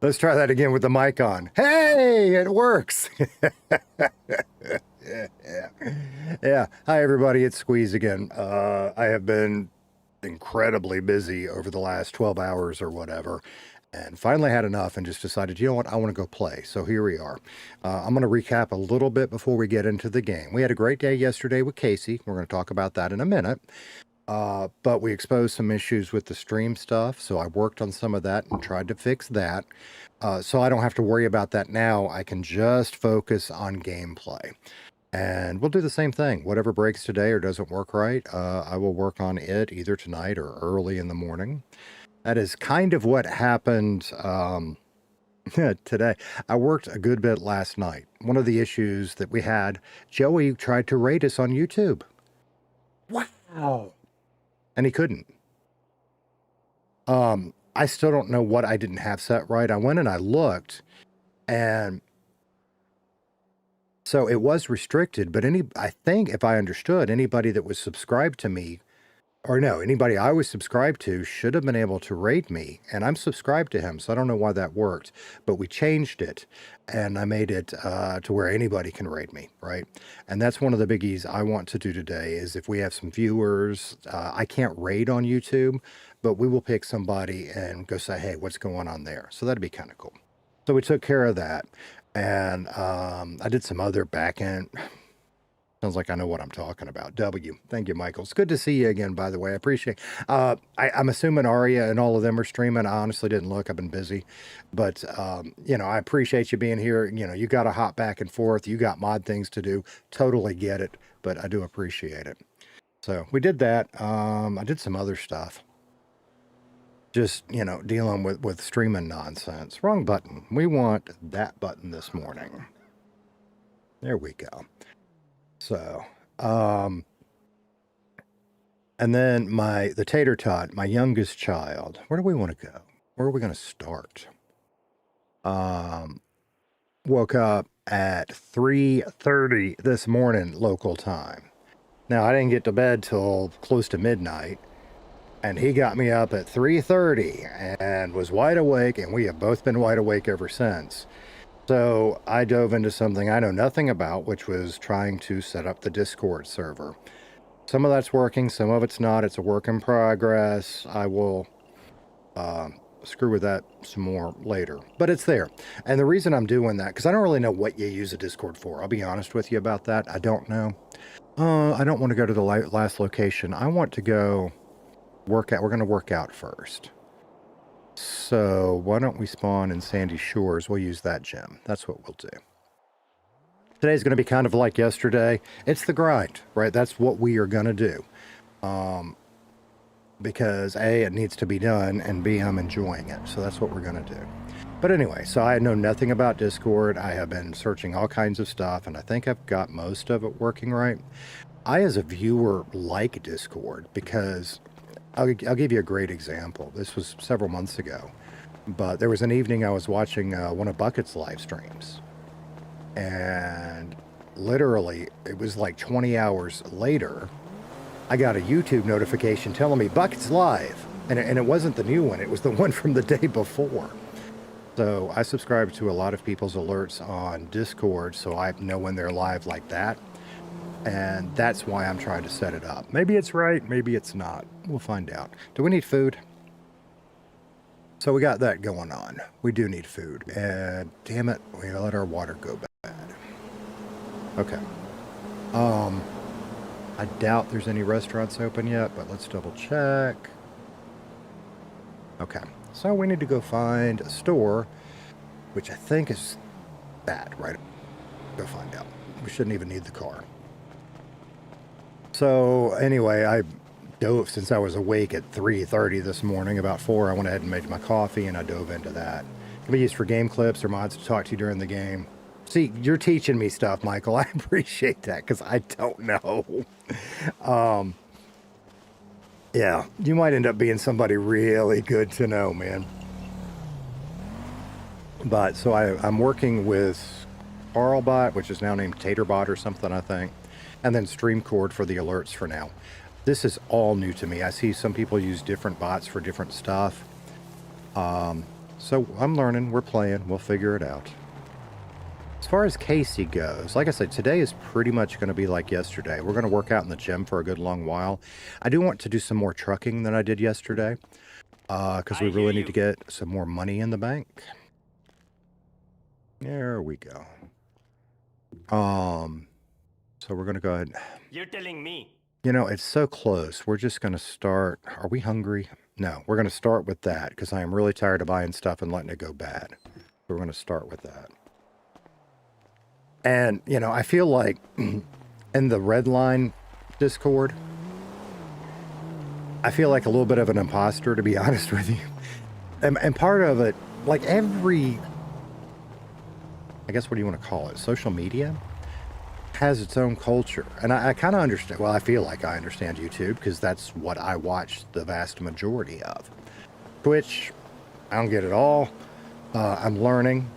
Let's try that again with the mic on. Hey, it works. Yeah. Yeah. Hi, everybody. It's Squeeze again. I have been incredibly busy over the last 12 hours or whatever, and finally had enough and just decided, you know what, I want to go play. So here we are. I'm going to recap a little bit before we get into the game. We had a great day yesterday with Casey. We're going to talk about that in a minute. But we exposed some issues with the stream stuff, so I worked on some of that and tried to fix that. So I don't have to worry about that now. I can just focus on gameplay. And we'll do the same thing. Whatever breaks today or doesn't work right, I will work on it either tonight or early in the morning. That is kind of what happened today. I worked a good bit last night. One of the issues that we had, Joey tried to rate us on YouTube. Wow. And he couldn't. I still don't know what I didn't have set right. I went and I looked, and so it was restricted, but I think if I understood, anybody that was subscribed to me, or no, anybody I was subscribed to should have been able to rate me, and I'm subscribed to him, so I don't know why that worked, but we changed it, and I made it to where anybody can rate me, right? And that's one of the biggies I want to do today is if we have some viewers, I can't rate on YouTube, but we will pick somebody and go say, hey, what's going on there? So that'd be kind of cool. So we took care of that, and I did some other back end. Sounds like I know what I'm talking about. W. Thank you, Michael. It's good to see you again, by the way. I appreciate I'm assuming Aria and all of them are streaming. I honestly didn't look. I've been busy. But, I appreciate you being here. You got to hop back and forth. You got mod things to do. Totally get it. But I do appreciate it. So we did that. I did some other stuff. Just, dealing with streaming nonsense. Wrong button. We want that button this morning. There we go. So, and then the tater tot, my youngest child, where do we want to go? Where are we going to start? Woke up at 3:30 this morning, local time. Now, I didn't get to bed till close to midnight, and he got me up at 3:30 and was wide awake, and we have both been wide awake ever since. So I dove into something I know nothing about, which was trying to set up the Discord server. Some of that's working, some of it's not. It's a work in progress. I will screw with that some more later, but it's there. And the reason I'm doing that, because I don't really know what you use a Discord for. I'll be honest with you about that. I don't know. I don't want to go to the last location. I want to go work out. We're going to work out first. So why don't we spawn in Sandy Shores? We'll use that gym. That's what we'll do. Today's going to be kind of like yesterday. It's the grind, right? That's what we are going to do. Because A, it needs to be done, and B, I'm enjoying it. So that's what we're going to do. But anyway, so I know nothing about Discord. I have been searching all kinds of stuff, and I think I've got most of it working right. I, as a viewer, like Discord because I'll give you a great example. This was several months ago, but there was an evening I was watching one of Bucket's live streams, and literally it was like 20 hours later, I got a YouTube notification telling me Bucket's live, and it wasn't the new one. It was the one from the day before. So I subscribe to a lot of people's alerts on Discord, so I know when they're live like that. And that's why I'm trying to set it up. Maybe it's right, maybe it's not. We'll find out. Do we need food? So we got that going on. We do need food. And damn it, we let our water go bad. Okay. I doubt there's any restaurants open yet, but let's double check. Okay. So we need to go find a store, which I think is that, right? Go find out. We shouldn't even need the car. So anyway, I dove, since I was awake at 3:30 this morning, about 4, I went ahead and made my coffee, and I dove into that. It can be used for game clips or mods to talk to you during the game. See, you're teaching me stuff, Michael. I appreciate that, because I don't know. Yeah, you might end up being somebody really good to know, man. But, so I'm working with Carlbot, which is now named Taterbot or something, I think. And then StreamCord for the alerts for now. This is all new to me. I see some people use different bots for different stuff. So I'm learning, we're playing, we'll figure it out. As far as Casey goes, like I said, today is pretty much going to be like yesterday. We're going to work out in the gym for a good long while. I do want to do some more trucking than I did yesterday, because we I hear really need to you. get some more money in the bank. There we go. So we're going to go ahead. You're telling me. You know, it's so close. We're just going to start. Are we hungry? No, we're going to start with that because I am really tired of buying stuff and letting it go bad. So we're going to start with that. And, you know, I feel like in the Redline Discord, I feel like a little bit of an imposter, to be honest with you. And part of it, like every, I guess what do you want to call it? Social media has its own culture. And I kind of understand, well, I feel like I understand YouTube because that's what I watch the vast majority of. Twitch, I don't get it all. I'm learning.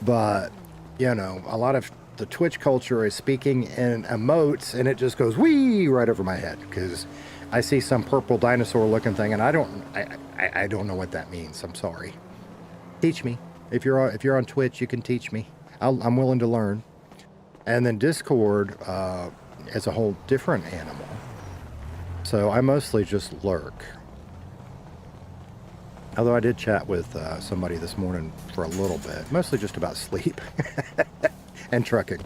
But, you know, a lot of the Twitch culture is speaking in emotes and it just goes wee right over my head because I see some purple dinosaur looking thing and I don't know what that means. I'm sorry. Teach me. If you're on Twitch, you can teach me. I'm willing to learn. And then Discord is a whole different animal. So I mostly just lurk. Although I did chat with somebody this morning for a little bit, mostly just about sleep and trucking.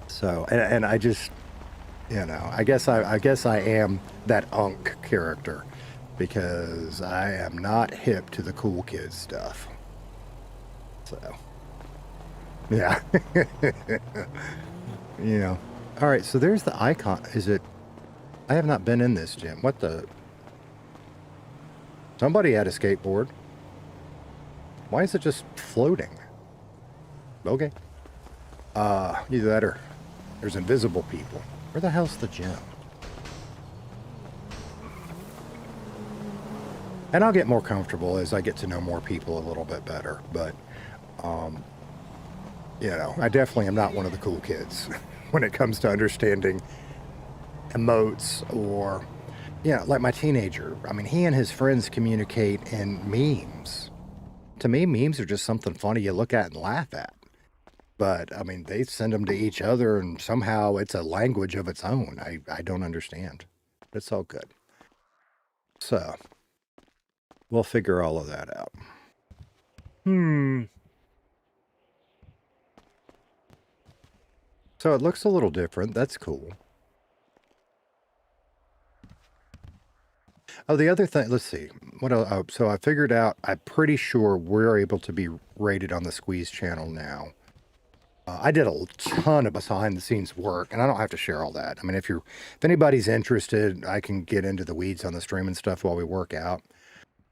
So, and I just, you know, I guess I am that unk character because I am not hip to the cool kids stuff. So, yeah. You know. All right, so there's the icon. Is it? I have not been in this gym. What the? Somebody had a skateboard. Why is it just floating? Okay. Either that or there's invisible people. Where the hell's the gym? And I'll get more comfortable as I get to know more people a little bit better. But, you know, I definitely am not one of the cool kids when it comes to understanding emotes or, you know, like my teenager. I mean, he and his friends communicate in memes. To me, memes are just something funny you look at and laugh at. But, I mean, they send them to each other and somehow it's a language of its own. I don't understand. It's all good. So, we'll figure all of that out. So it looks a little different. That's cool. Oh, the other thing, let's see. What else? Oh, so I figured out, I'm pretty sure we're able to be rated on the Squeeze channel now. I did a ton of behind the scenes work, and I don't have to share all that. I mean, if anybody's interested, I can get into the weeds on the stream and stuff while we work out.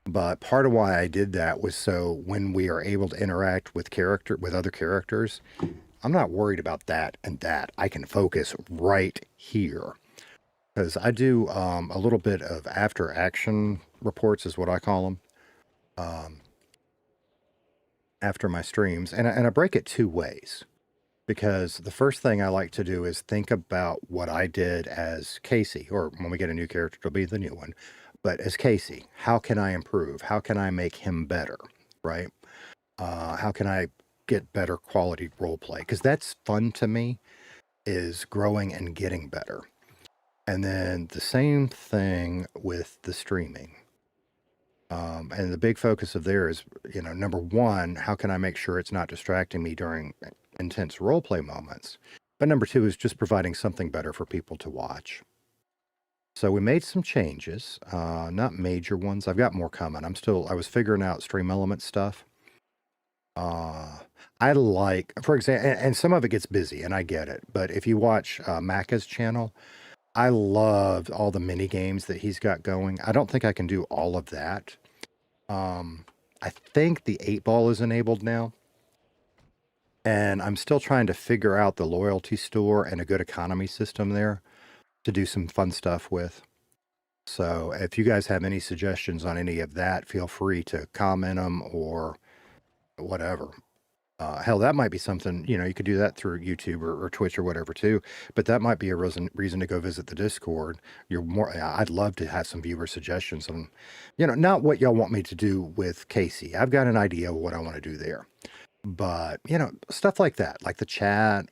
But part of why I did that was so when we are able to interact with other characters, I'm not worried about that and that. I can focus right here. Because I do a little bit of after action reports is what I call them. After my streams. And I break it two ways. Because the first thing I like to do is think about what I did as Casey, or when we get a new character, it'll be the new one. But as Casey, how can I improve? How can I make him better? Right? How can I get better quality role play? Because that's fun to me, is growing and getting better. And then the same thing with the streaming. And the big focus of there is, you know, number one, how can I make sure it's not distracting me during intense roleplay moments? But number two is just providing something better for people to watch. So we made some changes, not major ones. I've got more coming. I was figuring out stream element stuff. I like, for example, and some of it gets busy and I get it. But if you watch Macca's channel, I love all the mini games that he's got going. I don't think I can do all of that. I think the 8-ball is enabled now. And I'm still trying to figure out the loyalty store and a good economy system there to do some fun stuff with. So if you guys have any suggestions on any of that, feel free to comment them or whatever. Hell, that might be something, you could do that through YouTube or Twitch or whatever too, but that might be a reason to go visit the Discord. I'd love to have some viewer suggestions on, not what y'all want me to do with Casey. I've got an idea of what I want to do there, but, stuff like that, like the chat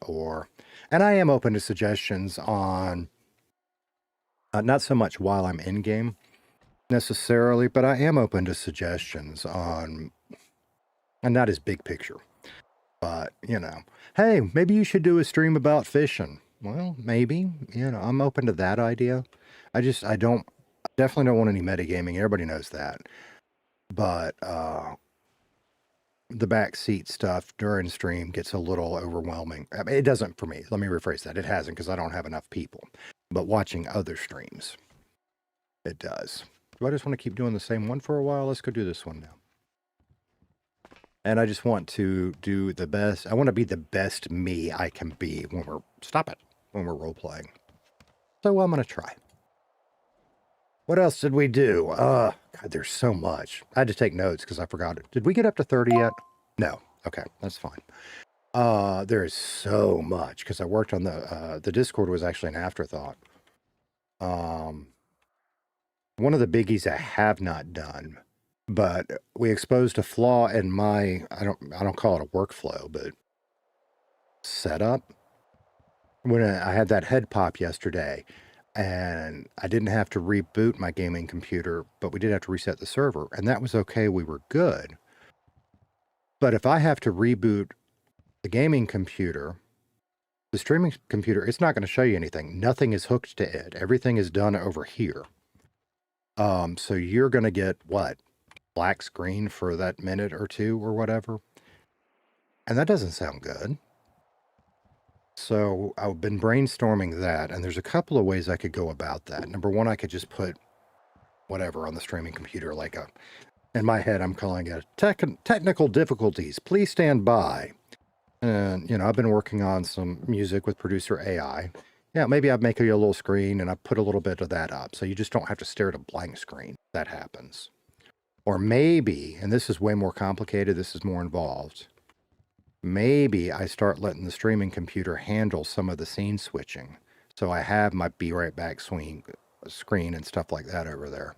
and I am open to suggestions on, not so much while I'm in game necessarily, but I am open to suggestions on, and not as big picture. But, hey, maybe you should do a stream about fishing. Well, maybe, I'm open to that idea. I definitely don't want any metagaming. Everybody knows that. But, the backseat stuff during stream gets a little overwhelming. I mean, it doesn't for me. Let me rephrase that. It hasn't because I don't have enough people. But watching other streams, it does. Do I just want to keep doing the same one for a while? Let's go do this one now. And I just want to do the best. I want to be the best me I can be when we're role playing. So I'm going to try. What else did we do? God, there's so much. I had to take notes because I forgot it. Did we get up to 30 yet? No. Okay, that's fine. There is so much because I worked on the Discord was actually an afterthought. One of the biggies I have not done, but we exposed a flaw in my, I don't call it a workflow, but setup. When I had that head pop yesterday, and I didn't have to reboot my gaming computer, but we did have to reset the server, and that was okay. We were good. But if I have to reboot the gaming computer, the streaming computer, it's not going to show you anything. Nothing is hooked to it. Everything is done over here. So you're going to get what? Black screen for that minute or two or whatever. And that doesn't sound good. So I've been brainstorming that, and there's a couple of ways I could go about that. Number one, I could just put whatever on the streaming computer, in my head, I'm calling it technical difficulties. Please stand by. And, I've been working on some music with producer AI. Yeah, maybe I'd make you a little screen and I put a little bit of that up. So you just don't have to stare at a blank screen. That happens. Or maybe, and this is way more complicated, this is more involved. Maybe I start letting the streaming computer handle some of the scene switching. So I have my be right back screen and stuff like that over there.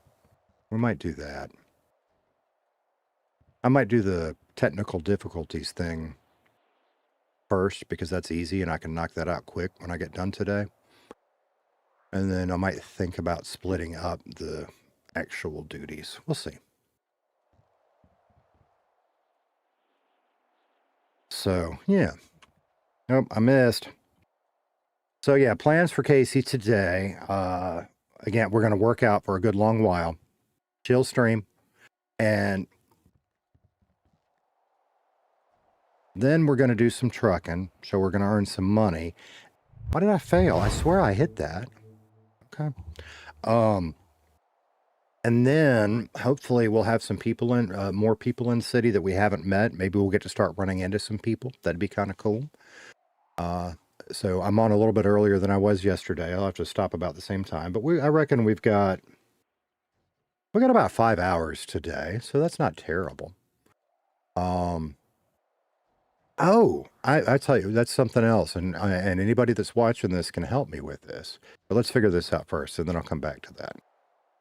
We might do that. I might do the technical difficulties thing first because that's easy and I can knock that out quick when I get done today. And then I might think about splitting up the actual duties. We'll see. So, yeah. Nope, I missed. So, yeah, plans for Casey today. Again, we're going to work out for a good long while. Chill stream. And then we're going to do some trucking. So we're going to earn some money. Why did I fail? I swear I hit that. Okay. And then hopefully we'll have some people more people in the city that we haven't met. Maybe we'll get to start running into some people. That'd be kind of cool. So I'm on a little bit earlier than I was yesterday. I'll have to stop about the same time, but I reckon we got about 5 hours today. So that's not terrible. Oh, I tell you, that's something else. And anybody that's watching this can help me with this, but let's figure this out first and then I'll come back to that.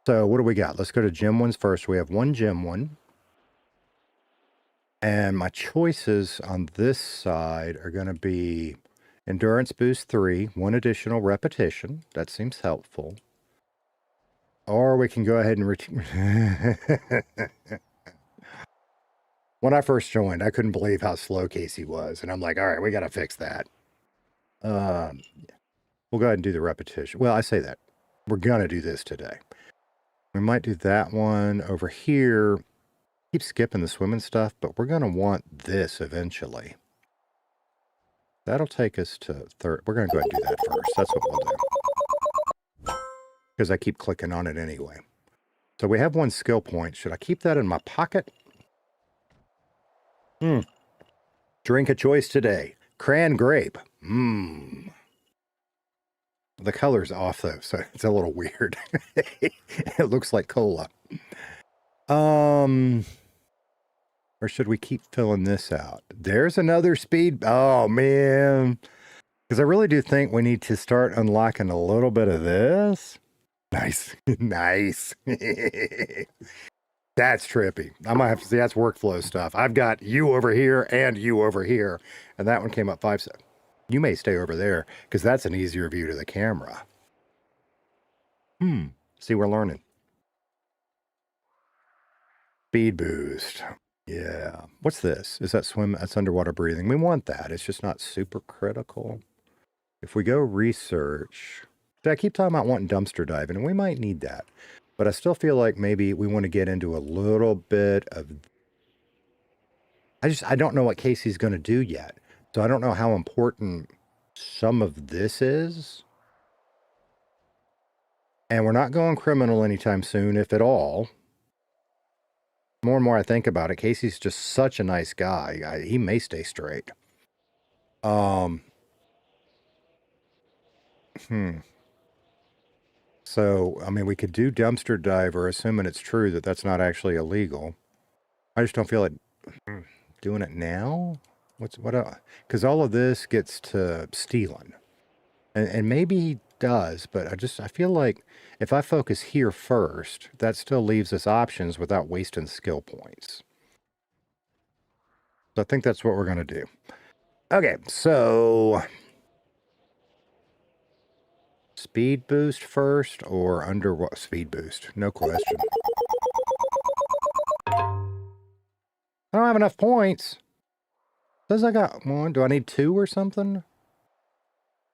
So what do we got? Let's go to gym ones first. We have one gym one. And my choices on this side are going to be Endurance Boost 3, one additional repetition. That seems helpful. Or we can go ahead and When I first joined, I couldn't believe how slow Casey was. And I'm like, all right, we got to fix that. We'll go ahead and do the repetition. Well, I say that. We're going to do this today. We might do that one over here. Keep skipping the swimming stuff, but we're going to want this eventually. That'll take us to third. We're going to go ahead and do that first. That's what we'll do. Because I keep clicking on it anyway. So we have one skill point. Should I keep that in my pocket? Drink of choice today. Cran grape. The color's off though, so it's a little weird. It looks like cola. Or should we keep filling this out? There's another speed. Oh, man. Because I really do think we need to start unlocking a little bit of this. Nice. Nice. That's trippy. I might have to see. That's workflow stuff. I've got you over here and you over here. And that one came up 5 seconds. You may stay over there because that's an easier view to the camera. See, we're learning. Speed boost. Yeah. What's this? Is that swim? That's underwater breathing. We want that. It's just not super critical. If we go research, I keep talking about wanting dumpster diving, and we might need that. But I still feel like maybe we want to get into a little bit of... I don't know what Casey's going to do yet. So I don't know how important some of this is. And we're not going criminal anytime soon, if at all. More and more I think about it, Casey's just such a nice guy. He may stay straight. So, I mean, we could do dumpster diver, assuming it's true that that's not actually illegal. I just don't feel like doing it now. Because all of this gets to stealing. And maybe he does, but I feel like if I focus here first, that still leaves us options without wasting skill points. So I think that's what we're going to do. Okay, so speed boost first or underwater speed boost? No question. I don't have enough points. Says I got one. Do I need 2 or something?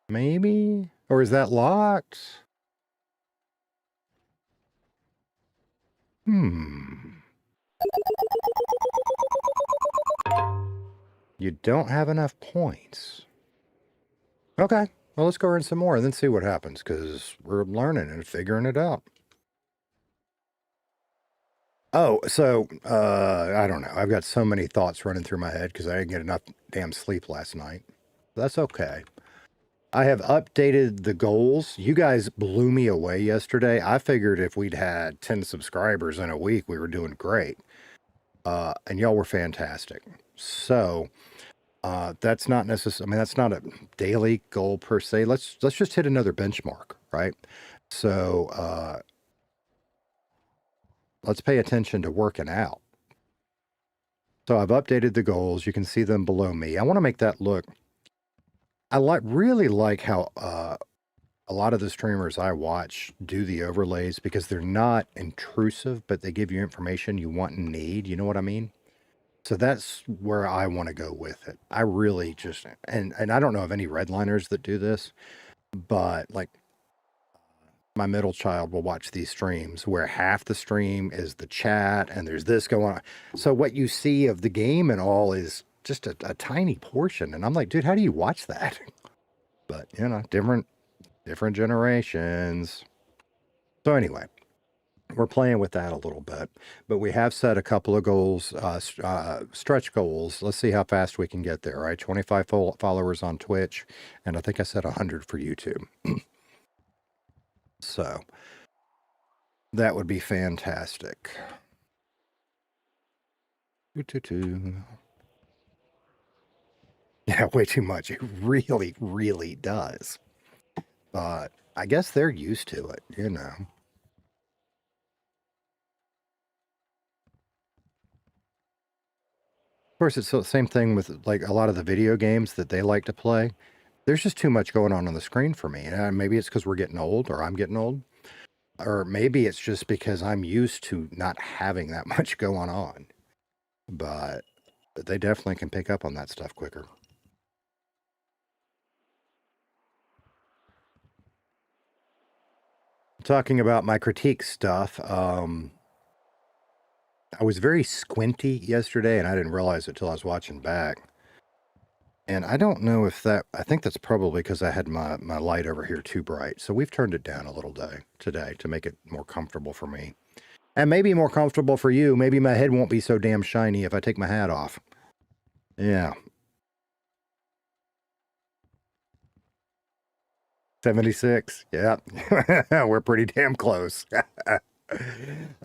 Maybe? Or is that locked? You don't have enough points. Okay. Well, let's go earn some more and then see what happens, because we're learning and figuring it out. Oh, so, I don't know. I've got so many thoughts running through my head because I didn't get enough damn sleep last night. That's okay. I have updated the goals. You guys blew me away yesterday. I figured if we'd had 10 subscribers in a week, we were doing great. And y'all were fantastic. So, that's not necessarily, I mean, that's not a daily goal per se. Let's just hit another benchmark, right? So, let's pay attention to working out. So I've updated the goals. You can see them below me. I want to make that look. I really like how a lot of the streamers I watch do the overlays because they're not intrusive, but they give you information you want and need. You know what I mean? So that's where I want to go with it. I really just, and I don't know of any redliners that do this, but like my middle child will watch these streams where half the stream is the chat and there's this going on. So what you see of the game and all is just a tiny portion. And I'm like, dude, how do you watch that? But, you know, different generations. So anyway, we're playing with that a little bit, but we have set a couple of goals, stretch goals. Let's see how fast we can get there, right? 25 followers on Twitch, and I think I said 100 for YouTube. So that would be fantastic. Yeah, way too much. It really, really does. But I guess they're used to it, you know. Of course, it's the same thing with like a lot of the video games that they like to play. There's just too much going on the screen for me. Maybe it's because we're getting old or I'm getting old. Or maybe it's just because I'm used to not having that much going on. But they definitely can pick up on that stuff quicker. Talking about my critique stuff, I was very squinty yesterday, and I didn't realize it till I was watching back. And I don't know if that, I think that's probably because I had my light over here too bright. So we've turned it down a little today to make it more comfortable for me. And maybe more comfortable for you. Maybe my head won't be so damn shiny if I take my hat off. Yeah. 76. Yeah. We're pretty damn close.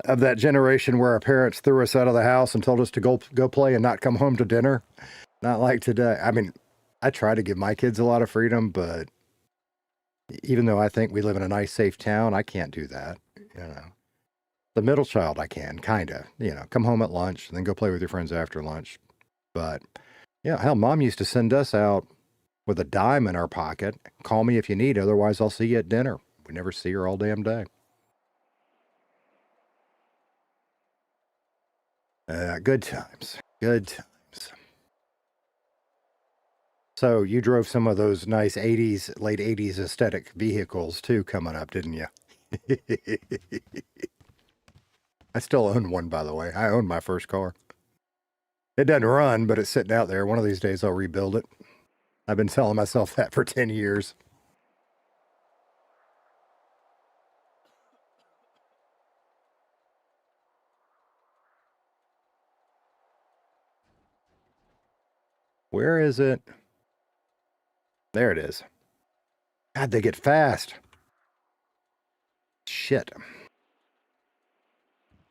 of that generation where our parents threw us out of the house and told us to go play and not come home to dinner. Not like today. I mean, I try to give my kids a lot of freedom, but even though I think we live in a nice, safe town, I can't do that. You know, the middle child, I can kind of, come home at lunch and then go play with your friends after lunch. But yeah, hell, mom used to send us out with a dime in our pocket. Call me if you need, otherwise I'll see you at dinner. We never see her all damn day. Good times. Good times. So you drove some of those nice 80s, late 80s aesthetic vehicles too coming up, didn't you? I still own one, by the way. I own my first car. It doesn't run, but it's sitting out there. One of these days I'll rebuild it. I've been telling myself that for 10 years. Where is it? There it is. God, they get fast. Shit.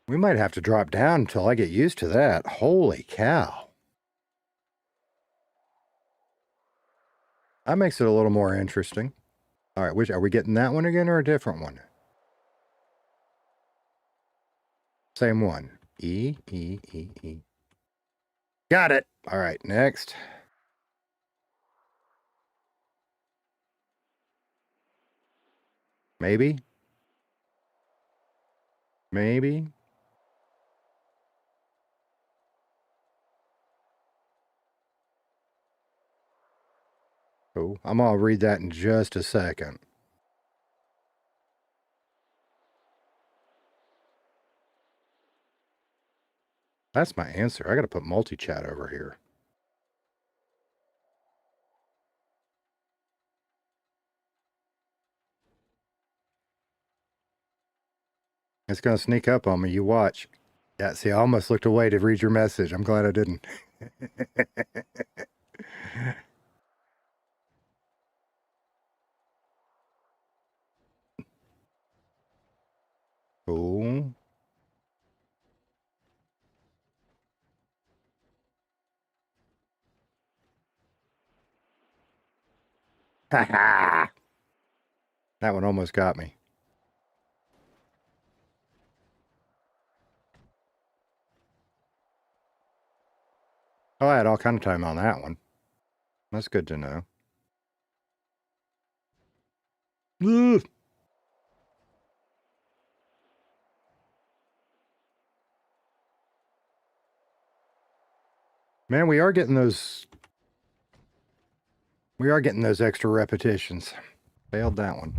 We might have to drop down until I get used to that. Holy cow. That makes it a little more interesting. All right, which are we getting, that one again or a different one? Same one. E, E, E, E. Got it. All right, next. Maybe. Maybe. Oh, I'm going to read that in just a second. That's my answer. I got to put multi-chat over here. It's going to sneak up on me. You watch. Yeah, see, I almost looked away to read your message. I'm glad I didn't. Cool. Ha ha! That one almost got me. Oh, I had all kind of time on that one. That's good to know. Ugh. Man, we are getting those. We are getting those extra repetitions. Failed that one.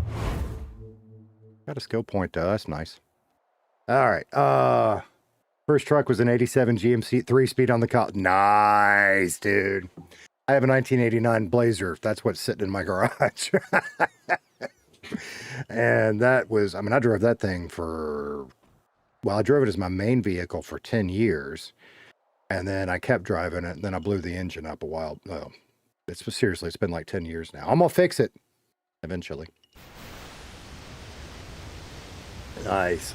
Got a skill point though. That's nice. All right. First truck was an 87 GMC 3-speed on the cop. Nice, dude. I have a 1989 Blazer. That's what's sitting in my garage. And that was, I mean, I drove that thing for, well, I drove it as my main vehicle for 10 years. And then I kept driving it. And then I blew the engine up a while. Oh, seriously, it's been like 10 years now. I'm going to fix it eventually. Nice.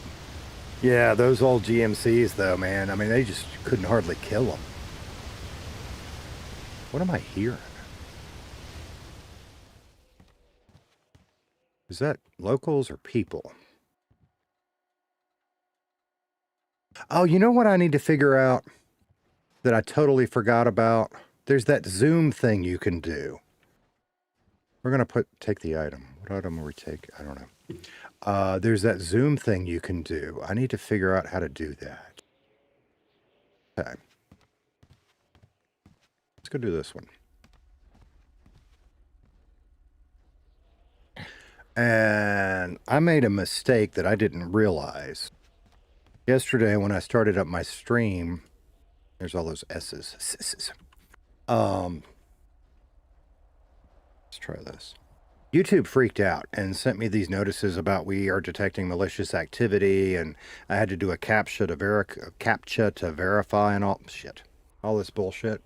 Yeah, those old GMCs, though, man. I mean, they just couldn't hardly kill them. What am I hearing? Is that locals or people? Oh, you know what I need to figure out that I totally forgot about? There's that zoom thing you can do. We're going to take the item. What item will we take? I don't know. There's that zoom thing you can do. I need to figure out how to do that. Okay. Let's go do this one. And I made a mistake that I didn't realize. Yesterday when I started up my stream, there's all those S's. Let's try this. YouTube freaked out and sent me these notices about we are detecting malicious activity, and I had to do a captcha to verify and all this bullshit.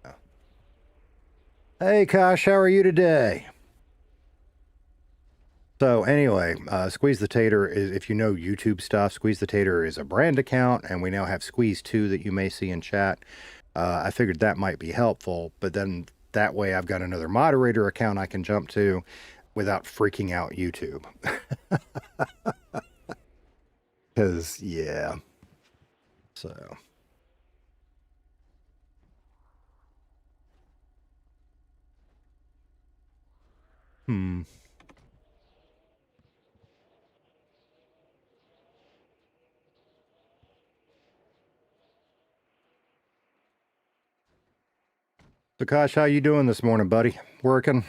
Oh. Hey, Kosh, how are you today? So anyway, Squeeze the Tater is, if you know YouTube stuff, Squeeze the Tater is a brand account, and we now have Squeeze 2 that you may see in chat. I figured that might be helpful, but then that way I've got another moderator account I can jump to without freaking out YouTube. Because, yeah. So. Hmm. Prakash, how you doing this morning, buddy? Working?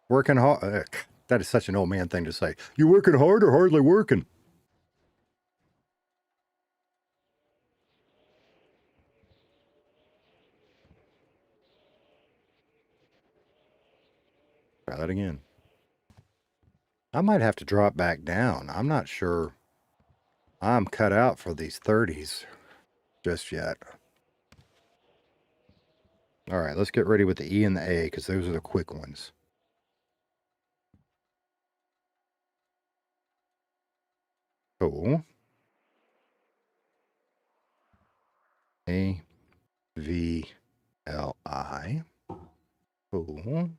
Working hard? That is such an old man thing to say. You working hard or hardly working? Try that again. I might have to drop back down. I'm not sure I'm cut out for these 30s just yet. All right, let's get ready with the E and the A because those are the quick ones. Cool. A, V, L, I. Cool.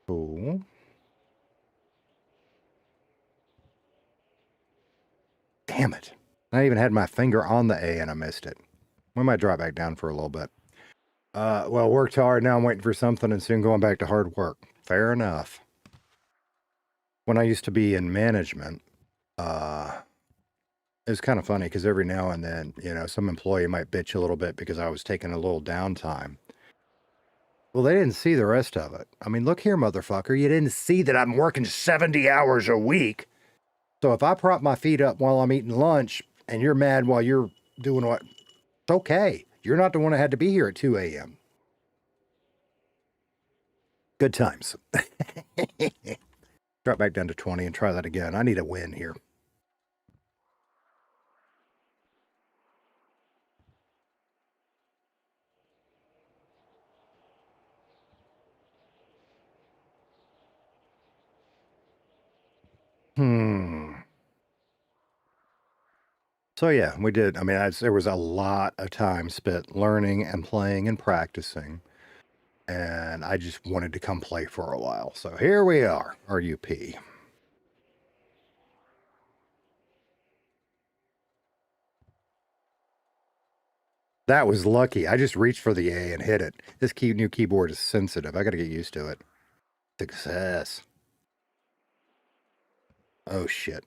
Cool. Damn it. I even had my finger on the A and I missed it. We might drop back down for a little bit. Well, worked hard. Now I'm waiting for something and soon going back to hard work. Fair enough. When I used to be in management, it was kind of funny because every now and then, some employee might bitch a little bit because I was taking a little downtime. Well, they didn't see the rest of it. I mean, look here, motherfucker. You didn't see that I'm working 70 hours a week. So if I prop my feet up while I'm eating lunch and you're mad while you're doing what, it's okay. You're not the one that had to be here at 2 a.m. Good times. Drop back down to 20 and try that again. I need a win here. So yeah, we did. I mean, there was a lot of time spent learning and playing and practicing. And I just wanted to come play for a while. So here we are, RUP. That was lucky. I just reached for the A and hit it. This new keyboard is sensitive. I got to get used to it. Success. Oh, shit.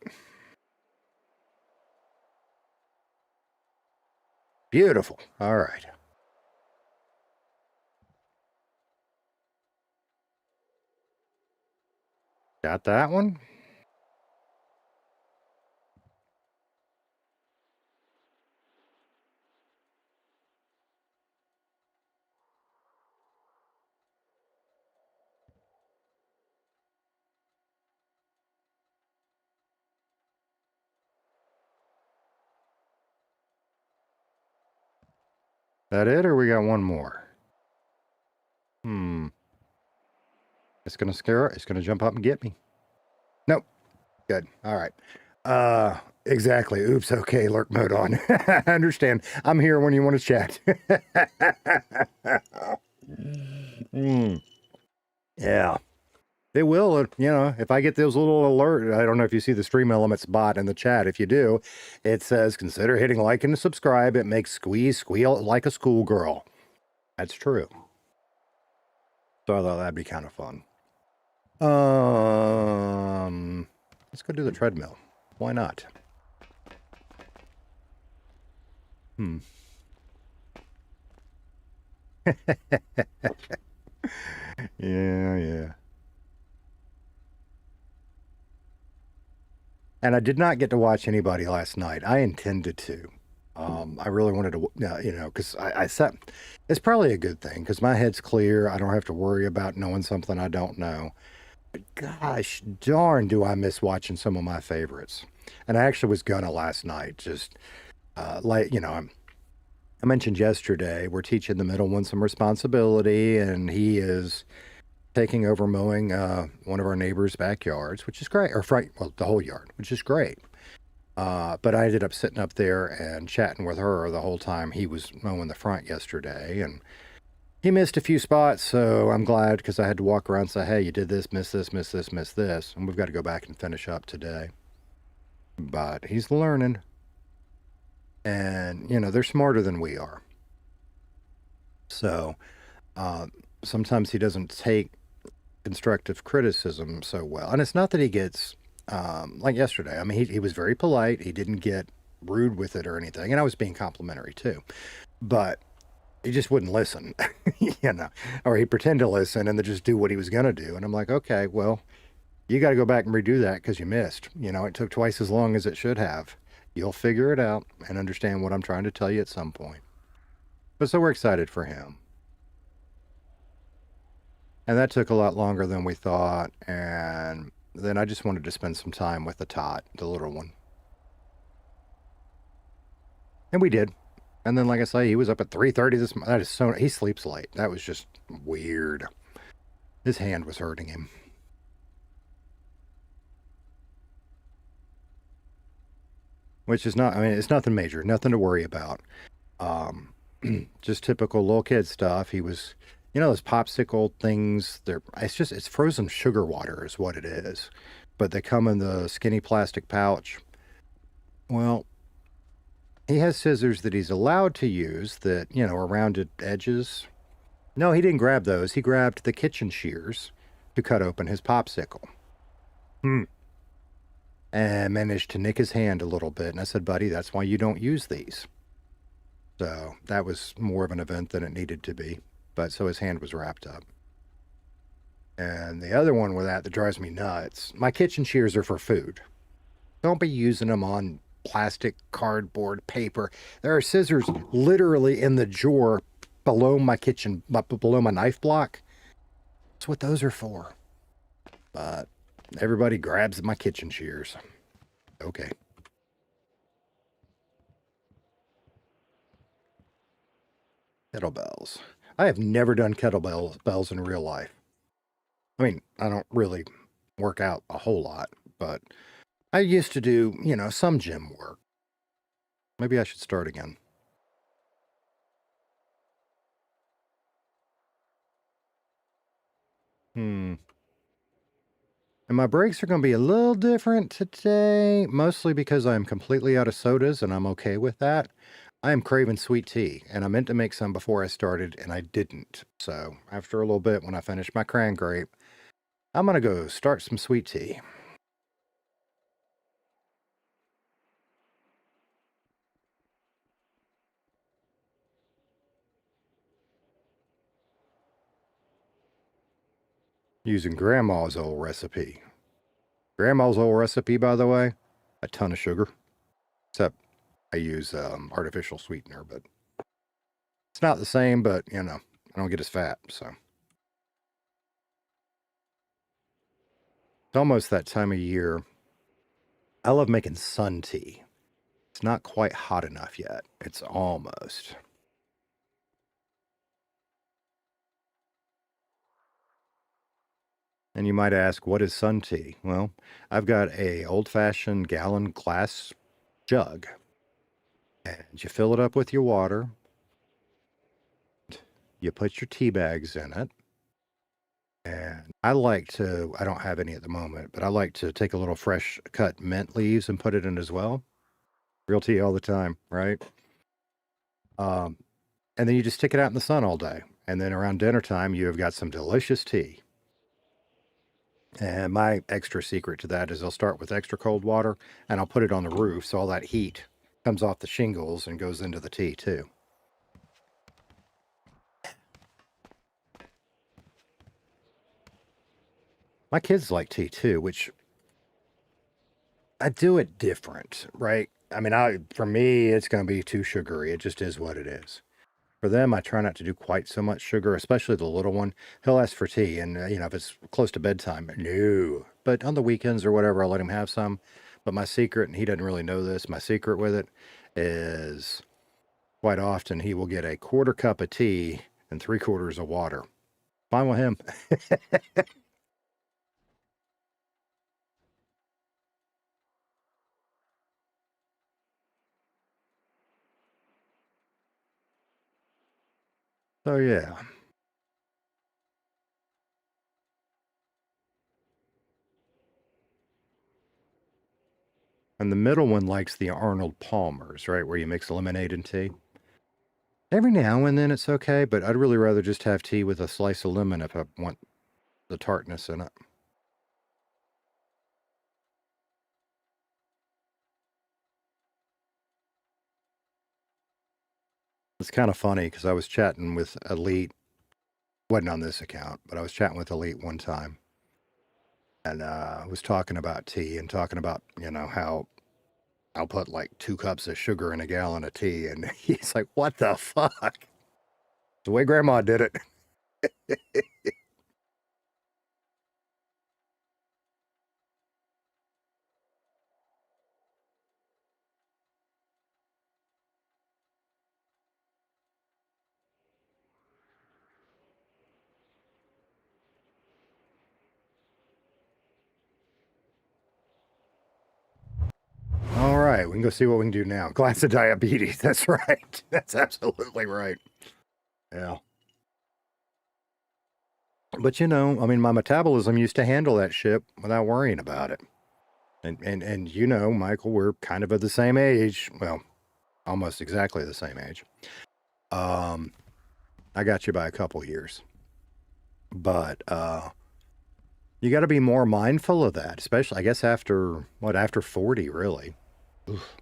Beautiful. All right. Got that one? That it, or we got one more? It's going to scare it. It's going to jump up and get me. Nope. Good. All right. Exactly. Oops. Okay. Lurk mode on. I understand. I'm here when you want to chat. Yeah. It will, if I get those little alert, I don't know if you see the Stream Elements bot in the chat. If you do, it says, consider hitting like and subscribe. It makes Squeeze squeal like a schoolgirl. That's true. So I thought that'd be kind of fun. Let's go do the treadmill. Why not? Yeah. And I did not get to watch anybody last night. I intended to. I really wanted to, because I said it's probably a good thing because my head's clear. I don't have to worry about knowing something I don't know. But gosh darn, do I miss watching some of my favorites. And I actually was gonna last night. Just I mentioned yesterday, we're teaching the middle one some responsibility, and he is taking over mowing one of our neighbors' backyards, which is great, or well, the whole yard, which is great. But I ended up sitting up there and chatting with her the whole time he was mowing the front yesterday, and he missed a few spots, so I'm glad because I had to walk around and say, hey, you did this, miss this, miss this, miss this, and we've got to go back and finish up today. But he's learning, and, they're smarter than we are. So sometimes he doesn't take constructive criticism so well. And it's not that he gets, like yesterday, I mean, he was very polite. He didn't get rude with it or anything. And I was being complimentary too. But he just wouldn't listen, or he'd pretend to listen and then just do what he was going to do. And I'm like, okay, well, you got to go back and redo that because you missed. It took twice as long as it should have. You'll figure it out and understand what I'm trying to tell you at some point. But so we're excited for him. And that took a lot longer than we thought. And then I just wanted to spend some time with the tot, the little one. And we did. And then, like I say, he was up at 3:30 this morning. That is so, he sleeps late. That was just weird. His hand was hurting him. Which is not, I mean, it's nothing major, nothing to worry about. Just typical little kid stuff. He was, those popsicle things, it's frozen sugar water is what it is. But they come in the skinny plastic pouch. Well, he has scissors that he's allowed to use that, are rounded edges. No, he didn't grab those. He grabbed the kitchen shears to cut open his popsicle. And managed to nick his hand a little bit. And I said, buddy, that's why you don't use these. So that was more of an event than it needed to be. But so his hand was wrapped up. And the other one with that drives me nuts. My kitchen shears are for food. Don't be using them on plastic, cardboard, paper. There are scissors literally in the drawer below my below my knife block. That's what those are for. But everybody grabs my kitchen shears. Okay. Kettlebells. I have never done kettlebells in real life. I mean, I don't really work out a whole lot, but I used to do, some gym work. Maybe I should start again. And my breaks are going to be a little different today, mostly because I'm completely out of sodas and I'm okay with that. I am craving sweet tea, and I meant to make some before I started, and I didn't. So after a little bit, when I finish my cran grape, I'm going to go start some sweet tea. Using Grandma's old recipe. Grandma's old recipe, by the way, a ton of sugar. Except I use artificial sweetener, but it's not the same, but, I don't get as fat, so. It's almost that time of year. I love making sun tea. It's not quite hot enough yet. It's almost. And you might ask, what is sun tea? Well, I've got a old-fashioned gallon glass jug. And you fill it up with your water. You put your tea bags in it. And I don't have any at the moment, but I like to take a little fresh cut mint leaves and put it in as well. Real tea all the time, right? And then you just stick it out in the sun all day. And then around dinner time, you have got some delicious tea. And my extra secret to that is I'll start with extra cold water and I'll put it on the roof so all that heat comes off the shingles and goes into the tea too. My kids like tea too, which I do it different, right? I mean, for me, it's going to be too sugary. It just is what it is. For them, I try not to do quite so much sugar, especially the little one. He'll ask for tea, and if it's close to bedtime, no. But on the weekends or whatever, I'll let him have some. But my secret, and he doesn't really know this, my secret with it is quite often he will get a quarter cup of tea and 3/4 of water. Fine with him. So yeah. And the middle one likes the Arnold Palmers, right? Where you mix lemonade and tea. Every now and then it's okay, but I'd really rather just have tea with a slice of lemon if I want the tartness in it. It's kind of funny because I was chatting with Elite, wasn't on this account, but I was chatting with Elite one time and was talking about tea and talking about, how I'll put like 2 cups of sugar in a gallon of tea. And he's like, what the fuck? The way grandma did it. All right, we can go see what we can do now. Glass of diabetes. That's right. That's absolutely right. Yeah. But my metabolism used to handle that shit without worrying about it. And Michael, we're kind of at the same age. Well, almost exactly the same age. I got you by a couple years. But you got to be more mindful of that, especially I guess after 40 really. Oof.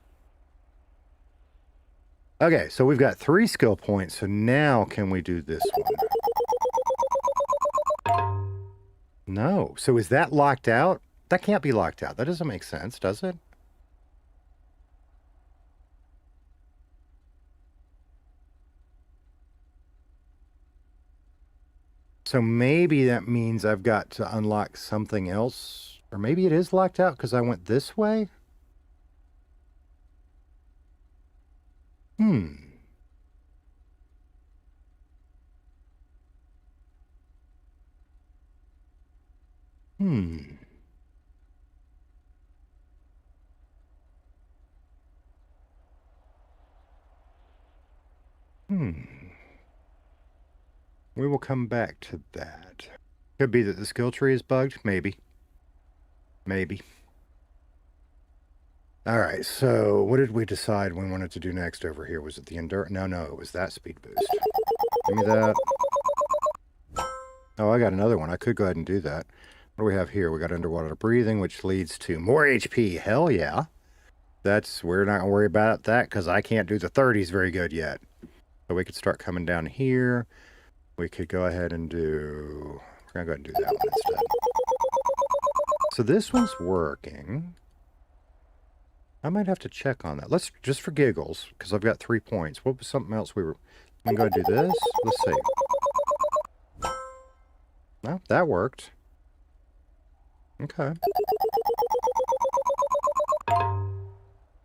Okay, so we've got 3 skill points. So now can we do this one? No. So is that locked out? That can't be locked out. That doesn't make sense, does it? So maybe that means I've got to unlock something else. Or maybe it is locked out because I went this way? Hmm. Hmm. Hmm. We will come back to that. Could be that the skill tree is bugged. Maybe. Maybe. All right, so what did we decide we wanted to do next over here? Was it the endurance? No, it was that speed boost. Give me that. Oh, I got another one. I could go ahead and do that. What do we have here? We got underwater breathing, which leads to more HP. Hell yeah. We're not gonna worry about that because I can't do the 30s very good yet. So we could start coming down here. We could go ahead and we're gonna go ahead and do that one instead. So this one's working. I might have to check on that. Let's just for giggles, because I've got 3 points. What was something else we can go ahead and do this? Let's see. Well, that worked. Okay.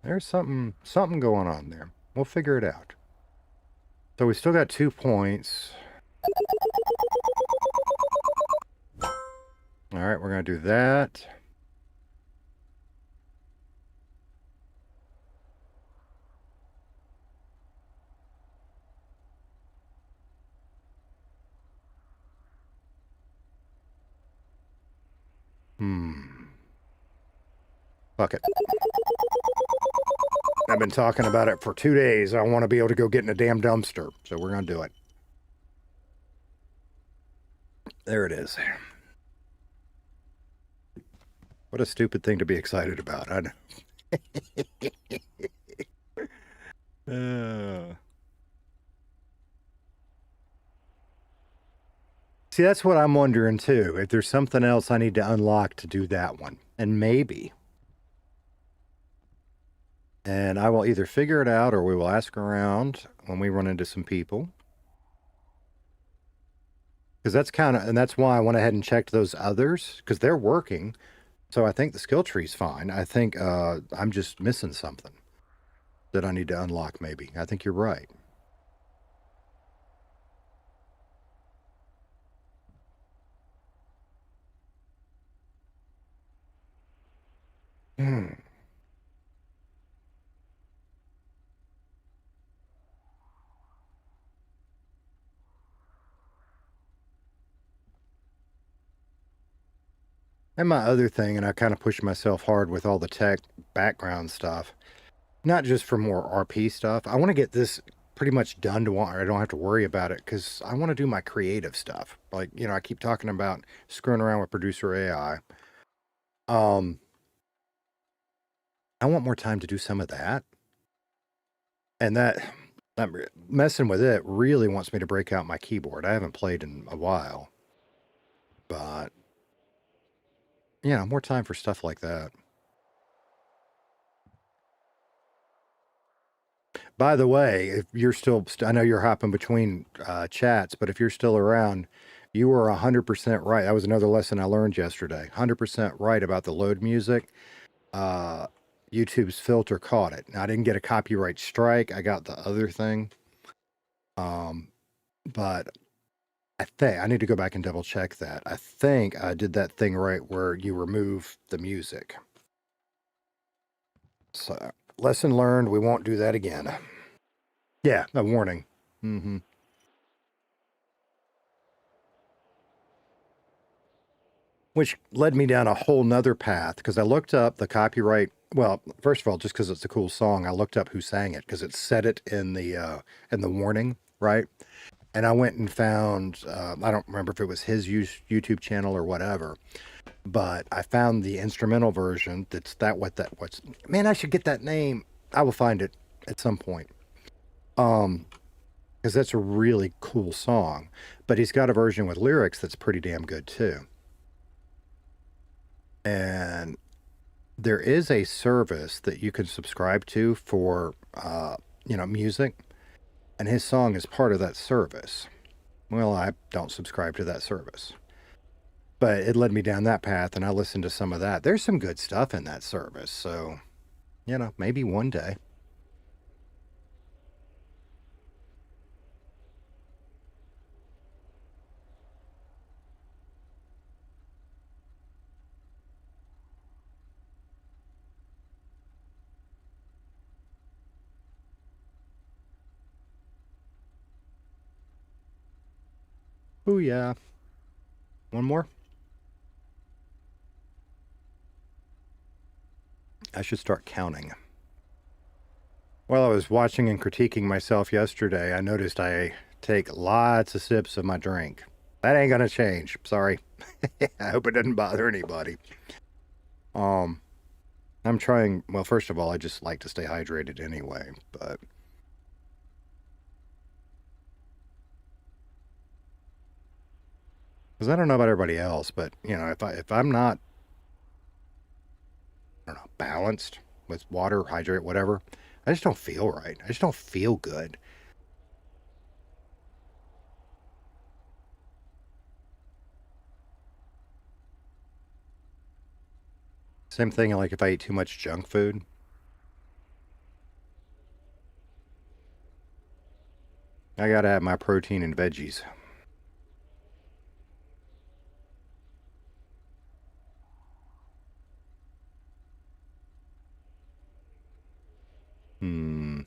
There's something going on there. We'll figure it out. So we still got 2 points. All right, we're going to do that. Fuck it. I've been talking about it for 2 days. I want to be able to go get in a damn dumpster. So we're going to do it. There it is. What a stupid thing to be excited about. I know. See, that's what I'm wondering too. If there's something else I need to unlock to do that one. And maybe. And I will either figure it out or we will ask around when we run into some people. Because that's why I went ahead and checked those others, because they're working. So I think the skill tree's fine. I think I'm just missing something that I need to unlock maybe. I think you're right. Hmm. And my other thing, and I kind of push myself hard with all the tech background stuff, not just for more RP stuff. I want to get this pretty much done to where I don't have to worry about it because I want to do my creative stuff. Like, I keep talking about screwing around with producer AI. Um, I want more time to do some of that. And that messing with it really wants me to break out my keyboard. I haven't played in a while, but more time for stuff like that. By the way, if you're still, I know you're hopping between chats, but if you're still around, you were 100% right. That was another lesson I learned yesterday. 100% right about the load music. Uh, YouTube's filter caught it. Now, I didn't get a copyright strike. I got the other thing. Um, but I think I need to go back and double check that. I think I did that thing right where you remove the music. So, lesson learned. We won't do that again. Yeah, a warning. Mm-hmm. Which led me down a whole nother path because I looked up the copyright. Well, first of all, just because it's a cool song, I looked up who sang it because it said it in the warning, right? And I went and found I don't remember if it was his YouTube channel or whatever, but I found the instrumental version. That's that what that what's man. I should get that name. I will find it at some point. Um, because that's a really cool song, but he's got a version with lyrics that's pretty damn good too. And there is a service that you can subscribe to for music, and his song is part of that service. Well, I don't subscribe to that service, but it led me down that path, and I listened to some of that. There's some good stuff in that service, so maybe one day. Oh yeah, one more. I should start counting. While I was watching and critiquing myself yesterday, I noticed I take lots of sips of my drink. That ain't gonna change. Sorry. I hope it doesn't bother anybody. Um, I'm trying. Well, first of all, I just like to stay hydrated anyway. But because I don't know about everybody else, but if I'm not, I don't know, balanced with water, hydrate, whatever, I just don't feel right. I just don't feel good. Same thing like if I eat too much junk food. I gotta have my protein and veggies. Hmm.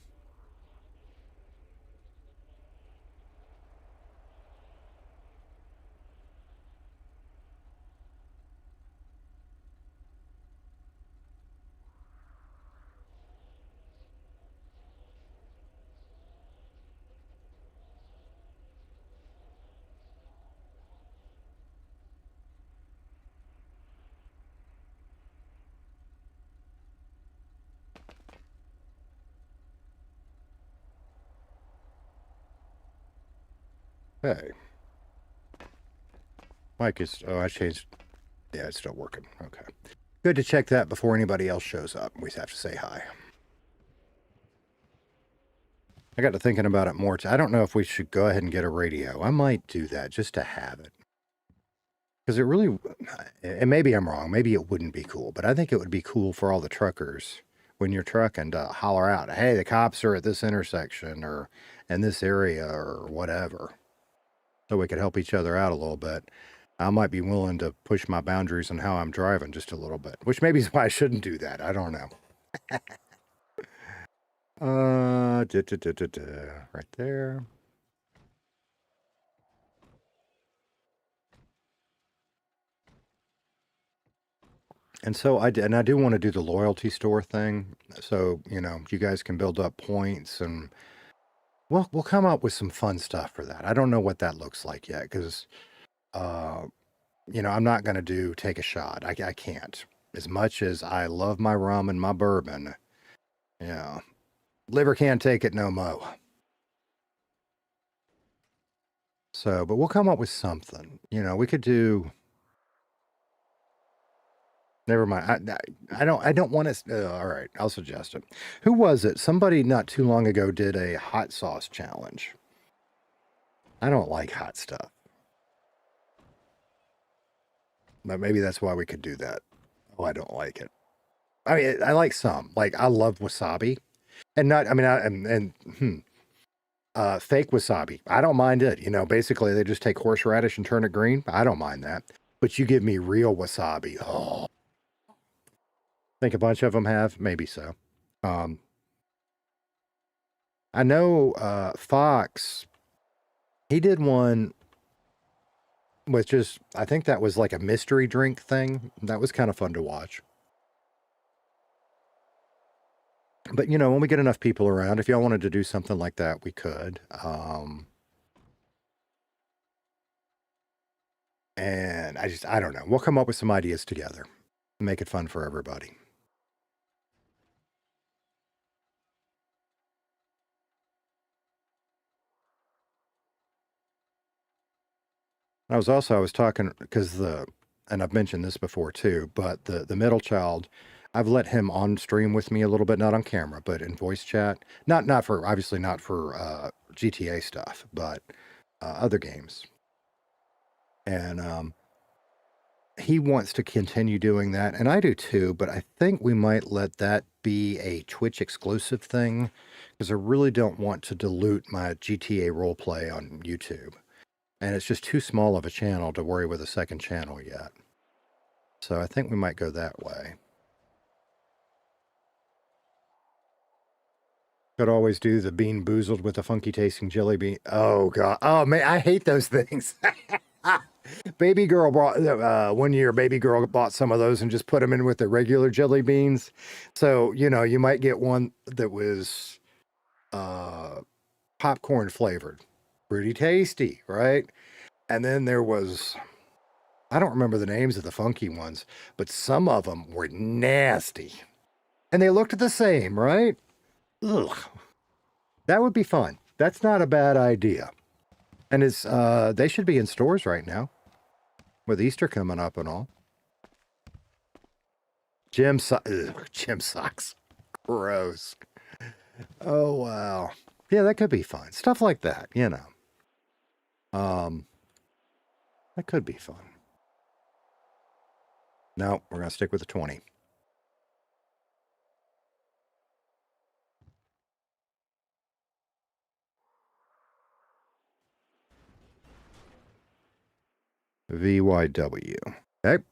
Hey, Mike is. Oh, I changed. Yeah, it's still working. Okay. Good to check that before anybody else shows up. We have to say hi. I got to thinking about it more. I don't know if we should go ahead and get a radio. I might do that just to have it. Because it really, and maybe I'm wrong. Maybe it wouldn't be cool, but I think it would be cool for all the truckers when you're trucking to holler out, hey, the cops are at this intersection or in this area or whatever. So we could help each other out a little bit. I might be willing to push my boundaries on how I'm driving just a little bit, which maybe is why I shouldn't do that. I don't know. Right there. And so I do want to do the loyalty store thing. So, you guys can build up points and we'll come up with some fun stuff for that. I don't know what that looks like yet because, uh, I'm not going to do take a shot. I can't. As much as I love my rum and my bourbon, yeah, liver can't take it no mo. So, but we'll come up with something. We could do. Never mind. I don't want to. All right, I'll suggest it. Who was it? Somebody not too long ago did a hot sauce challenge. I don't like hot stuff, but maybe that's why we could do that. Oh, I don't like it. I mean, I like some. Like I love wasabi, and not. I mean, fake wasabi. I don't mind it. Basically they just take horseradish and turn it green. I don't mind that. But you give me real wasabi. Oh, think a bunch of them have. Maybe so. Um, I know Fox. He did one with just. I think that was like a mystery drink thing. That was kind of fun to watch. But when we get enough people around, if y'all wanted to do something like that, we could. And I don't know. We'll come up with some ideas together. Make it fun for everybody. I was talking because and I've mentioned this before too, but the middle child, I've let him on stream with me a little bit, not on camera, but in voice chat. Not for obviously not for GTA stuff, but other games. And he wants to continue doing that, and I do too. But I think we might let that be a Twitch exclusive thing because I really don't want to dilute my GTA roleplay on YouTube. And it's just too small of a channel to worry with a second channel yet. So I think we might go that way. Could always do the bean boozled with a funky tasting jelly bean. Oh god. Oh man, I hate those things. Baby girl brought one year. Baby girl bought some of those and just put them in with the regular jelly beans. So you might get one that was uh, popcorn flavored, pretty tasty, right? And then there was I don't remember the names of the funky ones, but some of them were nasty. And they looked the same, right? Ugh. That would be fun. That's not a bad idea. And they should be in stores right now with Easter coming up and all. Gym socks. Gross. Oh wow. Yeah, that could be fun. Stuff like that. Um, that could be fun. No, we're gonna stick with the 20. VYW. Okay.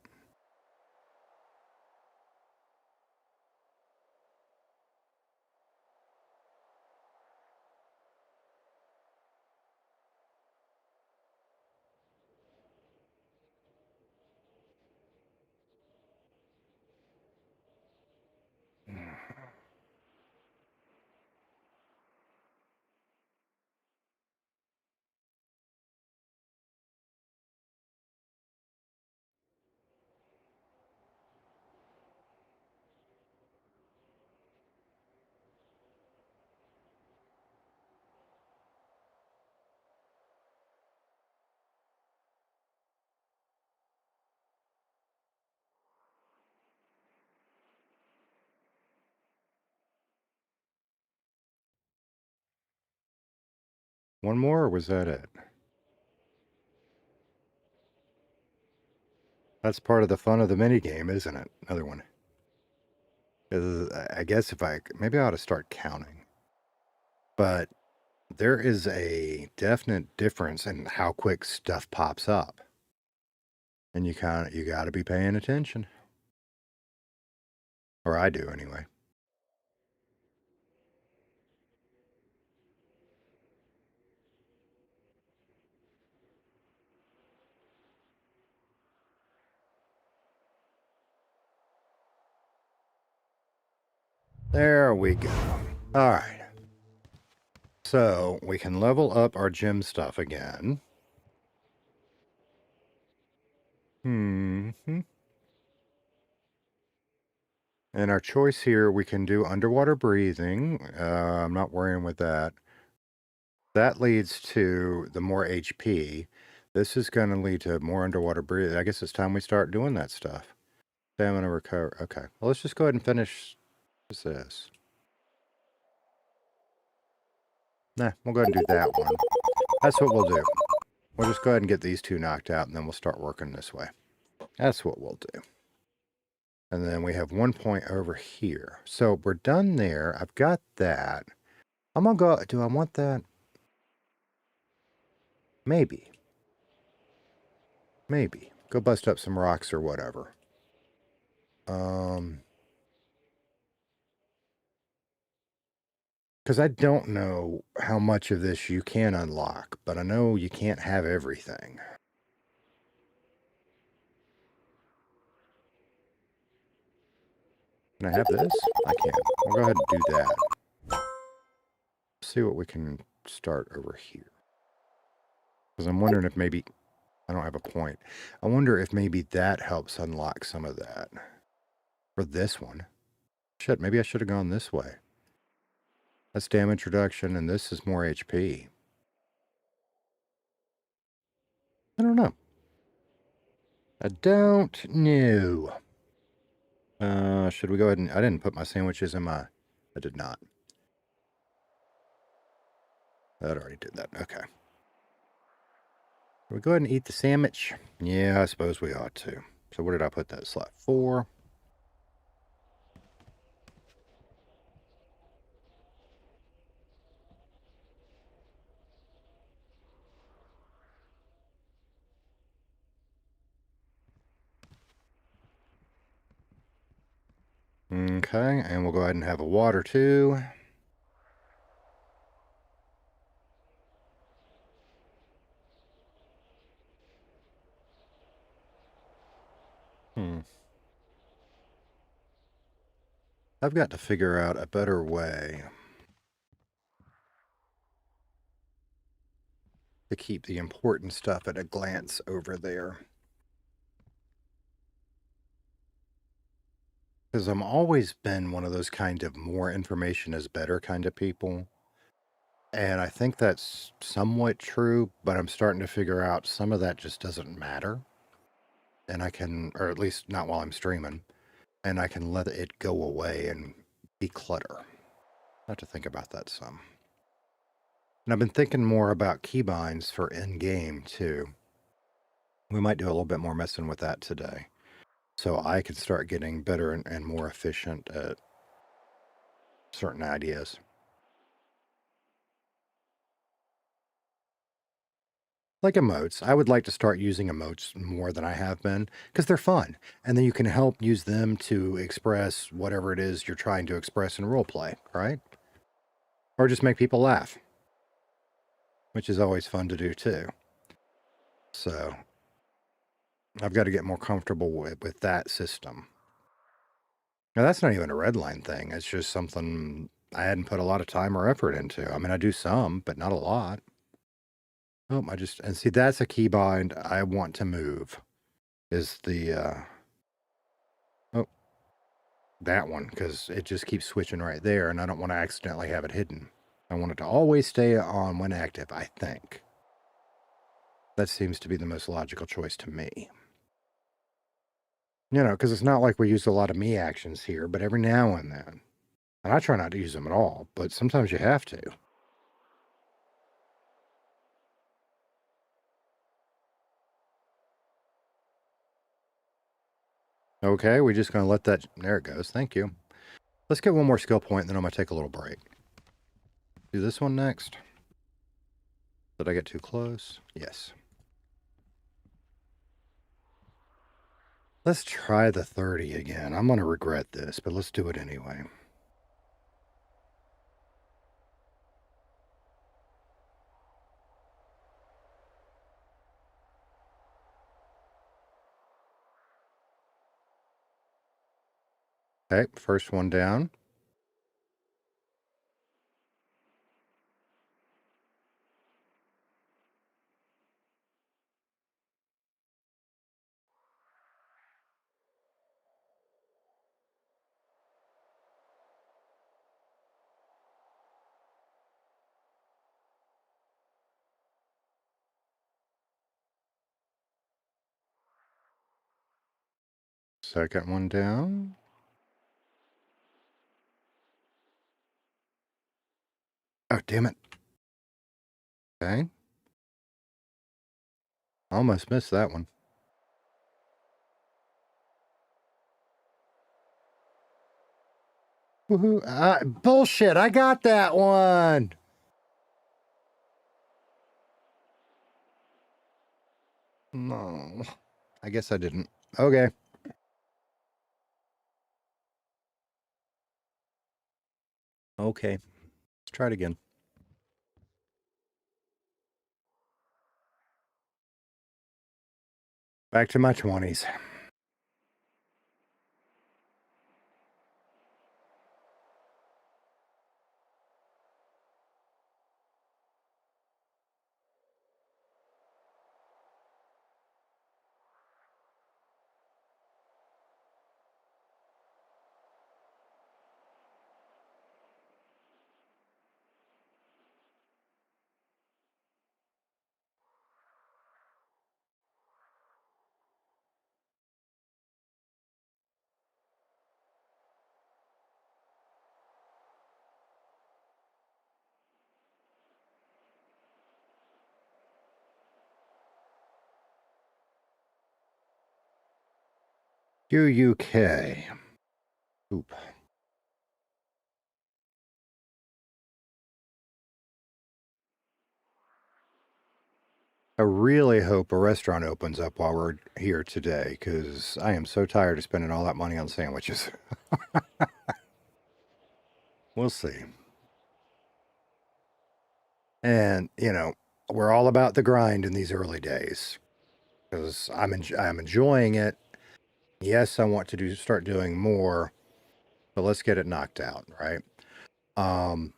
One more, or was that it? That's part of the fun of the mini game, isn't it? Another one. I guess if maybe I ought to start counting. But there is a definite difference in how quick stuff pops up. And you got to be paying attention. Or I do anyway. There we go. All right. So we can level up our gym stuff again. Hmm. And our choice here, we can do underwater breathing. I'm not worrying with that. That leads to the more HP. This is going to lead to more underwater breathing. I guess it's time we start doing that stuff. Stamina recover. Okay. Well, let's just go ahead and finish this. Nah, we'll go ahead and do that one. That's what we'll do. We'll just go ahead and get these two knocked out, and then we'll start working this way. That's what we'll do. And then we have 1 point over here. So we're done there. I've got that. I'm going to go... Do I want that? Maybe. Maybe. Go bust up some rocks or whatever. Because I don't know how much of this you can unlock, but I know you can't have everything. Can I have this? I can. We'll go ahead and do that. See what we can start over here. Because I'm wondering if maybe... I don't have a point. I wonder if maybe that helps unlock some of that. For this one. Shit, maybe I should have gone this way. That's damage reduction, and this is more HP. I don't know. I don't know. Should we go ahead and... I didn't put my sandwiches in my... I did not. That already did that. Okay. Should we go ahead and eat the sandwich? Yeah, I suppose we ought to. So where did I put that? Slot 4. Okay, and we'll go ahead and have a water too. I've got to figure out a better way to keep the important stuff at a glance over there. Because I'm always been one of those kind of more information is better kind of people. And I think that's somewhat true, but I'm starting to figure out some of that just doesn't matter. And I can, or at least not while I'm streaming, and I can let it go away and be clutter. I have to think about that some. And I've been thinking more about keybinds for in-game too. We might do a little bit more messing with that today. So I can start getting better and more efficient at certain ideas. Like emotes. I would like to start using emotes more than I have been because they're fun. And then you can help use them to express whatever it is you're trying to express in roleplay, right? Or just make people laugh, which is always fun to do too. So I've got to get more comfortable with that system. Now, that's not even a Redline thing. It's just something I hadn't put a lot of time or effort into. I mean, I do some, but not a lot. Oh, and see, that's a keybind I want to move. Is the, oh, that one, because it just keeps switching right there, and I don't want to accidentally have it hidden. I want it to always stay on when active, I think. That seems to be the most logical choice to me. You know, because it's not like we use a lot of me actions here, but every now and then. And I try not to use them at all, but sometimes you have to. Okay, we're just going to let that... There it goes. Thank you. Let's get one more skill point, then I'm going to take a little break. Do this one next. Did I get too close? Yes. Let's try the 30 again. I'm going to regret this, but let's do it anyway. Okay, first one down. Second one down. Oh, damn it. Okay. Almost missed that one. Woohoo. Bullshit. I got that one. No. I guess I didn't. Okay. Okay. Let's try it again. Back to my 20s. UUK. Oop. I really hope a restaurant opens up while we're here today because I am so tired of spending all that money on sandwiches. We'll see. And, we're all about the grind in these early days because I'm enjoying it. Yes, I want to start doing more, but let's get it knocked out, right? Um,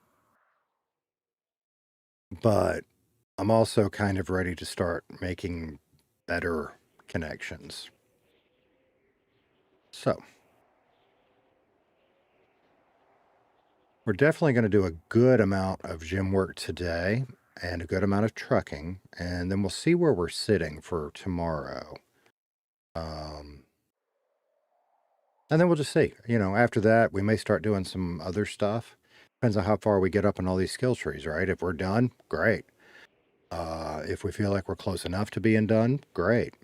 but I'm also kind of ready to start making better connections. So we're definitely going to do a good amount of gym work today and a good amount of trucking, and then we'll see where we're sitting for tomorrow. Um, and then we'll just see. After that, we may start doing some other stuff. Depends on how far we get up in all these skill trees, right? If we're done, great. If we feel like we're close enough to being done, great.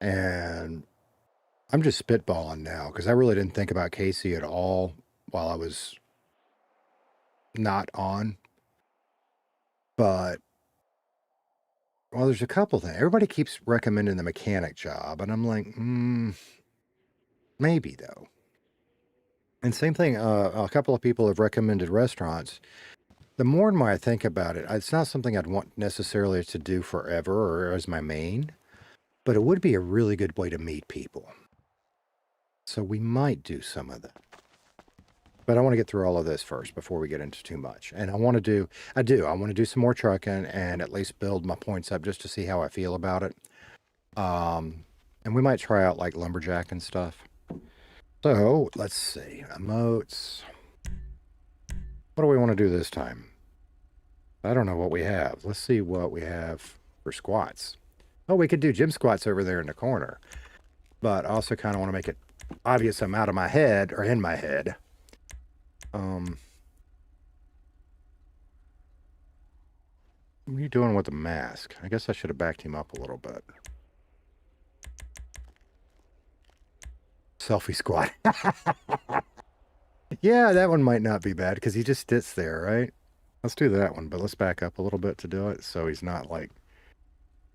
And I'm just spitballing now because I really didn't think about Casey at all while I was not on. But, well, there's a couple things. Everybody keeps recommending the mechanic job, and I'm like, maybe though. And same thing, a couple of people have recommended restaurants. The more and more I think about it, it's not something I'd want necessarily to do forever or as my main, but it would be a really good way to meet people. So we might do some of that. But I want to get through all of this first before we get into too much. And I want to do some more trucking and at least build my points up just to see how I feel about it. And we might try out like lumberjack and stuff. So let's see. Emotes. What do we want to do this time? I don't know what we have. Let's see what we have for squats. Oh, we could do gym squats over there in the corner. But I also kind of want to make it obvious I'm out of my head or in my head. What are you doing with the mask? I guess I should have backed him up a little bit. Selfie squat. Yeah, that one might not be bad because he just sits there, right? Let's do that one, but let's back up a little bit to do it so he's not like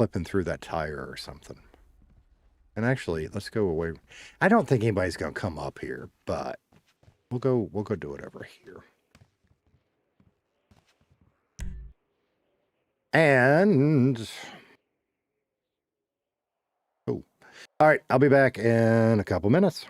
flipping through that tire or something. And actually, let's go away. I don't think anybody's going to come up here, but we'll go do it over here. And oh, all right, I'll be back in a couple minutes.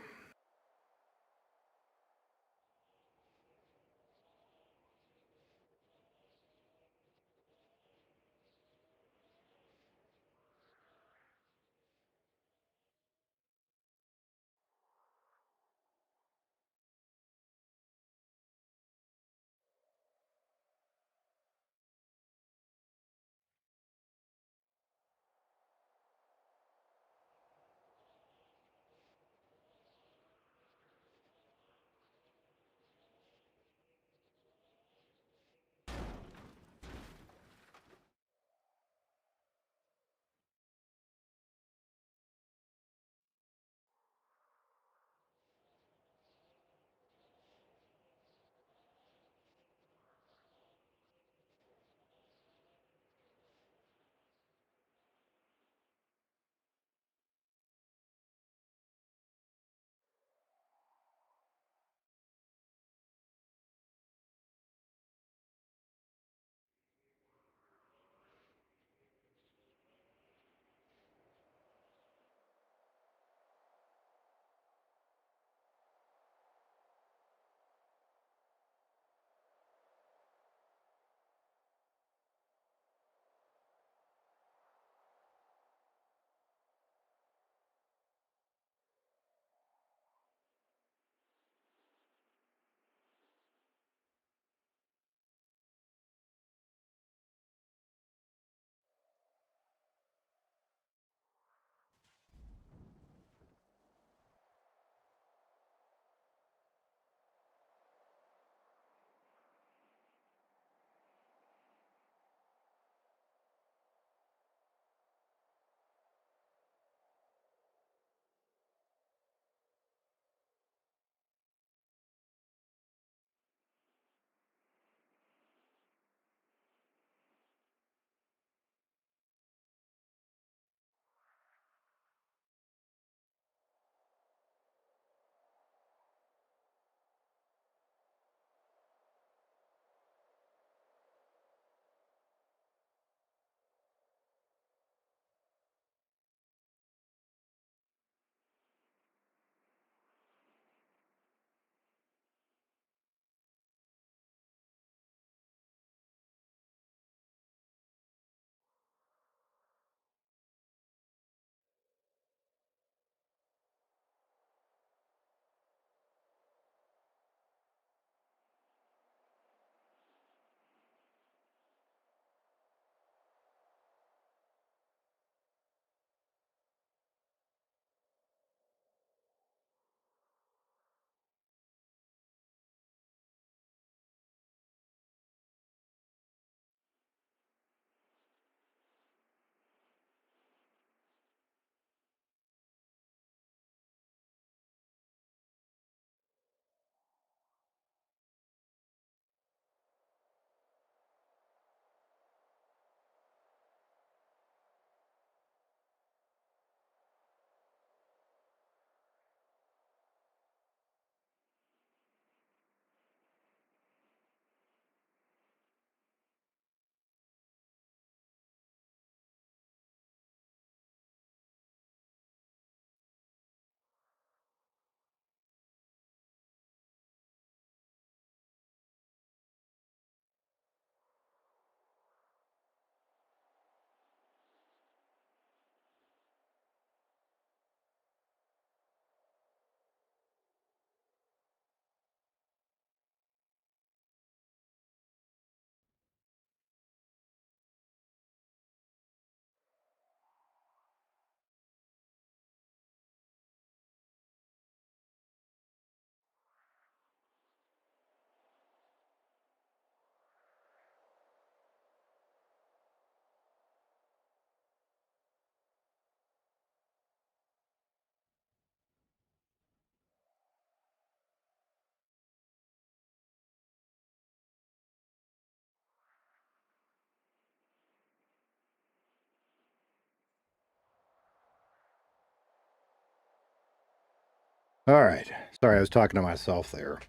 All right. Sorry, I was talking to myself there.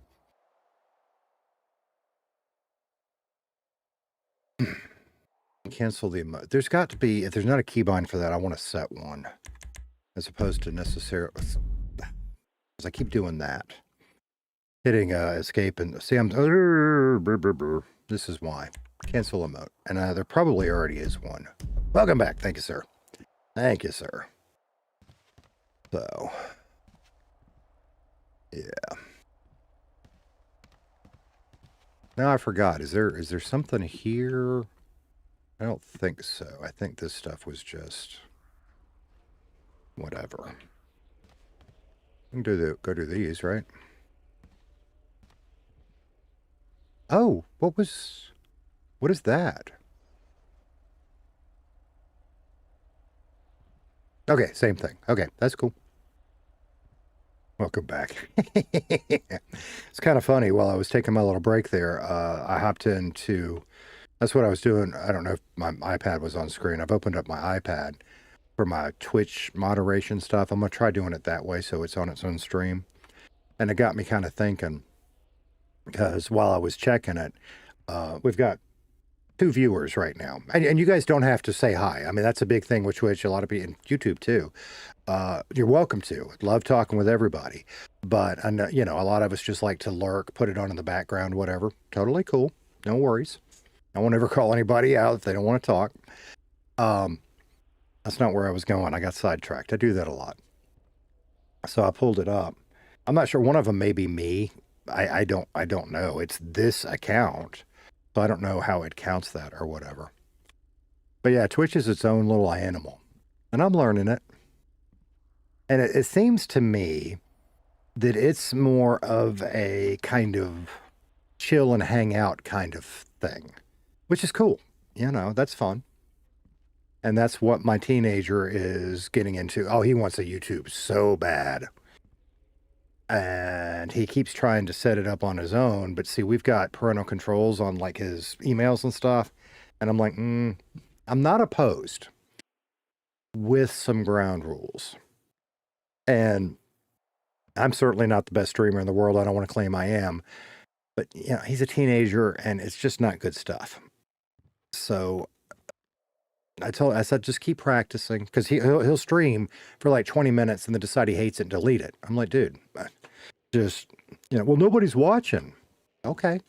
Cancel the emote. There's got to be, if there's not a keybind for that, I want to set one as opposed to necessarily, because I keep doing that. Hitting escape and see, this is why. Cancel emote. And there probably already is one. Welcome back. Thank you, sir. Thank you, sir. So, yeah. Now I forgot. Is there something here? I don't think so. I think this stuff was just whatever. We can go do these, right? Oh, what is that? Okay, same thing. Okay, that's cool. Welcome back. It's kind of funny. While I was taking my little break there, I hopped into, that's what I was doing. I don't know if my iPad was on screen. I've opened up my iPad for my Twitch moderation stuff. I'm going to try doing it that way so it's on its own stream. And it got me kind of thinking, because while I was checking it, we've got 2 viewers right now. And you guys don't have to say hi. I mean, that's a big thing with Twitch. A lot of people, and YouTube too. You're welcome to. Love talking with everybody. But, a lot of us just like to lurk, put it on in the background, whatever. Totally cool. No worries. I won't ever call anybody out if they don't want to talk. That's not where I was going. I got sidetracked. I do that a lot. So I pulled it up. I'm not sure. One of them may be me. I don't know. It's this account. So I don't know how it counts that or whatever. But yeah, Twitch is its own little animal. And I'm learning it. And it seems to me that it's more of a kind of chill and hang out kind of thing, which is cool. That's fun. And that's what my teenager is getting into. Oh, he wants a YouTube so bad. And he keeps trying to set it up on his own. But see, we've got parental controls on like his emails and stuff. And I'm like, I'm not opposed with some ground rules. And I'm certainly not the best streamer in the world. I don't want to claim I am. But, he's a teenager and it's just not good stuff. So I said, just keep practicing, because he'll stream for like 20 minutes and then decide he hates it and delete it. I'm like, dude, just, well, nobody's watching. Okay.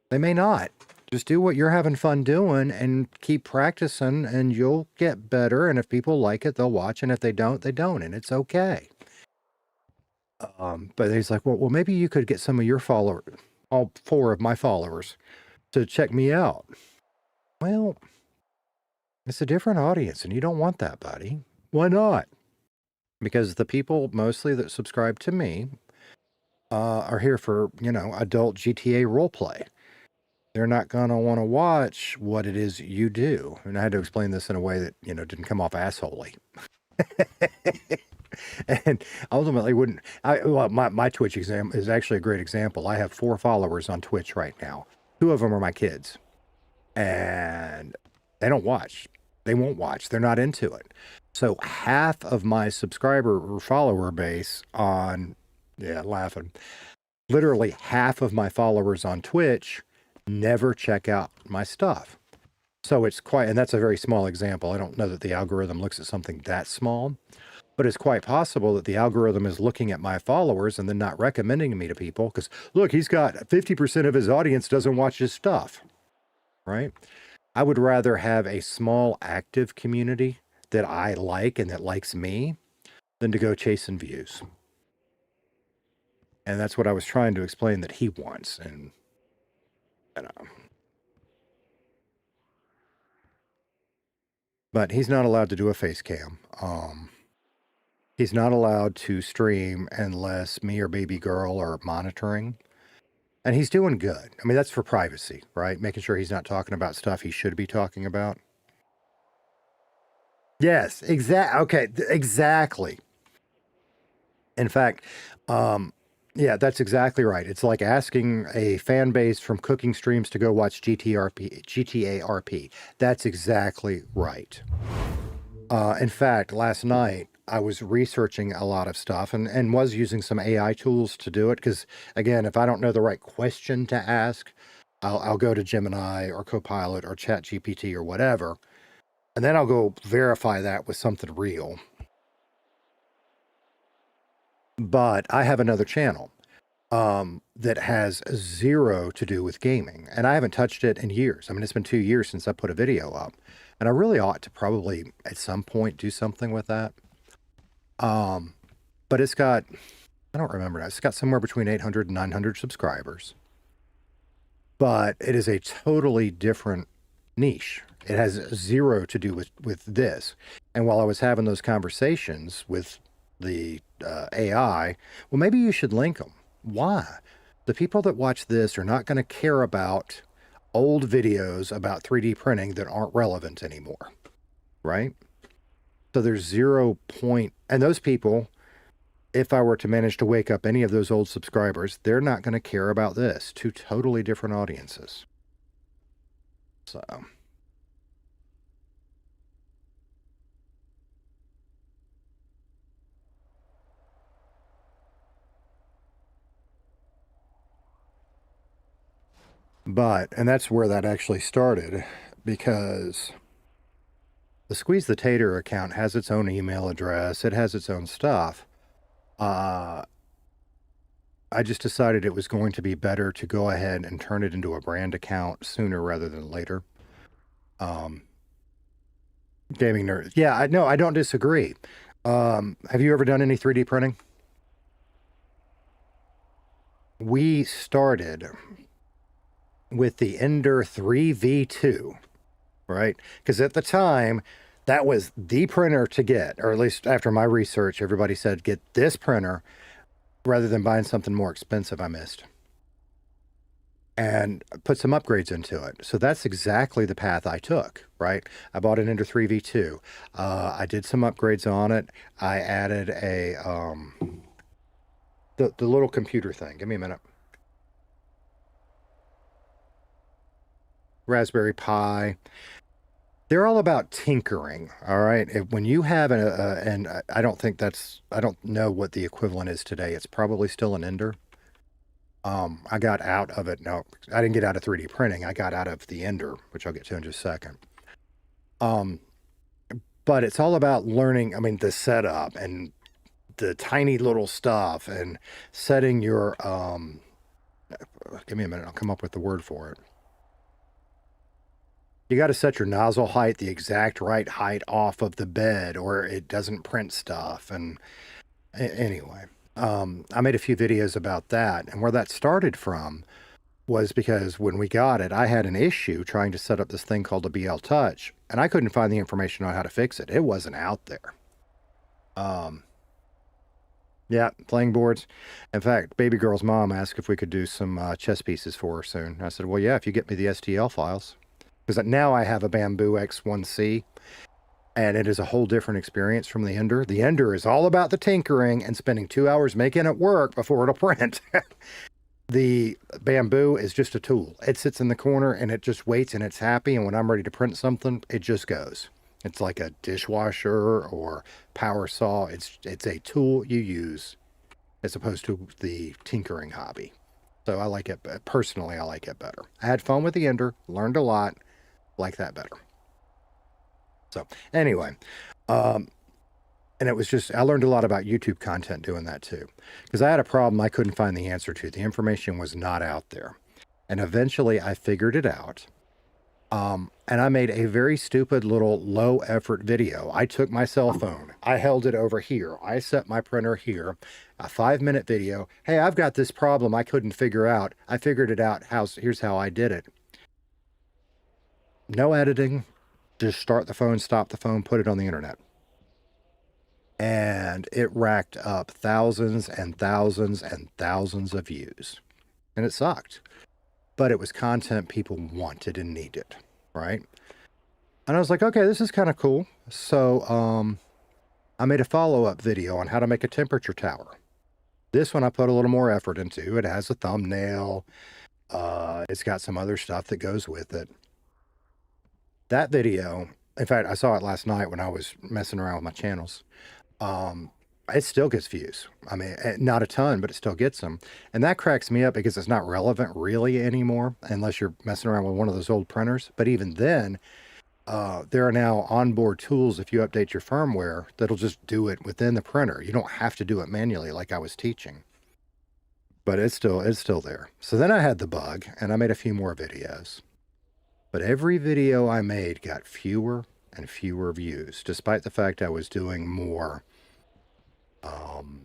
They may not. Just do what you're having fun doing and keep practicing and you'll get better. And if people like it, they'll watch. And if they don't, they don't. And it's okay. But he's like, well, maybe you could get some of your followers, all 4 of my followers, to check me out. Well, it's a different audience and you don't want that, buddy. Why not? Because the people mostly that subscribe to me are here for, adult GTA roleplay. They're not going to want to watch what it is you do. And I had to explain this in a way that, didn't come off assholey. And ultimately my Twitch exam is actually a great example. I have 4 followers on Twitch right now. 2 of them are my kids. And they don't watch. They won't watch. They're not into it. So half of my subscriber or follower base on, laughing. Literally half of my followers on Twitch never check out my stuff. So it's and that's a very small example. I don't know that the algorithm looks at something that small, but it's quite possible that the algorithm is looking at my followers and then not recommending me to people because, look, he's got 50% of his audience doesn't watch his stuff, right? I would rather have a small active community that I like and that likes me than to go chasing views. And that's what I was trying to explain that he wants. And, but he's not allowed to do a face cam. He's not allowed to stream unless me or baby girl are monitoring. And he's doing good. I mean, that's for privacy, right? Making sure he's not talking about stuff he should be talking about. Yes, okay, exactly. In fact, yeah, that's exactly right. It's like asking a fan base from cooking streams to go watch GTA RP. That's exactly right. In fact, last night, I was researching a lot of stuff and was using some AI tools to do it. Because again, if I don't know the right question to ask, I'll go to Gemini or Copilot or ChatGPT or whatever, and then I'll go verify that with something real. But I have another channel that has zero to do with gaming, and I haven't touched it in years. I mean, it's been 2 years since I put a video up, and I really ought to probably at some point do something with that. Um, but it's got, I don't remember now, it's got somewhere between 800 and 900 subscribers, but it is a totally different niche. It has zero to do with this. And while I was having those conversations with the AI, well, maybe you should link them. Why? The people that watch this are not going to care about old videos about 3D printing that aren't relevant anymore, right? So there's 0 point, and those people, if I were to manage to wake up any of those old subscribers, they're not going to care about this. Two totally different audiences. So. But, and that's where that actually started, because the Squeeze the Tater account has its own email address, it has its own stuff. I just decided it was going to be better to go ahead and turn it into a brand account sooner rather than later. Gaming nerd. Yeah, I know, I don't disagree. Have you ever done any 3D printing? We started with the Ender 3V2, right? Because at the time, that was the printer to get, or at least after my research, everybody said, get this printer rather than buying something more expensive I missed. And put some upgrades into it. So that's exactly the path I took, right? I bought an Ender 3V2. I did some upgrades on it. I added a, the little computer thing. Give me a minute. Raspberry Pi. They're all about tinkering, all right? When you have and I don't think that's, I don't know what the equivalent is today. It's probably still an Ender. I got out of it. No, I didn't get out of 3D printing. I got out of the Ender, which I'll get to in just a second. But it's all about learning, I mean, the setup and the tiny little stuff and setting your, give me a minute, I'll come up with the word for it. You got to set your nozzle height the exact right height off of the bed or it doesn't print stuff. And anyway, I made a few videos about that. And where that started from was because when we got it, I had an issue trying to set up this thing called a BL Touch, and I couldn't find the information on how to fix it. It wasn't out there. Yeah, playing boards. In fact, baby girl's mom asked if we could do some chess pieces for her soon. I said, well, yeah, if you get me the STL files. Because now I have a Bamboo X1C, and it is a whole different experience from the Ender. The Ender is all about the tinkering and spending 2 hours making it work before it'll print. The Bamboo is just a tool. It sits in the corner and it just waits and it's happy. And when I'm ready to print something, it just goes. It's like a dishwasher or power saw. It's a tool you use as opposed to the tinkering hobby. So I like it, personally, I like it better. I had fun with the Ender, learned a lot, like that better. So anyway, and it was just, I learned a lot about YouTube content doing that too. Because I had a problem I couldn't find the answer to. The information was not out there. And eventually I figured it out. And I made a very stupid little low effort video. I took my cell phone, I held it over here, I set my printer here, a 5-minute video. Hey, I've got this problem I couldn't figure out. I figured it out. Here's how I did it. No editing, just start the phone, stop the phone, put it on the internet. And it racked up thousands and thousands and thousands of views. And it sucked. But it was content people wanted and needed, right? And I was like, okay, this is kind of cool. So I made a follow-up video on how to make a temperature tower. This one I put a little more effort into. It has a thumbnail. It's got some other stuff that goes with it. That video, in fact, I saw it last night when I was messing around with my channels. it still gets views. I mean, not a ton, but it still gets them. And that cracks me up because it's not relevant really anymore unless you're messing around with one of those old printers. But even then, there are now onboard tools if you update your firmware that'll just do it within the printer. You don't have to do it manually like I was teaching. But it's still there. So then I had the bug and I made a few more videos. But every video I made got fewer and fewer views, despite the fact I was doing more um,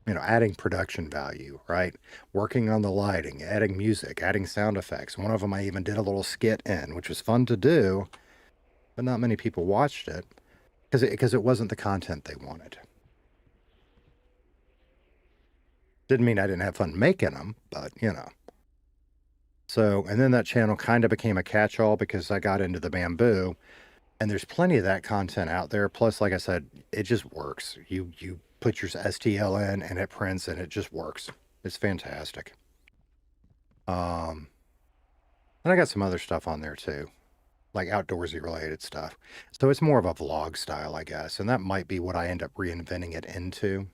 adding production value, right? Working on the lighting, adding music, adding sound effects. One of them I even did a little skit in, which was fun to do, but not many people watched it because it wasn't the content they wanted. Didn't mean I didn't have fun making them, but So, and then that channel kind of became a catch-all because I got into the bamboo, and there's plenty of that content out there. Plus, like I said, it just works. You put your STL in and it prints and it just works. It's fantastic. And I got some other stuff on there too, like outdoorsy related stuff. So it's more of a vlog style, I guess. And that might be what I end up reinventing it into.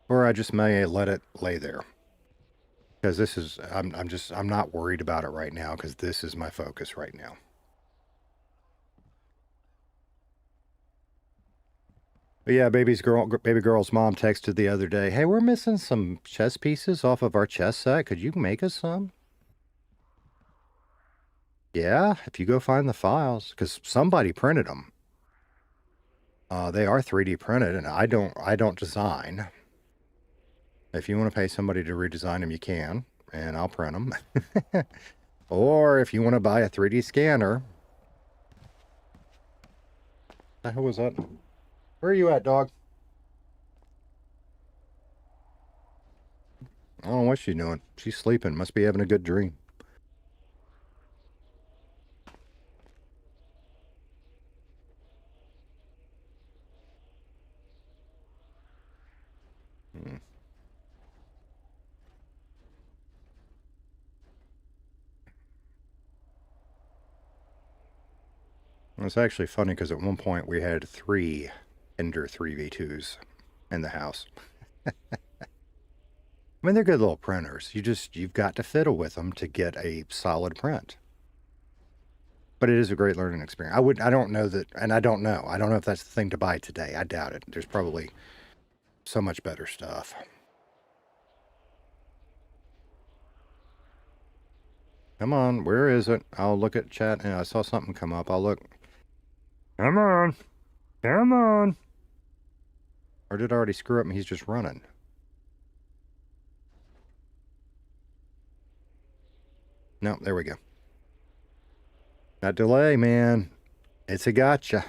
Or I just may let it lay there. Because this is, I'm not worried about it right now because this is my focus right now. But yeah, baby girl's mom texted the other day, "Hey, we're missing some chess pieces off of our chess set. Could you make us some?" Yeah, if you go find the files, because somebody printed them. They are 3D printed, and I don't design. If you want to pay somebody to redesign them, you can, and I'll print them. Or if you want to buy a 3D scanner. The hell was that? Where are you at, dog? I don't know what she's doing. She's sleeping. Must be having a good dream. Hmm. It's actually funny because at one point we had 3 Ender 3v2s in the house. I mean, they're good little printers. You've got to fiddle with them to get a solid print. But it is a great learning experience. I don't know that, and I don't know. I don't know if that's the thing to buy today. I doubt it. There's probably so much better stuff. Come on, where is it? I'll look at chat, and I saw something come up. I'll look. Come on. Come on. Or did I already screw up and he's just running? No, there we go. That delay, man. It's a gotcha.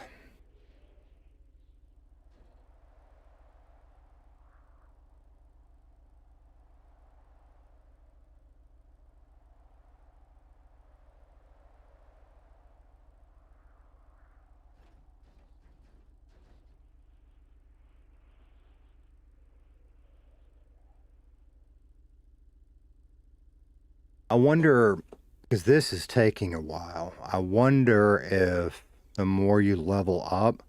I wonder, because this is taking a while, I wonder if the more you level up,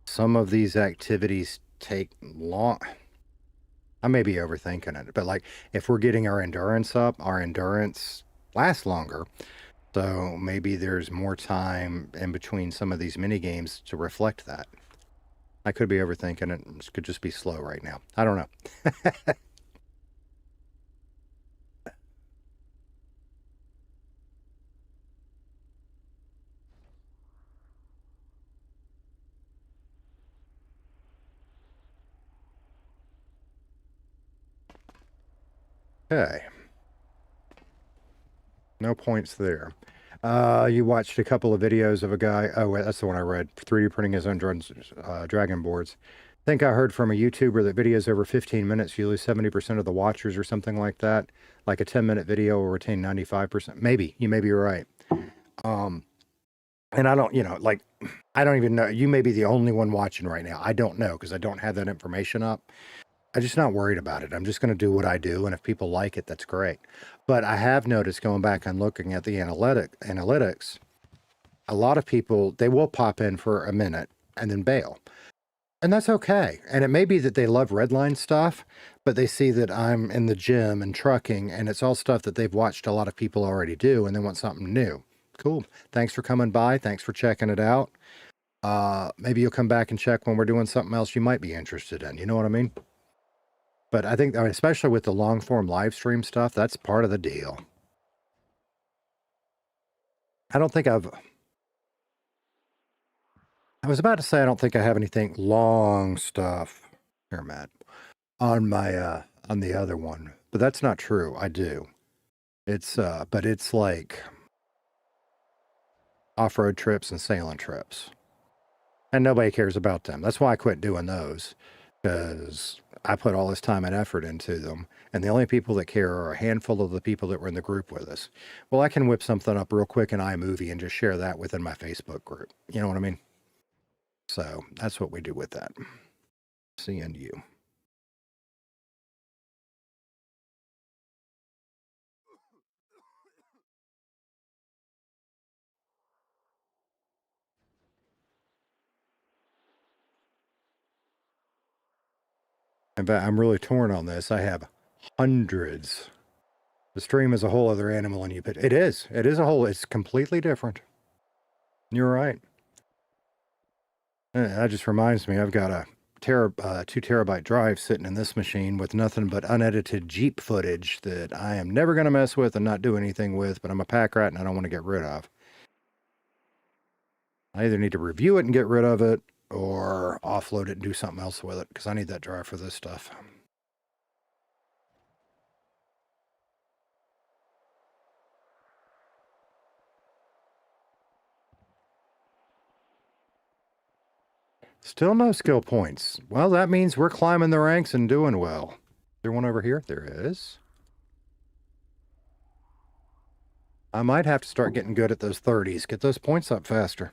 some of these activities take long. I may be overthinking it, but like if we're getting our endurance up, our endurance lasts longer. So maybe there's more time in between some of these mini games to reflect that. I could be overthinking it. This could just be slow right now. I don't know. Okay. No points there. You watched a couple of videos of a guy. Oh, wait, that's the one I read. 3D printing his own dragon boards. I think I heard from a YouTuber that videos over 15 minutes, you lose 70% of the watchers or something like that. Like a 10-minute video will retain 95%. Maybe. You may be right. Um, and I don't, like, I don't even know. You may be the only one watching right now. I don't know because I don't have that information up. I'm just not worried about it. I'm just going to do what I do. And if people like it, that's great. But I have noticed going back and looking at the analytics, a lot of people, they will pop in for a minute and then bail. And that's okay. And it may be that they love Redline stuff, but they see that I'm in the gym and trucking, and it's all stuff that they've watched a lot of people already do, and they want something new. Cool. Thanks for coming by. Thanks for checking it out. Maybe you'll come back and check when we're doing something else you might be interested in. You know what I mean? But I think, especially with the long form live stream stuff, that's part of the deal. I don't think I was about to say, I don't think I have anything long stuff here, Matt, on my, on the other one, but that's not true. I do. But it's like off-road trips and sailing trips, and nobody cares about them. That's why I quit doing those, because I put all this time and effort into them, and the only people that care are a handful of the people that were in the group with us. Well, I can whip something up real quick in iMovie and just share that within my Facebook group. You know what I mean? So that's what we do with that. Seeing you. In fact, I'm really torn on this. I have hundreds. The stream is a whole other animal, and it is. It is a whole. It's completely different. You're right. That just reminds me. I've got a 2 terabyte drive sitting in this machine with nothing but unedited Jeep footage that I am never going to mess with and not do anything with. But I'm a pack rat, and I don't want to get rid of. I either need to review it and get rid of it, or offload it and do something else with it, because I need that drive for this stuff. Still no skill points. Well, that means we're climbing the ranks and doing well. Is there one over here? There is. I might have to start getting good at those 30s. Get those points up faster.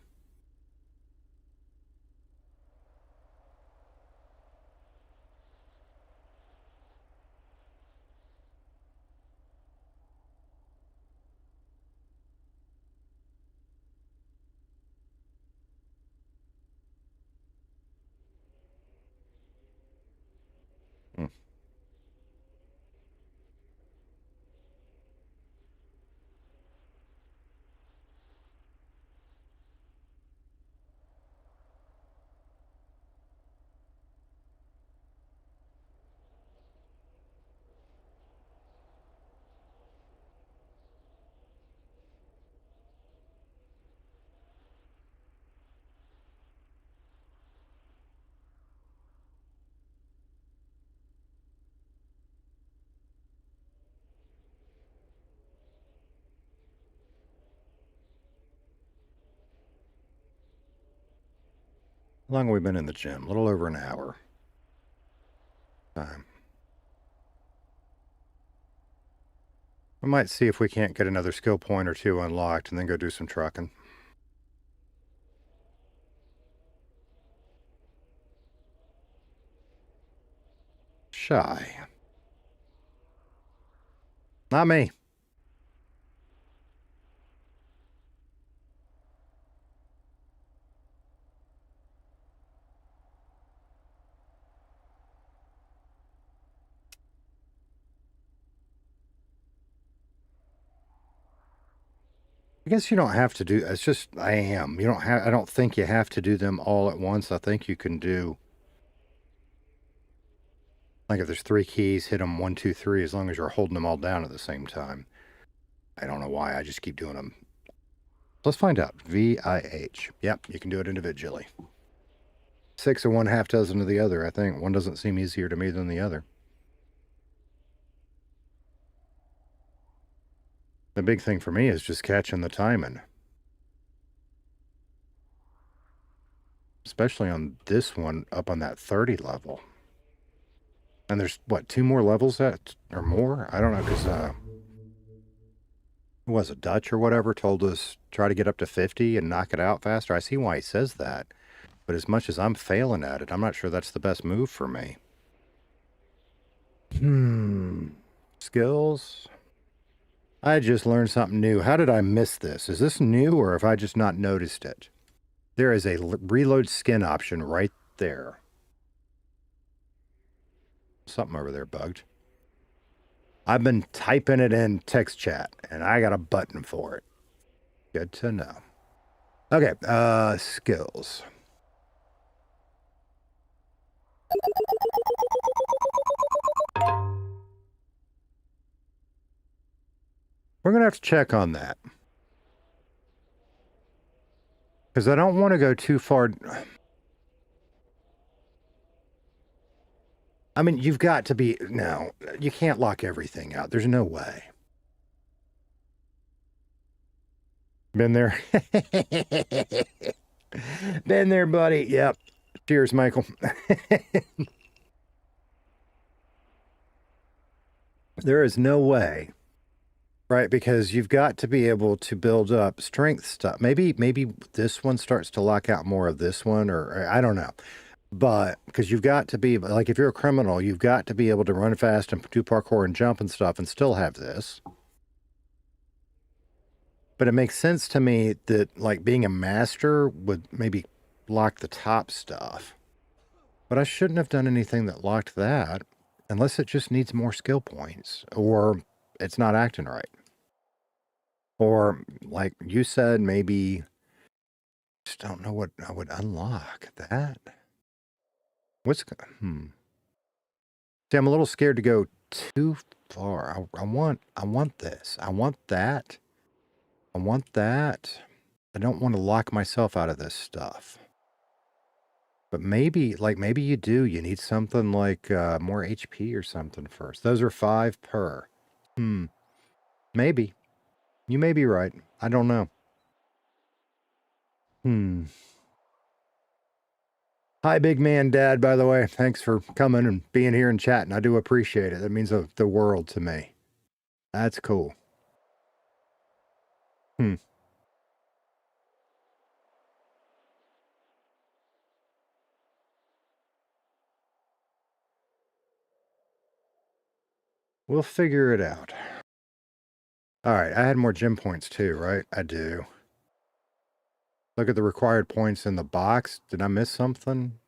Hmm. How long have we been in the gym? A little over an hour. Time. We might see if we can't get another skill point or two unlocked and then go do some trucking. Shy. Not me. I guess you don't have to do, it's just, I am. You don't have, I don't think you have to do them all at once. I think you can do, like if there's 3 keys, hit them 1, 2, 3, as long as you're holding them all down at the same time. I don't know why, I just keep doing them. Let's find out. VIH. Yep, you can do it individually. 6 of one, half dozen of the other, I think. One doesn't seem easier to me than the other. The big thing for me is just catching the timing. Especially on this one up on that 30 level. And there's, what, 2 more levels that, or more? I don't know, because, who was it, Dutch or whatever, told us try to get up to 50 and knock it out faster. I see why he says that. But as much as I'm failing at it, I'm not sure that's the best move for me. Skills. I just learned something new. How did I miss this? Is this new or have I just not noticed it? There is a reload skin option right there. Something over there bugged. I've been typing it in text chat and I got a button for it. Good to know. Okay, skills. We're going to have to check on that. Because I don't want to go too far. I mean, you've got to be. No, you can't lock everything out. There's no way. Been there? Been there, buddy. Yep. Cheers, Michael. There is no way. Right, because you've got to be able to build up strength stuff. Maybe this one starts to lock out more of this one, or I don't know. But because you've got to be like, if you're a criminal, you've got to be able to run fast and do parkour and jump and stuff and still have this. But it makes sense to me that like being a master would maybe lock the top stuff. But I shouldn't have done anything that locked that unless it just needs more skill points or it's not acting right. Or like you said, maybe just don't know what I would unlock that. What's See, I'm a little scared to go too far. I want this. I want that. I want that. I don't want to lock myself out of this stuff. But maybe, like maybe you do. You need something like more HP or something first. Those are 5 per. Maybe. You may be right. I don't know. Hi, big man dad, by the way. Thanks for coming and being here and chatting. I do appreciate it. That means the world to me. That's cool. We'll figure it out. All right, I had more gym points too, right? I do. Look at the required points in the box. Did I miss something?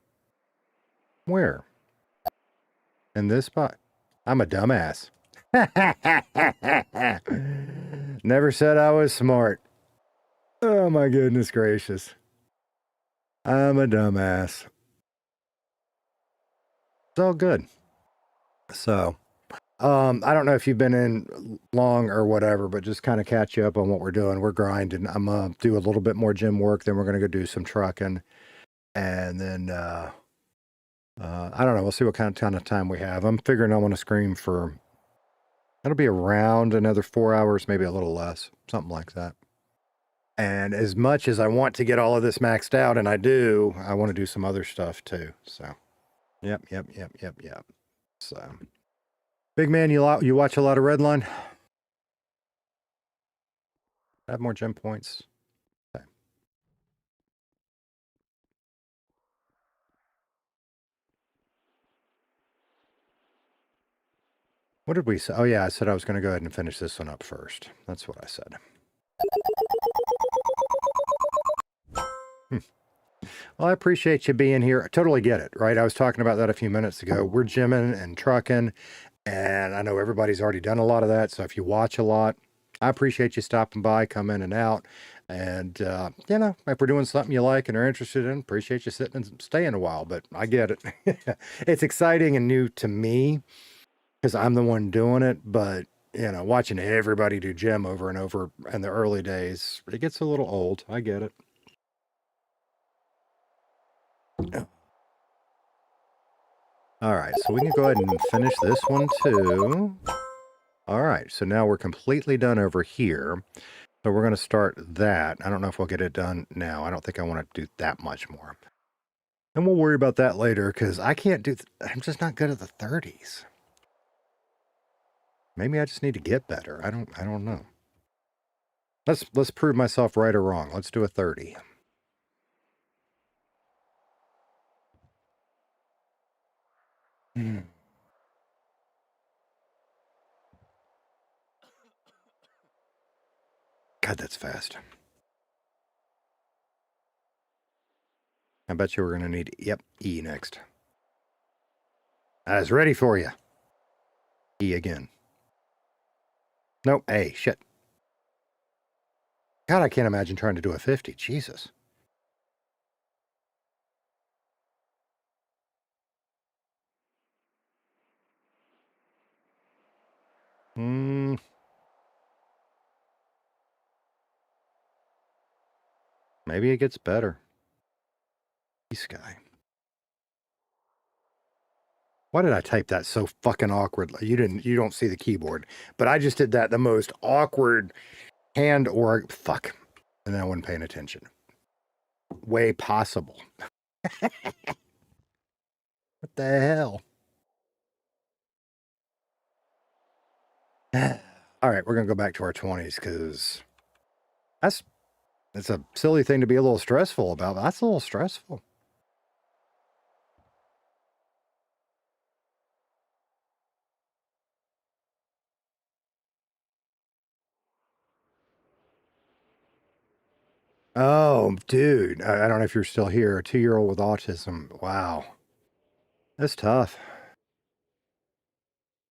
Where? In this spot? I'm a dumbass. Never said I was smart. Oh my goodness gracious. I'm a dumbass. It's all good. So, I don't know if you've been in long or whatever, but just kind of catch you up on what we're doing. We're grinding. I'm gonna do a little bit more gym work, then we're gonna go do some trucking, and then I don't know. We'll see what kind of time we have. I'm figuring I want to scream for. It'll be around another 4 hours, maybe a little less, something like that. And as much as I want to get all of this maxed out, and I do, I want to do some other stuff too. So, yep. So, big man, you watch a lot of Redline. Have more gem points. Okay. What did we say? Oh yeah, I said I was going to go ahead and finish this one up first. That's what I said. Well, I appreciate you being here. I totally get it, right? I was talking about that a few minutes ago. We're gymming and trucking, and I know everybody's already done a lot of that. So if you watch a lot, I appreciate you stopping by, come in and out. And, you know, if we're doing something you like and are interested in, appreciate you sitting and staying a while, but I get it. It's exciting and new to me because I'm the one doing it, but, you know, watching everybody do gym over and over in the early days, it gets a little old. I get it. All right, so we can go ahead and finish this one too. All right, so now we're completely done over here. So we're going to start that. I don't know if we'll get it done now. I don't think I want to do that much more. And we'll worry about that later because I can't do, I'm just not good at the 30s. Maybe I just need to get better. I don't know. Let's prove myself right or wrong. Let's do a 30. God, that's fast. I bet you we're going to need, yep, E next. I was ready for you. E again. Nope, A, shit. God, I can't imagine trying to do a 50. Jesus. Maybe it gets better. Sky. Why did I type that so fucking awkwardly? You don't see the keyboard, but I just did that the most awkward hand or fuck. And then I wasn't paying attention. Way possible. What the hell? All right, we're going to go back to our 20s because it's a silly thing to be a little stressful about. That's a little stressful. Oh, dude. I don't know if you're still here. A 2-year-old with autism. Wow. That's tough.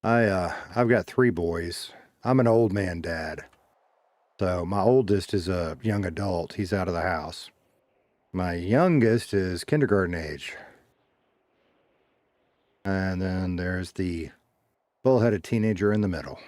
I've got 3 boys. I'm an old man dad. So my oldest is a young adult. He's out of the house. My youngest is kindergarten age. And then there's the bullheaded teenager in the middle.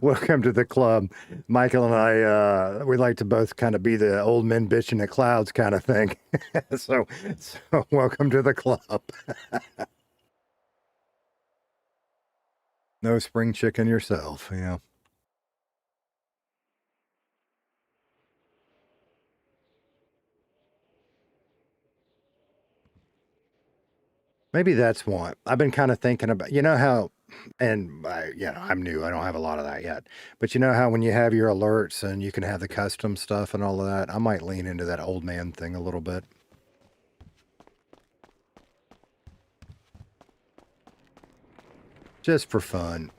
Welcome to the club. Michael and I, we like to both kind of be the old men bitching at clouds kind of thing. so welcome to the club. No spring chicken yourself, yeah. Maybe that's one. I've been kind of thinking about, how, and I'm new. I don't have a lot of that yet. But you know how when you have your alerts and you can have the custom stuff and all of that, I might lean into that old man thing a little bit. Just for fun.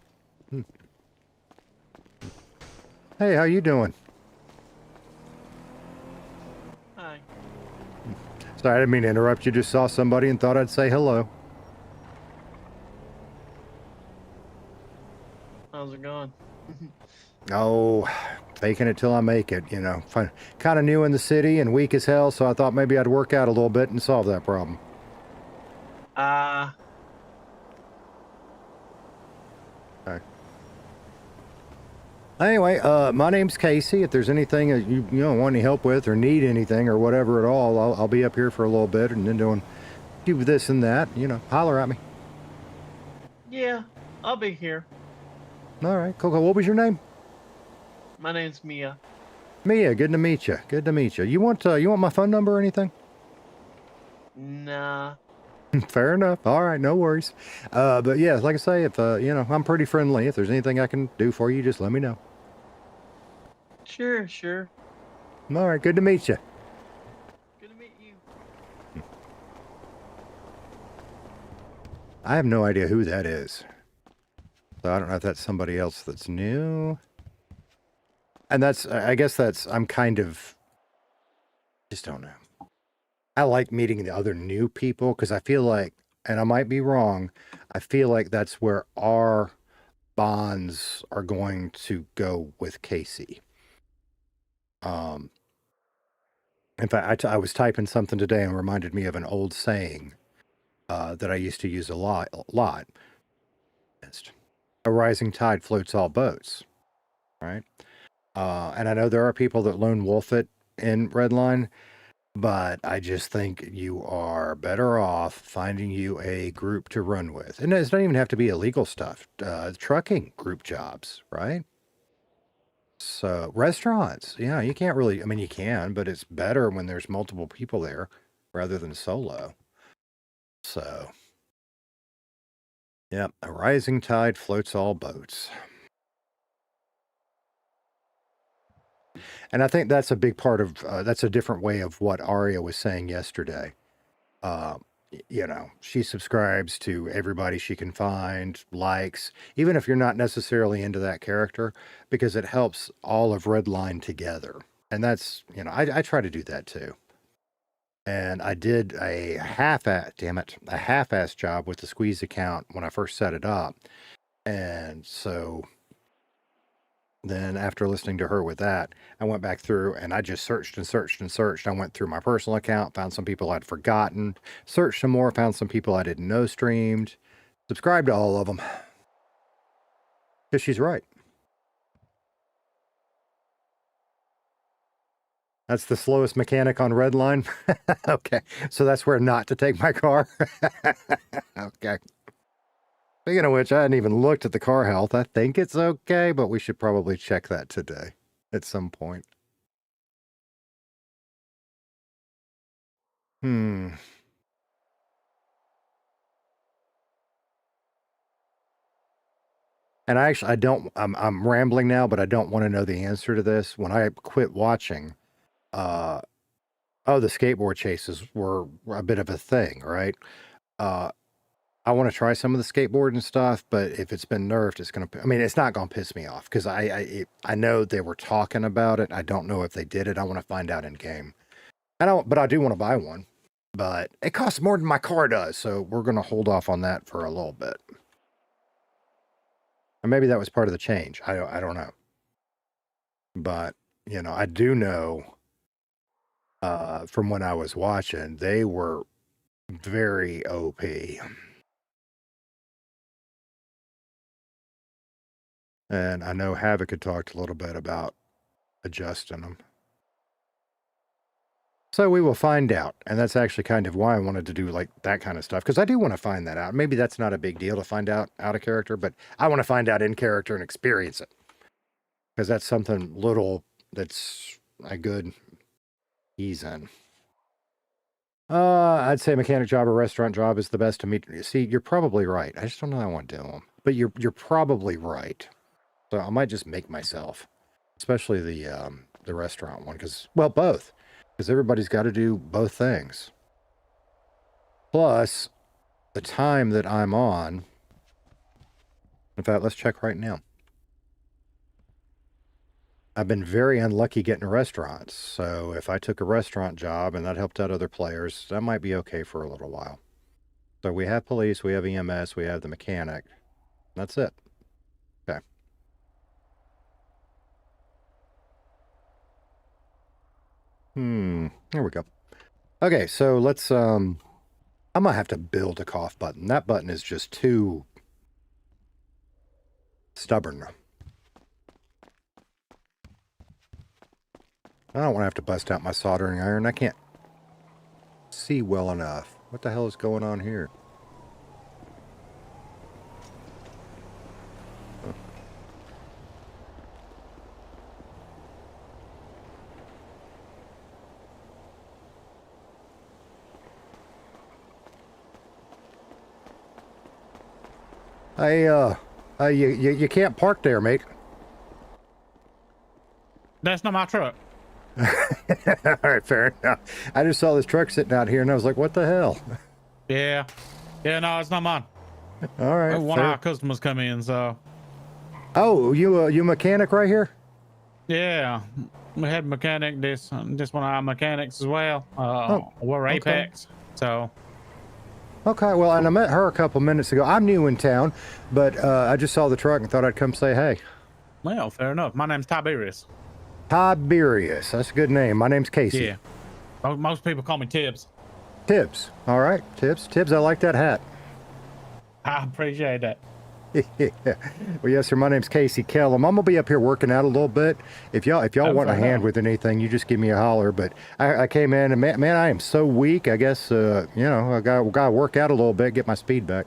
Hey, how you doing? Hi. Sorry, I didn't mean to interrupt you. Just saw somebody and thought I'd say hello. How's it going? Oh, faking it till I make it, Kind of new in the city and weak as hell, so I thought maybe I'd work out a little bit and solve that problem. Okay. Anyway, my name's Casey. If there's anything that you want any help with or need anything or whatever at all, I'll be up here for a little bit and then do this and that. Holler at me. Yeah, I'll be here. All right, cool. What was your name? My name's Mia. Mia. Good to meet you. Good to meet you. You want my phone number or anything? Nah. Fair enough. All right, no worries. But yeah, like I say, if I'm pretty friendly. If there's anything I can do for you, just let me know. Sure. All right, good to meet you. Good to meet you. I have no idea who that is. So I don't know if that's somebody else that's new. And I guess I'm kind of, just don't know. I like meeting the other new people because I feel like, and I might be wrong, I feel like that's where our bonds are going to go with Casey. In fact, I was typing something today and reminded me of an old saying that I used to use a lot. A rising tide floats all boats, right? And I know there are people that lone wolf it in Redline, But I just think you are better off finding you a group to run with. And it doesn't even have to be illegal stuff. Trucking group jobs, right? So restaurants, yeah, you can't really, I mean, you can, but it's better when there's multiple people there rather than solo. So, yeah, a rising tide floats all boats. And I think that's a big part of, that's a different way of what Aria was saying yesterday. You know, she subscribes to everybody she can find, likes, even if you're not necessarily into that character, because it helps all of Redline together. And that's, you know, I try to do that too. And I did a half-ass job with the Squeeze account when I first set it up. And so then after listening to her with that, I went back through and I just searched and searched and searched. I went through my personal account, found some people I'd forgotten, searched some more, found some people I didn't know streamed, subscribed to all of them. Because she's right. That's the slowest mechanic on Redline. Okay, so that's where not to take my car. Okay. Speaking of which, I hadn't even looked at the car health. I think it's okay, but we should probably check that today at some point. And I'm rambling now, but I don't want to know the answer to this. When I quit watching, the skateboard chases were a bit of a thing, right? I want to try some of the skateboard and stuff, but if it's been nerfed, it's not going to piss me off because I know they were talking about it. I don't know if they did it. I want to find out in game. But I do want to buy one, but it costs more than my car does. So we're going to hold off on that for a little bit. And maybe that was part of the change. I don't know. But, you know, I do know from when I was watching, they were very OP. And I know Havoc had talked a little bit about adjusting them. So we will find out. And that's actually kind of why I wanted to do like that kind of stuff. Because I do want to find that out. Maybe that's not a big deal to find out of character, but I want to find out in character and experience it. Because that's something little that's a good ease in. I'd say mechanic job or restaurant job is the best to meet. See, you're probably right. I just don't know how I want to do them. But you're probably right. So I might just make myself. Especially the restaurant one. Well, both. Because everybody's got to do both things. Plus, the time that I'm on. In fact, let's check right now. I've been very unlucky getting restaurants. So if I took a restaurant job and that helped out other players, that might be okay for a little while. So we have police, we have EMS, we have the mechanic. That's it. Okay. There we go. Okay, so let's, I might have to build a cough button. That button is just too stubborn. I don't want to have to bust out my soldering iron. I can't see well enough. What the hell is going on here? You can't park there, mate. That's not my truck. All right, fair enough. I just saw this truck sitting out here and I was like, what the hell? Yeah, no, it's not mine. All right. One of our customers come in, so. Oh, you mechanic right here? Yeah, we had a mechanic, this one of our mechanics as well. We're okay. Apex, so. Okay, well, and I met her a couple minutes ago. I'm new in town, but I just saw the truck and thought I'd come say hey. Well, fair enough. My name's Tiberius. Tiberius, that's a good name. My name's Casey. Yeah, most people call me Tibbs. Tibbs, all right, Tibbs, I like that hat. I appreciate that. Yeah. Well, yes, sir. My name's Casey Kellem. I'm gonna be up here working out a little bit. If y'all Oh, want a fair hand enough. with anything, you just give me a holler. But I came in and man, I am so weak. I guess I got to work out a little bit, get my speed back.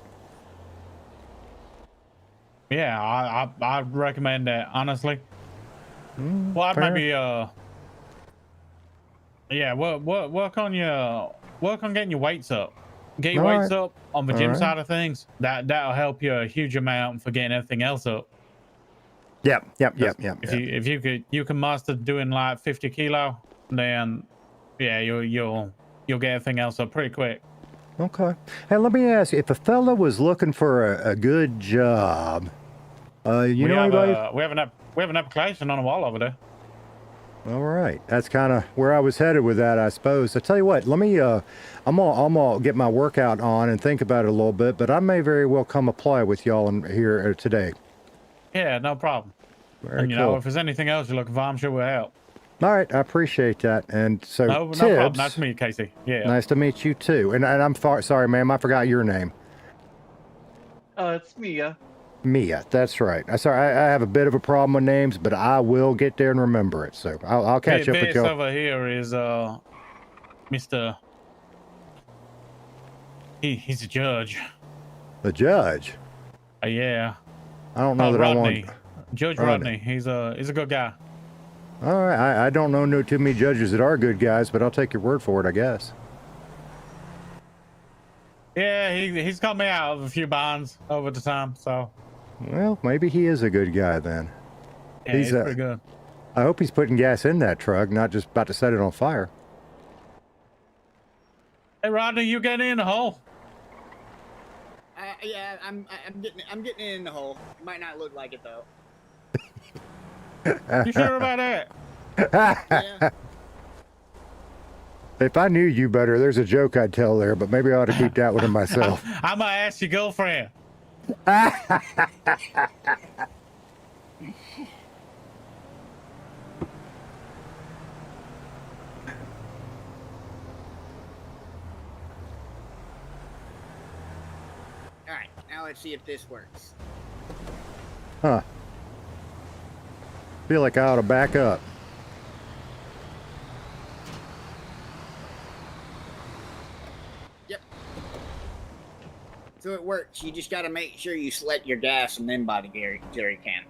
Yeah, I recommend that honestly. Well, I'd Fair. maybe yeah, work on getting your weights up. Get your All weights right. up on the All gym right. side of things. That'll help you a huge amount for getting everything else up. Yep. Yep. Yep. Because Yep. if Yep. you can master doing like 50 kilo, then yeah, you'll get everything else up pretty quick. Okay. Hey, let me ask you: if a fella was looking for a good job, you know anybody? We have an application on the wall over there. All right, that's kind of where I was headed with that, I suppose. I tell you what, let me. I'm gonna get my workout on and think about it a little bit, but I may very well come apply with y'all here today. Yeah, no problem. Very And cool. if there's anything else you're looking for, I'm sure we'll help. All right, I appreciate that. And so, No problem. Nice Tibbs, to meet you, Casey. Yeah. nice to meet you too. And I'm sorry, ma'am, I forgot your name. It's Mia. Mia, that's right. I sorry, I have a bit of a problem with names, but I will get there and remember it. So I'll catch up with This y'all. over here is Mr. He's a judge. The judge. Yeah. I don't know that Rodney. I want. Judge Rodney. Rodney. He's a good guy. All right, I don't know no too many judges that are good guys, but I'll take your word for it, I guess. Yeah, he's got me out of a few bonds over the time, so Well, maybe he is a good guy then. yeah, He's he's pretty good. I hope he's putting gas in that truck, not just about to set it on fire. Hey Rodney, you getting in the hole? Yeah, I'm getting it in the hole. It might not look like it though. You sure about that? Yeah. If I knew you better, there's a joke I'd tell there, but maybe I ought to keep that one to myself. I might ask your girlfriend. All right, now let's see if this works. Huh. Feel like I ought to back up. Yep. So it works. You just got to make sure you select your gas and then buy the jerry can.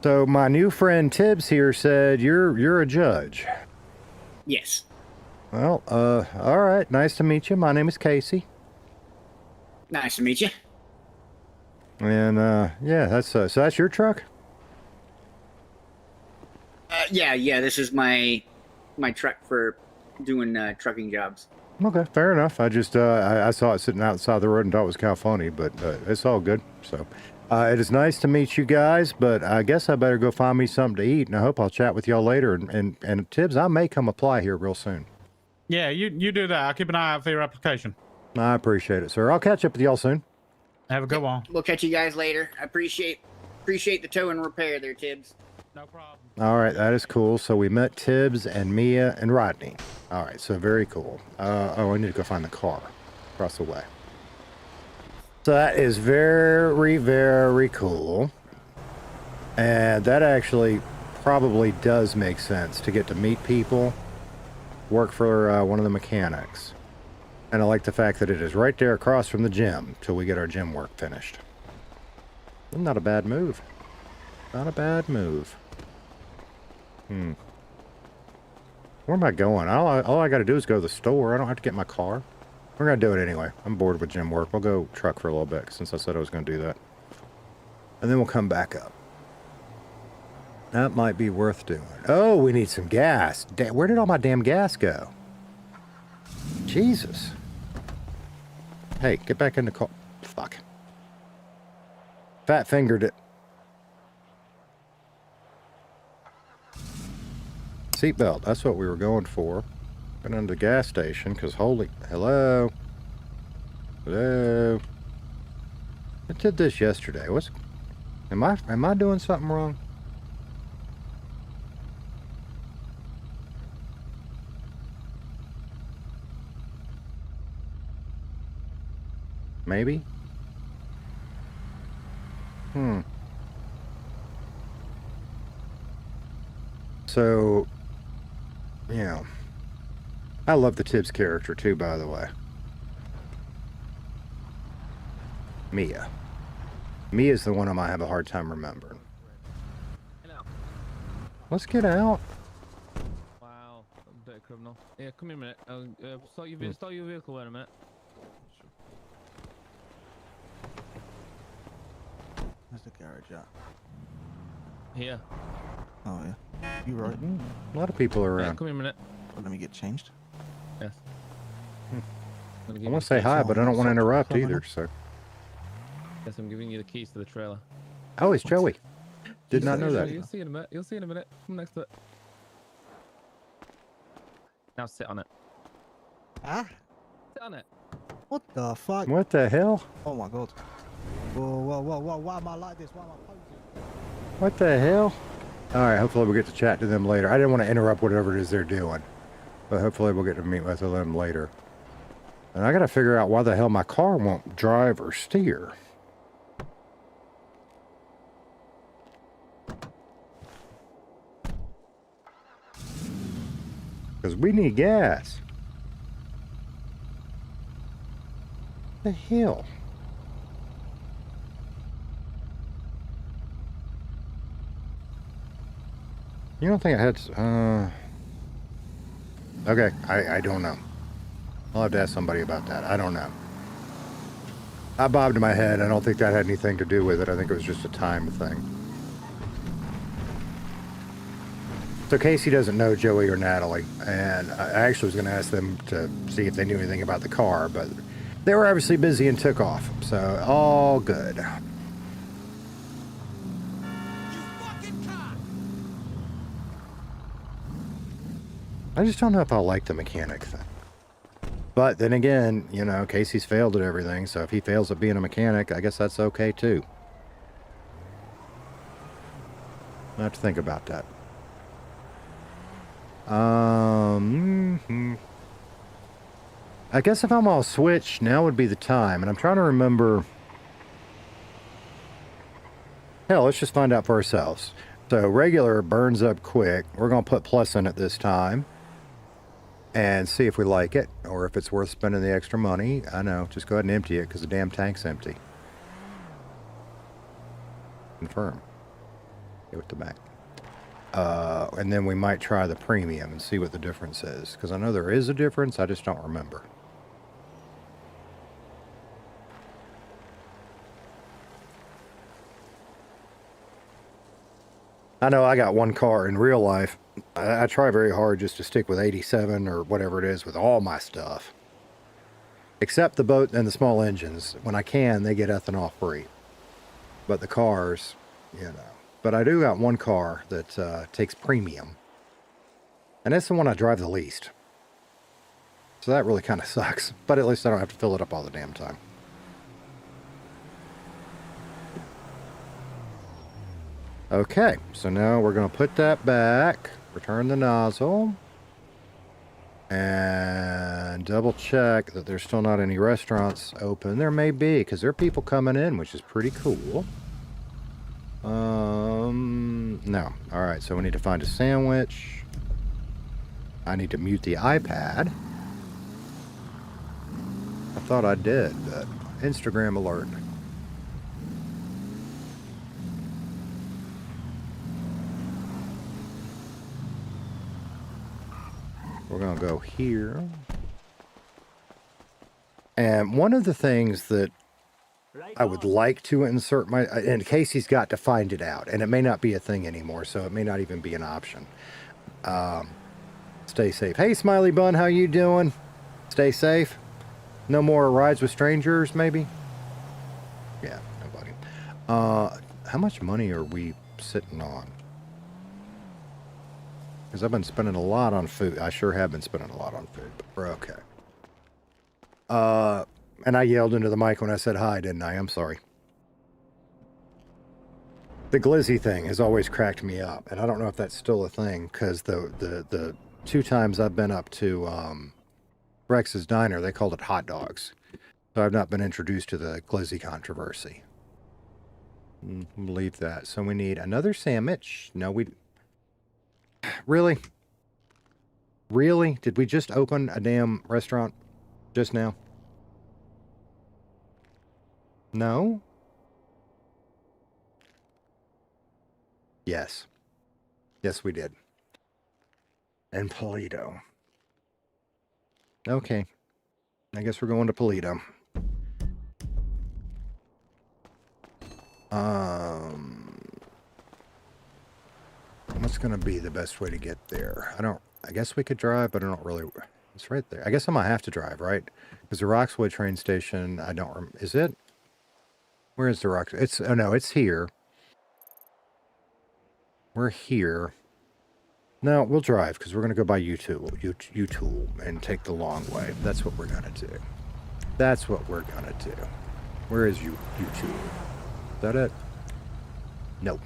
So my new friend Tibbs here said you're a judge. Yes. Well, all right. Nice to meet you. My name is Casey. Nice to meet you. And yeah, that's so that's your truck? Yeah. This is my truck for doing trucking jobs. Okay, fair enough. I just I saw it sitting outside the road and thought it was kind of funny, but it's all good. So it is nice to meet you guys, but I guess I better go find me something to eat, and I hope I'll chat with y'all later. And Tibbs, I may come apply here real soon. Yeah, you do that. I'll keep an eye out for your application. I appreciate it, sir. I'll catch up with y'all soon. Have a good one. We'll catch you guys later. I appreciate the tow and repair there, Tibbs. No problem. All right, that is cool. So we met Tibbs and Mia and Rodney. All right, so very cool. Oh, I need to go find the car across the way. So that is very, very cool. And that actually probably does make sense to get to meet people, work for one of the mechanics. And I like the fact that it is right there across from the gym till we get our gym work finished. Not a bad move. Not a bad move. Where am I going? All I got to do is go to the store. I don't have to get in my car. We're going to do it anyway. I'm bored with gym work. We'll go truck for a little bit since I said I was going to do that. And then we'll come back up. That might be worth doing. Oh, we need some gas. Where did all my damn gas go? Jesus. Hey, get back in the car. Fuck. Fat fingered it. Seatbelt, that's what we were going for. Went into the gas station, because hello? Hello? I did this yesterday. Am I doing something wrong? Maybe? So, yeah. I love the Tibbs character too, by the way. Mia. Mia's the one I might have a hard time remembering. Let's get out. Wow, a bit of criminal. Yeah, come here a minute. I'll start your vehicle in a minute. Where's the garage at? Here. Oh yeah. You right. A lot of people are Yeah, around. come here a minute. Well, let me get changed. Yes. I want to say hi, but I don't want to interrupt either, so. Yes, I'm giving you the keys to the trailer. Oh, it's Joey. Did not know that. You'll see in a minute. You'll see in a minute. Come next to it. Now sit on it. Ah? Sit on it. What the fuck? What the hell? Oh my god. Whoa. Why am I like this? Why am I posing? What the hell? All right, hopefully we'll get to chat to them later. I didn't want to interrupt whatever it is they're doing, but hopefully we'll get to meet with them later. And I got to figure out why the hell my car won't drive or steer. Because we need gas. The hell? You don't think I had... Okay, I don't know. I'll have to ask somebody about that. I don't know. I bobbed my head. I don't think that had anything to do with it. I think it was just a time thing. So Casey doesn't know Joey or Natalie, and I actually was going to ask them to see if they knew anything about the car, but they were obviously busy and took off, so all good. I just don't know if I like the mechanic thing. But then again, you know, Casey's failed at everything, so if he fails at being a mechanic, I guess that's okay too. I have to think about that. I guess if I'm all switched, now would be the time. And I'm trying to remember. Hell, let's just find out for ourselves. So regular burns up quick. We're going to put plus in it this time. And see if we like it, or if it's worth spending the extra money. I know, just go ahead and empty it, because the damn tank's empty. Confirm. Get with the back. And then we might try the premium and see what the difference is, because I know there is a difference, I just don't remember. I know I got one car in real life. I try very hard just to stick with 87 or whatever it is with all my stuff. Except the boat and the small engines. When I can, they get ethanol free. But the cars, you know. But I do got one car that takes premium. And that's the one I drive the least. So that really kind of sucks. But at least I don't have to fill it up all the damn time. Okay, so now we're going to put that back, return the nozzle, and double check that there's still not any restaurants open. There may be, because there are people coming in, which is pretty cool. No. All right, so we need to find a sandwich. I need to mute the iPad. I thought I did, but Instagram alert. We're going to go here. And one of the things that I would like to insert and Casey's got to find it out, and it may not be a thing anymore, so it may not even be an option. Stay safe. Hey, Smiley Bun, how you doing? Stay safe. No more rides with strangers, maybe? Yeah, nobody. How much money are we sitting on? Because I've been spending a lot on food. I sure have been spending a lot on food, but we're okay. And I yelled into the mic when I said hi, didn't I? I'm sorry. The glizzy thing has always cracked me up, and I don't know if that's still a thing, because the 2 times I've been up to Rex's Diner, they called it hot dogs. So I've not been introduced to the glizzy controversy. Believe that. So we need another sandwich. No, we... Really? Really? Did we just open a damn restaurant just now? No? Yes. Yes, we did. And Polito. Okay. I guess we're going to Polito. What's going to be the best way to get there? I guess we could drive, but I don't really... It's right there. I guess I might have to drive, right? Because the Roxwood train station, I don't... Is it? Where is the Roxwood? It's... Oh, no, it's here. We're here. No, we'll drive, because we're going to go by U-Tool and take the long way. That's what we're going to do. That's what we're going to do. Where is U-Tool? Is that it? Nope.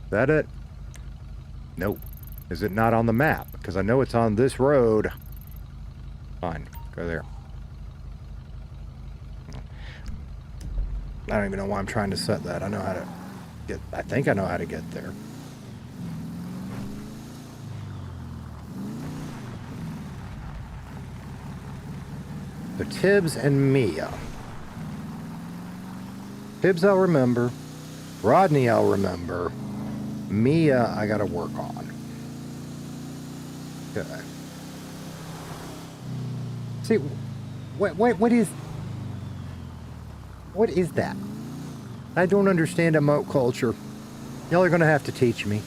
Is that it? Nope. Is it not on the map? Because I know it's on this road. Fine. Go there. I don't even know why I'm trying to set that. I know how to get... I think I know how to get there. So Tibbs and Mia. Tibbs I'll remember. Rodney I'll remember. Mia I gotta work on. Okay. See, what is that? I don't understand emote culture. Y'all are gonna have to teach me.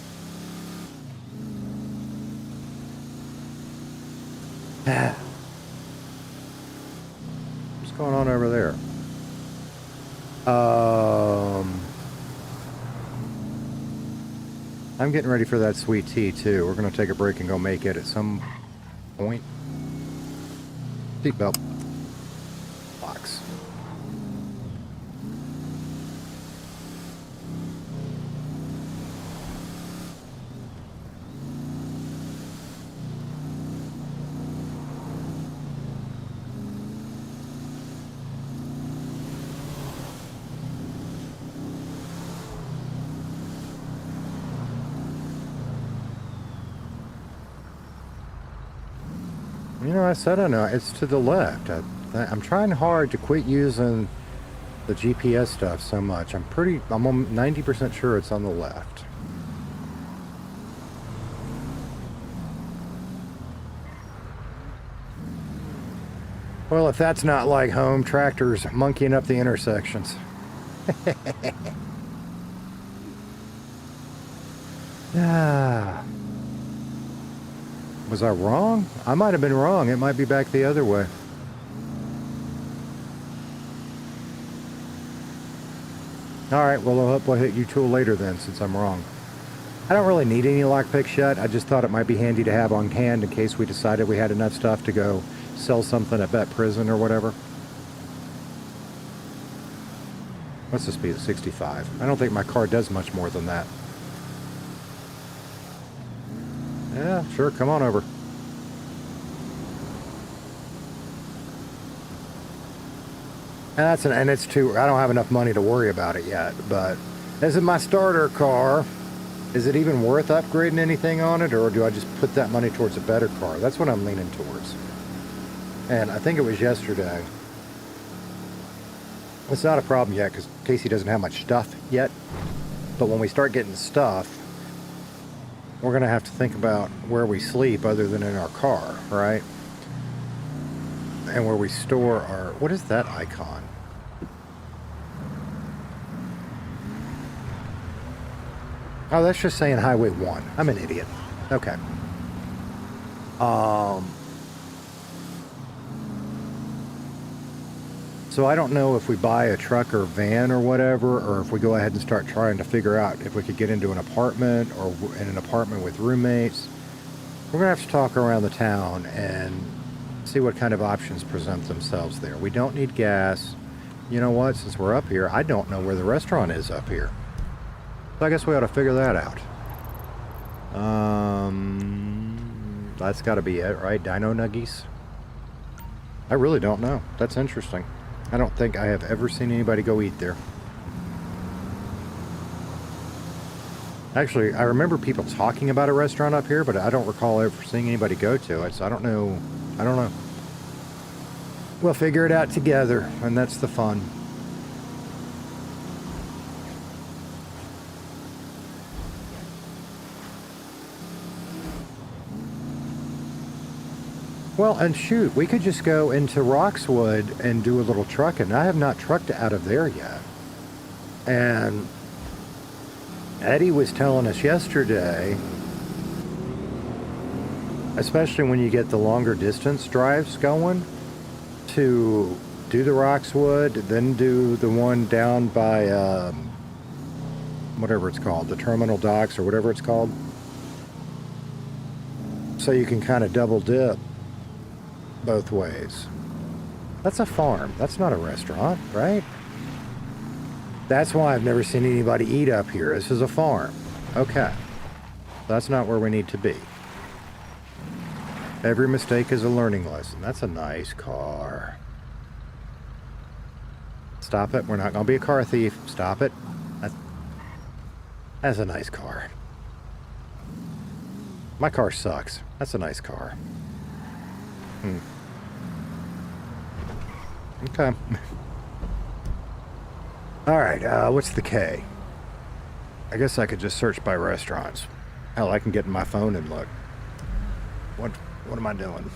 What's going on over there? I'm getting ready for that sweet tea too. We're gonna take a break and go make it at some point. Seatbelt. Box. You know, I said I know. It's to the left. I'm trying hard to quit using the GPS stuff so much. I'm 90% sure it's on the left. Well, if that's not like home, tractors monkeying up the intersections. Ah. Was I wrong? I might have been wrong. It might be back the other way. Alright, well, I'll hope I hit U-Tool later then, since I'm wrong. I don't really need any lockpicks yet. I just thought it might be handy to have on hand in case we decided we had enough stuff to go sell something at that prison or whatever. What's the speed? 65. I don't think my car does much more than that. Yeah, sure, come on over. And it's too, I don't have enough money to worry about it yet, but this is my starter car. Is it even worth upgrading anything on it, or do I just put that money towards a better car? That's what I'm leaning towards. And I think it was yesterday. It's not a problem yet, because Casey doesn't have much stuff yet. But when we start getting stuff, we're going to have to think about where we sleep other than in our car, right? And where we store our... What is that icon? Oh, that's just saying Highway 1. I'm an idiot. Okay. So I don't know if we buy a truck or van or whatever, or if we go ahead and start trying to figure out if we could get into an apartment or in an apartment with roommates. We're going to have to talk around the town and see what kind of options present themselves there. We don't need gas. You know what? Since we're up here, I don't know where the restaurant is up here. So I guess we ought to figure that out. That's got to be it, right? Dino Nuggies? I really don't know. That's interesting. I don't think I have ever seen anybody go eat there. Actually, I remember people talking about a restaurant up here, but I don't recall ever seeing anybody go to it, so I don't know. I don't know. We'll figure it out together, and that's the fun. Well, and shoot, we could just go into Roxwood and do a little trucking. I have not trucked out of there yet. And Eddie was telling us yesterday, especially when you get the longer distance drives going, to do the Roxwood, then do the one down by whatever it's called, the terminal docks or whatever it's called. So you can kind of double dip both ways. That's a farm. That's not a restaurant, right? That's why I've never seen anybody eat up here. This is a farm. Okay. That's not where we need to be. Every mistake is a learning lesson. That's a nice car. Stop it. We're not going to be a car thief. Stop it. That's a nice car. My car sucks. That's a nice car. Okay. Alright, what's the K? I guess I could just search by restaurants. Hell, I can get in my phone and look. What am I doing?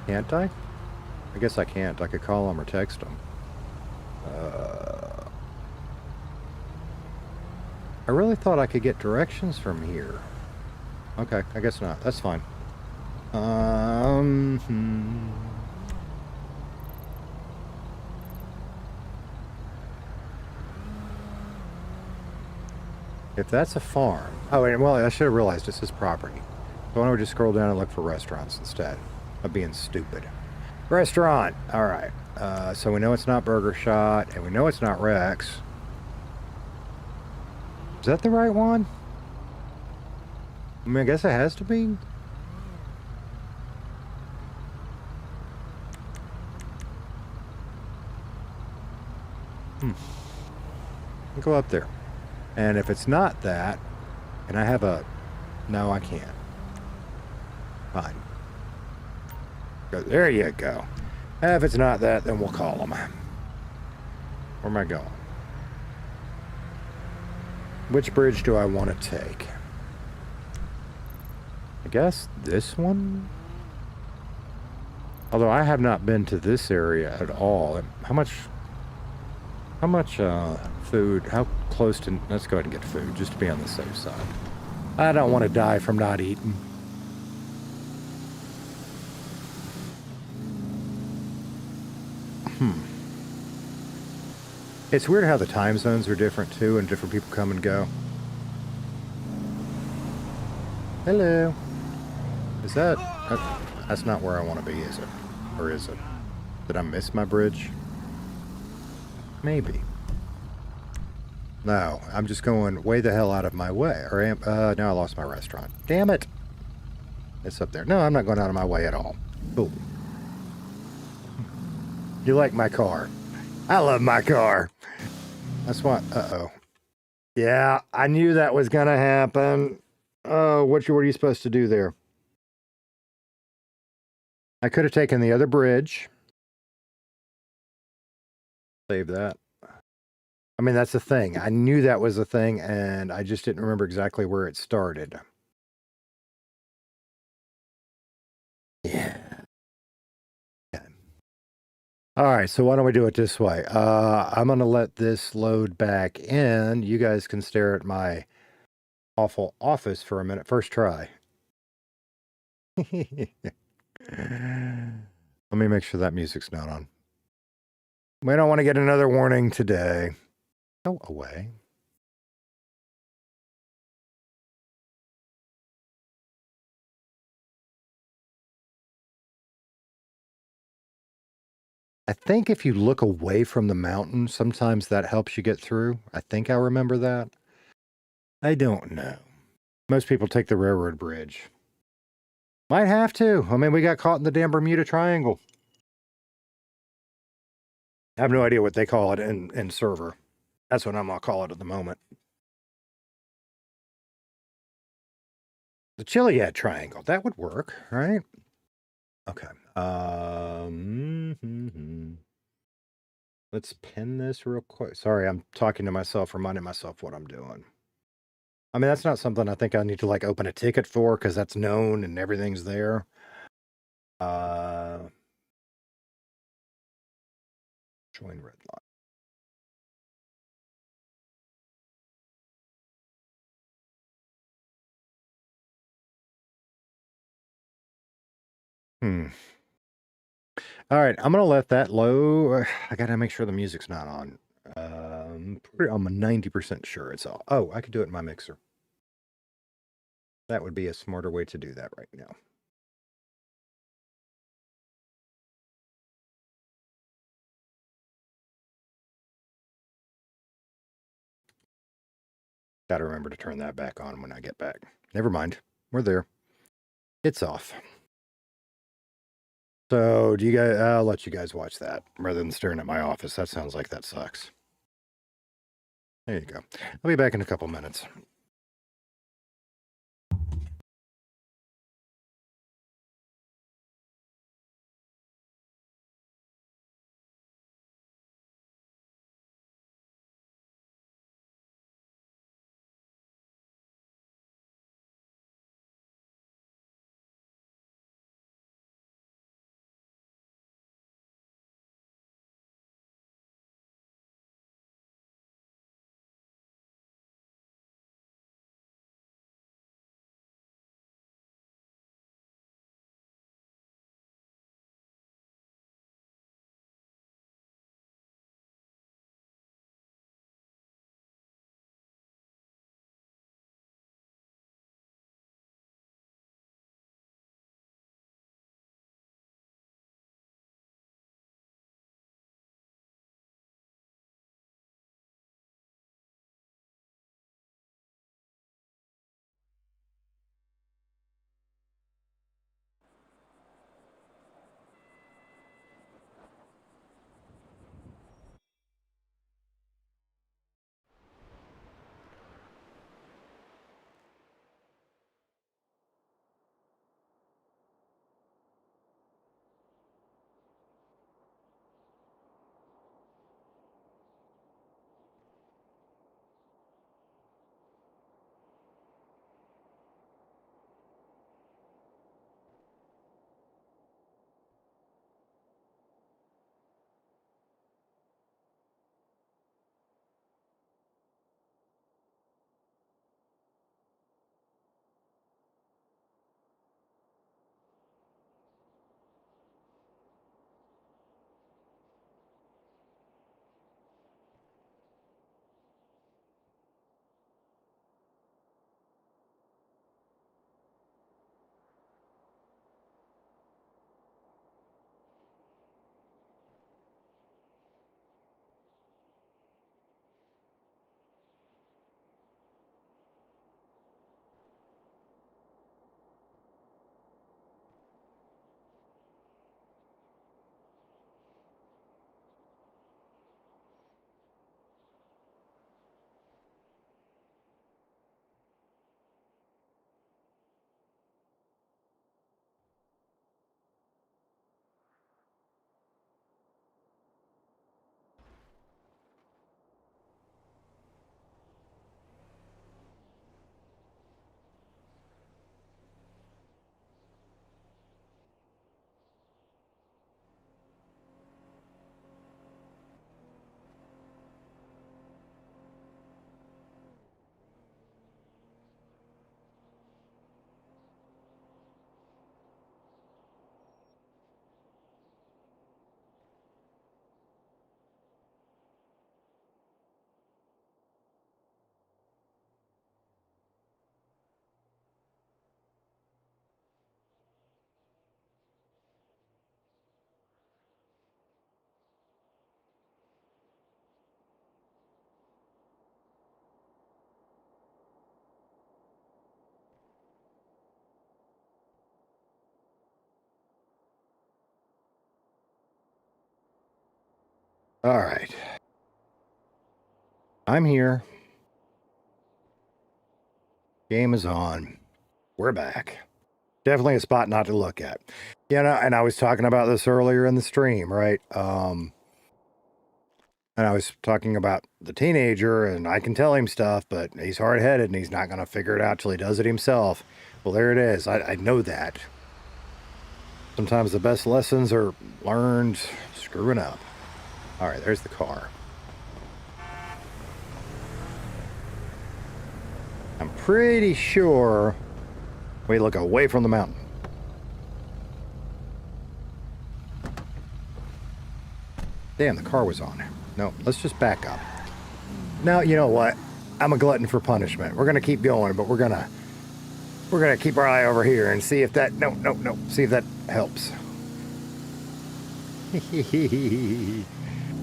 Can't I? I guess I can't. I could call them or text them. I really thought I could get directions from here. Okay, I guess not. That's fine. If that's a farm... Oh, wait, well, I should have realized this is property. So why don't we just scroll down and look for restaurants instead of being stupid. Restaurant! Alright. So we know it's not Burger Shot, and we know it's not Rex. Is that the right one? I mean, I guess it has to be. I'll go up there. And if it's not that, can I have a... No, I can't. Fine. There you go. If it's not that, then we'll call them. Where am I going? Which bridge do I want to take? I guess this one? Although I have not been to this area at all. How much food, how close to... Let's go ahead and get food, just to be on the safe side. I don't want to die from not eating. It's weird how the time zones are different too, and different people come and go. Hello. Is that... That's not where I want to be, is it? Or is it? Did I miss my bridge? Maybe. No, I'm just going way the hell out of my way. Or now I lost my restaurant. Damn it! It's up there. No, I'm not going out of my way at all. Boom. You like my car? I love my car. That's why... Uh-oh. Yeah, I knew that was gonna happen. Oh, what are you supposed to do there? I could have taken the other bridge. Save that. I mean, that's the thing. I knew that was a thing, and I just didn't remember exactly where it started. Yeah. All right, so why don't we do it this way? I'm going to let this load back in. You guys can stare at my awful office for a minute. First try. Let me make sure that music's not on. We don't want to get another warning today. Go away. I think if you look away from the mountain, sometimes that helps you get through. I think I remember that. I don't know. Most people take the railroad bridge. Might have to. I mean, we got caught in the damn Bermuda Triangle. I have no idea what they call it in server. That's what I'm going to call it at the moment. The Chiliad Triangle. That would work, right? Okay. Let's pin this real quick. Sorry, I'm talking to myself, reminding myself what I'm doing. I mean, that's not something I think I need to like open a ticket for because that's known and everything's there. Join Redline. All right, I'm gonna let that low. I gotta make sure the music's not on. I'm 90% sure it's all. Oh, I could do it in my mixer. That would be a smarter way to do that right now. Gotta remember to turn that back on when I get back. Never mind. We're there. It's off. So, do you guys? I'll let you guys watch that rather than staring at my office. That sounds like that sucks. There you go. I'll be back in a couple minutes. All right. I'm here. Game is on. We're back. Definitely a spot not to look at. You know, and I was talking about this earlier in the stream, right? And I was talking about the teenager, and I can tell him stuff, but he's hard-headed, and he's not going to figure it out till he does it himself. Well, there it is. I know that. Sometimes the best lessons are learned screwing up. All right, there's the car. I'm pretty sure we look away from the mountain. Damn, the car was on. No, let's just back up. Now, you know what? I'm a glutton for punishment. We're gonna keep going, but we're gonna keep our eye over here and see if that see if that helps.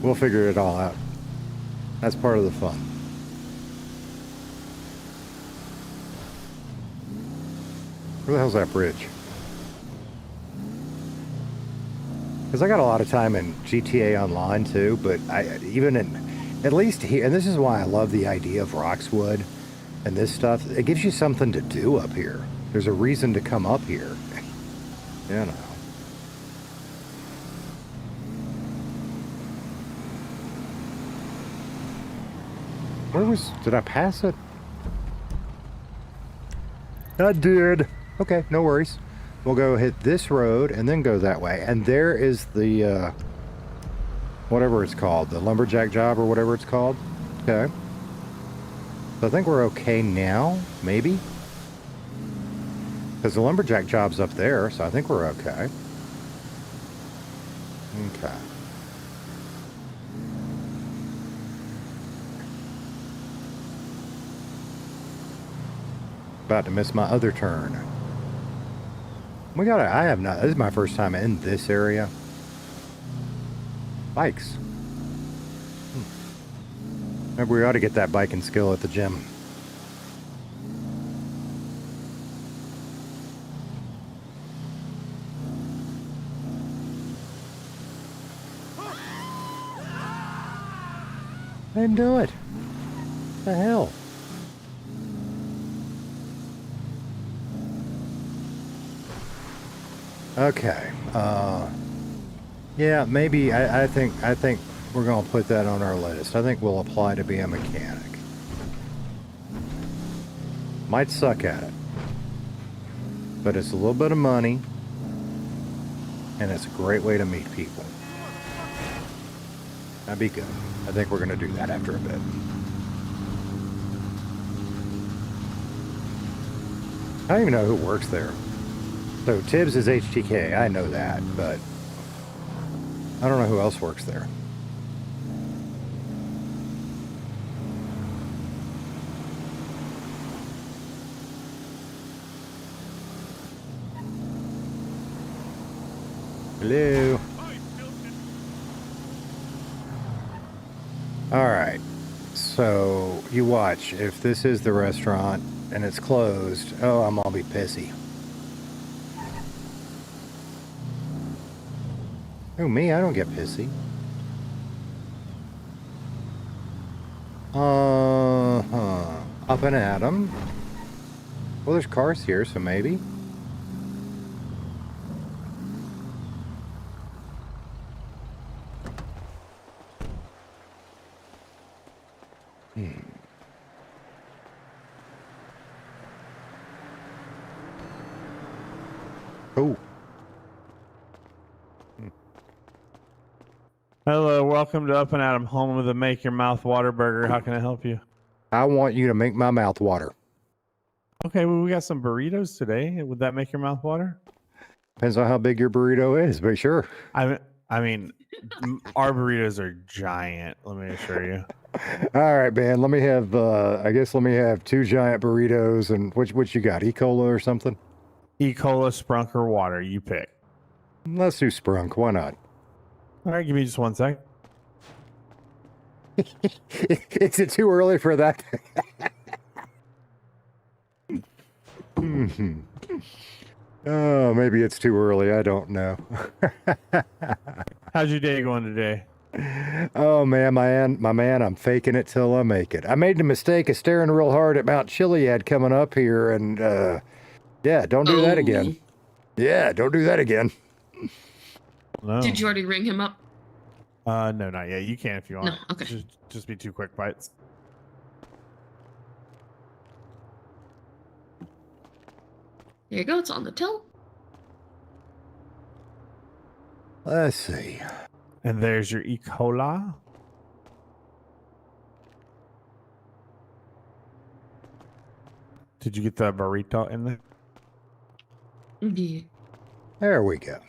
We'll figure it all out. That's part of the fun. Where the hell's that bridge? Because I got a lot of time in GTA Online too, but at least here, and this is why I love the idea of Roxwood and this stuff. It gives you something to do up here. There's a reason to come up here. You know. Did I pass it? I did. Okay, no worries. We'll go hit this road and then go that way. And there is the, whatever it's called, the lumberjack job or whatever it's called. Okay. So I think we're okay now, maybe? Because the lumberjack job's up there, so I think we're okay. Okay. About to miss my other turn. This is my first time in this area. Bikes. Maybe we ought to get that biking skill at the gym. I didn't do it. What the hell? Okay. Yeah, maybe I think we're gonna put that on our list. I think we'll apply to be a mechanic. Might suck at it, but it's a little bit of money, and it's a great way to meet people. That'd be good. I think we're gonna do that after a bit. I don't even know who works there. So Tibbs is HTK, I know that, but I don't know who else works there. Hello. All right. So you watch. If this is the restaurant and it's closed, oh, I'm gonna be pissy. Oh, me? I don't get pissy. Up and at 'em. Well, there's cars here, so maybe. Oh. Hello, welcome to Up and Adam, home of the Make Your Mouth Water Burger. How can I help you? I want you to make my mouth water. Okay, well, we got some burritos today. Would that make your mouth water? Depends on how big your burrito is, but sure. I mean, our burritos are giant. Let me assure you. All right, man. Let me have. I guess let me have 2 giant burritos and what you got? E. Cola or something? E. Cola, Sprunk, or water. You pick. Let's do Sprunk. Why not? All right, give me just 1 second. Is it too early for that? Oh, maybe it's too early. I don't know. How's your day going today? Oh man, my man, I'm faking it till I make it. I made the mistake of staring real hard at Mount Chiliad coming up here, and yeah, don't do that again. Yeah, don't do that again. No. Did you already ring him up? No, not yet. You can if you want. No, okay. Just be 2 quick bites. There you go. It's on the till. Let's see. And there's your E. coli. Did you get the burrito in there? Yeah. There we go.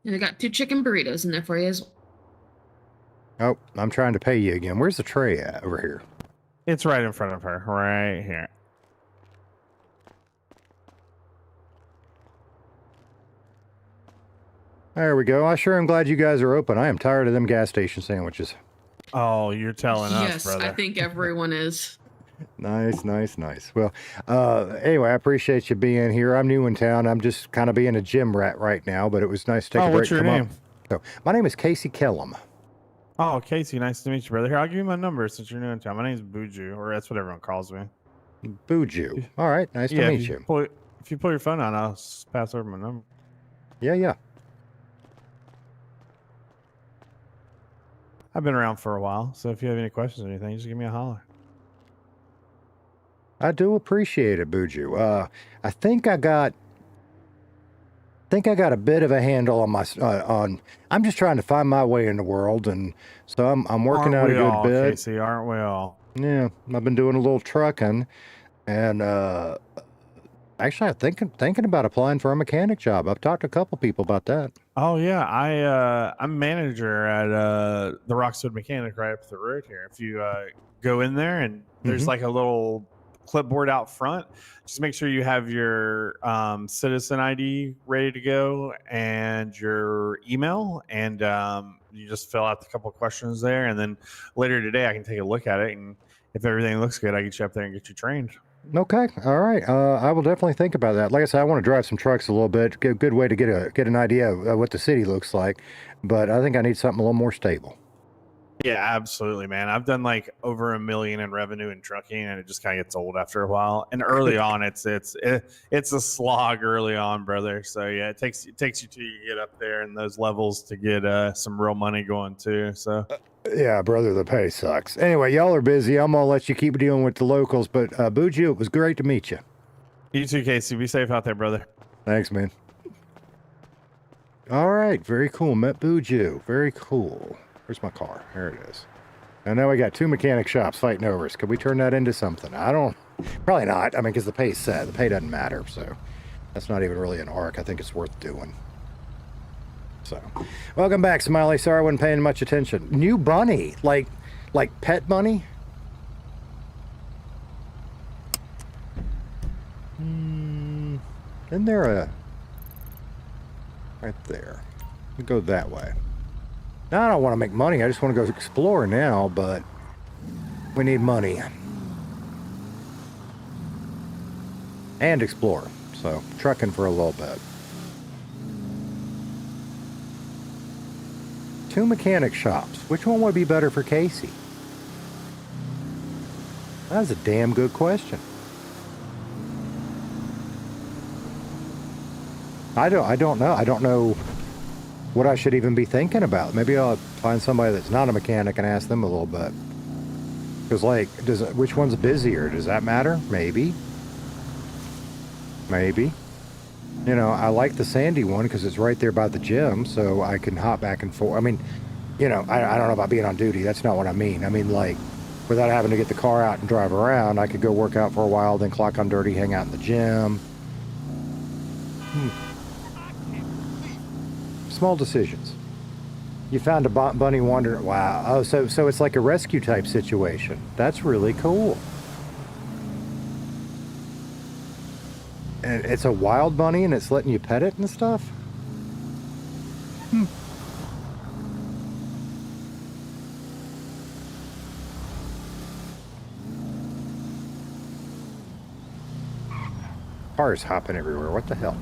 And I got 2 chicken burritos in there for you as well. Oh, I'm trying to pay you again. Where's the tray at over here? It's right in front of her, right here. There we go. I sure am glad you guys are open. I am tired of them gas station sandwiches. Oh, you're telling us, Yes, brother. I think everyone is. Nice, nice, nice. Well, anyway, I appreciate you being here. I'm new in town. I'm just kind of being a gym rat right now, but it was nice to take a break. What's your to come name? up. So, my name is Casey Kellem. Oh, Casey, nice to meet you, brother. Here, I'll give you my number since you're new in town. My name's Buju, or that's what everyone calls me. Buju. All right, nice to meet you. If you pull your phone out, I'll pass over my number. Yeah, yeah. I've been around for a while, so if you have any questions or anything, just give me a holler. I do appreciate it, Buju. I think I got a bit of a handle on my on. I'm just trying to find my way in the world, and so I'm working out a good bit. Casey, aren't we all? Yeah, I've been doing a little trucking, and actually, I'm thinking about applying for a mechanic job. I've talked to a couple people about that. Oh yeah, I'm manager at the Roxwood Mechanic right up the road here. If you go in there and there's like a little clipboard out front, just make sure you have your citizen ID ready to go and your email, and you just fill out a couple of questions there, and then later today I can take a look at it, and if everything looks good, I get you up there and get you trained. Okay, all right. I will definitely think about that. Like I said, I want to drive some trucks a little bit. Good way to get an idea of what the city looks like. But I think I need something a little more stable. Yeah, absolutely, man. I've done like over $1 million in revenue in trucking, and it just kind of gets old after a while. And early on, it's a slog early on, brother. So yeah, it takes you till you get up there in those levels to get some real money going too. So. Yeah, brother, the pay sucks. Anyway, y'all are busy. I'm gonna let you keep dealing with the locals. But Buju, it was great to meet you. You too, Casey. Be safe out there, brother. Thanks, man. All right, very cool. Met Buju. Very cool. Where's my car? There it is. And now we got 2 mechanic shops fighting over us. Could we turn that into something? Probably not. I mean, because the pay's set. The pay doesn't matter. So that's not even really an arc. I think it's worth doing. So, welcome back, Smiley. Sorry I wasn't paying much attention. New bunny, like pet bunny. Isn't there a right there? We go that way. Now I don't want to make money. I just want to go explore now, but we need money and explore. So trucking for a little bit. 2 mechanic shops. Which one would be better for Casey? That's a damn good question. I don't know. I don't know what I should even be thinking about. Maybe I'll find somebody that's not a mechanic and ask them a little bit. Because, like, which one's busier? Does that matter? Maybe. Maybe. You know, I like the Sandy one because it's right there by the gym, so I can hop back and forth. I mean, you know, I don't know about being on duty. That's not what I mean. I mean, like, without having to get the car out and drive around, I could go work out for a while, then clock on dirty, hang out in the gym. Small decisions. You found a bunny wandering. Wow. Oh, so it's like a rescue type situation. That's really cool. And it's a wild bunny and it's letting you pet it and stuff? Cars hopping everywhere. What the hell?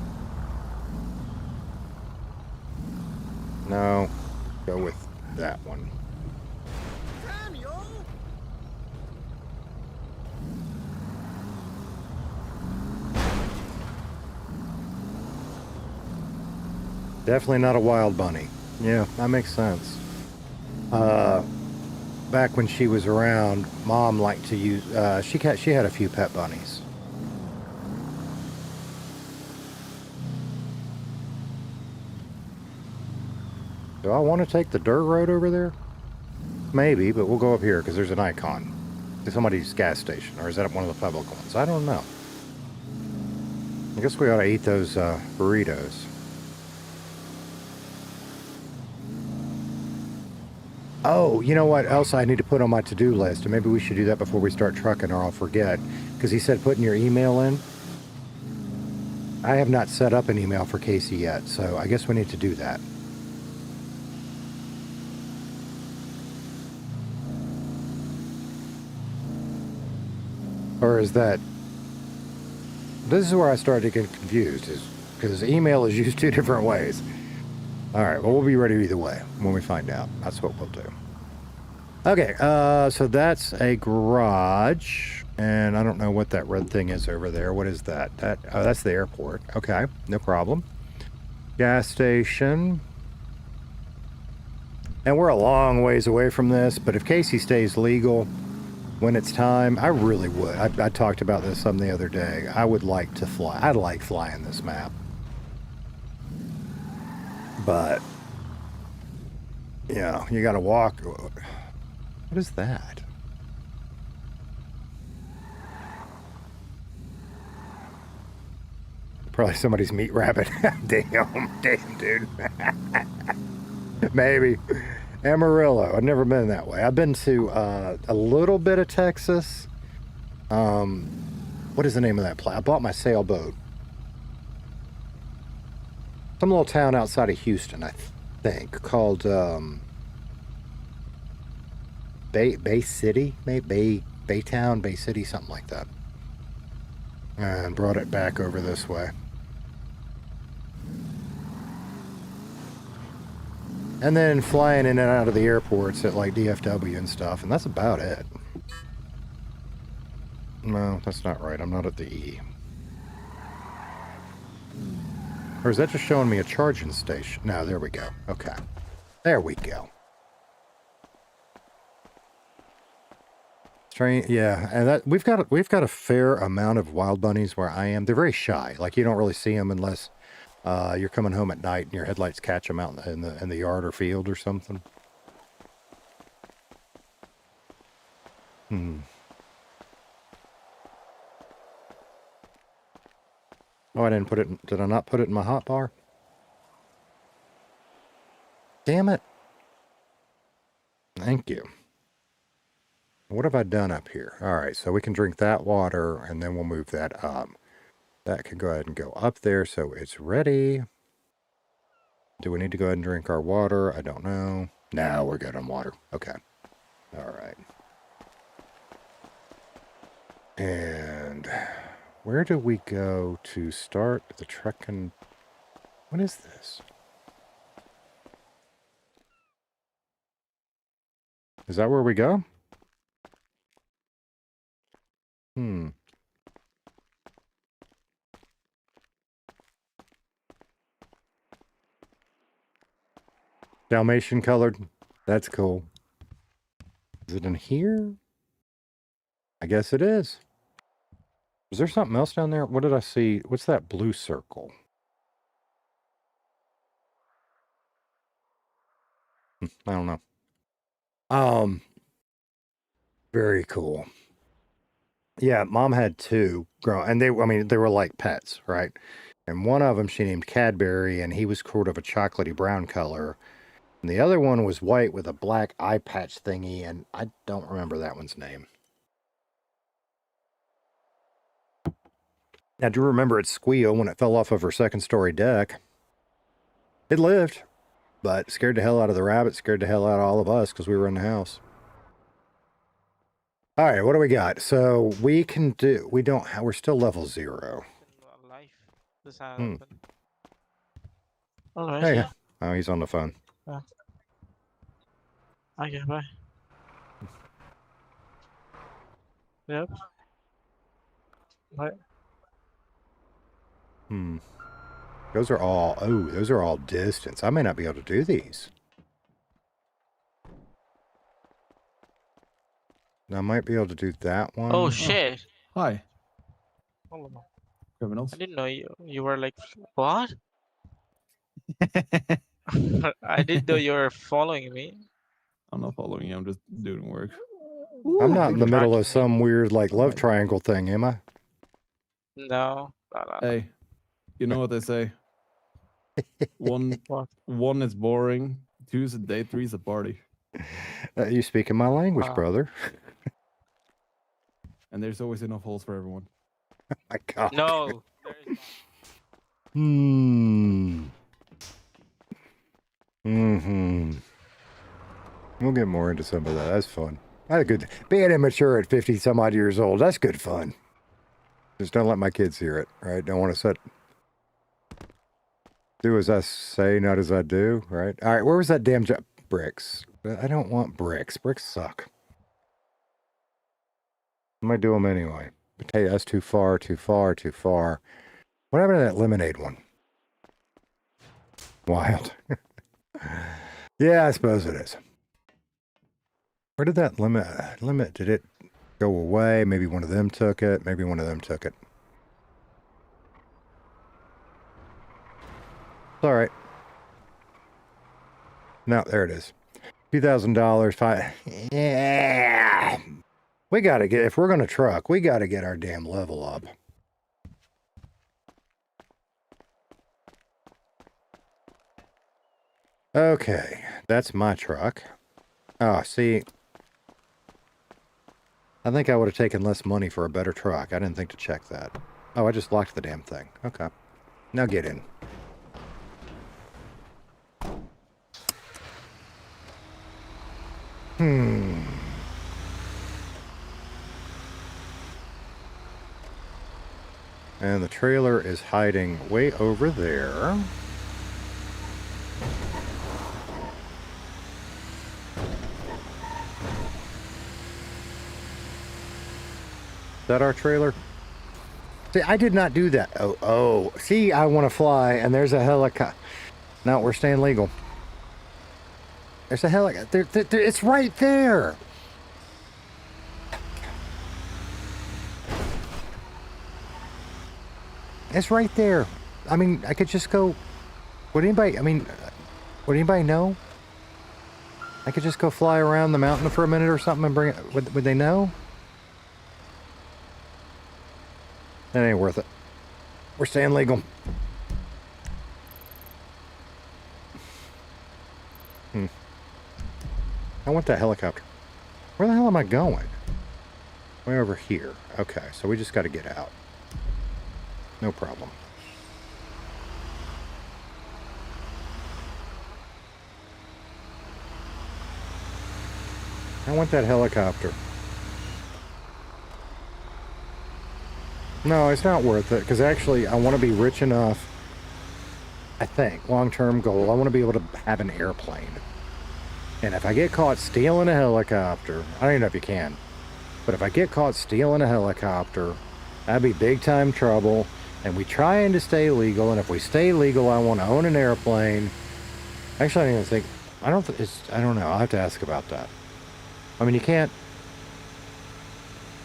No. Go with that one. Definitely not a wild bunny. Yeah, that makes sense. Back when she was around, Mom liked to use. She had a few pet bunnies. Do I want to take the dirt road over there? Maybe, but we'll go up here because there's an icon. Is somebody's gas station, or is that one of the public ones? I don't know. I guess we ought to eat those burritos. Oh, you know what else I need to put on my to-do list? And maybe we should do that before we start trucking or I'll forget. Because he said putting your email in. I have not set up an email for Casey yet, so I guess we need to do that. Or is that... This is where I started to get confused, is because email is used two different ways. Alright, well, we'll be ready either way when we find out. That's what we'll do. Okay, so that's a garage. And I don't know what that red thing is over there. What is that? Oh, that's the airport. Okay, no problem. Gas station. And we're a long ways away from this, but if Casey stays legal when it's time, I really would. I talked about this some the other day. I would like to fly. I like flying this map. But, yeah, you gotta walk. What is that? Probably somebody's meat rabbit. Damn, dude. Maybe. Amarillo. I've never been that way. I've been to a little bit of Texas. What is the name of that place? I bought my sailboat. Some little town outside of Houston, I think, called Bay City, maybe Baytown, Bay City, something like that. And brought it back over this way. And then flying in and out of the airports at like DFW and stuff, and that's about it. No, that's not right. I'm not at the E. Or is that just showing me a charging station? No, there we go. Okay. There we go. Strange, yeah, and that we've got a fair amount of wild bunnies where I am. They're very shy. Like you don't really see them unless you're coming home at night and your headlights catch them out in the yard or field or something. Oh, I didn't put it. Did I not put it in my hot bar? Damn it! Thank you. What have I done up here? All right, so we can drink that water, and then we'll move that up. That can go ahead and go up there, so it's ready. Do we need to go ahead and drink our water? I don't know. No, we're good on water. Okay. All right. And where do we go to start the trekking? What is this? Is that where we go? Dalmatian colored. That's cool. Is it in here? I guess it is. Is there something else down there? What did I see? What's that blue circle? I don't know. Very cool. Yeah, Mom had two grown, and they were like pets, right? And one of them she named Cadbury, and he was sort of a chocolatey brown color. And the other one was white with a black eye patch thingy, and I don't remember that one's name. I do remember its squeal when it fell off of her second-story deck. It lived, but scared the hell out of the rabbit, scared the hell out of all of us because we were in the house. All right, what do we got? So we can do, we're still level 0. Life. This happened. All right. Hey, Yeah. oh, he's on the phone. Okay, bye. Yep. Bye. Those are all distance. I may not be able to do these. I might be able to do that one. Oh shit! Hi, Hold on. criminals. I didn't know you were like what? I didn't know you were following me. I'm not following you. I'm just doing work. I'm not in the middle of Tracking some weird like love Right. triangle thing, am I? No. Hey, you know what they say? One, What? one is boring. 2 is a date. 3 is a party. You speaking my language, Wow. brother. And there's always enough holes for everyone. My God. No. We'll get more into some of that. That's fun. That's good. Being immature at 50 some odd years old, that's good fun. Just don't let my kids hear it, right? Don't want to do as I say, not as I do, right? All right, where was that damn bricks? I don't want bricks. Bricks suck. I might do them anyway. But hey, that's too far, too far, too far. What happened to that lemonade one? Wild. Yeah, I suppose it is. Where did that limit, did it go away? Maybe one of them took it. Maybe one of them took it. It's all right. No, there it is. $2,000. Yeah. We got to get, if we're going to truck, we got to get our damn level up. Okay, that's my truck. Oh, see, I think I would have taken less money for a better truck. I didn't think to check that. Oh, I just locked the damn thing. Okay. Now get in. And the trailer is hiding way over there. Is that our trailer? See, I did not do that. Oh. See, I want to fly, and there's a helicopter. No, we're staying legal. There's a helicopter. It's right there. It's right there. I mean, I could just go. Would anybody know? I could just go fly around the mountain for a minute or something and bring it. Would they know? That ain't worth it. We're staying legal. I want that helicopter. Where the hell am I going? Way over here. Okay, so we just got to get out. No problem. I want that helicopter. No, it's not worth it, because actually I want to be rich enough, I think, long-term goal, I want to be able to have an airplane. And if I get caught stealing a helicopter, I don't even know if you can, but if I get caught stealing a helicopter, that'd be big-time trouble, and we trying to stay legal, and if we stay legal, I want to own an airplane. Actually, I don't even think, I don't know, I'll have to ask about that. I mean, you can't,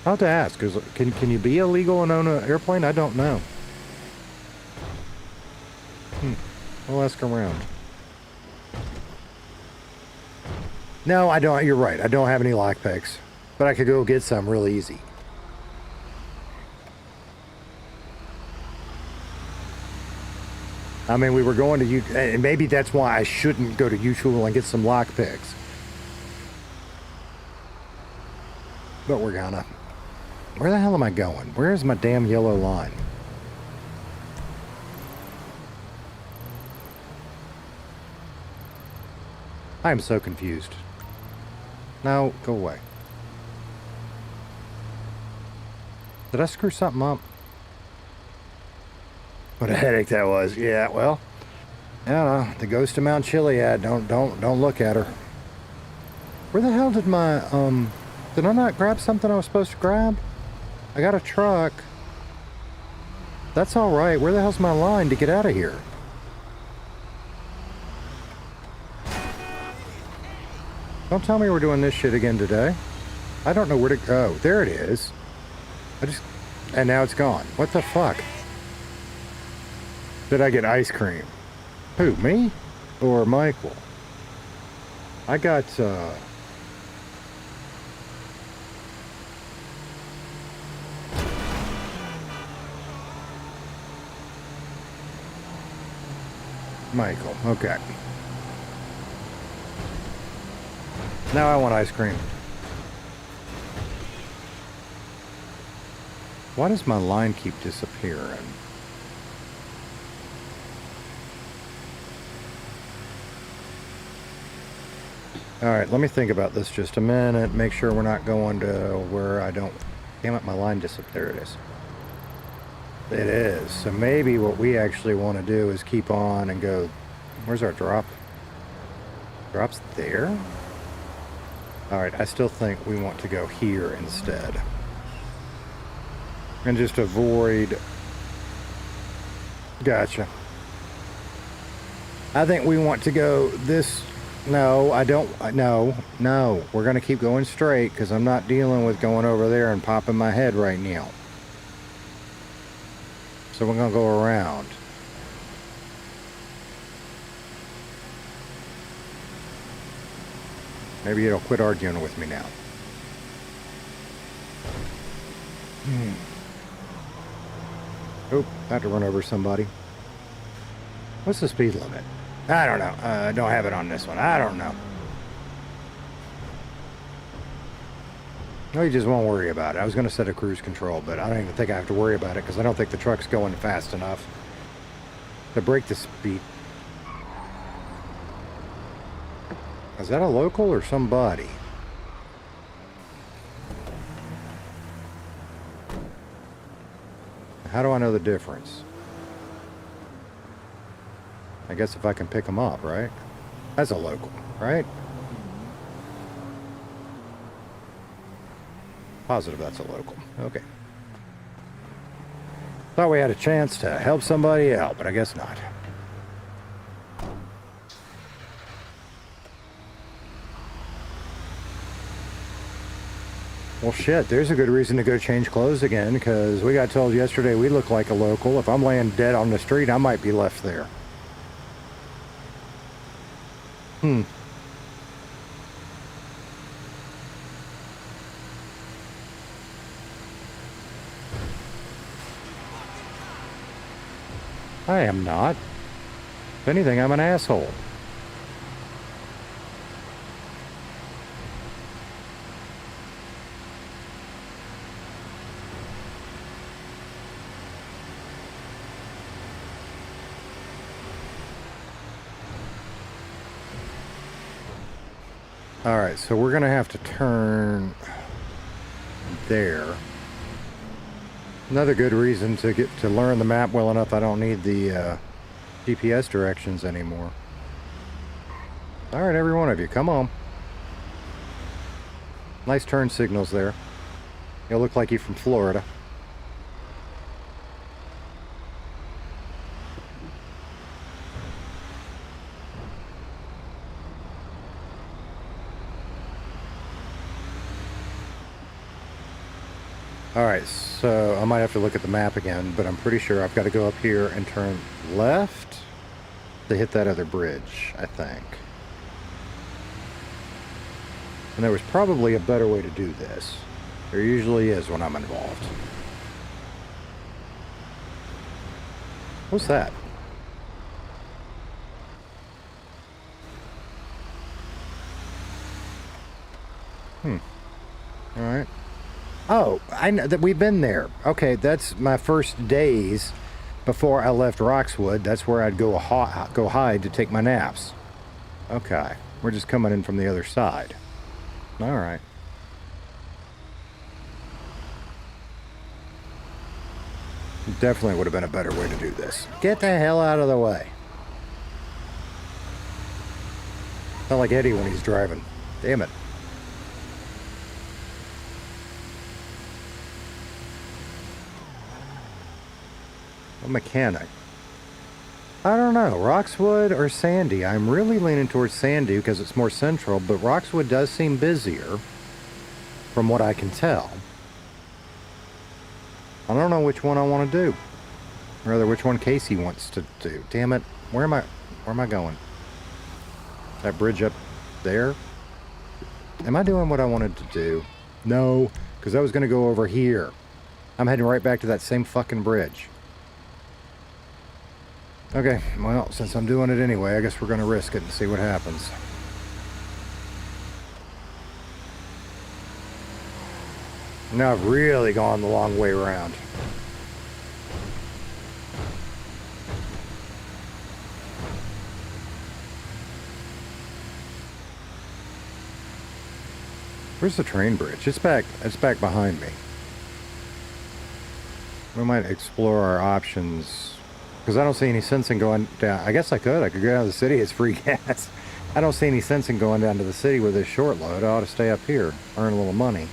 I'll have to ask, because can you be illegal and own an airplane? I don't know. We'll ask around. No, I don't. You're right. I don't have any lockpicks, but I could go get some real easy. I mean, we were going to and maybe that's why I shouldn't go to U-Tool and get some lockpicks. But we're gonna. Where the hell am I going? Where's my damn yellow line? I am so confused. No, go away. Did I screw something up? What a headache that was. Yeah, well, I don't know. The ghost of Mount Chiliad. Don't look at her. Where the hell did my, did I not grab something I was supposed to grab? I got a truck. That's all right. Where the hell's my line to get out of here? Don't tell me we're doing this shit again today. I don't know where to go. There it is. And now it's gone. What the fuck? Did I get ice cream? Who, me? Or Michael? I got, Michael, okay. Now I want ice cream. Why does my line keep disappearing? Alright, let me think about this just a minute. Make sure we're not going to where I don't... Damn it, my line disappeared. There it is. It is. So maybe what we actually want to do is keep on and go... Where's our drop? Drop's there? Alright, I still think we want to go here instead. And just avoid... Gotcha. I think we want to go this... No, I don't... No. We're going to keep going straight because I'm not dealing with going over there and popping my head right now. So we're going to go around. Maybe it'll quit arguing with me now. Oop, I had to run over somebody. What's the speed limit? I don't know. I don't have it on this one. I don't know. No, you just won't worry about it. I was going to set a cruise control, but I don't even think I have to worry about it because I don't think the truck's going fast enough to break the speed. Is that a local or somebody? How do I know the difference? I guess if I can pick them up, right? That's a local, right? Positive that's a local. Okay. Thought we had a chance to help somebody out, but I guess not. Well, shit, there's a good reason to go change clothes again, because we got told yesterday we look like a local. If I'm laying dead on the street, I might be left there. I am not. If anything, I'm an asshole. Alright, so we're going to have to turn there. Another good reason to get to learn the map well enough I don't need the GPS directions anymore. Alright, every one of you, come on. Nice turn signals there. You'll look like you're from Florida. Alright, so I might have to look at the map again, but I'm pretty sure I've got to go up here and turn left to hit that other bridge, I think. And there was probably a better way to do this. There usually is when I'm involved. What's that? Alright. Oh, I know that we've been there. Okay, that's my first days before I left Roxwood. That's where I'd go hide to take my naps. Okay, we're just coming in from the other side. All right. Definitely would have been a better way to do this. Get the hell out of the way. Not like Eddie when he's driving. Damn it. A mechanic. I don't know, Roxwood or Sandy. I'm really leaning towards Sandy because it's more central, but Roxwood does seem busier from what I can tell. I don't know which one I want to do. Or rather, which one Casey wants to do. Damn it. Where am I going? That bridge up there? Am I doing what I wanted to do? No, because I was going to go over here. I'm heading right back to that same fucking bridge. Okay, well, since I'm doing it anyway, I guess we're going to risk it and see what happens. Now I've really gone the long way around. Where's the train bridge? It's back behind me. We might explore our options. Because I don't see any sense in going down. I guess I could go down to the city. It's free gas. I don't see any sense in going down to the city with this short load. I ought to stay up here, earn a little money.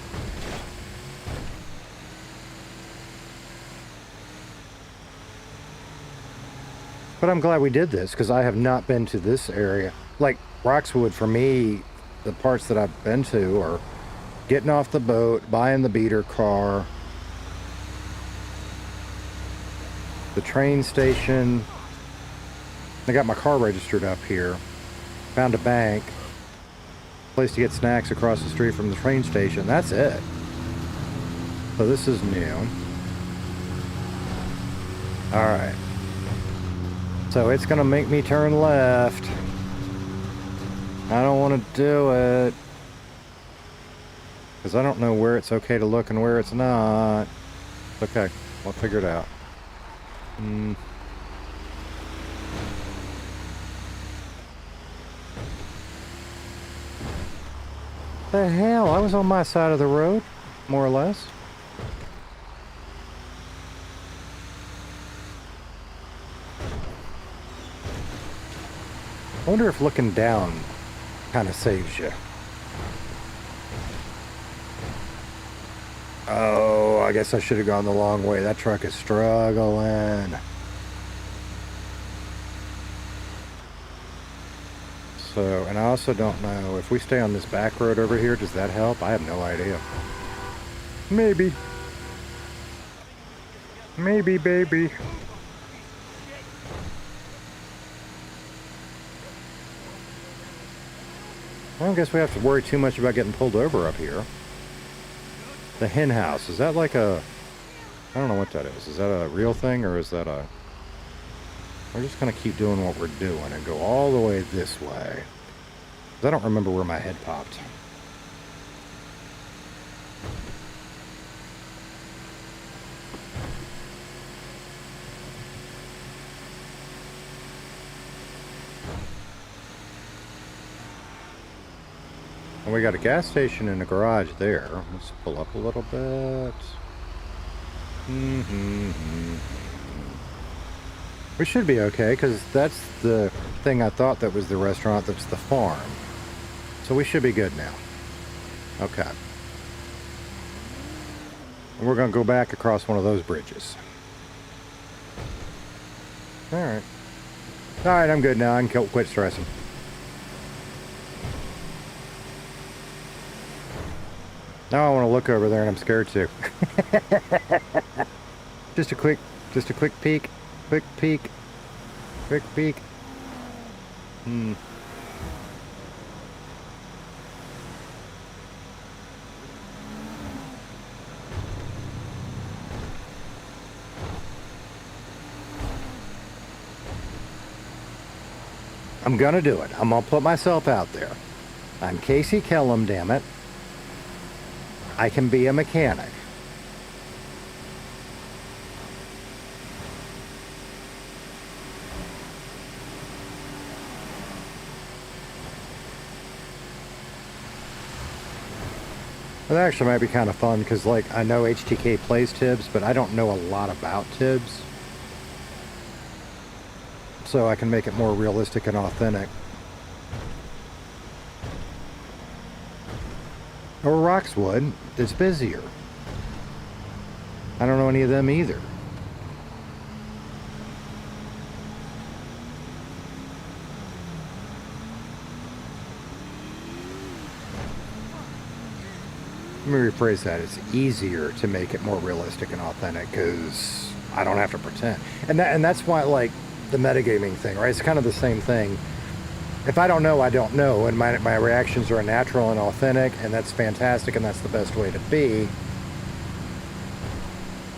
But I'm glad we did this, because I have not been to this area. Like, Roxwood, for me, the parts that I've been to are getting off the boat, buying the beater car, the train station. I got my car registered up here. Found a bank. Place to get snacks across the street from the train station. That's it. So this is new. Alright. So it's gonna make me turn left. I don't want to do it. Because I don't know where it's okay to look and where it's not. Okay, we'll figure it out. The hell? I was on my side of the road, more or less. I wonder if looking down kind of saves you. Oh, I guess I should have gone the long way. That truck is struggling. So, and I also don't know, if we stay on this back road over here, does that help? I have no idea. Maybe. Maybe, baby. I don't guess we have to worry too much about getting pulled over up here. The hen house, is that like a... I don't know what that is. Is that a real thing, or is that a... We're just going to keep doing what we're doing and go all the way this way. 'Cause I don't remember where my head popped. And we got a gas station and a garage there. Let's pull up a little bit. We should be okay, because that's the thing I thought that was the restaurant. That's the farm. So we should be good now. Okay. And we're going to go back across one of those bridges. Alright. Alright, I'm good now. I can quit stressing. Now I want to look over there and I'm scared too. Just a quick peek. Quick peek. Quick peek. I'm gonna do it. I'm gonna put myself out there. I'm Casey Kellem, damn it. I can be a mechanic. Well, that actually might be kind of fun, because, like, I know HTK plays Tibbs, but I don't know a lot about Tibbs. So I can make it more realistic and authentic. Or Roxwood, that's busier. I don't know any of them either. Let me rephrase that. It's easier to make it more realistic and authentic because I don't have to pretend. And that's why, like, the metagaming thing, right? It's kind of the same thing. If I don't know, I don't know, and my reactions are natural and authentic, and that's fantastic, and that's the best way to be.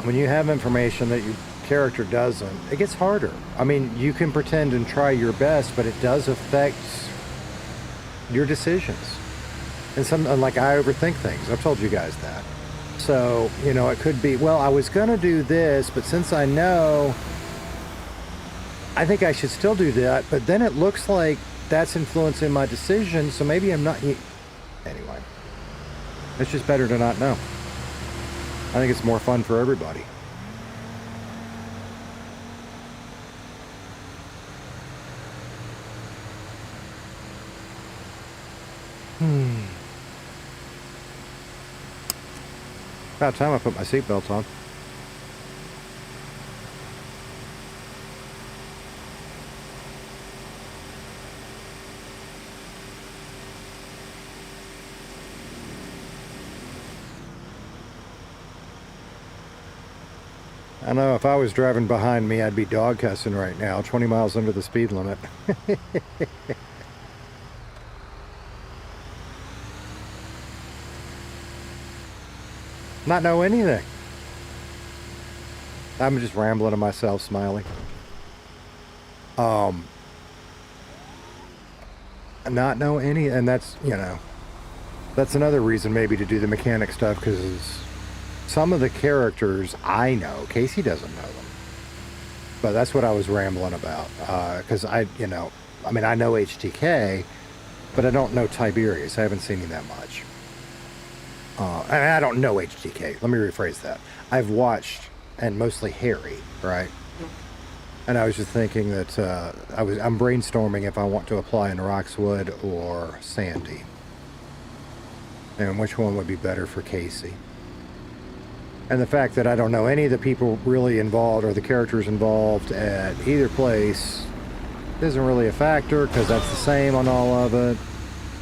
When you have information that your character doesn't, it gets harder. I mean, you can pretend and try your best, but it does affect your decisions. And like, I overthink things. I've told you guys that. So, you know, it could be, well, I was going to do this, but since I know, I think I should still do that, but then it looks like that's influencing my decision, so maybe I'm not. Anyway, it's just better to not know. I think it's more fun for everybody. About time I put my seatbelt on. I know if I was driving behind me, I'd be dog cussing right now, 20 miles under the speed limit. Not know anything. I'm just rambling to myself, smiling. Not know any, and that's, you know, that's another reason maybe to do the mechanic stuff, because some of the characters I know, Casey doesn't know them. But that's what I was rambling about, because I know HTK, but I don't know Tiberius. I haven't seen him that much. And I don't know HTK. Let me rephrase that. I've watched, and mostly Harry, right? And I was just thinking that I'm brainstorming if I want to apply in Roxwood or Sandy, and which one would be better for Casey. And the fact that I don't know any of the people really involved or the characters involved at either place isn't really a factor, because that's the same on all of it.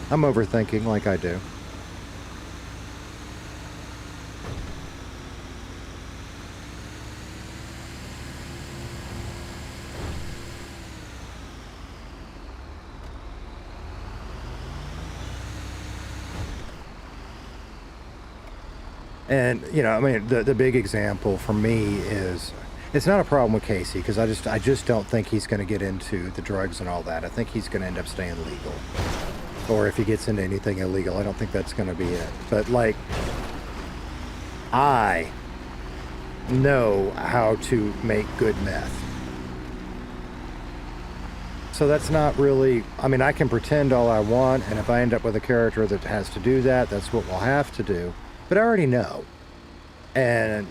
I'm overthinking like I do. And, you know, I mean, the big example for me is, it's not a problem with Casey, because I just don't think he's going to get into the drugs and all that. I think he's going to end up staying legal. Or if he gets into anything illegal, I don't think that's going to be it. But, like, I know how to make good meth. So that's not really, I mean, I can pretend all I want, and if I end up with a character that has to do that, that's what we'll have to do. But I already know. And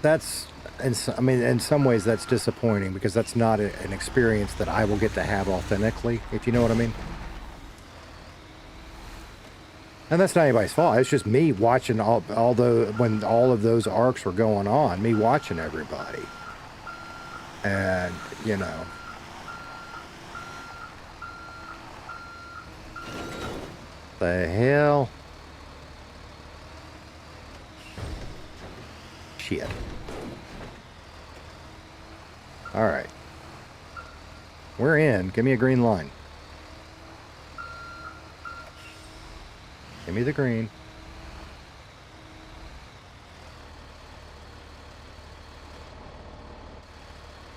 that's, in some ways that's disappointing, because that's not an experience that I will get to have authentically, if you know what I mean. And that's not anybody's fault. It's just me watching when all of those arcs were going on, me watching everybody. And, you know. The hell? Shit. All right. We're in. Give me a green line. Give me the green.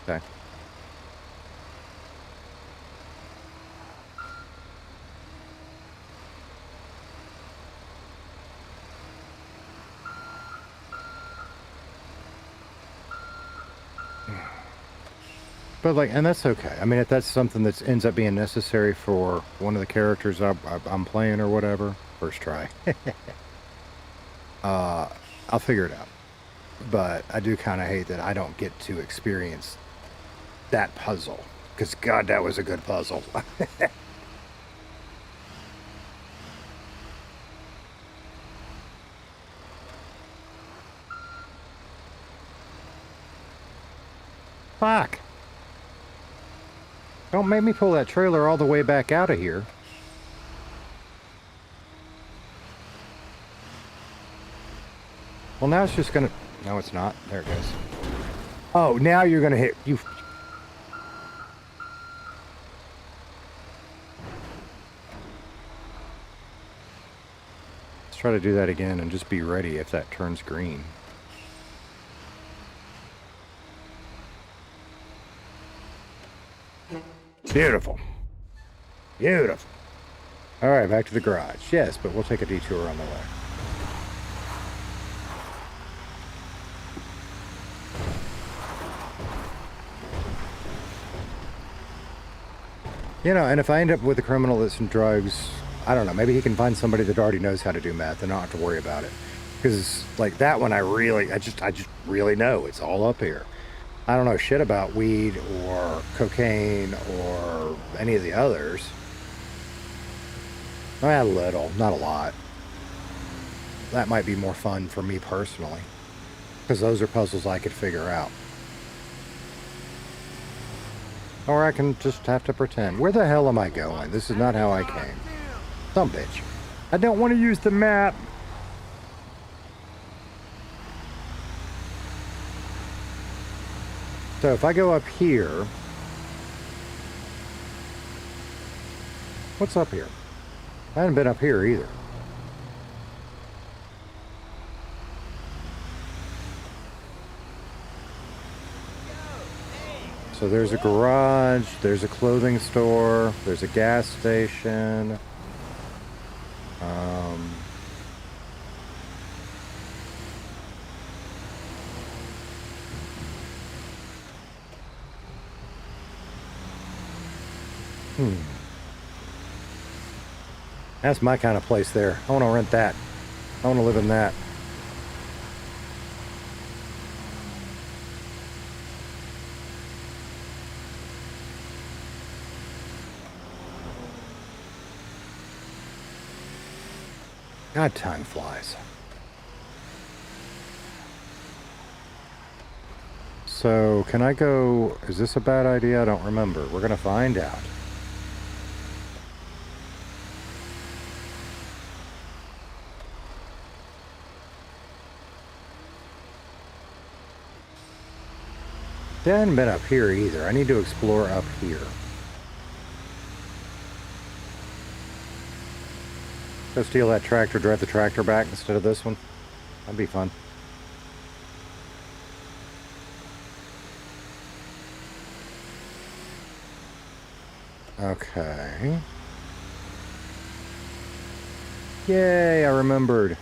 Okay. But, like, and that's okay. I mean, if that's something that ends up being necessary for one of the characters I'm playing or whatever, first try, I'll figure it out. But I do kind of hate that I don't get to experience that puzzle, because, God, that was a good puzzle. Fuck. Don't make me pull that trailer all the way back out of here. Well, now it's just gonna... No, it's not. There it goes. Oh, now you're gonna hit... You... Let's try to do that again and just be ready if that turns green. Beautiful. Beautiful. All right, back to the garage. Yes, but we'll take a detour on the way. You know, and if I end up with a criminal that's in drugs, I don't know, maybe he can find somebody that already knows how to do meth and not have to worry about it. Because, like, that one I just really know. It's all up here. I don't know shit about weed or cocaine or any of the others. I mean, a little, not a lot. That might be more fun for me personally. Because those are puzzles I could figure out. Or I can just have to pretend. Where the hell am I going? This is not how I came. Some bitch. I don't want to use the map. So if I go up here... What's up here? I haven't been up here either. So there's a garage, there's a clothing store, there's a gas station. That's my kind of place there. I want to rent that. I want to live in that. God, time flies. So, can I go... Is this a bad idea? I don't remember. We're going to find out. I haven't been up here either. I need to explore up here. Go steal that tractor, drive the tractor back instead of this one. That'd be fun. Okay. Yay, I remembered.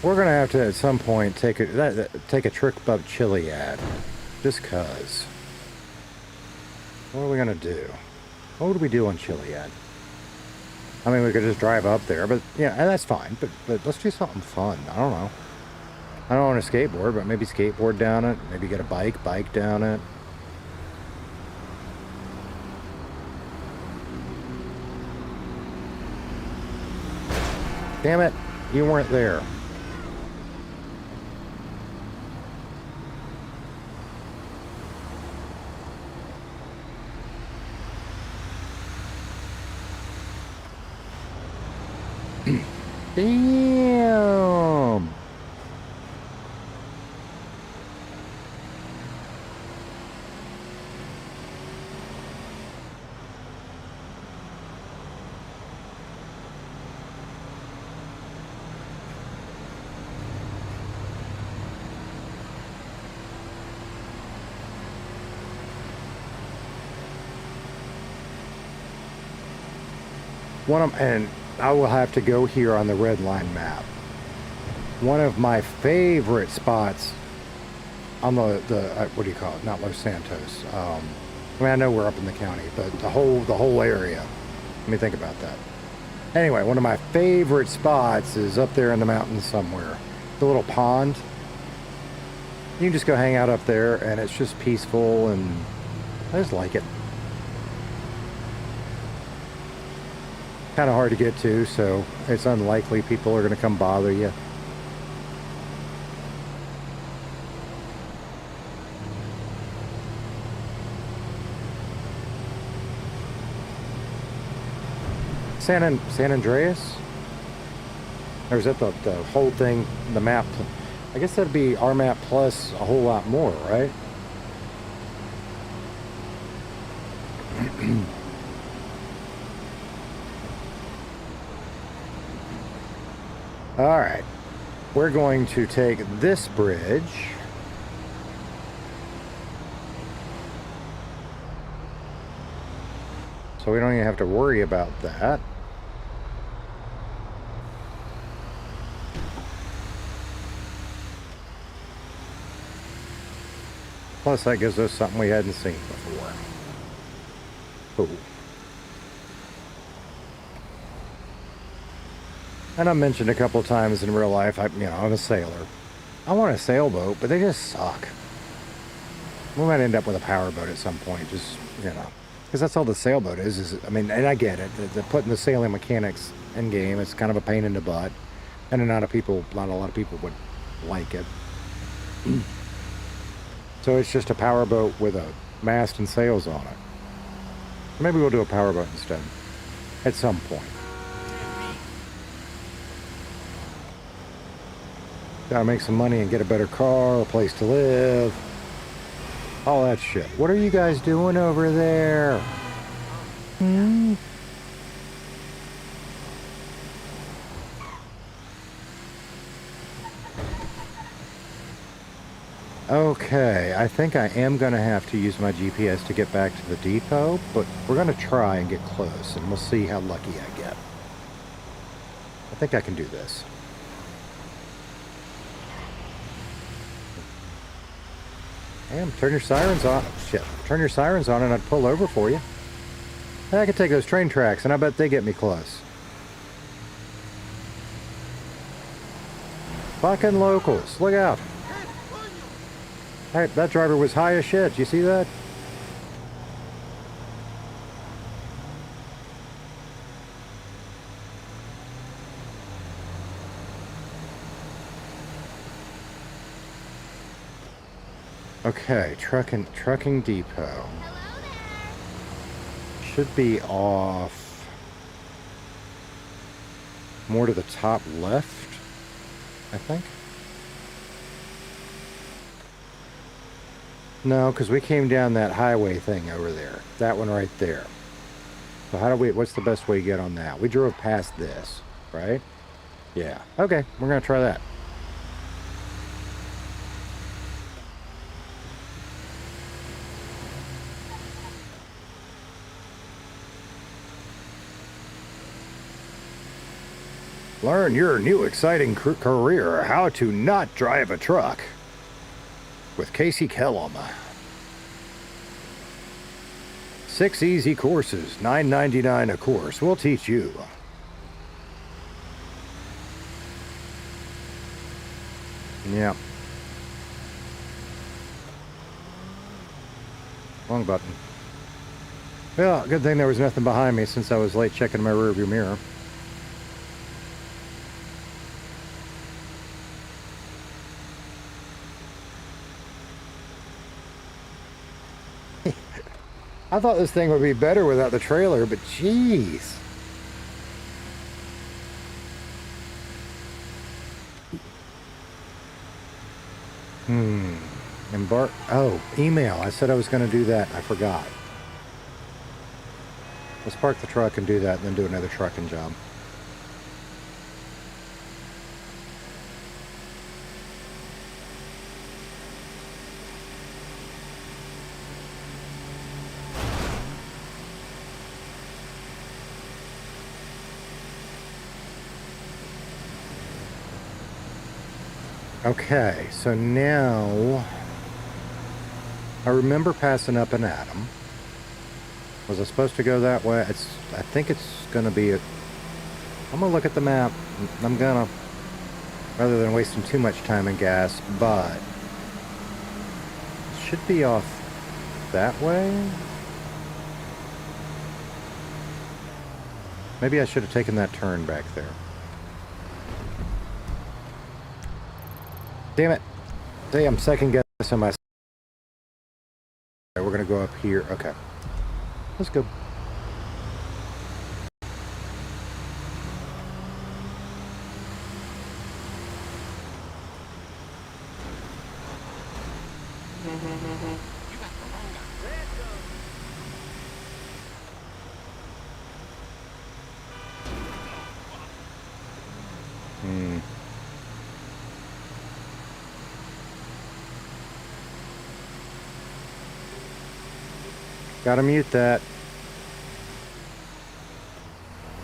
We're gonna have to at some point take a trip up Chiliad, just cause. What are we gonna do? What would we do on Chiliad? I mean, we could just drive up there, but yeah, that's fine. But let's do something fun. I don't know. I don't want to skateboard, but maybe skateboard down it. Maybe get a bike down it. Damn it! You weren't there. Damn. And I will have to go here on the Redline map. One of my favorite spots on the what do you call it? Not Los Santos. I mean, I know we're up in the county, but the whole area. Let me think about that. Anyway, one of my favorite spots is up there in the mountains somewhere. The little pond. You can just go hang out up there, and it's just peaceful, and I just like it. Kind of hard to get to, so it's unlikely people are going to come bother you. San Andreas? Or is that the whole thing, the map? I guess that'd be our map plus a whole lot more, right? All right. We're going to take this bridge. So we don't even have to worry about that. Plus, that gives us something we hadn't seen before. Cool. And I mentioned a couple times in real life, I'm a sailor. I want a sailboat, but they just suck. We might end up with a powerboat at some point, just, because that's all the sailboat is, and I get it. The putting the sailing mechanics in game, it's kind of a pain in the butt. And not a lot of people would like it. So it's just a powerboat with a mast and sails on it. Maybe we'll do a powerboat instead. At some point. Gotta make some money and get a better car, a place to live. All that shit. What are you guys doing over there? Hmm? Okay, I think I am going to have to use my GPS to get back to the depot, but we're going to try and get close, and we'll see how lucky I get. I think I can do this. Damn, turn your sirens on. Shit, turn your sirens on and I'd pull over for you. I could take those train tracks, and I bet they get me close. Fucking locals, look out. Hey, that driver was high as shit. You see that? Okay, trucking depot. Should be off more to the top left, I think. No, because we came down that highway thing over there. That one right there. So what's the best way to get on that? We drove past this, right? Yeah. Okay, we're going to try that. Learn your new exciting career, how to not drive a truck. With Casey Kellem. 6 easy courses, $9.99 a course. We'll teach you. Yeah. Wrong button. Well, good thing there was nothing behind me since I was late checking my rearview mirror. I thought this thing would be better without the trailer, but jeez. Embark. Oh, email. I said I was going to do that. I forgot. Let's park the truck and do that, and then do another trucking job. Okay, so now I remember passing up an atom. Was I supposed to go that way? I think it's gonna be I'm gonna look at the map. I'm gonna, rather than wasting too much time and gas, but it should be off that way. Maybe I should have taken that turn back there. Damn it. See, I'm second guessing myself. We're going to go up here. Okay. Let's go. Gotta mute that.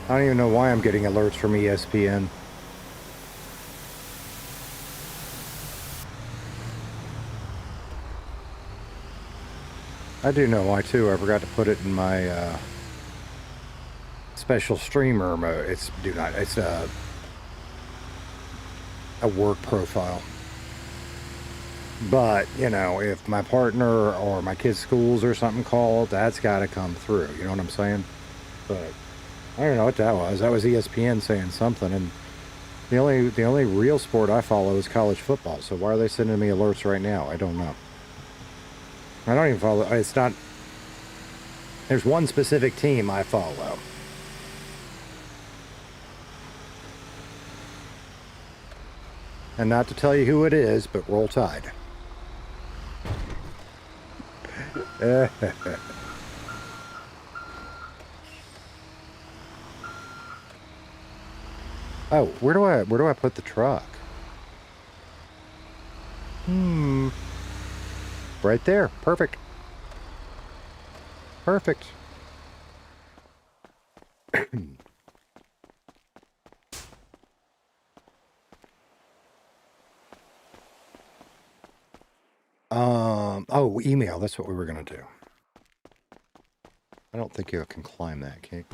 I don't even know why I'm getting alerts from ESPN. I do know why too. I forgot to put it in my special streamer mode. It's do not. It's a work profile. But you know, if my partner or my kid's schools or something called, that's got to come through. You know what I'm saying? But I don't know what that was. That was ESPN saying something, and the only real sport I follow is college football. So why are they sending me alerts right now? I don't know. I don't even follow. It's not. There's one specific team I follow. And not to tell you who it is, but Roll Tide. Oh, where do I put the truck? Right there. Perfect. Perfect. Oh, email. That's what we were going to do. I don't think you can climb that, Kate.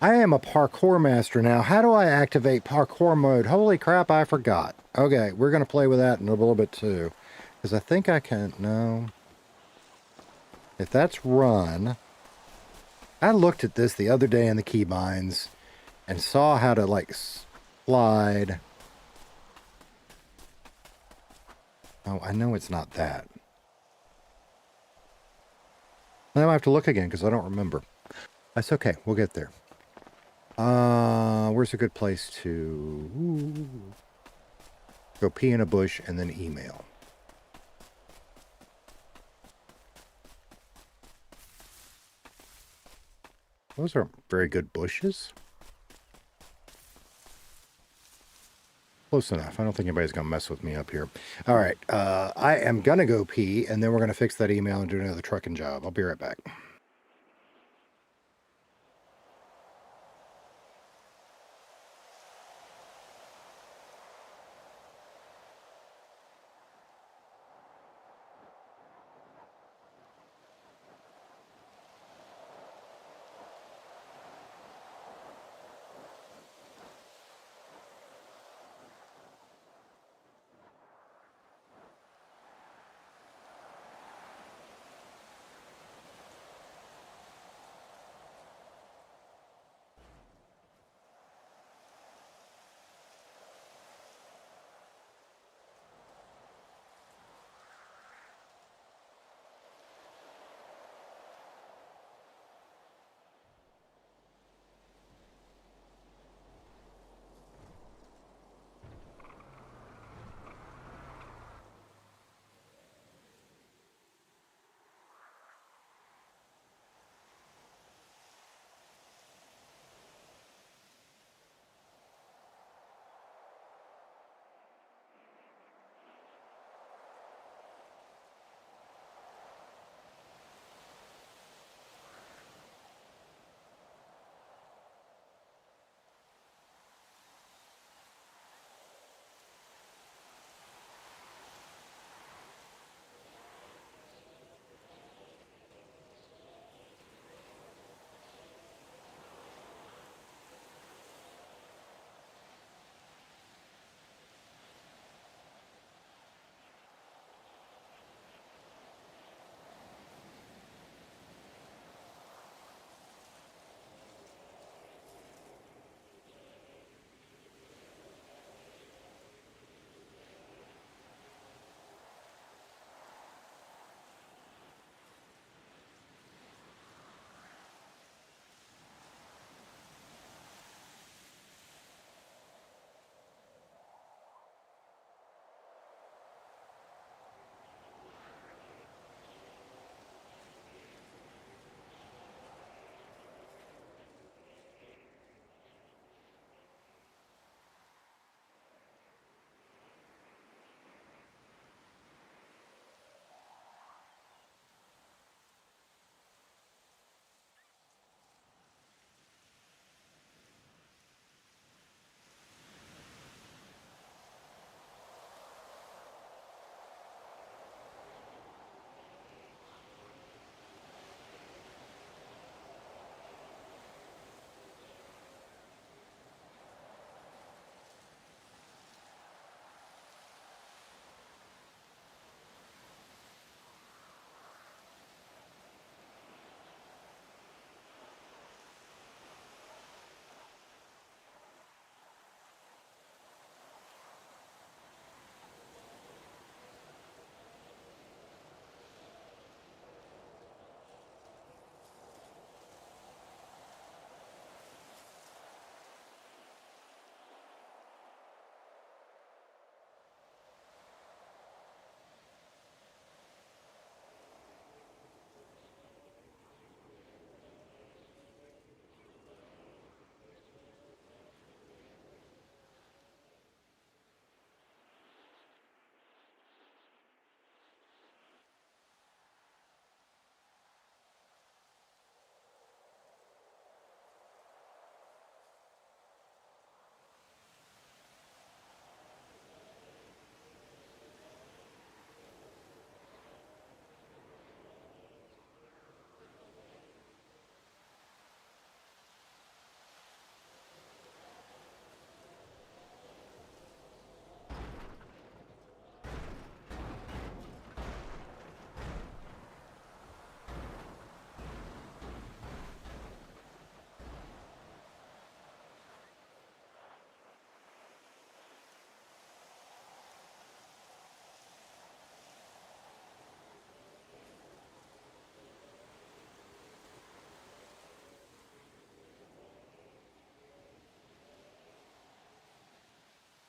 I am a parkour master now. How do I activate parkour mode? Holy crap, I forgot. Okay, we're going to play with that in a little bit too. Because I think I can... No. If that's run... I looked at this the other day in the keybinds and saw how to, like, slide... Oh, I know it's not that. Now I have to look again because I don't remember. That's okay. We'll get there. Where's a good place to go pee in a bush and then email? Those aren't very good bushes. Close enough. I don't think anybody's going to mess with me up here. All right. I am going to go pee, and then we're going to fix that email and do another trucking job. I'll be right back.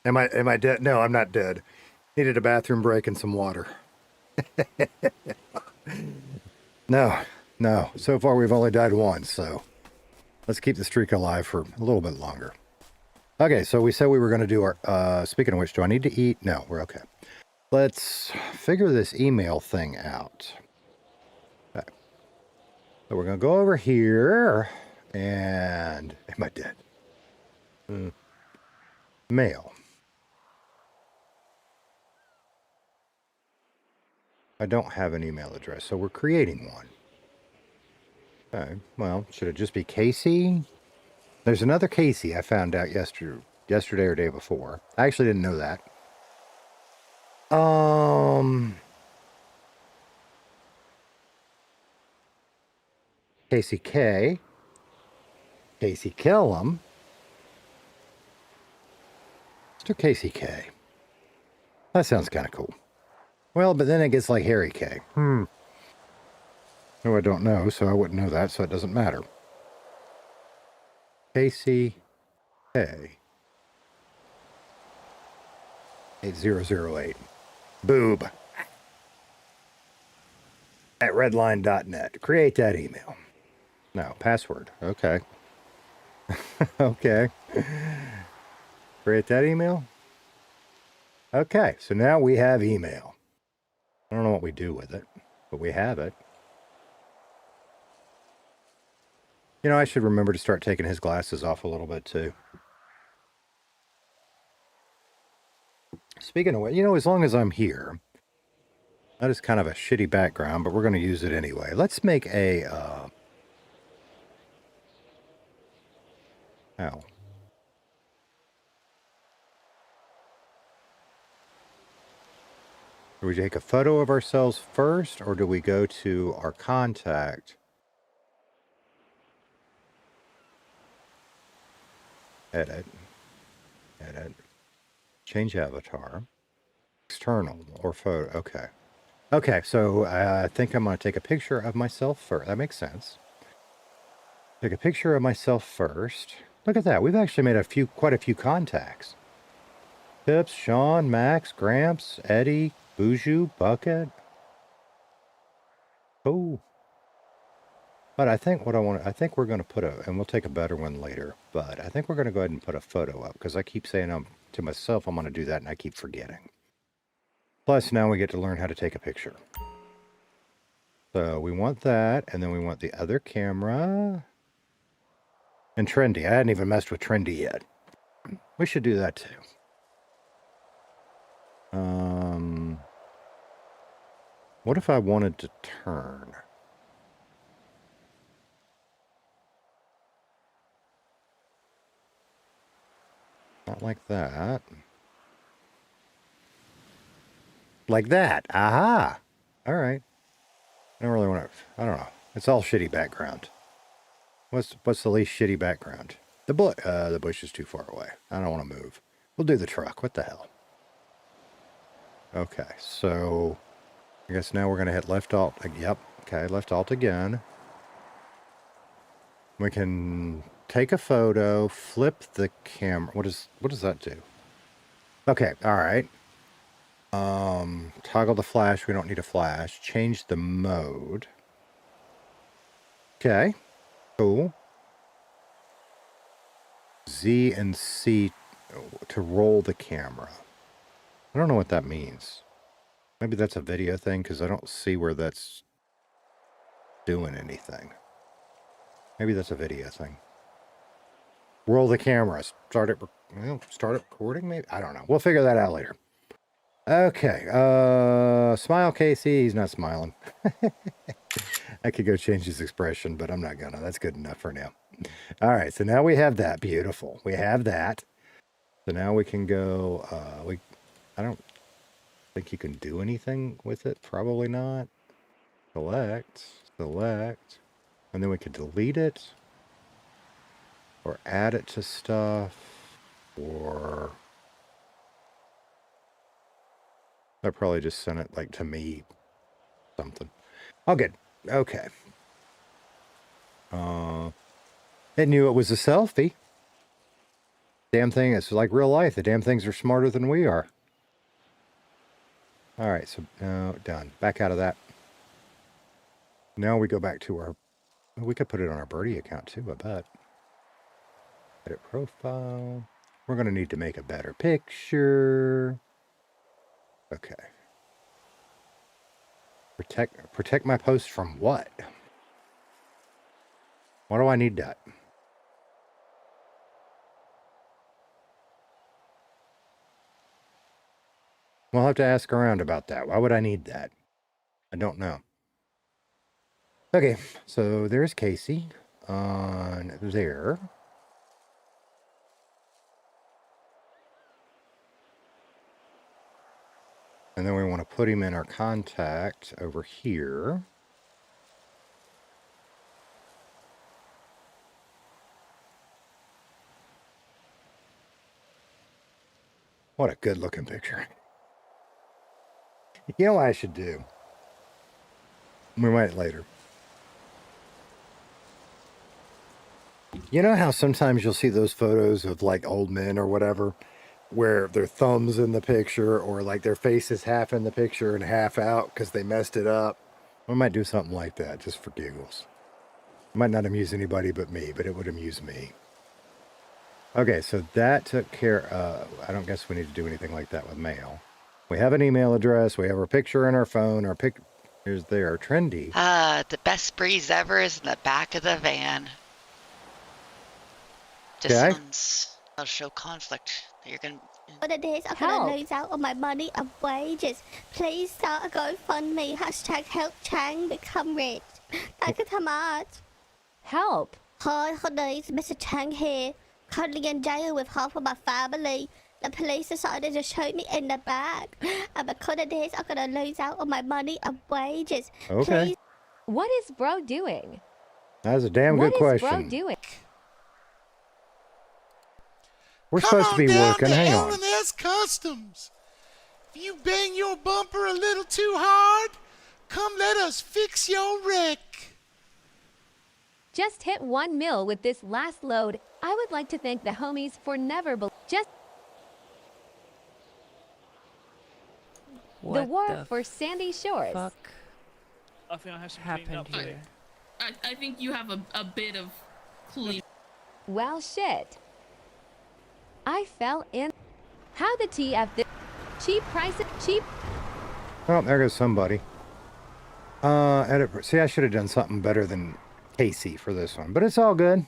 Am I dead? No, I'm not dead. Needed a bathroom break and some water. No, no. So far we've only died once, so let's keep the streak alive for a little bit longer. Okay, so we said we were going to do our, speaking of which, do I need to eat? No, we're okay. Let's figure this email thing out. Okay. So we're going to go over here and, am I dead? Mail. I don't have an email address, so we're creating one. Okay, well, should it just be Casey? There's another Casey I found out yesterday or day before. I actually didn't know that. Casey K. Casey Kellem. Mr. Casey K. That sounds kind of cool. Well, but then it gets like Harry K. No, I don't know, so I wouldn't know that, so it doesn't matter. Casey K. 8008. Boob. At redline.net. Create that email. No, password. Okay. Okay. Create that email. Okay, so now we have email. I don't know what we do with it, but we have it. You know, I should remember to start taking his glasses off a little bit too. Speaking of which, you know, as long as I'm here, that is kind of a shitty background, but we're going to use it anyway. Let's make a, Do we take a photo of ourselves first, or do we go to our contact? Edit. Edit. Change avatar. External or photo. Okay. Okay, so I think I'm going to take a picture of myself first. That makes sense. Take a picture of myself first. Look at that. We've actually made quite a few contacts. Pips, Sean, Max, Gramps, Eddie, Boujou, Bucket. Oh. But I think I think we're going to put and we'll take a better one later, but I think we're going to go ahead and put a photo up because I keep saying to myself, I'm going to do that and I keep forgetting. Plus now we get to learn how to take a picture. So we want that, and then we want the other camera. And trendy. I hadn't even messed with trendy yet. We should do that too. What if I wanted to turn? Not like that. Like that. Aha. All right. I don't really want to. I don't know. It's all shitty background. What's the least shitty background? The bush is too far away. I don't want to move. We'll do the truck. What the hell? Okay, so I guess now we're going to hit left alt. Yep. Okay, left alt again. We can take a photo, flip the camera. What does that do? Okay, all right. Toggle the flash. We don't need a flash. Change the mode. Okay, cool. Z and C to roll the camera. I don't know what that means. Maybe that's a video thing because I don't see where that's doing anything. Maybe that's a video thing. Roll the camera. Start it recording maybe? I don't know. We'll figure that out later. Okay. Smile Casey. He's not smiling. I could go change his expression, but I'm not gonna. That's good enough for now. All right. So now we have that. Beautiful. We have that. So now we can go. I don't think you can do anything with it. Probably not. Select. And then we could delete it. Or add it to stuff. Or I probably just sent it like to me. Something. Oh, good. Okay. It knew it was a selfie. Damn thing, it's like real life. The damn things are smarter than we are. All right, so done. Back out of that. Now we go back to our, we could put it on our birdie account too, I bet. Edit profile. We're going to need to make a better picture. Okay. Protect my post from what? Why do I need that? We'll have to ask around about that. Why would I need that? I don't know. Okay, so there's Casey on there. And then we want to put him in our contact over here. What a good looking picture. You know what I should do? We might later. You know how sometimes you'll see those photos of like old men or whatever, where their thumbs in the picture or like their face is half in the picture and half out because they messed it up? We might do something like that just for giggles. It might not amuse anybody but me, but it would amuse me. Okay, so that took care. I don't guess we need to do anything like that with mail. We have an email address. We have our picture in our phone. Our pictures there are trendy. The best breeze ever is in the back of the van. This Okay. one's, I'll show conflict. You're gonna. What it is, I'm gonna lose out on my money and wages. Please start a GoFundMe. Hashtag help Chang become rich. Thank you so much. Help. Hi, honey, it's Mr. Chang here. Currently in jail with half of my family. The police decided to shoot me in the back. And because of this, I'm gonna lose out on my money and wages. Okay. Please. What is bro doing? That's a damn good question. What is bro doing? We're supposed to be working. Hang on. L&S Customs. If you bang your bumper a little too hard, come let us fix your wreck. Just hit 1 mil with this last load. I would like to thank the homies for never just the war for Sandy Shores. Fuck. I think I have some happened here. I think you have a bit of clean. Well, shit. I fell in. How the TF this cheap prices cheap. Oh, there goes somebody. Edit. See, I should have done something better than Casey for this one, but it's all good.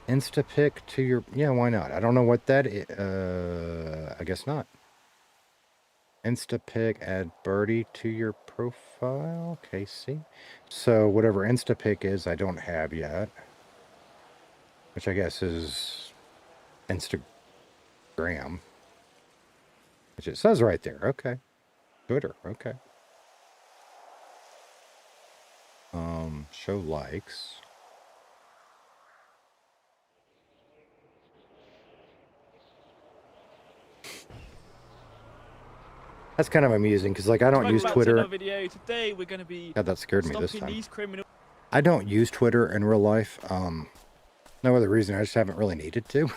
Instapic to your, yeah, why not? I don't know what that is. I guess not. Instapic, add birdie to your profile, Casey. So whatever Instapic is, I don't have yet. Which I guess is Instagram. Which it says right there. Okay. Twitter. Okay. Show likes. That's kind of amusing because, like, I don't use Twitter. Video. Today we're going to be God, that scared me this time. I don't use Twitter in real life. No other reason. I just haven't really needed to.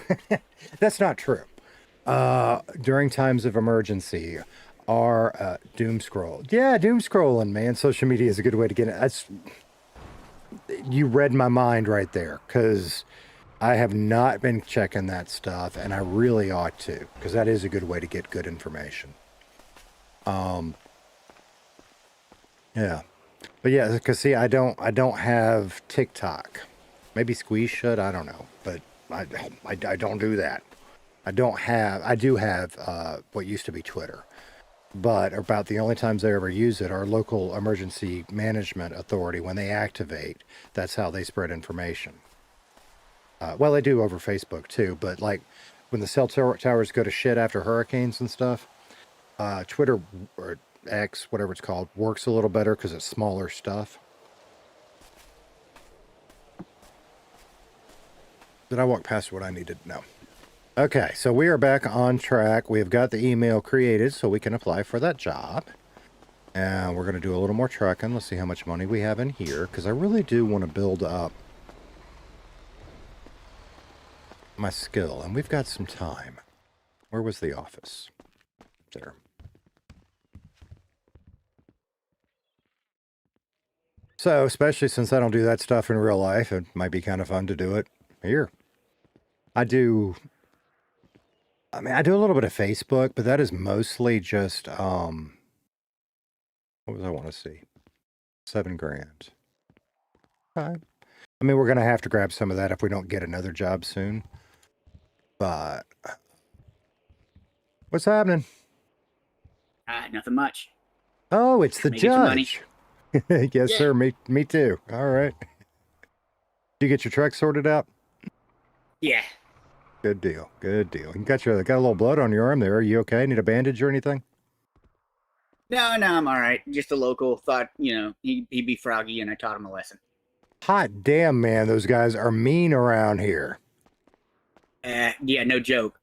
That's not true. During times of emergency, or doom scroll. Yeah, doom scrolling, man. Social media is a good way to get it. That's, you read my mind right there, because I have not been checking that stuff, and I really ought to, because that is a good way to get good information. Yeah, but yeah, because see, I don't have TikTok. Maybe Squeeze should. I don't know, but I don't do that. I do have what used to be Twitter, but about the only times I ever use it are local emergency management authority. When they activate, that's how they spread information. Well, they do over Facebook too, but like when the cell towers go to shit after hurricanes and stuff, Twitter or X, whatever it's called, works a little better because it's smaller stuff. Did I walk past what I needed? No. Okay, so we are back on track. We have got the email created so we can apply for that job. And we're going to do a little more trucking. Let's see how much money we have in here, because I really do want to build up my skill, and we've got some time. Where was the office? There. So, especially since I don't do that stuff in real life, it might be kind of fun to do it here. I do a little bit of Facebook, but that is mostly just, what was I want to see? 7 grand. Okay. I mean, we're going to have to grab some of that if we don't get another job soon. But, what's happening? Nothing much. Oh, it's the Making some money. judge. Yes, Yeah. sir. Me too. All right. Did you get your truck sorted out? Yeah. Good deal. Good deal. You got a little blood on your arm there. Are you okay? Need a bandage or anything? No, I'm all right. Just a local thought, he'd be froggy, and I taught him a lesson. Hot damn, man. Those guys are mean around here. Yeah, no joke.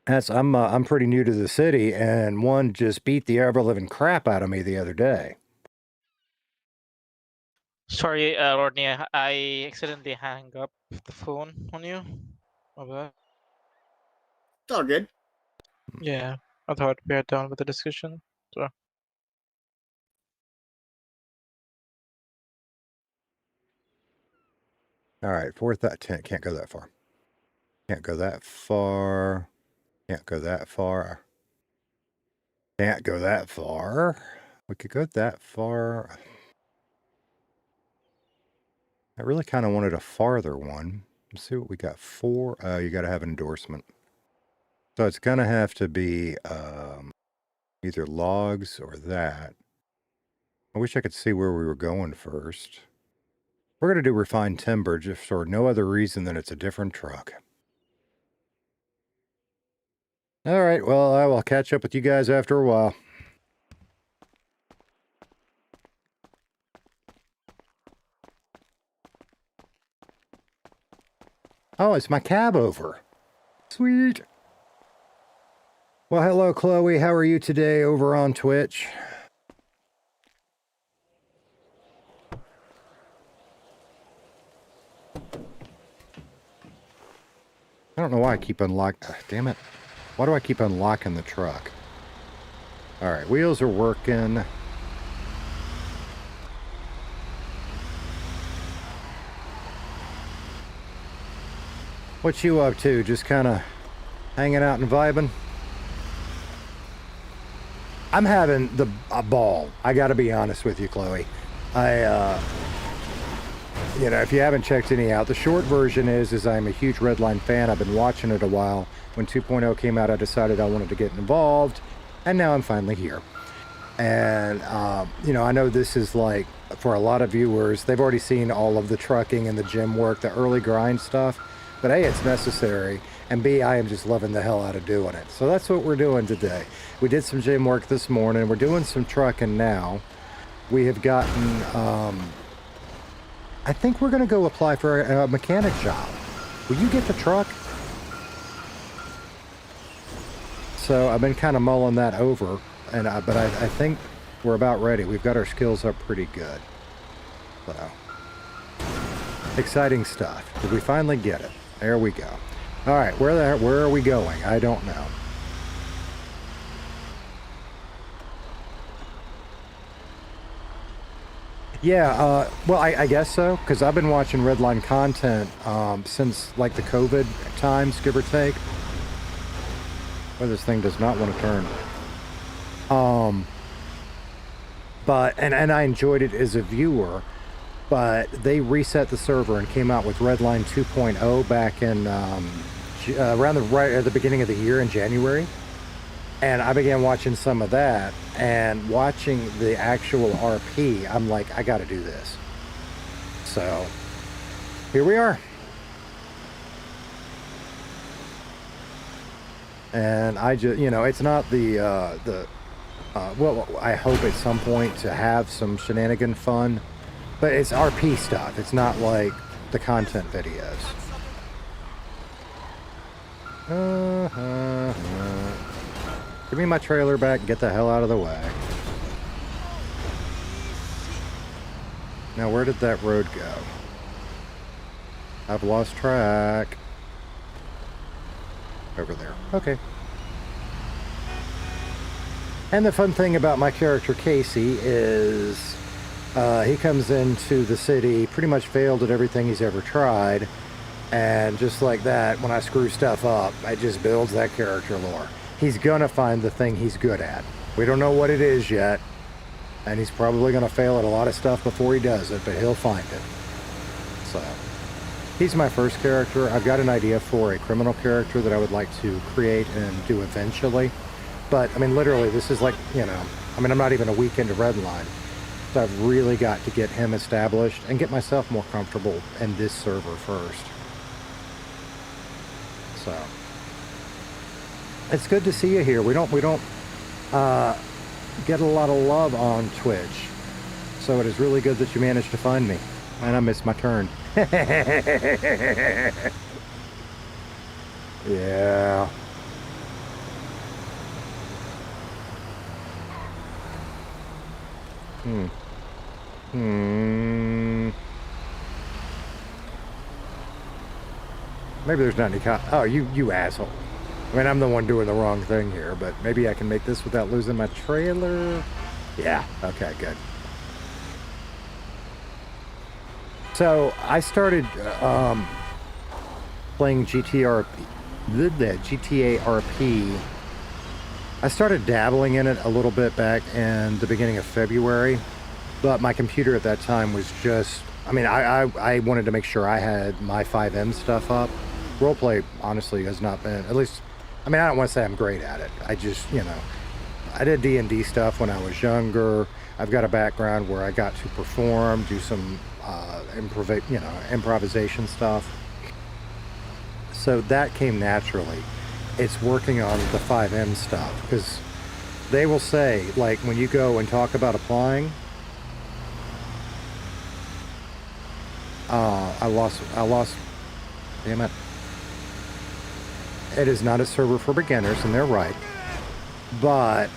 I'm pretty new to the city, and one just beat the ever living crap out of me the other day. Sorry, Rodney, I accidentally hung up the phone on you. Okay. It's all good. Yeah, I thought we are done with the discussion. So. All right, 4th, can't go that far. Can't go that far. Can't go that far. Can't go that far. We could go that far. I really kind of wanted a farther one. Let's see what we got. 4. Oh, you got to have an endorsement. So it's going to have to be either logs or that. I wish I could see where we were going first. We're going to do refined timber just for no other reason than it's a different truck. All right, well, I will catch up with you guys after a while. Oh, it's my cab over. Sweet. Well, hello, Chloe. How are you today over on Twitch? I don't know why I keep unlocking. Damn it. Why do I keep unlocking the truck? All right, wheels are working. What you up to? Just kind of hanging out and vibing? I'm having a ball. I got to be honest with you, Chloe. If you haven't checked any out, the short version is I'm a huge Redline fan. I've been watching it a while. When 2.0 came out, I decided I wanted to get involved, and now I'm finally here. And, I know this is like, for a lot of viewers, they've already seen all of the trucking and the gym work, the early grind stuff. But A, it's necessary, and B, I am just loving the hell out of doing it. So that's what we're doing today. We did some gym work this morning. We're doing some trucking now. We have gotten, I think we're going to go apply for a mechanic job. Will you get the truck? So I've been kind of mulling that over, but I think we're about ready. We've got our skills up pretty good. So, exciting stuff. Did we finally get it? There we go. All right, where are we going? I don't know. Yeah, well, I guess so, because I've been watching Redline content since, like, the COVID times, give or take. Well, this thing does not want to turn. But I enjoyed it as a viewer, but they reset the server and came out with Redline 2.0 back in around right at the beginning of the year in January. And I began watching some of that, and watching the actual RP, I'm like, I got to do this. So here we are. And I just, it's not well, I hope at some point to have some shenanigan fun, but it's RP stuff. It's not like the content videos. Give me my trailer back and get the hell out of the way. Now, where did that road go? I've lost track. over there. Okay. And the fun thing about my character Casey is he comes into the city, pretty much failed at everything he's ever tried, and just like that, when I screw stuff up, it just builds that character lore. He's gonna find the thing he's good at. We don't know what it is yet, and he's probably gonna fail at a lot of stuff before he does it, but he'll find it. So, he's my first character. I've got an idea for a criminal character that I would like to create and do eventually. But, I mean, literally, this is like, you know, I mean, I'm not even a week into Redline. So I've really got to get him established and get myself more comfortable in this server first. So, it's good to see you here. We don't get a lot of love on Twitch. So it is really good that you managed to find me. And I missed my turn. Yeah. Maybe there's not any oh, you asshole. I mean, I'm the one doing the wrong thing here, but maybe I can make this without losing my trailer. Yeah, okay, good. So, I started playing GTA RP. I started dabbling in it a little bit back in the beginning of February, but my computer at that time was just, I mean, I wanted to make sure I had my 5M stuff up. Roleplay, honestly, has not been, at least, I mean, I don't want to say I'm great at it. I just, you know, I did D&D stuff when I was younger. I've got a background where I got to perform, do some improvisation stuff. So that came naturally. It's working on the 5M stuff, because they will say, like, when you go and talk about applying, I lost, damn it. It is not a server for beginners, and they're right. But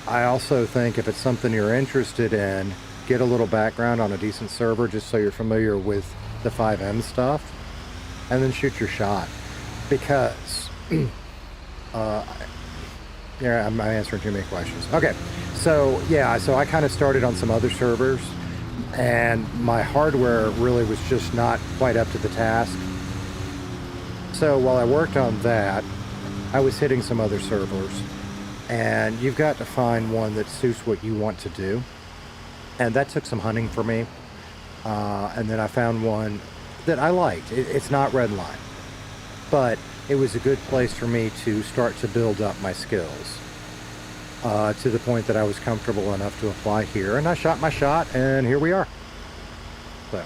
I also think if it's something you're interested in, get a little background on a decent server just so you're familiar with the 5M stuff, and then shoot your shot. Because, yeah, I'm answering too many questions. Okay, so yeah, so I kind of started on some other servers, and my hardware really was just not quite up to the task. So while I worked on that, I was hitting some other servers, and you've got to find one that suits what you want to do. And that took some hunting for me. And then I found one that I liked. It's not Redline, but it was a good place for me to start to build up my skills to the point that I was comfortable enough to apply here. And I shot my shot, and here we are. So.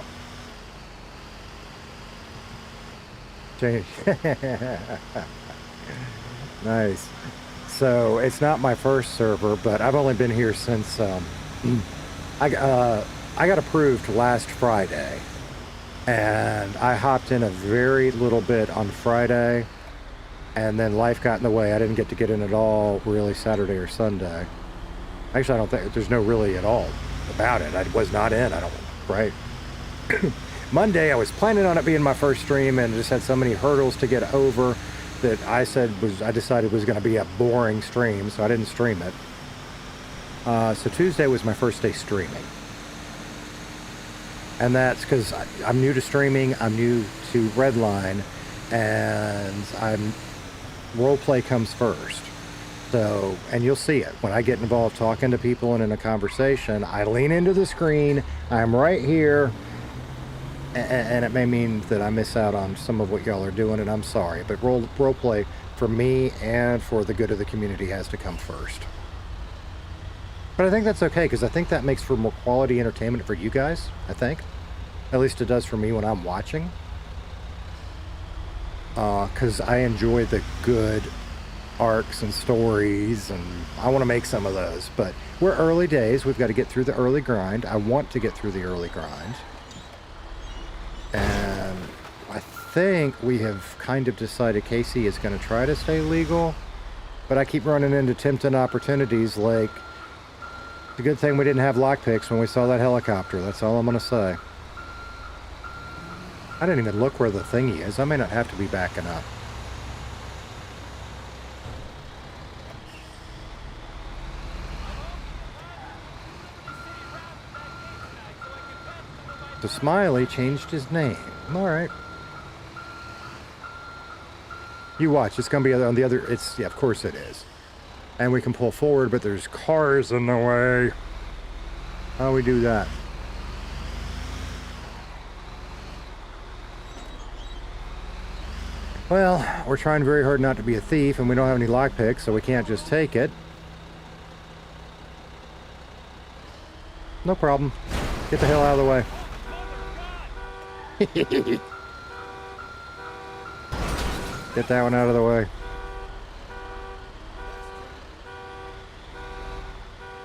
Nice. So it's not my first server, but I've only been here since I got approved last Friday, and I hopped in a very little bit on Friday, and then life got in the way. I didn't get in at all really Saturday or Sunday. Actually, I don't think there's no really at all about it. I was not in, I don't, right? Monday, I was planning on it being my first stream, and just had so many hurdles to get over that I decided was going to be a boring stream, so I didn't stream it. So Tuesday was my first day streaming. And that's because I'm new to streaming, I'm new to Redline, and roleplay comes first. So, and you'll see it. When I get involved talking to people and in a conversation, I lean into the screen, I'm right here, and it may mean that I miss out on some of what y'all are doing, and I'm sorry, but roleplay for me and for the good of the community has to come first. But I think that's okay, because I think that makes for more quality entertainment for you guys, I think. At least it does for me when I'm watching. Because I enjoy the good arcs and stories, and I want to make some of those. But we're early days. We've got to get through the early grind. I want to get through the early grind. And I think we have kind of decided Casey is going to try to stay legal. But I keep running into tempting opportunities like, it's a good thing we didn't have lockpicks when we saw that helicopter. That's all I'm going to say. I didn't even look where the thingy is. I may not have to be backing up. So Smiley changed his name. All right. You watch. It's going to be on the other. It's, yeah, of course it is. And we can pull forward, but there's cars in the way. How do we do that? Well, we're trying very hard not to be a thief, and we don't have any lockpicks, so we can't just take it. No problem. Get the hell out of the way. Get that one out of the way.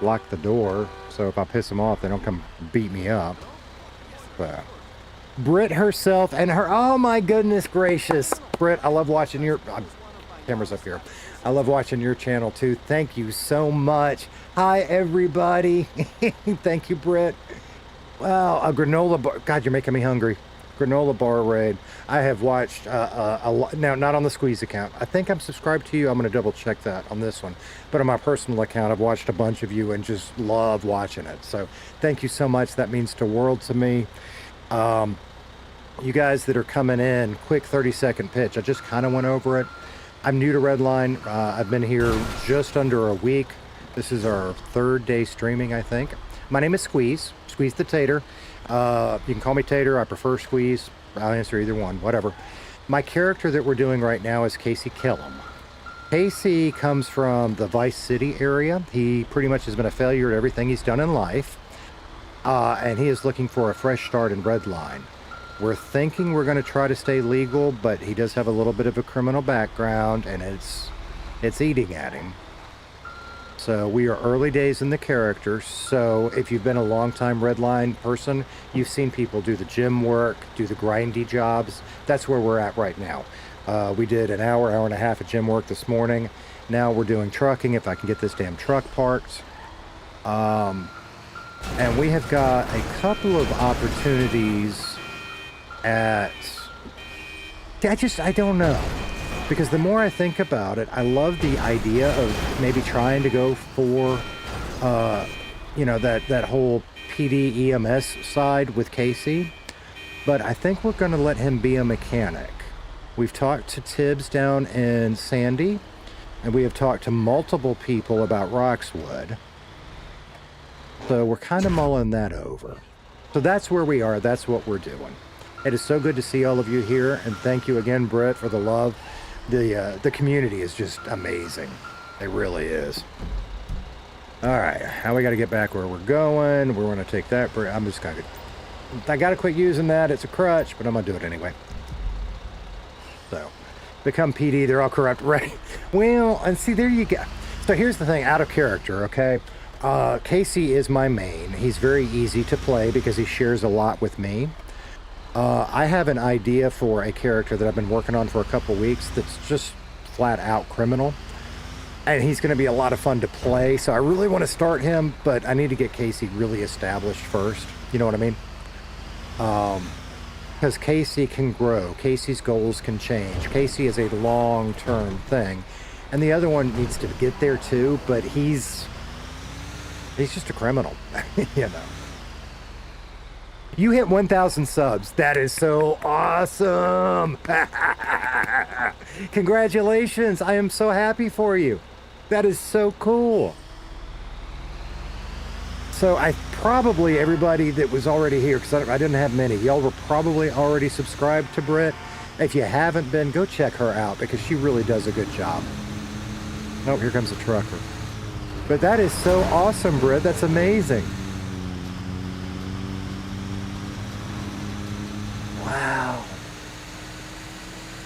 Lock the door, so if I piss them off, they don't come beat me up. But Britt herself and her, oh my goodness gracious. Britt, I love watching your, camera's up here. I love watching your channel too. Thank you so much. Hi everybody. Thank you, Britt. Wow, a granola bar. God, you're making me hungry. Granola bar raid. I have watched a lot. Now, not on the Squeeze account. I think I'm subscribed to you. I'm going to double check that on this one. But on my personal account, I've watched a bunch of you and just love watching it. So thank you so much. That means the world to me. You guys that are coming in, quick 30-second pitch. I just kind of went over it. I'm new to Redline. I've been here just under a week. This is our 3rd day streaming, I think. My name is Squeeze. Squeeze the Tater. You can call me Tater. I prefer Squeeze. I'll answer either one, whatever. My character that we're doing right now is Casey Kellem. Casey comes from the Vice City area. He pretty much has been a failure at everything he's done in life. And he is looking for a fresh start in Redline. We're thinking we're going to try to stay legal, but he does have a little bit of a criminal background, and it's eating at him. So we are early days in the character. So if you've been a long-time Redline person, you've seen people do the gym work, do the grindy jobs. That's where we're at right now. We did an hour and a half of gym work this morning. Now we're doing trucking, if I can get this damn truck parked. And we have got a couple of opportunities at... I don't know. Because the more I think about it, I love the idea of maybe trying to go for, you know, that whole PD EMS side with Casey. But I think we're going to let him be a mechanic. We've talked to Tibbs down in Sandy, and we have talked to multiple people about Roxwood. So we're kind of mulling that over. So that's where we are. That's what we're doing. It is so good to see all of you here, and thank you again, Brett, for the love. The community is just amazing. It really is. All right, now we got to get back where we're going. We're going to take that. I'm just going to... I got to quit using that. It's a crutch, but I'm going to do it anyway. So, become PD. They're all corrupt, right? Well, and see, there you go. So here's the thing, out of character, okay? Casey is my main. He's very easy to play because he shares a lot with me. I have an idea for a character that I've been working on for a couple weeks that's just flat out criminal. And he's going to be a lot of fun to play. So I really want to start him, but I need to get Casey really established first. You know what I mean? Because Casey can grow. Casey's goals can change. Casey is a long-term thing. And the other one needs to get there too, but he's just a criminal, you know. You hit 1,000 subs. That is so awesome. Congratulations. I am so happy for you. That is so cool. So I probably, everybody that was already here, because I didn't have many, y'all were probably already subscribed to Britt. If you haven't been, go check her out because she really does a good job. Oh, here comes a trucker. But that is so awesome, Britt. That's amazing. Wow.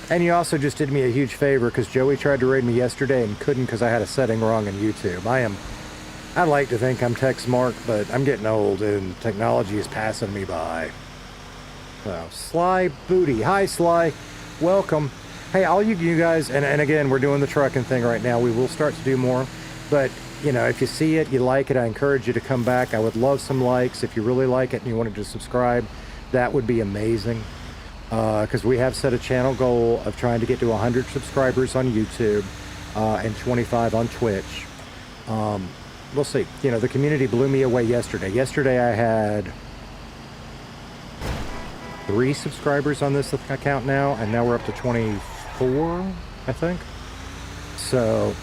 And you also just did me a huge favor because Joey tried to raid me yesterday and couldn't because I had a setting wrong on YouTube. I like to think I'm tech smart, but I'm getting old and technology is passing me by. So, Sly Booty. Hi, Sly. Welcome. Hey, all you guys, and again, we're doing the trucking thing right now. We will start to do more, but you know, if you see it, you like it, I encourage you to come back. I would love some likes. If you really like it and you wanted to subscribe, that would be amazing. Because we have set a channel goal of trying to get to 100 subscribers on YouTube and 25 on Twitch. We'll see. You know, the community blew me away yesterday. Yesterday I had 3 subscribers on this account now, and now we're up to 24, I think. So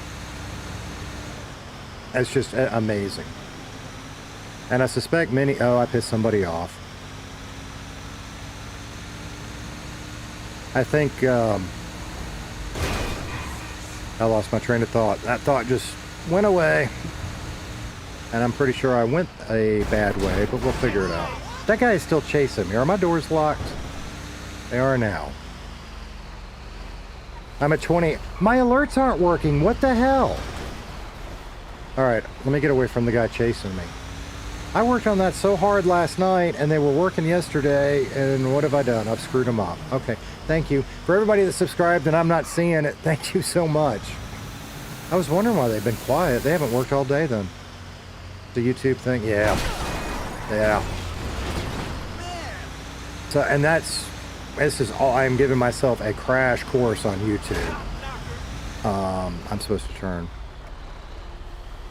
it's just amazing. And I suspect many... Oh, I pissed somebody off. I think... I lost my train of thought. That thought just went away. And I'm pretty sure I went a bad way, but we'll figure it out. That guy is still chasing me. Are my doors locked? They are now. I'm at 20. My alerts aren't working. What the hell? Alright, let me get away from the guy chasing me. I worked on that so hard last night, and they were working yesterday, and what have I done? I've screwed them up. Okay, thank you. For everybody that subscribed and I'm not seeing it, thank you so much. I was wondering why they've been quiet. They haven't worked all day then. The YouTube thing? Yeah. Yeah. So, and this is all, I'm giving myself a crash course on YouTube. I'm supposed to turn.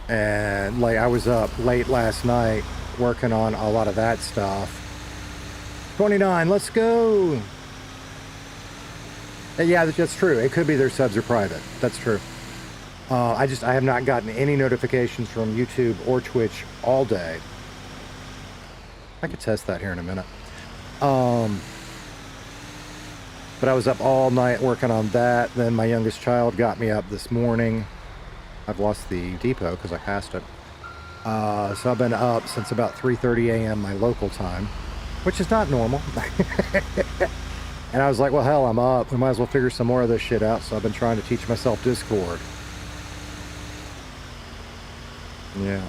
And like I was up late last night working on a lot of that stuff. 29, let's go. Yeah, that's true. It could be their subs are private. That's true. I have not gotten any notifications from YouTube or Twitch all day. I could test that here in a minute. But I was up all night working on that. Then my youngest child got me up this morning. I've lost the depot because I passed it. So I've been up since about 3:30 a.m. my local time, which is not normal. And I was like, well, hell, I'm up. We might as well figure some more of this shit out. So I've been trying to teach myself Discord. Yeah.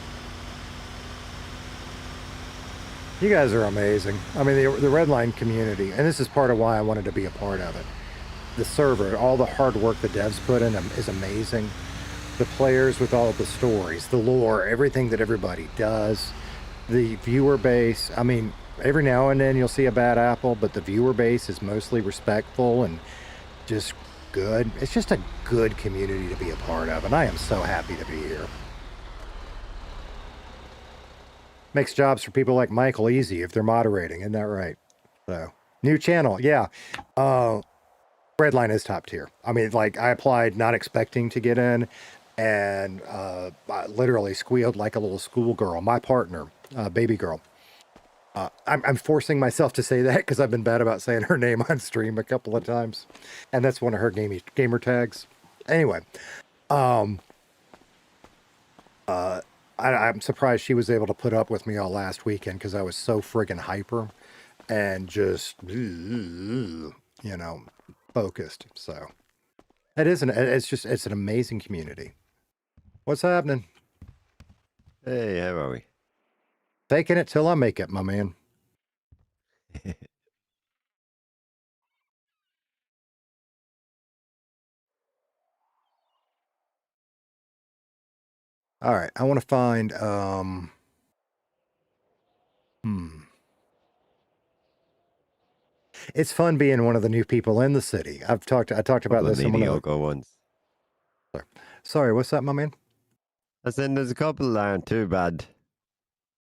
You guys are amazing. I mean, the Redline community, and this is part of why I wanted to be a part of it. The server, all the hard work the devs put in is amazing. The players with all of the stories, the lore, everything that everybody does. The viewer base, I mean, every now and then you'll see a bad apple, but the viewer base is mostly respectful and just good. It's just a good community to be a part of, and I am so happy to be here. Makes jobs for people like Michael easy if they're moderating, isn't that right? So, new channel, yeah. Redline is top tier. I mean, like, I applied not expecting to get in, and I literally squealed like a little schoolgirl. My partner, baby girl. I'm forcing myself to say that because I've been bad about saying her name on stream a couple of times, and that's one of her gamer tags. Anyway, I'm surprised she was able to put up with me all last weekend because I was so friggin' hyper and just, you know, focused. So it's an amazing community. What's happening? Hey, how are we? Taking it till I make it, my man. All right, I want to find It's fun being one of the new people in the city. I talked about this in one of the ones. Sorry, what's that, my man? I said there's a couple that aren't too bad.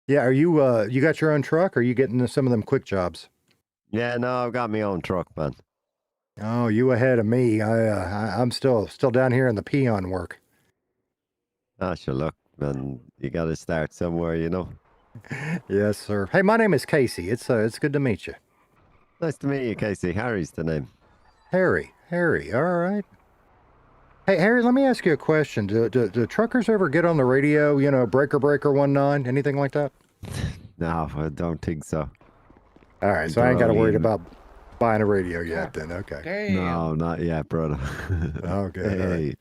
Yeah, are you you got your own truck, or are you getting some of them quick jobs? Yeah, no, I've got my own truck, man. Oh, you ahead of me. I'm still down here in the peon work. Ah, sure, look, man, you got to start somewhere, you know. Yes, sir. Hey, my name is Casey. It's good to meet you. Nice to meet you, Casey. Harry's the name. Harry. All right. Hey, Harry, let me ask you a question. Do truckers ever get on the radio, you know, breaker 19, anything like that? No, I don't think so. All right, so I ain't got to worry about buying a radio yet then. Okay. Damn. No, not yet, brother. Okay. Hey. All right.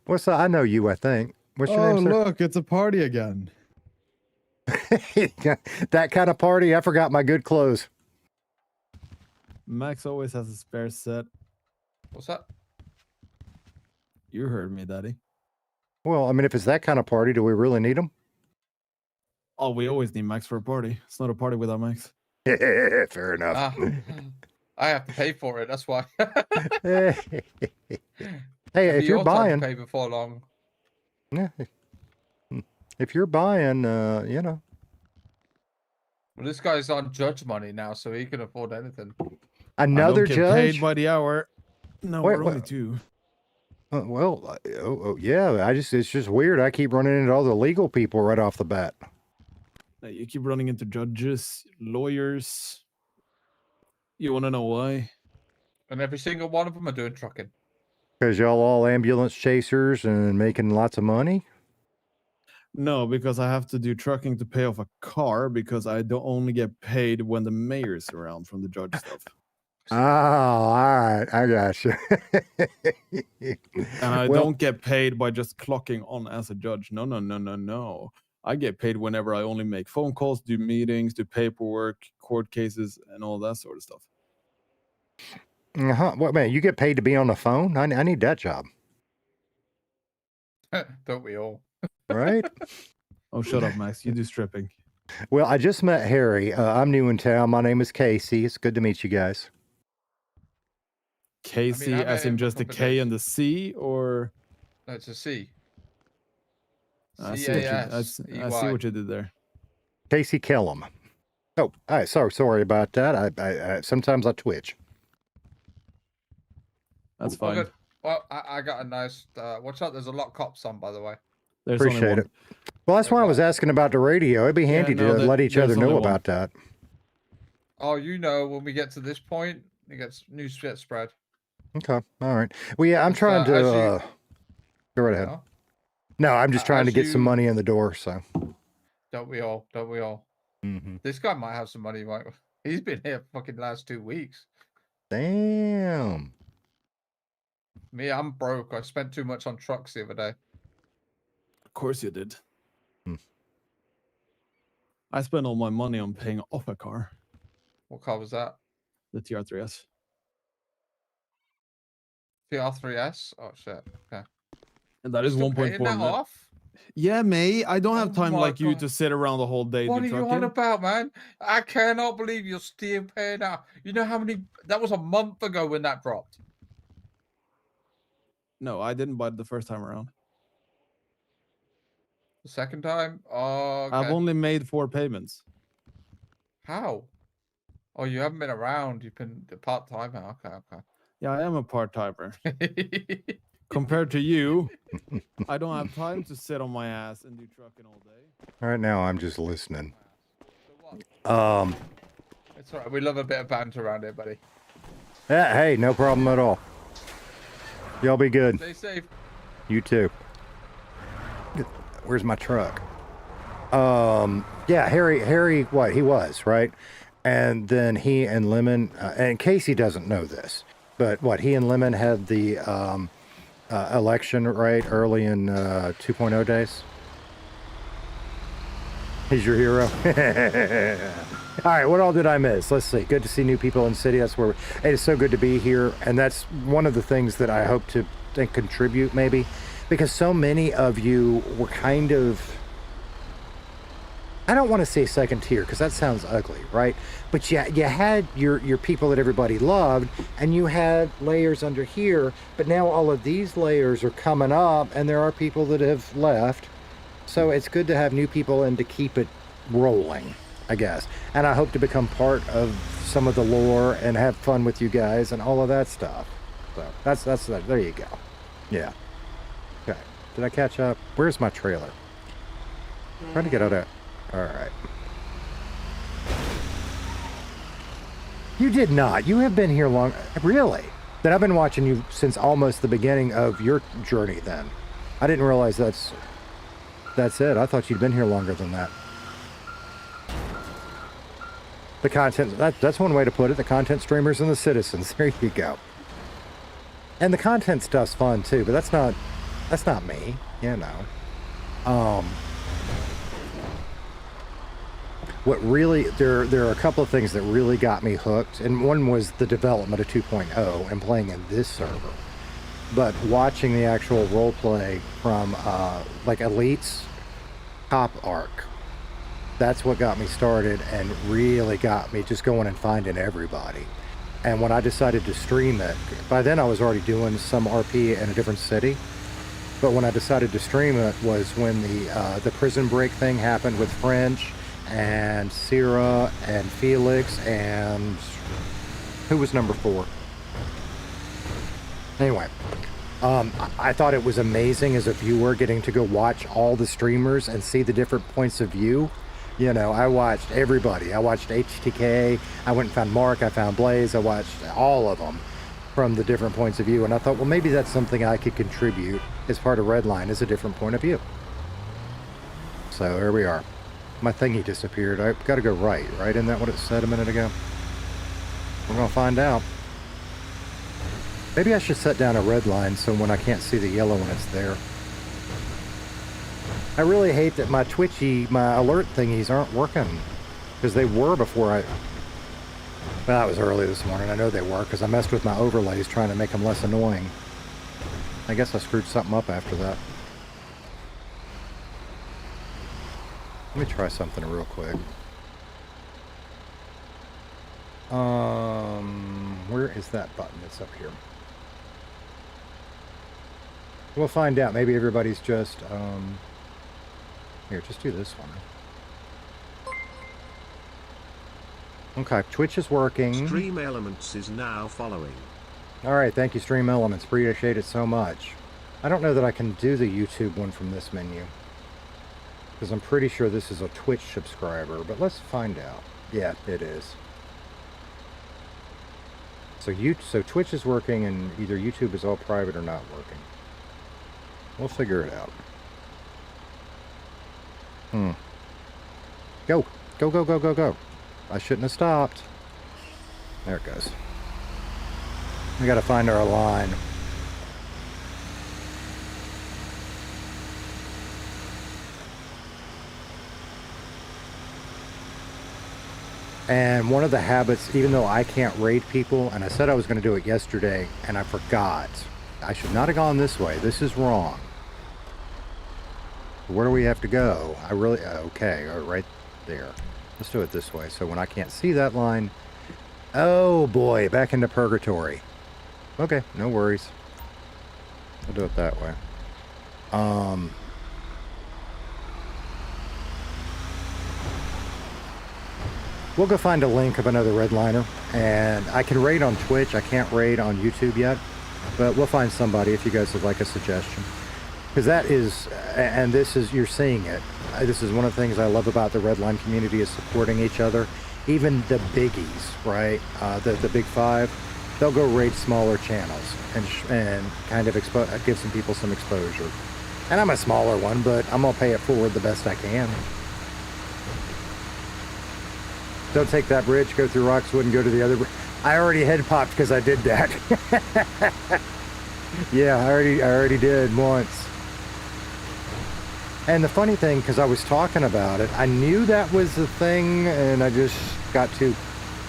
What's that? I know you, I think. What's your name, sir? Look, it's a party again. That kind of party? I forgot my good clothes. Max always has a spare set. What's up? You heard me, Daddy. Well, I mean, if it's that kind of party, do we really need them? Oh, we always need Max for a party. It's not a party without Max. Fair enough. I have to pay for it. That's why. Hey, if you're buying, pay before long. Yeah. If you're buying, you know. Well, this guy's on judge money now, so he can afford anything. Another I don't get judge? paid by the hour. No, Wait, we're only two. Yeah. It's just weird. I keep running into all the legal people right off the bat. You keep running into judges, lawyers. You want to know why? And every single one of them are doing trucking. Because y'all all ambulance chasers and making lots of money? No, because I have to do trucking to pay off a car because I don't only get paid when the mayor's around from the judge stuff. Oh, all right. I got you. And I don't get paid by just clocking on as a judge. No. I get paid whenever I only make phone calls, do meetings, do paperwork, court cases, and all that sort of stuff. What, man, you get paid to be on the phone? I need that job. Don't we all? Right? Oh, shut up, Max. You do stripping. Well, I just met Harry. I'm new in town. My name is Casey. It's good to meet you guys. Casey, as in just the K and the C, or? No, it's a C. I see what you did there. Casey Kellem. Oh, all right. Sorry about that. I sometimes I twitch. That's fine. Well, I got a nice. Watch out! There's a lot of cops on, by the way. There's Appreciate it. Well, that's why I was asking about the radio. It'd be handy to let each other know about that. Oh, when we get to this point, it gets news gets spread. Okay. All right. Well, yeah, I'm trying to go right ahead. No, I'm just trying to get some money in the door. So. Don't we all? Mm-hmm. This guy might have some money. Right? He's been here fucking last 2 weeks. Damn. Me, I'm broke. I spent too much on trucks the other day. Of course you did. I spent all my money on paying off a car. What car was that? The TR3S. TR3S? Oh, shit. Okay. And that is 1.4 million. Off? Yeah, mate. I don't have time like you to sit around the whole day. What are you on about, man? I cannot believe you're still paying out. You know how many... That was a month ago when that dropped. No, I didn't buy it the first time around. The second time? Oh, okay. I've only made 4 payments. How? Oh, you haven't been around. You've been part-timer. Okay. Yeah, I am a part-timer. Compared to you, I don't have time to sit on my ass and do trucking all day. Right now, I'm just listening. It's all right. We love a bit of banter around here, buddy. Yeah, hey, no problem at all. Y'all be good. Stay safe. You too. Where's my truck? Yeah, Harry, what he was, right? And then he and Lemon, and Casey doesn't know this, but what he and Lemon had the election, right, early in 2.0 days. He's your hero. All right, what all did I miss? Let's see. Good to see new people in the city. That's where it is so good to be here, and that's one of the things that I hope to contribute, maybe, because so many of you were kind of, I don't want to say second tier because that sounds ugly, right? But you had your people that everybody loved, and you had layers under here, but now all of these layers are coming up, and there are people that have left. So it's good to have new people and to keep it rolling, I guess. And I hope to become part of some of the lore and have fun with you guys and all of that stuff. So that's there you go. Yeah. Okay. Did I catch up? Where's my trailer? Trying to get out of. All right. You did not. You have been here long. Really? Then I've been watching you since almost the beginning of your journey then. I didn't realize that's it. I thought you'd been here longer than that. The content, that's one way to put it. The content streamers and the citizens. There you go. And the content stuff's fun too, but that's not me, you know. What really, there are a couple of things that really got me hooked, and one was the development of 2.0 and playing in this server. But watching the actual role play from like Elite's top arc, that's what got me started and really got me just going and finding everybody. And when I decided to stream it, by then I was already doing some RP in a different city. But when I decided to stream it was when the prison break thing happened with French, and Sierra and Felix and who was number 4? Anyway, I thought it was amazing as a viewer getting to go watch all the streamers and see the different points of view. You know, I watched everybody. I watched HTK. I went and found Mark. I found Blaze. I watched all of them from the different points of view. And I thought, well, maybe that's something I could contribute as part of Redline, is a different point of view. So here we are. My thingy disappeared. I've got to go right. Isn't that what it said a minute ago? We're going to find out. Maybe I should set down a red line so when I can't see the yellow when it's there. I really hate that my alert thingies aren't working. Because they were before well, that was early this morning. I know they were because I messed with my overlays trying to make them less annoying. I guess I screwed something up after that. Let me try something real quick. Where is that button? It's up here. We'll find out. Maybe everybody's just, here, just do this one. Okay, Twitch is working. Stream Elements is now following. Alright, thank you, Stream Elements. Appreciate it so much. I don't know that I can do the YouTube one from this menu, because I'm pretty sure this is a Twitch subscriber, but let's find out. Yeah, it is. So Twitch is working, and either YouTube is all private or not working. We'll figure it out. Go. Go, go, go, go, go. I shouldn't have stopped. There it goes. We gotta find our line. And one of the habits, even though I can't raid people, and I said I was going to do it yesterday, and I forgot. I should not have gone this way. This is wrong. Where do we have to go? Okay, right there. Let's do it this way. So when I can't see that line, oh boy, back into purgatory. Okay, no worries. I'll do it that way. We'll go find a link of another redliner, and I can raid on Twitch. I can't raid on YouTube yet, but we'll find somebody if you guys would like a suggestion. Because that is, and this is, you're seeing it. This is one of the things I love about the Redline community, is supporting each other. Even the biggies, right? The big five, they'll go raid smaller channels and kind of give some people some exposure. And I'm a smaller one, but I'm gonna pay it forward the best I can. Don't take that bridge, go through Roxwood and go to the other bridge. I already head popped because I did that. Yeah, I already did once. And the funny thing, because I was talking about it, I knew that was the thing, and I just got too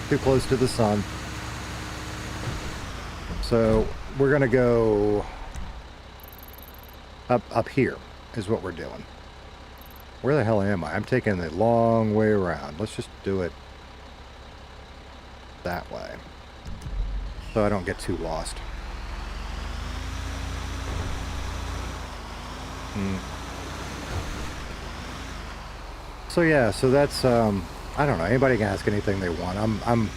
close to the sun. So we're gonna go up here is what we're doing. Where the hell am I? I'm taking the long way around. Let's just do it that way, so I don't get too lost. So yeah, so that's I don't know, anybody can ask anything they want. I'm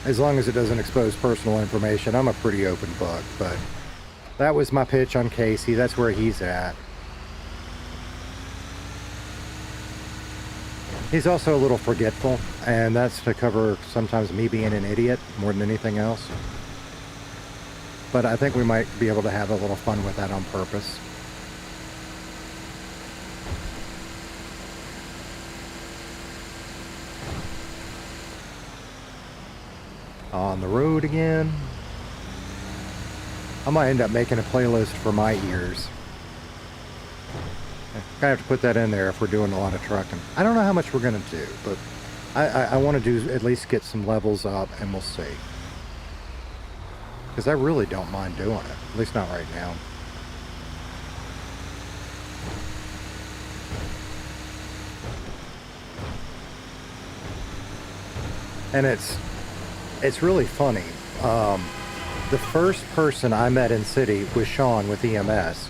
as long as it doesn't expose personal information, I'm a pretty open book. But that was my pitch on Casey. That's where he's at. He's also a little forgetful, and that's to cover sometimes me being an idiot more than anything else. But I think we might be able to have a little fun with that on purpose. On the road again. I might end up making a playlist for my ears. I have to put that in there if we're doing a lot of trucking. I don't know how much we're going to do, but I want to do at least get some levels up, and we'll see. Because I really don't mind doing it, at least not right now. And it's really funny. The first person I met in city was Sean with EMS.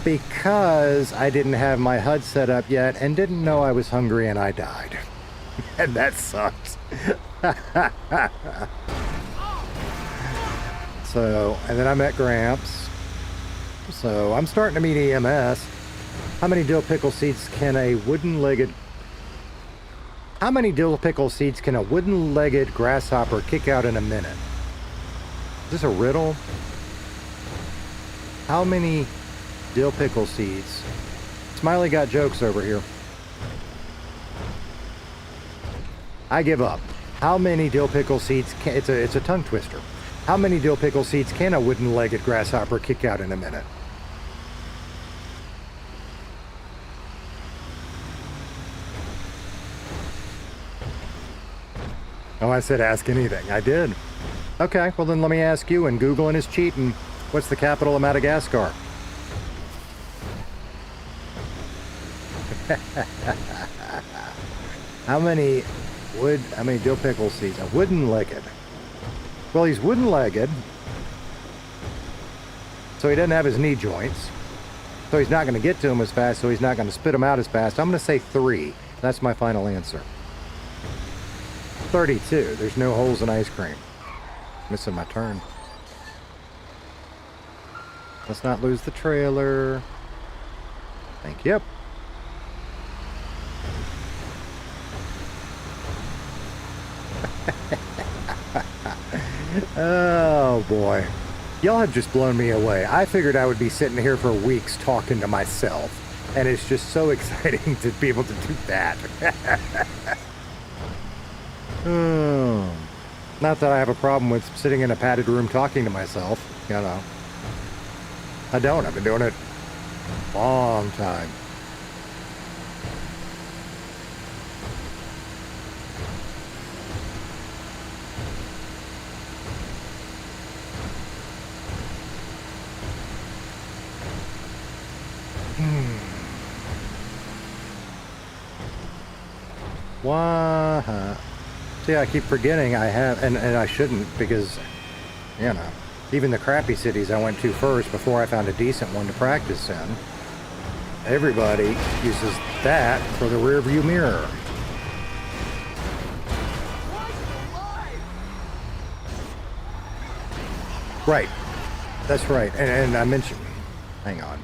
because I didn't have my HUD set up yet and didn't know I was hungry and I died. And that sucks. So, and then I met Gramps. So I'm starting to meet EMS. How many dill pickle seeds can a wooden-legged grasshopper kick out in a minute? Is this a riddle? How many dill pickle seeds? Smiley got jokes over here. I give up. How many dill pickle seeds can... It's a tongue twister. How many dill pickle seeds can a wooden-legged grasshopper kick out in a minute? Oh, I said ask anything. I did. Okay, well then let me ask you, and Googling is cheating. What's the capital of Madagascar? How many dill pickle seeds? A wooden-legged. Well, he's wooden-legged, so he doesn't have his knee joints. So he's not going to get to him as fast, so he's not going to spit them out as fast. I'm going to say 3. That's my final answer. 32. There's no holes in ice cream. Missing my turn. Let's not lose the trailer. Thank you. Oh boy. Y'all have just blown me away. I figured I would be sitting here for weeks talking to myself. And it's just so exciting to be able to do that. Oh. Not that I have a problem with sitting in a padded room talking to myself, you know. I don't. I've been doing it a long time. Why? See, I keep forgetting I have, and I shouldn't, because, you know, even the crappy cities I went to first before I found a decent one to practice in, everybody uses that for the rear view mirror. Right. That's right. And I mentioned, hang on.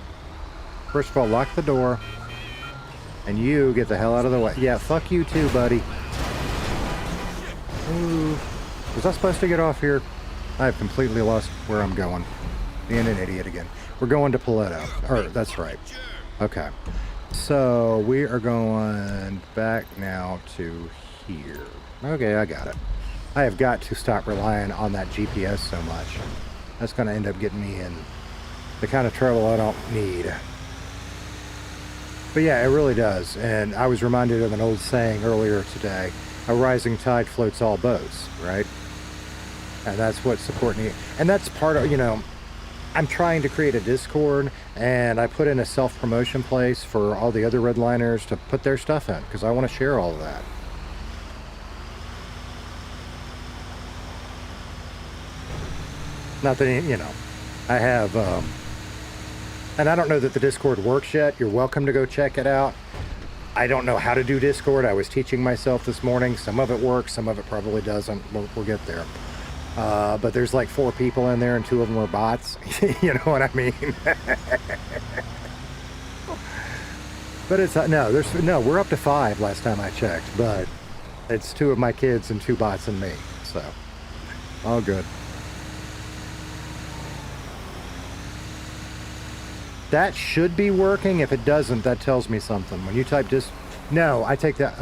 First of all, lock the door. And you get the hell out of the way. Yeah, fuck you too, buddy. Ooh. Was I supposed to get off here? I've completely lost where I'm going. Being an idiot again. We're going to Paleto. Or, that's right. Okay. So, we are going back now to here. Okay, I got it. I have got to stop relying on that GPS so much. That's going to end up getting me in the kind of trouble I don't need. But yeah, it really does. And I was reminded of an old saying earlier today. A rising tide floats all boats, right? And that's what supporting. And that's part of, you know, I'm trying to create a Discord, and I put in a self-promotion place for all the other Redliners to put their stuff in, because I want to share all of that. Not that, you know, I have, and I don't know that the Discord works yet. You're welcome to go check it out. I don't know how to do Discord. I was teaching myself this morning. Some of it works, some of it probably doesn't. We'll get there. But there's like 4 people in there and 2 of them are bots. You know what I mean? But it's, no, we're up to 5 last time I checked, but it's 2 of my kids and 2 bots and me. So, all good. That should be working. If it doesn't, that tells me something. When you type no, I take that,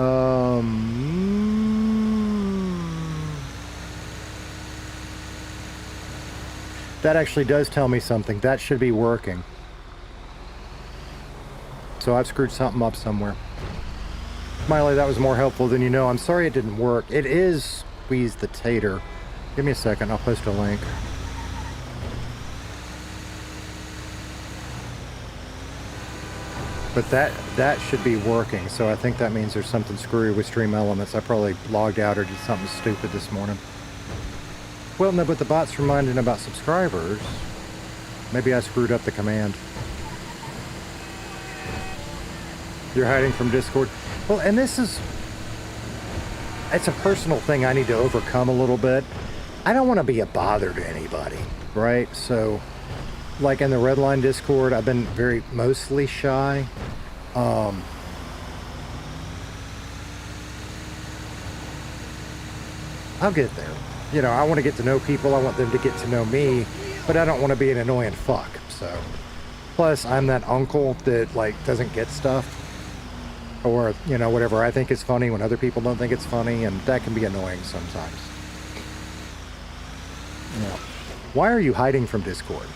that actually does tell me something. That should be working. So I've screwed something up somewhere. Smiley, that was more helpful than you know. I'm sorry it didn't work. It is Squeeze the Tater. Give me a second, I'll post a link. But that should be working, so I think that means there's something screwy with Stream Elements. I probably logged out or did something stupid this morning. Well, no, but the bot's reminding about subscribers. Maybe I screwed up the command. You're hiding from Discord. Well, and it's a personal thing I need to overcome a little bit. I don't want to be a bother to anybody, right? So, like in the Redline Discord, I've been mostly shy. I'll get there. You know, I want to get to know people. I want them to get to know me, but I don't want to be an annoying fuck. So, plus I'm that uncle that like doesn't get stuff, or you know, whatever I think is funny when other people don't think it's funny, and that can be annoying sometimes. Yeah. Why are you hiding from Discord?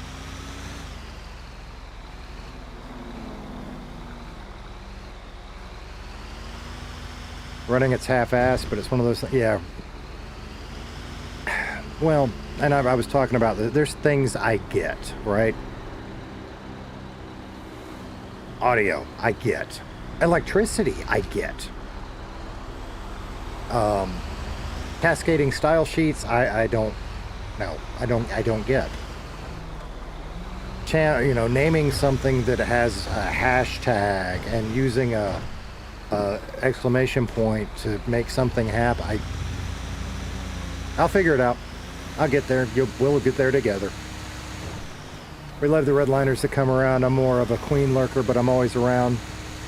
Running it's half-assed, but it's one of those. Yeah. Well, and I was talking about there's things I get, right? Audio, I get. Electricity, I get. Cascading style sheets, I don't. No, I don't get. You know, naming something that has a hashtag and using a exclamation point to make something happen. I'll figure it out. I'll get there. We'll get there together. We love the Redliners that come around. I'm more of a queen lurker, but I'm always around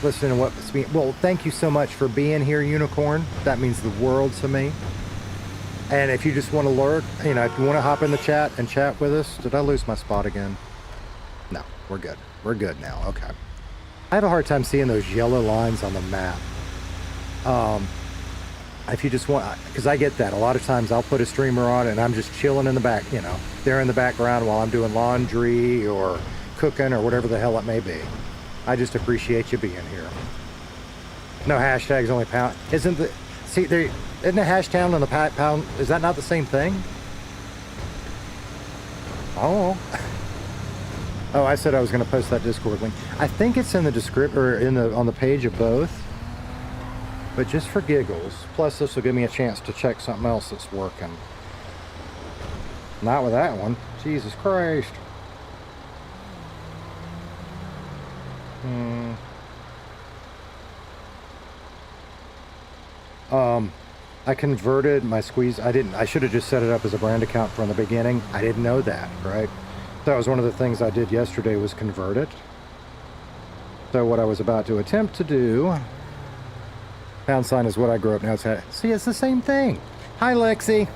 listening to what's being... Well, thank you so much for being here, Unicorn. That means the world to me. And if you just want to lurk, you know, if you want to hop in the chat and chat with us... Did I lose my spot again? No, we're good. We're good now. Okay. I have a hard time seeing those yellow lines on the map. If you just want, because I get that. A lot of times I'll put a streamer on and I'm just chilling in the back, you know, they're in the background while I'm doing laundry or cooking or whatever the hell it may be. I just appreciate you being here. No hashtags, only pound. Isn't the hashtag and the pound, is that not the same thing? Oh. Oh, I said I was going to post that Discord link. I think it's in the description or on the page of both. But just for giggles, plus this will give me a chance to check something else that's working. Not with that one. Jesus Christ. I converted my squeeze. I should have just set it up as a brand account from the beginning. I didn't know that, right? That was one of the things I did yesterday, was convert it. So what I was about to attempt to do... Pound sign is what I grew up now. See, it's the same thing. Hi, Lexi.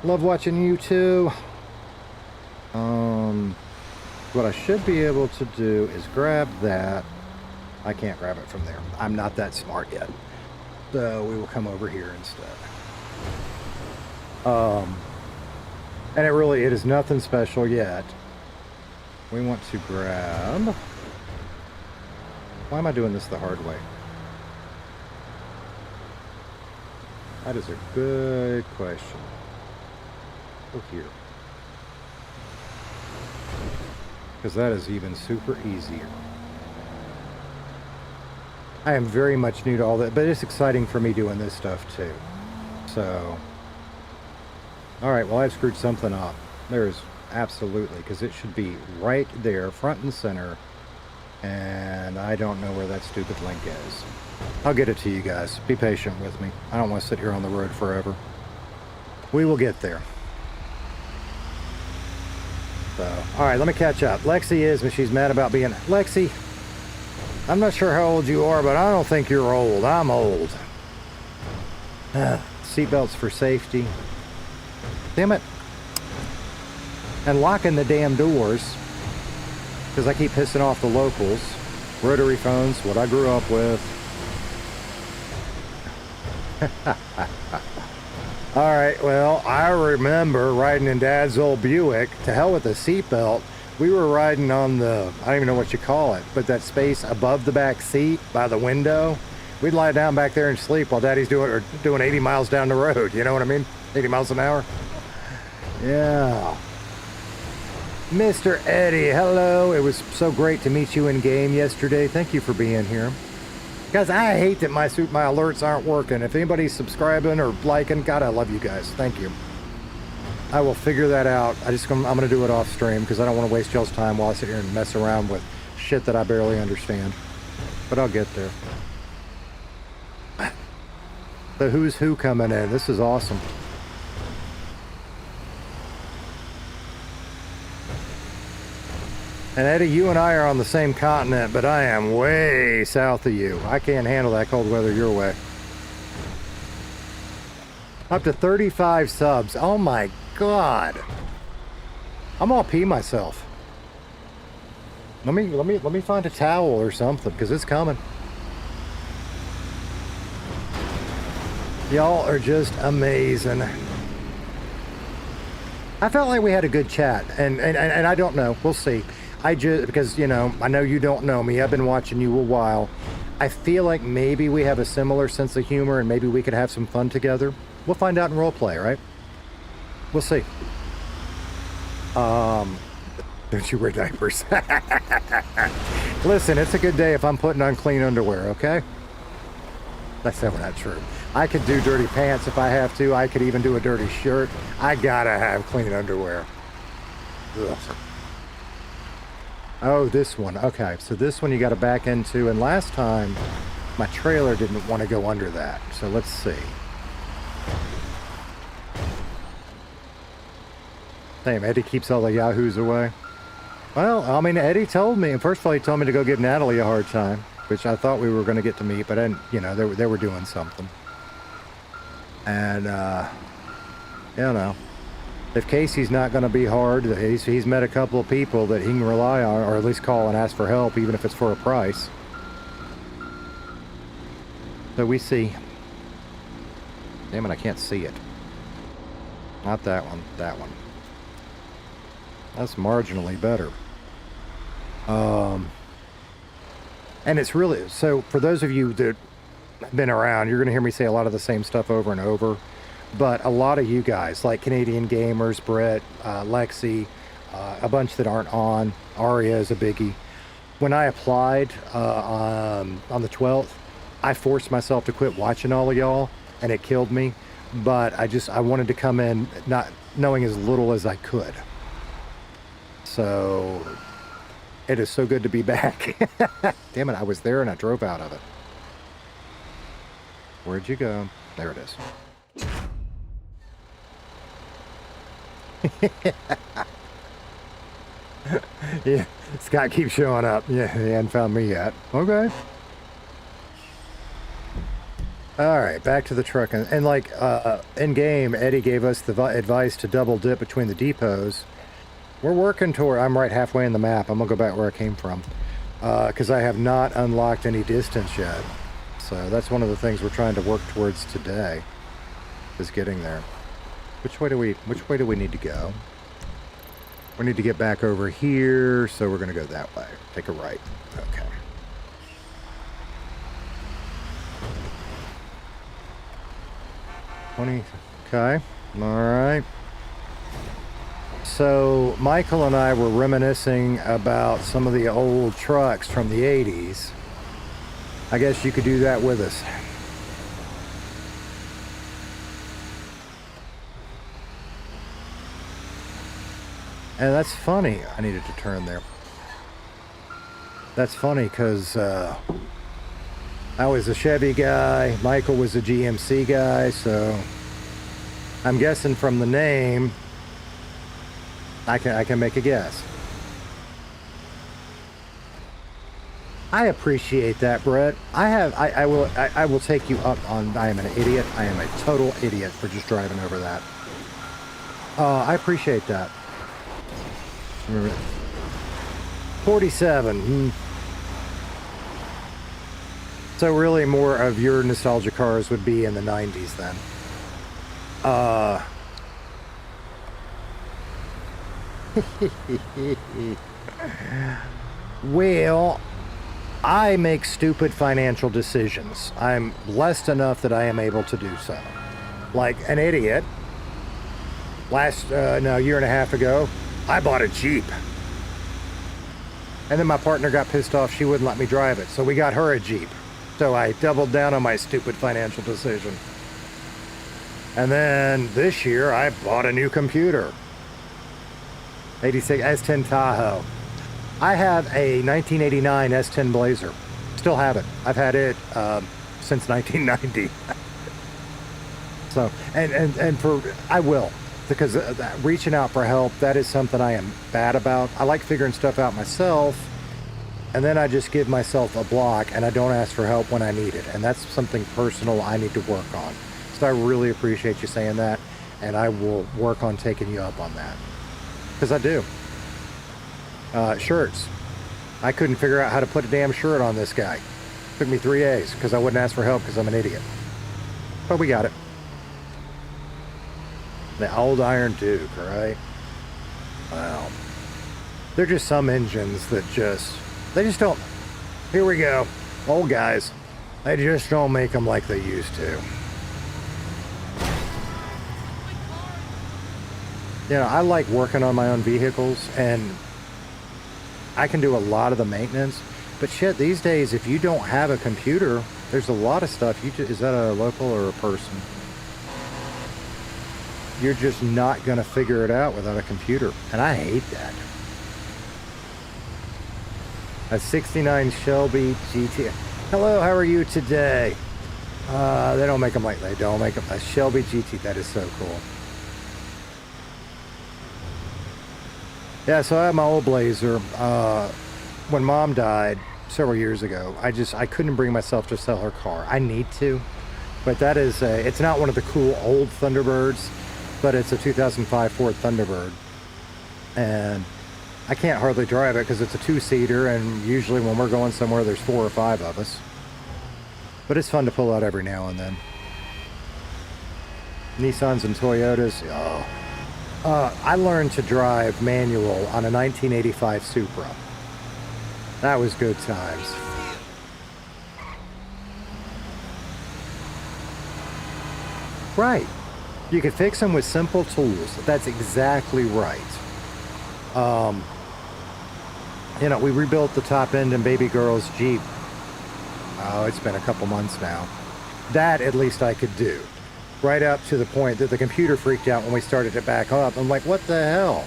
Love watching you too. What I should be able to do is grab that. I can't grab it from there. I'm not that smart yet. So we will come over here instead. And it is nothing special yet. We want to grab... Why am I doing this the hard way? That is a good question. Look here. Because that is even super easier. I am very much new to all that, but it's exciting for me doing this stuff too. So, alright, well I've screwed something up. There's absolutely, because it should be right there, front and center. And I don't know where that stupid link is. I'll get it to you guys. Be patient with me. I don't want to sit here on the road forever. We will get there. So, alright, let me catch up. Lexi is, but she's mad about being... Lexi, I'm not sure how old you are, but I don't think you're old. I'm old. Seatbelts for safety. Damn it. And locking the damn doors. Because I keep pissing off the locals. Rotary phones, what I grew up with. Alright, well, I remember riding in Dad's old Buick. To hell with the seatbelt. We were riding on the, I don't even know what you call it, but that space above the back seat by the window. We'd lie down back there and sleep while Daddy's doing 80 miles down the road. You know what I mean? 80 miles an hour. Yeah. Mr. Eddie, hello. It was so great to meet you in game yesterday. Thank you for being here. Guys, I hate that my alerts aren't working. If anybody's subscribing or liking, God, I love you guys. Thank you. I will figure that out. I'm going to do it off stream because I don't want to waste y'all's time while I sit here and mess around with shit that I barely understand. but I'll get there. The who's who coming in. This is awesome. And Eddie, you and I are on the same continent, but I am way south of you. I can't handle that cold weather your way. Up to 35 subs. Oh my God. I'm gonna pee myself. Let me find a towel or something, because it's coming. Y'all are just amazing. I felt like we had a good chat, and I don't know. We'll see. Because, you know, I know you don't know me. I've been watching you a while. I feel like maybe we have a similar sense of humor, and maybe we could have some fun together. We'll find out in roleplay, right? We'll see. Don't you wear diapers? Listen, it's a good day if I'm putting on clean underwear, okay? That's definitely not true. I could do dirty pants if I have to. I could even do a dirty shirt. I gotta have clean underwear. Ugh. Oh, this one. Okay, so this one you got to back into, and last time my trailer didn't want to go under that. So let's see. Damn, Eddie keeps all the yahoos away. Well, I mean, Eddie told me, and first of all, he told me to go give Natalie a hard time, which I thought we were going to get to meet, but then, you know, they were doing something. And, you know. If Casey's not going to be hard, he's met a couple of people that he can rely on, or at least call and ask for help, even if it's for a price. So we see. Damn it, I can't see it. Not that one, that one. That's marginally better. And it's really, so for those of you that have been around, you're going to hear me say a lot of the same stuff over and over. But a lot of you guys, like Canadian Gamers, Brett, Lexi, a bunch that aren't on, Aria is a biggie. When I applied on the 12th, I forced myself to quit watching all of y'all, and it killed me. But I wanted to come in not knowing as little as I could. So it is so good to be back. Damn it, I was there and I drove out of it. Where'd you go? There it is. Yeah, Scott keeps showing up. Yeah, he hadn't found me yet. Okay. All right, back to the truck. And like in game, Eddie gave us the advice to double dip between the depots. We're working toward. I'm right halfway in the map. I'm gonna go back where I came from because I have not unlocked any distance yet. So that's one of the things we're trying to work towards today. Is getting there. Which way do we need to go? We need to get back over here, so we're gonna go that way. Take a right. Okay. Okay. All right. So Michael and I were reminiscing about some of the old trucks from the 80s. I guess you could do that with us. And that's funny. I needed to turn there. That's funny because I was a Chevy guy. Michael was a GMC guy. So I'm guessing from the name, I can make a guess. I appreciate that, Brett. I will take you up on. I am an idiot. I am a total idiot for just driving over that. I appreciate that. 47. So really more of your nostalgia cars would be in the 90s then. Well, I make stupid financial decisions. I'm blessed enough that I am able to do so. Like an idiot. A year and a half ago, I bought a Jeep. And then my partner got pissed off she wouldn't let me drive it, so we got her a Jeep. So I doubled down on my stupid financial decision. And then this year, I bought a new computer. 86 S10 Tahoe. I have a 1989 S10 Blazer. Still have it. I've had it since 1990. So, and for, I will, because reaching out for help, that is something I am bad about. I like figuring stuff out myself, and then I just give myself a block, and I don't ask for help when I need it. And that's something personal I need to work on. So I really appreciate you saying that, and I will work on taking you up on that. Because I do. Shirts. I couldn't figure out how to put a damn shirt on this guy. Took me 3 days because I wouldn't ask for help because I'm an idiot. But we got it. The old Iron Duke, right? Wow. They're just some engines that they just don't. Here we go. Old guys. They just don't make them like they used to. You know, I like working on my own vehicles, and I can do a lot of the maintenance. But shit, these days, if you don't have a computer, there's a lot of stuff. Is that a local or a person? You're just not going to figure it out without a computer. And I hate that. A 69 Shelby GT. Hello, how are you today? They don't make them like they don't make them. A Shelby GT, that is so cool. Yeah, so I have my old Blazer. When Mom died several years ago, I couldn't bring myself to sell her car. I need to, but that is it's not one of the cool old Thunderbirds, but it's a 2005 Ford Thunderbird, and I can't hardly drive it because it's a 2-seater, and usually when we're going somewhere, there's 4 or 5 of us. But it's fun to pull out every now and then. Nissans and Toyotas. Oh. I learned to drive manual on a 1985 Supra. That was good times. Right. You could fix them with simple tools. That's exactly right. You know, we rebuilt the top end in baby girl's Jeep. Oh, it's been a couple months now. That at least I could do. Right up to the point that the computer freaked out when we started to back up. I'm like, what the hell?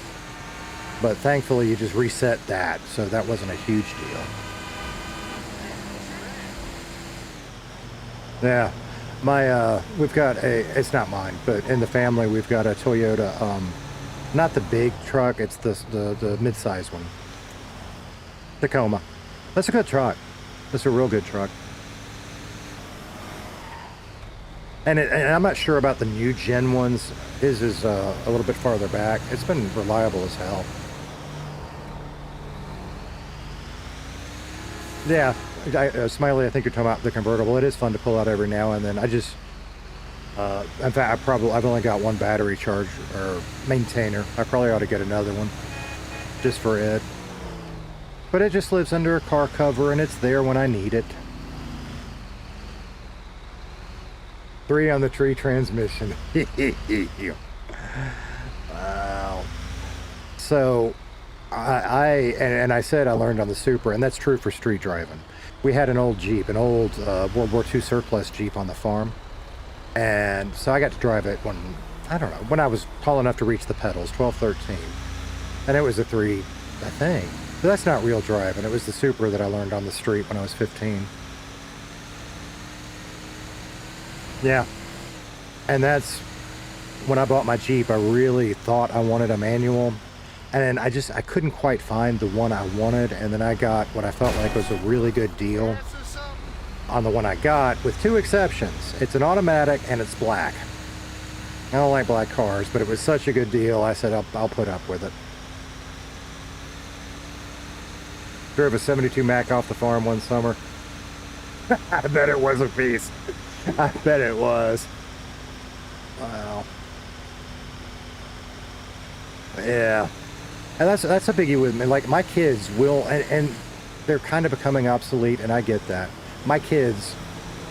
But thankfully you just reset that, so that wasn't a huge deal. Yeah, we've got it's not mine, but in the family we've got a Toyota, not the big truck, it's the mid-size one. Tacoma. That's a good truck. That's a real good truck. And I'm not sure about the new gen ones. His is a little bit farther back. It's been reliable as hell. Yeah, Smiley, I think you're talking about the convertible. It is fun to pull out every now and then. I just, in fact, I've only got one battery charge or maintainer. I probably ought to get another one just for it. But it just lives under a car cover and it's there when I need it. 3 on the tree transmission. Wow. So I said I learned on the Supra, and that's true for street driving. We had an old Jeep, an old World War II surplus Jeep on the farm, and so I got to drive it when I was tall enough to reach the pedals, 12, 13, and it was a 3, I think. But that's not real driving. It was the Supra that I learned on the street when I was 15. Yeah, and that's when I bought my Jeep. I really thought I wanted a manual, and I couldn't quite find the one I wanted, and then I got what I felt like was a really good deal on the one I got, with 2 exceptions. It's an automatic and it's black. I don't like black cars, but it was such a good deal, I said I'll put up with it. Drove a 72 Mac off the farm one summer. I bet it was a piece. I bet it was. Wow. Yeah. And that's a biggie with me. Like, my kids will, and they're kind of becoming obsolete, and I get that. My kids,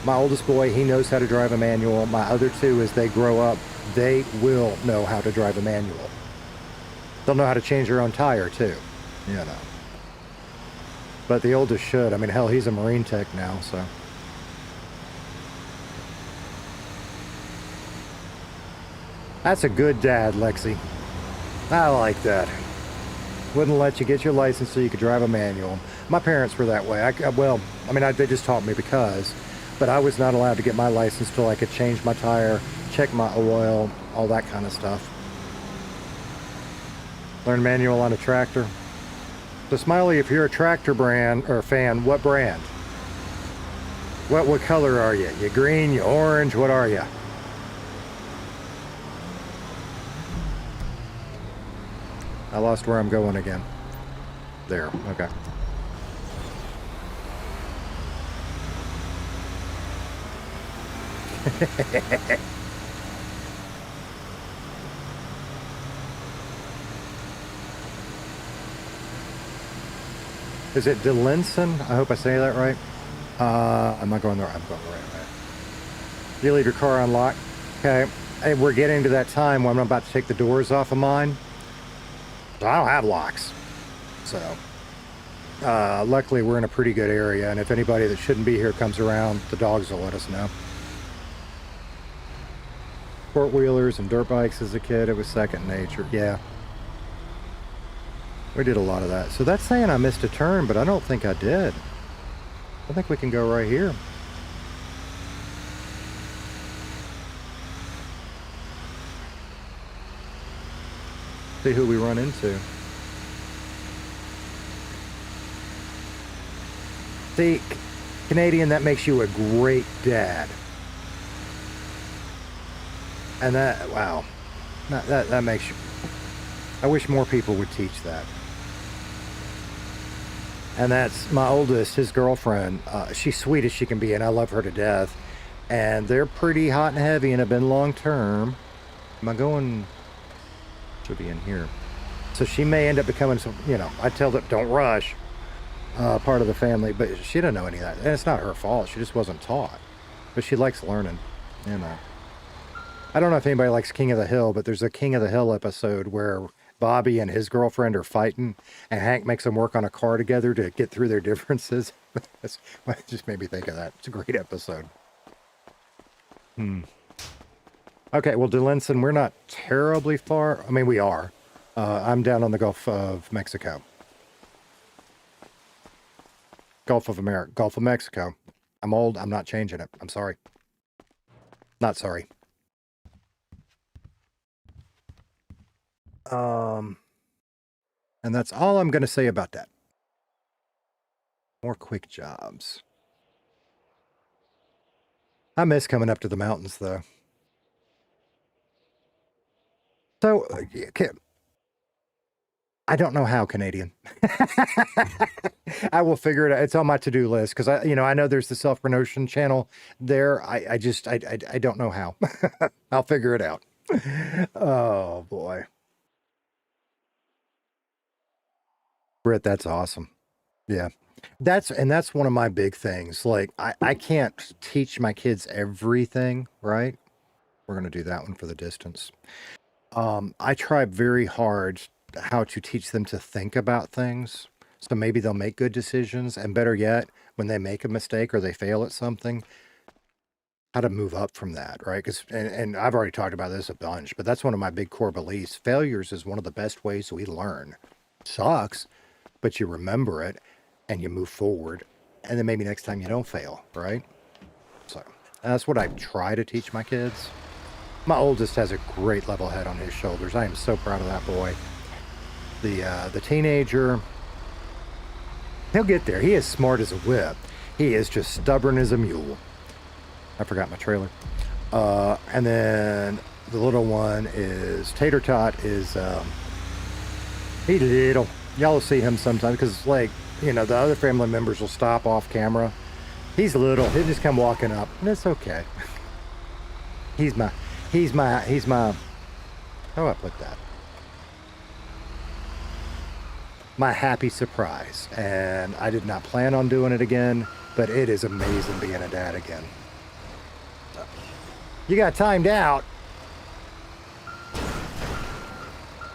my oldest boy, he knows how to drive a manual. My other 2, as they grow up, they will know how to drive a manual. They'll know how to change their own tire, too. You know. But the oldest should. I mean, hell, he's a Marine tech now, so. That's a good dad, Lexi. I like that. Wouldn't let you get your license so you could drive a manual. My parents were that way. I mean, they just taught me because, but I was not allowed to get my license till I could change my tire, check my oil, all that kind of stuff. Learn manual on a tractor. So Smiley, if you're a tractor brand or fan, what brand? What color are you? You green, you orange, what are you? I lost where I'm going again. There, okay. Is it Delinson? I hope I say that right. Am I going the right? I'm going the right way. You leave your car unlocked. Okay. And we're getting to that time when I'm about to take the doors off of mine. So I don't have locks. So luckily we're in a pretty good area, and if anybody that shouldn't be here comes around, the dogs will let us know. Four-wheelers and dirt bikes as a kid, it was second nature. Yeah. We did a lot of that. So that's saying I missed a turn, but I don't think I did. I think we can go right here. See who we run into. See, Canadian, that makes you a great dad. And that, wow, that makes you, I wish more people would teach that. And that's my oldest, his girlfriend. She's sweet as she can be, and I love her to death. And they're pretty hot and heavy and have been long term. Am I going? Should be in here. So she may end up becoming some, you know, I tell them don't rush, part of the family, but she doesn't know any of that. And it's not her fault. She just wasn't taught. But she likes learning, you know. I don't know if anybody likes King of the Hill, but there's a King of the Hill episode where Bobby and his girlfriend are fighting, and Hank makes them work on a car together to get through their differences. It just made me think of that. It's a great episode. Okay, well, Delinson, we're not terribly far. I mean, we are. I'm down on the Gulf of Mexico. Gulf of America. Gulf of Mexico. I'm old. I'm not changing it. I'm sorry. Not sorry. And that's all I'm going to say about that. More quick jobs. I miss coming up to the mountains, though. So, okay. I don't know how, Canadian. I will figure it out. It's on my to-do list because I know there's the self-promotion channel there. I don't know how. I'll figure it out. Oh boy. Britt, that's awesome. Yeah. That's one of my big things. Like I can't teach my kids everything, right? We're going to do that one for the distance. I try very hard how to teach them to think about things. So maybe they'll make good decisions, and better yet, when they make a mistake or they fail at something, how to move up from that, right? Because and I've already talked about this a bunch, but that's one of my big core beliefs. Failures is one of the best ways we learn. Sucks, but you remember it and you move forward, and then maybe next time you don't fail, right? So that's what I try to teach my kids. My oldest has a great level head on his shoulders. I am so proud of that boy. The teenager, he'll get there. He is smart as a whip. He is just stubborn as a mule. I forgot my trailer. And then the little one is Tater Tot is he's little. Y'all will see him sometime because, like, you know, the other family members will stop off camera. He's little. He'll just come walking up, and it's okay. He's my. How do I put that? My happy surprise. And I did not plan on doing it again, but it is amazing being a dad again. You got timed out.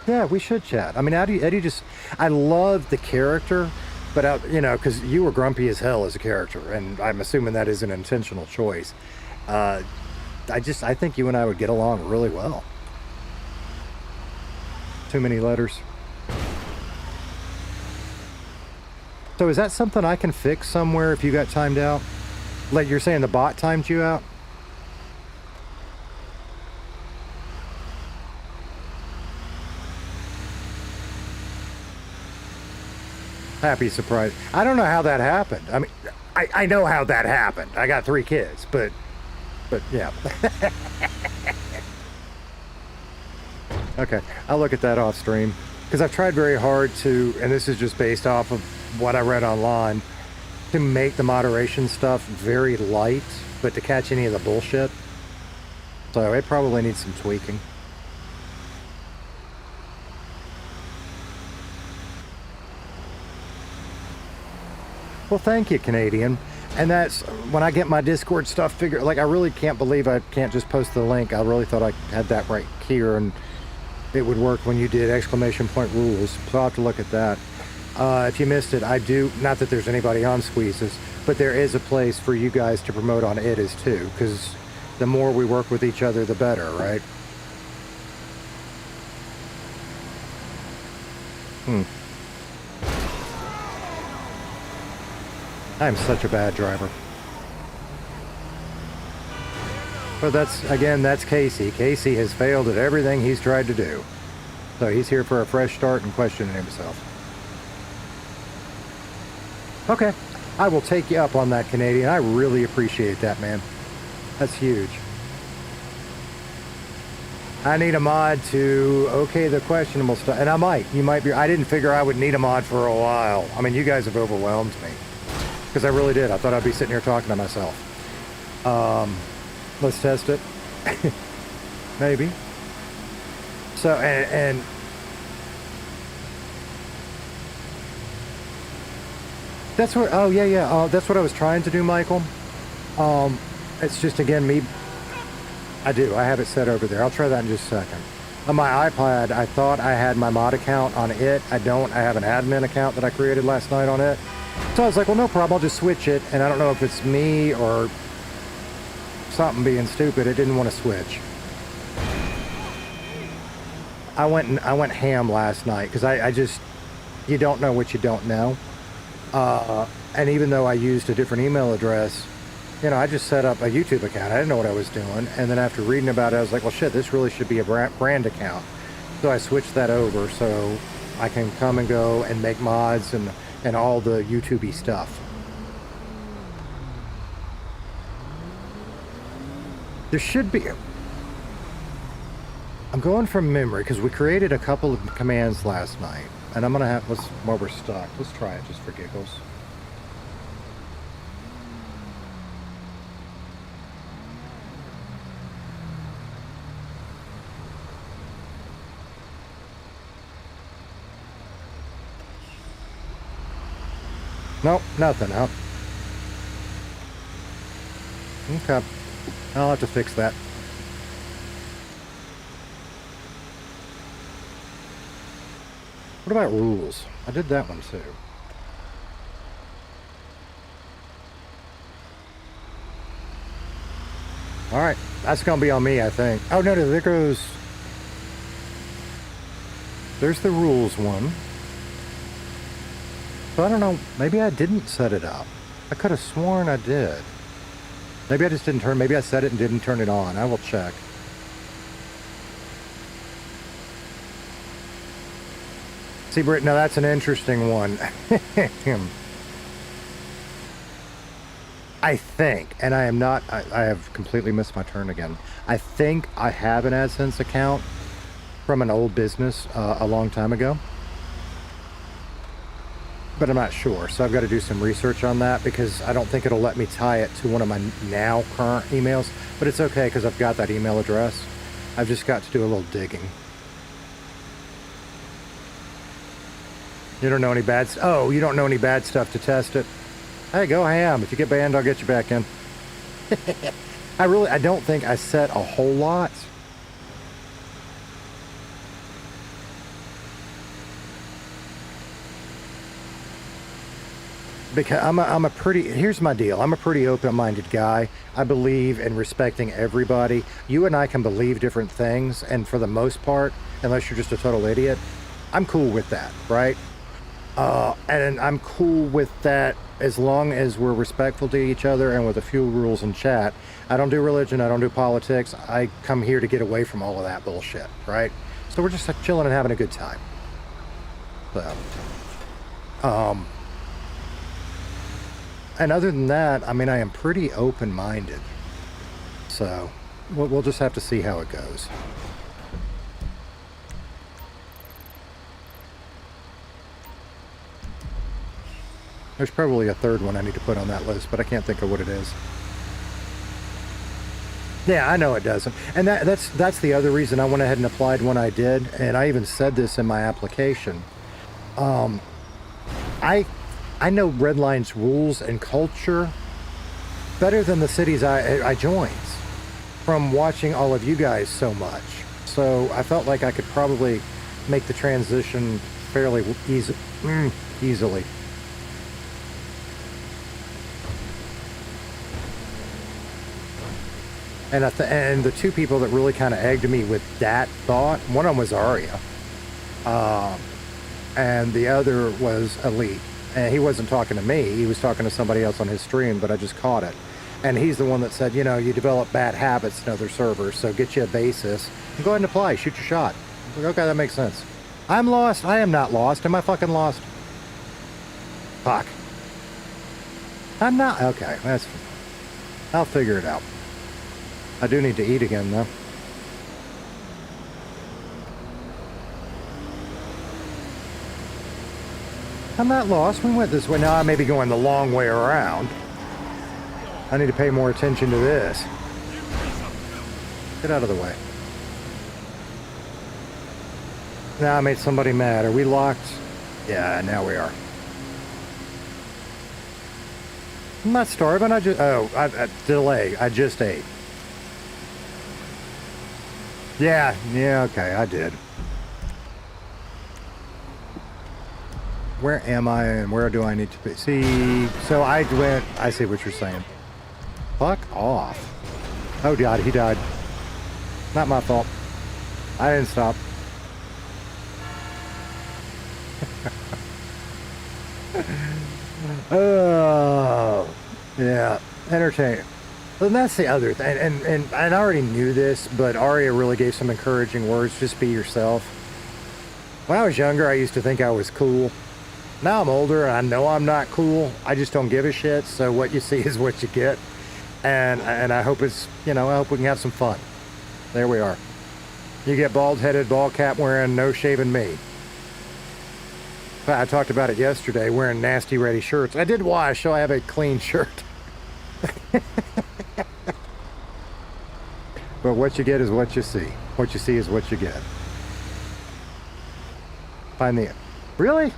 Yeah, we should chat. I mean, Eddie just, I love the character, but, you know, because you were grumpy as hell as a character, and I'm assuming that is an intentional choice. I think you and I would get along really well. Too many letters. So is that something I can fix somewhere if you got timed out? Like you're saying the bot timed you out? Happy surprise. I don't know how that happened. I mean, I know how that happened. I got 3 kids, but yeah. Okay, I'll look at that off stream. Because I've tried very hard to, and this is just based off of what I read online, to make the moderation stuff very light, but to catch any of the bullshit. So it probably needs some tweaking. Well, thank you, Canadian. And that's when I get my Discord stuff figured. Like, I really can't believe I can't just post the link. I really thought I had that right here, and it would work when you did ! Rules. So I'll have to look at that. If you missed it, I do. Not that there's anybody on Squeezes, but there is a place for you guys to promote on it as too. Because the more we work with each other, the better, right? I'm such a bad driver. But that's Casey. Casey has failed at everything he's tried to do. So he's here for a fresh start and questioning himself. Okay, I will take you up on that, Canadian. I really appreciate that, man. That's huge. I need a mod to okay the questionable stuff. And I might. You might be. I didn't figure I would need a mod for a while. I mean, you guys have overwhelmed me. Because I really did. I thought I'd be sitting here talking to myself. Let's test it. Maybe. So, and that's what, oh yeah. That's what I was trying to do, Michael. It's just, again, me. I have it set over there. I'll try that in just a second. On my iPad, I thought I had my mod account on it. I don't. I have an admin account that I created last night on it. So I was like, well, no problem. I'll just switch it. And I don't know if it's me or something being stupid. It didn't want to switch. I went ham last night because I just, you don't know what you don't know. And even though I used a different email address, you know, I just set up a YouTube account. I didn't know what I was doing. And then after reading about it, I was like, well, shit, this really should be a brand account. So I switched that over so I can come and go and make mods and all the YouTube-y stuff. There should be... I'm going from memory because we created a couple of commands last night. And I'm going to have... while we're stuck, let's try it just for giggles. Nope, nothing out. Okay. I'll have to fix that. What about rules? I did that one too. Alright, that's gonna be on me, I think. Oh no, there goes... There's the rules one. So I don't know, maybe I didn't set it up. I could have sworn I did. Maybe I just didn't turn, maybe I set it and didn't turn it on. I will check. See, Britt, now that's an interesting one. I think, and I am not, I have completely missed my turn again. I think I have an AdSense account from an old business a long time ago. But I'm not sure, so I've got to do some research on that because I don't think it'll let me tie it to one of my now current emails. But it's okay because I've got that email address. I've just got to do a little digging. You don't know any bad oh, you don't know any bad stuff to test it? Hey, go ham. If you get banned, I'll get you back in. I don't think I set a whole lot. Because I'm a pretty, here's my deal. I'm a pretty open-minded guy. I believe in respecting everybody. You and I can believe different things, and for the most part, unless you're just a total idiot, I'm cool with that, right? And I'm cool with that as long as we're respectful to each other and with a few rules in chat. I don't do religion. I don't do politics. I come here to get away from all of that bullshit, right? So we're just chilling and having a good time. So, and other than that, I mean, I am pretty open-minded. So we'll just have to see how it goes. There's probably a third one I need to put on that list, but I can't think of what it is. Yeah, I know it doesn't. And that's the other reason I went ahead and applied when I did, and I even said this in my application. I know Redline's rules and culture better than the cities I joined from watching all of you guys so much. So I felt like I could probably make the transition fairly easily. And the two people that really kind of egged me with that thought, one of them was Aria, and the other was Elite. And he wasn't talking to me, he was talking to somebody else on his stream, but I just caught it. And he's the one that said, you know, you develop bad habits in other servers, so get you a basis, and go ahead and apply, shoot your shot. I was like, okay, that makes sense. I'm lost, I am not lost, am I fucking lost? Fuck. I'm not, okay, I'll figure it out. I do need to eat again, though. I'm not lost. We went this way. Now I may be going the long way around. I need to pay more attention to this. Get out of the way. Now I made somebody mad. Are we locked? Yeah, now we are. I'm not starving. I just... Oh, delay. I just ate. Yeah, okay, I did. Where am I and where do I need to be? See, so I see what you're saying. Fuck off. Oh God, he died. Not my fault. I didn't stop. Oh, yeah, entertaining. And that's the other thing, and I already knew this, but Aria really gave some encouraging words. Just be yourself. When I was younger, I used to think I was cool. Now I'm older, and I know I'm not cool. I just don't give a shit, so what you see is what you get. And I hope it's, you know, I hope we can have some fun. There we are. You get bald-headed, ball cap wearing, no shaving me. I talked about it yesterday, wearing nasty, ready shirts. I did wash, so I have a clean shirt. But what you get is what you see. What you see is what you get. Find the... Really?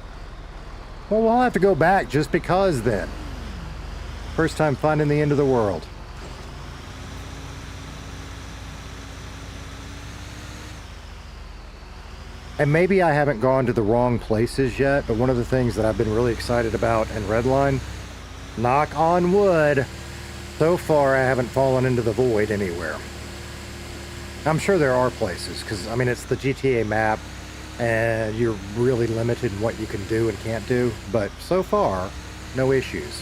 Well, we'll have to go back just because then. First time finding the end of the world. And maybe I haven't gone to the wrong places yet, but one of the things that I've been really excited about in Redline, knock on wood, so far I haven't fallen into the void anywhere. I'm sure there are places, because, I mean, it's the GTA map, and you're really limited in what you can do and can't do, but so far, no issues.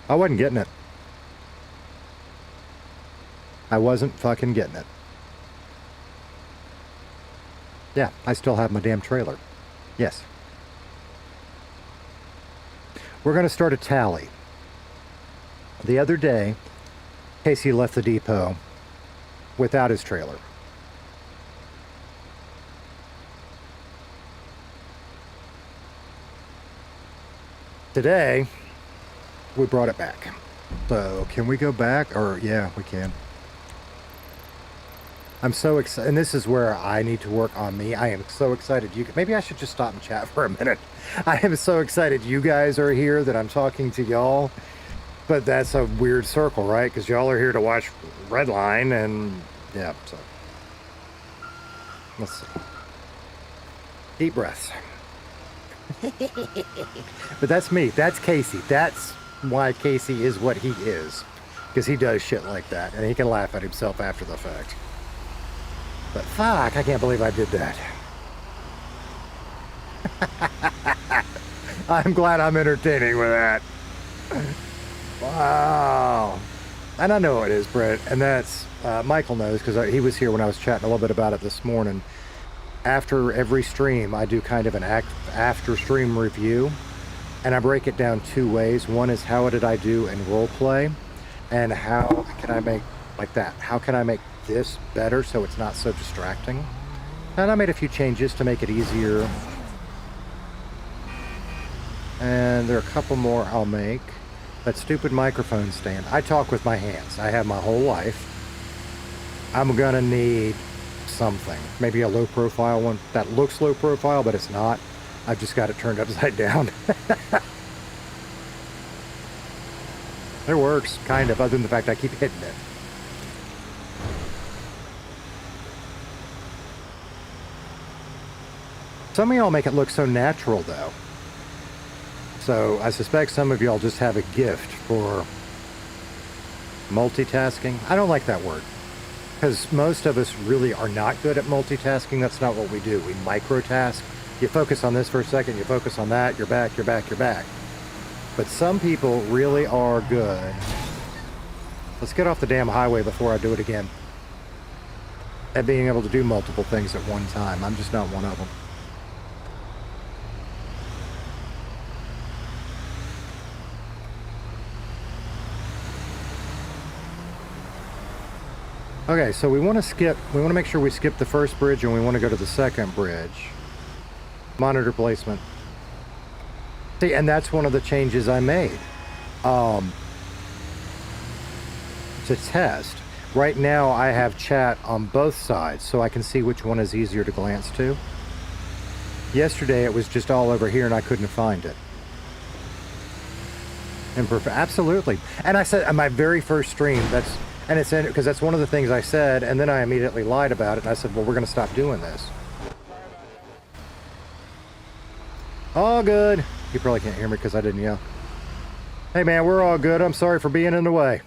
I wasn't getting it. I wasn't fucking getting it. Yeah, I still have my damn trailer. Yes. We're going to start a tally. The other day, Casey left the depot without his trailer. Today, we brought it back. So, can we go back? Or, yeah, we can. I'm so excited, and this is where I need to work on me. I am so excited. Maybe I should just stop and chat for a minute. I am so excited you guys are here that I'm talking to y'all. But that's a weird circle, right? Because y'all are here to watch Redline, and yeah, so. Let's see. Deep breaths. But that's me. That's Casey. That's why Casey is what he is. Because he does shit like that, and he can laugh at himself after the fact. But fuck, I can't believe I did that. I'm glad I'm entertaining with that. Wow. And I know it is, Brett, and that's, Michael knows, because he was here when I was chatting a little bit about it this morning. After every stream, I do kind of an after stream review, and I break it down two ways. One is how did I do in role play, and how can I make, like that, how can I make this better so it's not so distracting? And I made a few changes to make it easier. And there are a couple more I'll make. That stupid microphone stand. I talk with my hands. I have my whole life. I'm gonna need something. Maybe a low profile one that looks low profile, but it's not. I've just got it turned upside down. It works, kind of, other than the fact I keep hitting it. Some of y'all make it look so natural, though. So I suspect some of y'all just have a gift for multitasking. I don't like that word, because most of us really are not good at multitasking. That's not what we do. We microtask. You focus on this for a second, you focus on that, you're back, you're back, you're back. But some people really are good. Let's get off the damn highway before I do it again. At being able to do multiple things at one time. I'm just not one of them. Okay, so we want to make sure we skip the first bridge and we want to go to the second bridge. Monitor placement. See, and that's one of the changes I made. To test. Right now I have chat on both sides, so I can see which one is easier to glance to. Yesterday it was just all over here and I couldn't find it. Absolutely. And I said on my very first stream, and it's in because that's one of the things I said, and then I immediately lied about it, and I said, well, we're going to stop doing this. All good. You probably can't hear me because I didn't yell. Hey, man, we're all good. I'm sorry for being in the way.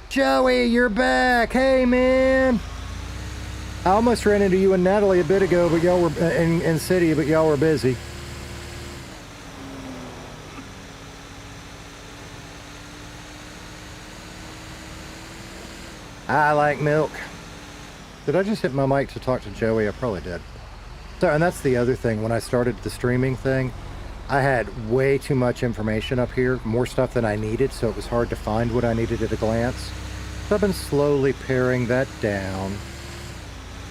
Joey, you're back. Hey, man. I almost ran into you and Natalie a bit ago, but y'all were in city, but y'all were busy. I like milk. Did I just hit my mic to talk to Joey? I probably did. So, and that's the other thing. When I started the streaming thing, I had way too much information up here, more stuff than I needed, so it was hard to find what I needed at a glance. So I've been slowly paring that down,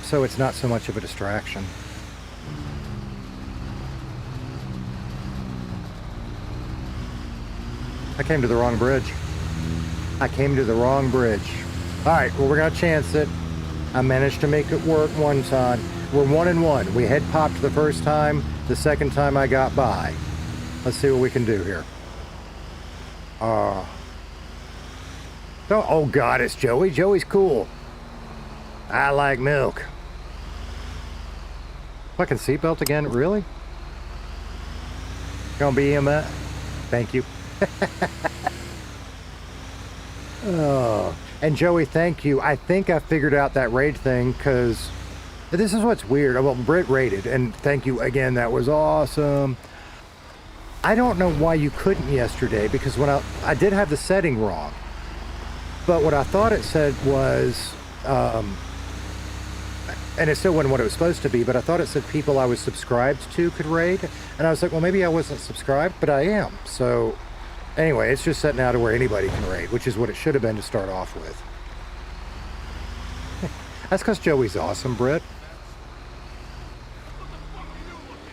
so it's not so much of a distraction. I came to the wrong bridge. I came to the wrong bridge. All right, well, we're gonna chance it. I managed to make it work one time. We're 1-1. We head popped the first time. The second time I got by. Let's see what we can do here. Oh God, it's Joey. Joey's cool. I like milk. Fucking seatbelt again? Really? Gonna be him? Thank you. Oh. And Joey, thank you. I think I figured out that raid thing, because this is what's weird. Well, Britt raided, and thank you again. That was awesome. I don't know why you couldn't yesterday, because when I did have the setting wrong. But what I thought it said was, and it still wasn't what it was supposed to be, but I thought it said people I was subscribed to could raid. And I was like, well, maybe I wasn't subscribed, but I am. So anyway, it's just setting out to where anybody can raid, which is what it should have been to start off with. That's because Joey's awesome, Britt.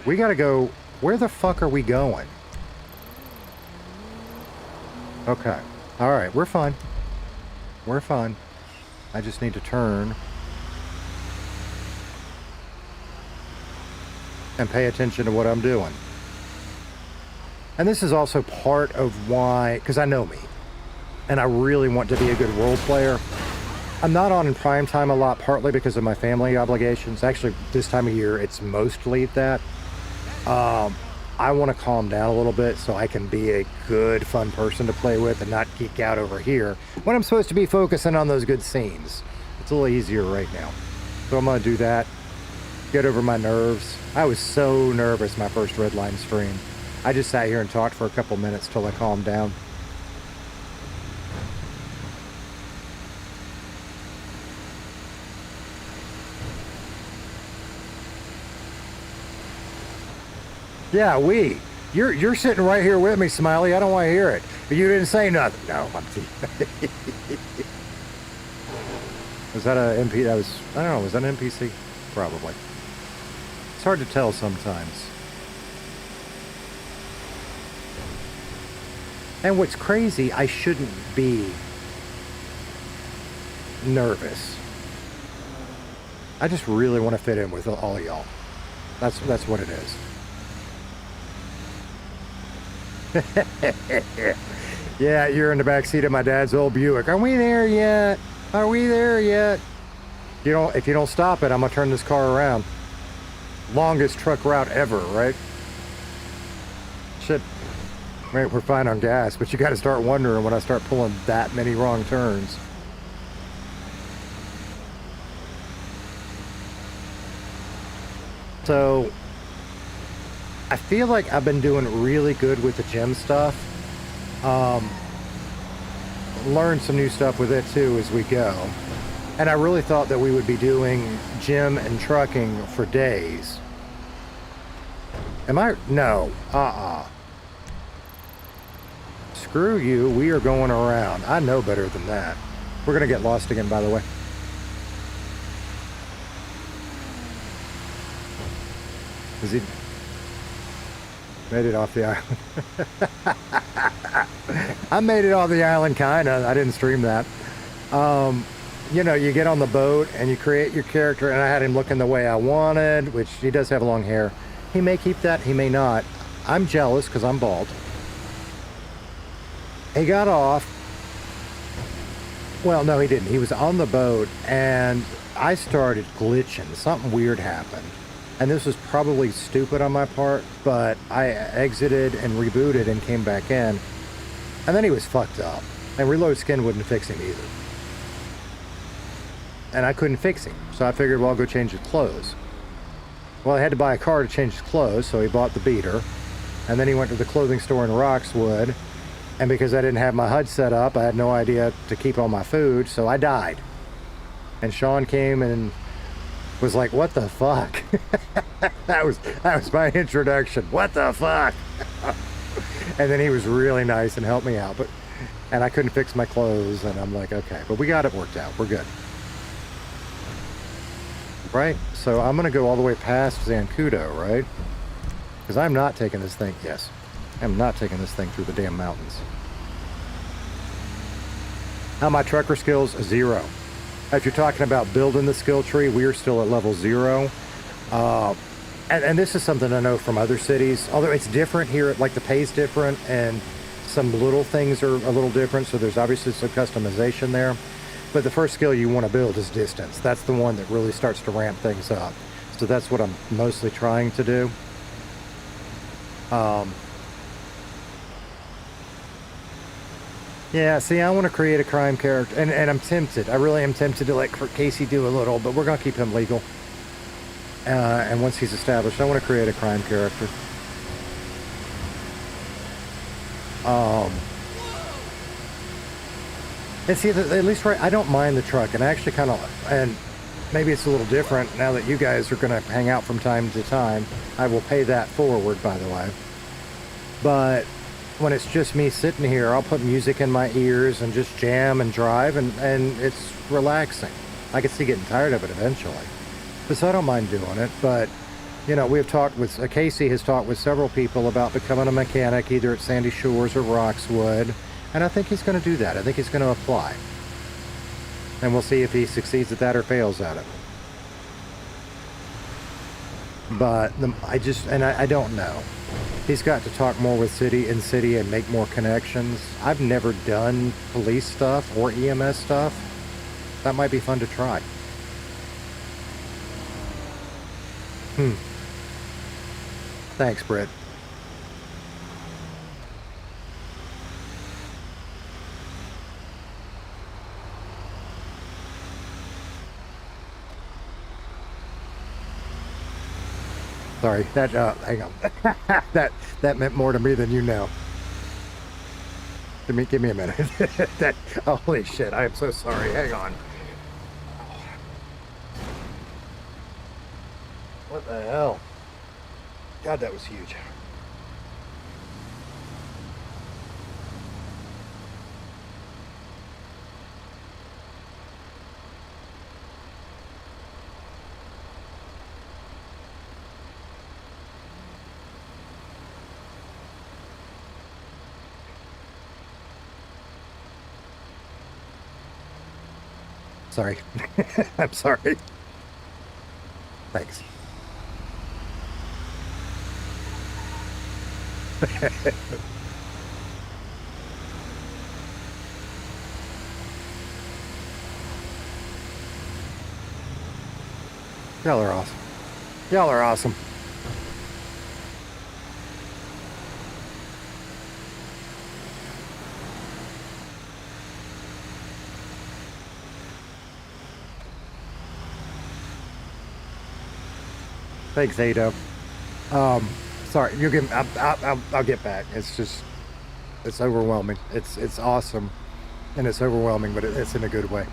We gotta go. Where the fuck are we going? Okay. All right, we're fine. We're fine. I just need to turn and pay attention to what I'm doing. And this is also part of why, because I know me, and I really want to be a good role player. I'm not on in prime time a lot, partly because of my family obligations. Actually, this time of year, it's mostly that. I want to calm down a little bit so I can be a good, fun person to play with and not geek out over here when I'm supposed to be focusing on those good scenes. It's a little easier right now. So I'm going to do that. Get over my nerves. I was so nervous my first Redline stream. I just sat here and talked for a couple minutes till I calmed down. Yeah, you're sitting right here with me, Smiley. I don't want to hear it. But you didn't say nothing. No, I'm Was that a MP? I don't know. Was that an NPC? Probably. It's hard to tell sometimes. And what's crazy, I shouldn't be nervous. I just really want to fit in with all of y'all. That's what it is. Yeah, you're in the back seat of my dad's old Buick. Are we there yet? Are we there yet? If you don't stop it, I'm gonna turn this car around. Longest truck route ever, right? Shit. Right, we're fine on gas, but you got to start wondering when I start pulling that many wrong turns. So I feel like I've been doing really good with the gym stuff. Learn some new stuff with it too as we go. And I really thought that we would be doing gym and trucking for days. Am I? No. Screw you. We are going around. I know better than that. We're going to get lost again, by the way. Is he... Made it off the island. I made it off the island, kinda. I didn't stream that. You know, you get on the boat and you create your character, and I had him looking the way I wanted, which he does have long hair. He may keep that, he may not. I'm jealous because I'm bald. He got off. Well, no, he didn't. He was on the boat, and I started glitching. Something weird happened. And this was probably stupid on my part, but I exited and rebooted and came back in. And then he was fucked up. And reload skin wouldn't fix him either. And I couldn't fix him. So I figured, well, I'll go change his clothes. Well, I had to buy a car to change his clothes, so he bought the beater. And then he went to the clothing store in Roxwood. And because I didn't have my HUD set up, I had no idea to keep all my food, so I died. And Sean came and was like, what the fuck? that was my introduction. What the fuck? And then he was really nice and helped me out, and I couldn't fix my clothes, and I'm like, okay, but we got it worked out. We're good. Right? So I'm gonna go all the way past Zancudo, right? Because I'm not taking this thing, yes. I'm not taking this thing through the damn mountains. How my trucker skills? 0. If you're talking about building the skill tree, we are still at level 0. And this is something I know from other cities, although it's different here, like the pay's different and some little things are a little different, so there's obviously some customization there. But the first skill you want to build is distance. That's the one that really starts to ramp things up. So that's what I'm mostly trying to do. Yeah, see, I want to create a crime character, and I'm tempted. I really am tempted to let Casey do a little, but we're going to keep him legal. And once he's established, I want to create a crime character. And see, at least I don't mind the truck, and I actually kind of, and maybe it's a little different now that you guys are going to hang out from time to time. I will pay that forward, by the way. But when it's just me sitting here, I'll put music in my ears and just jam and drive, and it's relaxing. I can see getting tired of it eventually. So I don't mind doing it, but, you know, we've talked with, Casey has talked with several people about becoming a mechanic, either at Sandy Shores or Roxwood, and I think he's going to do that. I think he's going to apply. And we'll see if he succeeds at that or fails at it. But I don't know. He's got to talk more with city and make more connections. I've never done police stuff or EMS stuff. That might be fun to try. Thanks, Britt. Sorry, that hang on. that meant more to me than you know. Give me a minute. That holy shit! I am so sorry. Hang on. What the hell? God, that was huge. Sorry. I'm sorry. Thanks. Y'all are awesome. Y'all are awesome. Thanks, Ado. Sorry, you can. I'll get back. It's just, it's overwhelming. It's awesome, and it's overwhelming, but it's in a good way.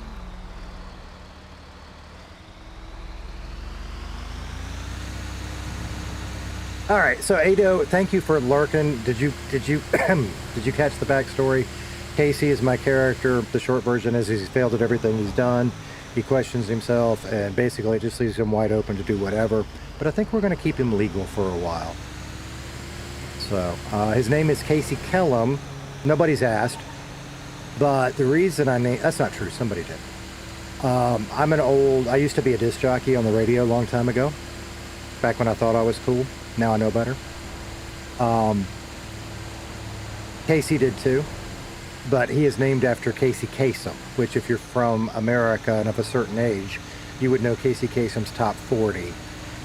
All right, so Ado, thank you for lurking. Did you did you catch the backstory? Casey is my character. The short version is he's failed at everything he's done. He questions himself, and basically it just leaves him wide open to do whatever. But I think we're going to keep him legal for a while. So his name is Casey Kellem. Nobody's asked, but the reason I named, that's not true. Somebody did. I used to be a disc jockey on the radio a long time ago, back when I thought I was cool. Now I know better. Casey did too, but he is named after Casey Kasem, which if you're from America and of a certain age, you would know Casey Kasem's Top 40.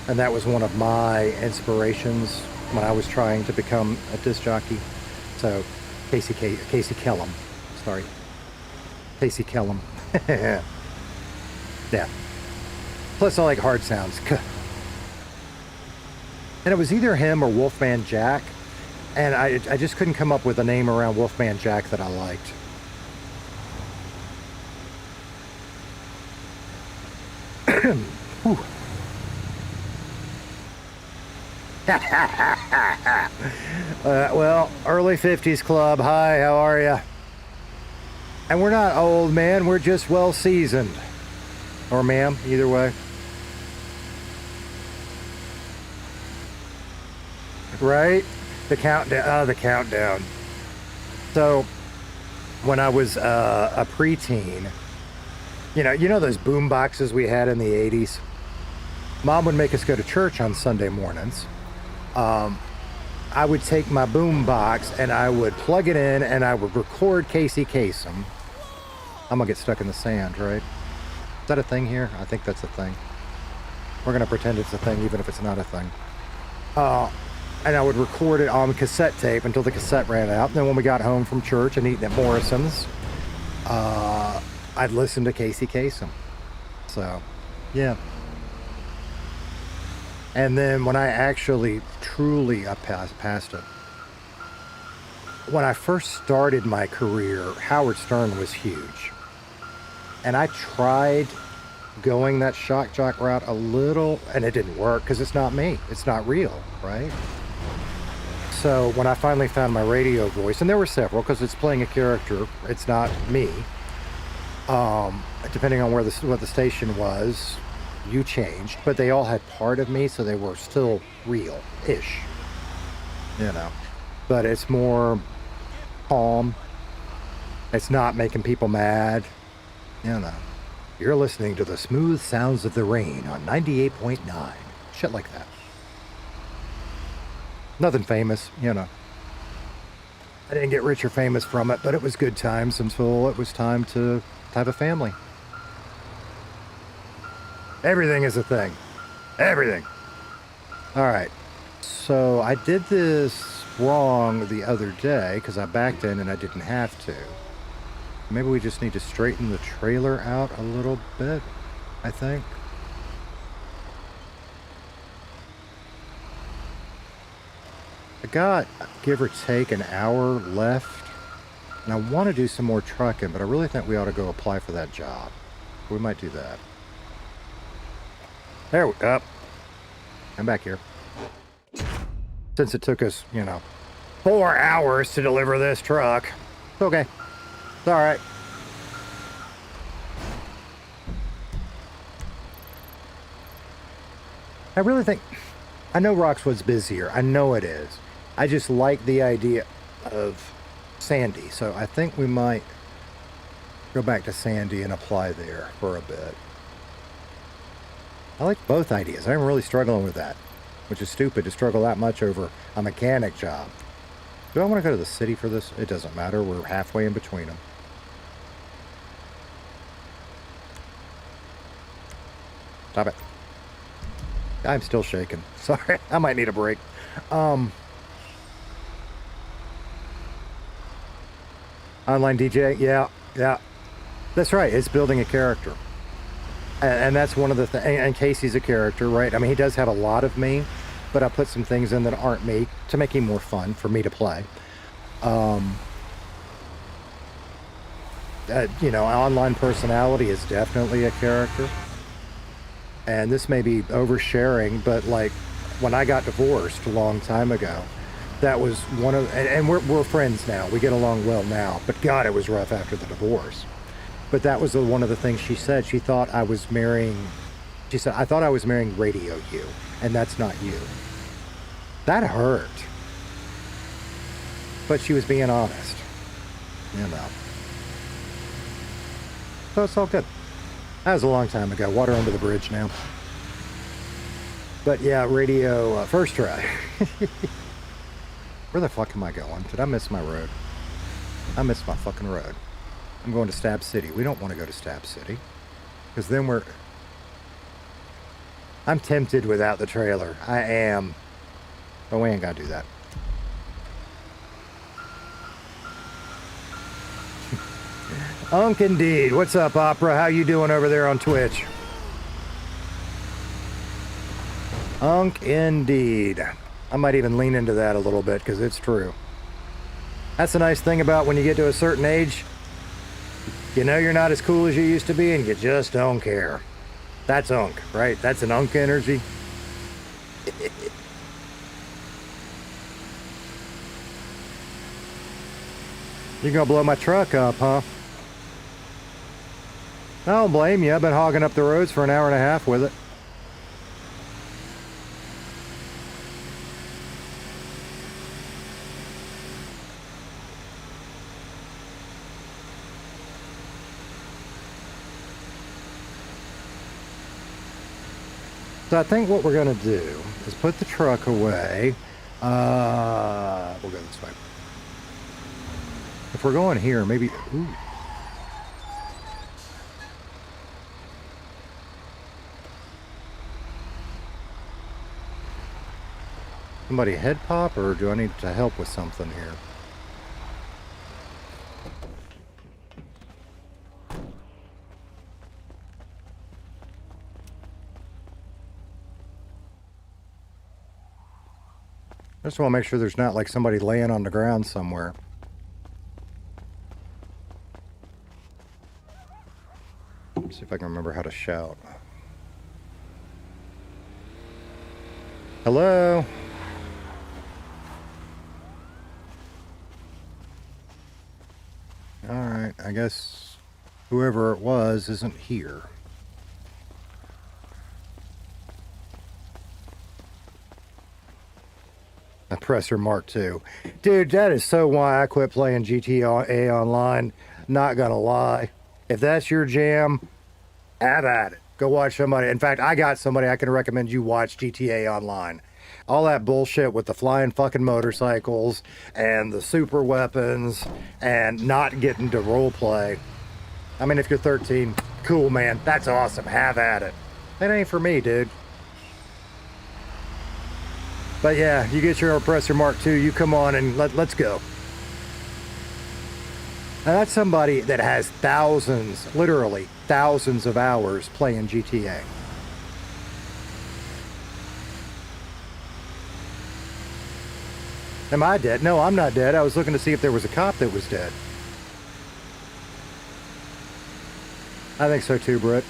And that was one of my inspirations when I was trying to become a disc jockey. So Casey Kellem, sorry. Casey Kellem. Yeah. Plus I like hard sounds. And it was either him or Wolfman Jack. And I just couldn't come up with a name around Wolfman Jack that I liked. Whew. Well, early 50s club. Hi, how are you? And we're not old, man. We're just well seasoned. Or ma'am, either way. Right? The countdown. Oh, the countdown. So, when I was a preteen, you know those boom boxes we had in the 80s? Mom would make us go to church on Sunday mornings. I would take my boom box and I would plug it in and I would record Casey Kasem. I'm gonna get stuck in the sand, right? Is that a thing here? I think that's a thing. We're gonna pretend it's a thing even if it's not a thing. And I would record it on cassette tape until the cassette ran out. And then when we got home from church and eating at Morrison's, I'd listen to Casey Kasem. So, yeah. And then when I actually truly passed it, when I first started my career, Howard Stern was huge. And I tried going that shock jock route a little, and it didn't work because it's not me. It's not real, right? So when I finally found my radio voice, and there were several because it's playing a character, it's not me. Depending on what the station was, you changed, but they all had part of me, so they were still real-ish, you know. But it's more calm. It's not making people mad, you know. You're listening to the smooth sounds of the rain on 98.9. Shit like that. Nothing famous, you know. I didn't get rich or famous from it, but it was good times until it was time to have a family. Everything is a thing. Everything. All right. So I did this wrong the other day because I backed in and I didn't have to. Maybe we just need to straighten the trailer out a little bit, I think. I got, give or take, an hour left. And I want to do some more trucking, but I really think we ought to go apply for that job. We might do that. There we go. I'm back here. Since it took us, 4 hours to deliver this truck. It's okay. It's all right. I really think, I know Roxwood's busier. I know it is. I just like the idea of Sandy. So I think we might go back to Sandy and apply there for a bit. I like both ideas. I'm really struggling with that, which is stupid to struggle that much over a mechanic job. Do I want to go to the city for this? It doesn't matter. We're halfway in between them. Stop it. I'm still shaking. Sorry. I might need a break. Online DJ? Yeah. That's right. It's building a character. And that's one of the things. And Casey's a character, right? I mean, he does have a lot of me, but I put some things in that aren't me to make him more fun for me to play. Online personality is definitely a character. And this may be oversharing, but like when I got divorced a long time ago, that was one of, and we're friends now. We get along well now, but God, it was rough after the divorce. But that was one of the things she said. She thought I was marrying, she said, I thought I was marrying Radio You, and that's not you. That hurt. But she was being honest, So it's all good. That was a long time ago. Water under the bridge now. But yeah, radio, first try. Where the fuck am I going? Did I miss my road? I missed my fucking road. I'm going to Stab City. We don't want to go to Stab City. Because then I'm tempted without the trailer. I am. But we ain't got to do that. Unk indeed. What's up, Opera? How you doing over there on Twitch? Unk indeed. I might even lean into that a little bit because it's true. That's the nice thing about when you get to a certain age. You know you're not as cool as you used to be and you just don't care. That's Unk, right? That's an Unk energy. You're gonna blow my truck up, huh? I don't blame you. I've been hogging up the roads for an hour and a half with it. So I think what we're going to do is put the truck away. We'll go this way. If we're going here, maybe... Ooh. Somebody head pop, or do I need to help with something here? I just want to make sure there's not like somebody laying on the ground somewhere. Let's see if I can remember how to shout. Hello? Alright, I guess whoever it was isn't here. Presser Mark II. Dude, that is so why I quit playing GTA Online. Not gonna lie. If that's your jam, have at it. Go watch somebody. In fact, I got somebody I can recommend you watch GTA Online. All that bullshit with the flying fucking motorcycles and the super weapons and not getting to roleplay. I mean, if you're 13, cool, man. That's awesome. Have at it. That ain't for me, dude. But yeah, you get your oppressor Mark II, you come on and let's go. Now that's somebody that has thousands, literally thousands of hours playing GTA. Am I dead? No, I'm not dead. I was looking to see if there was a cop that was dead. I think so too, Britt.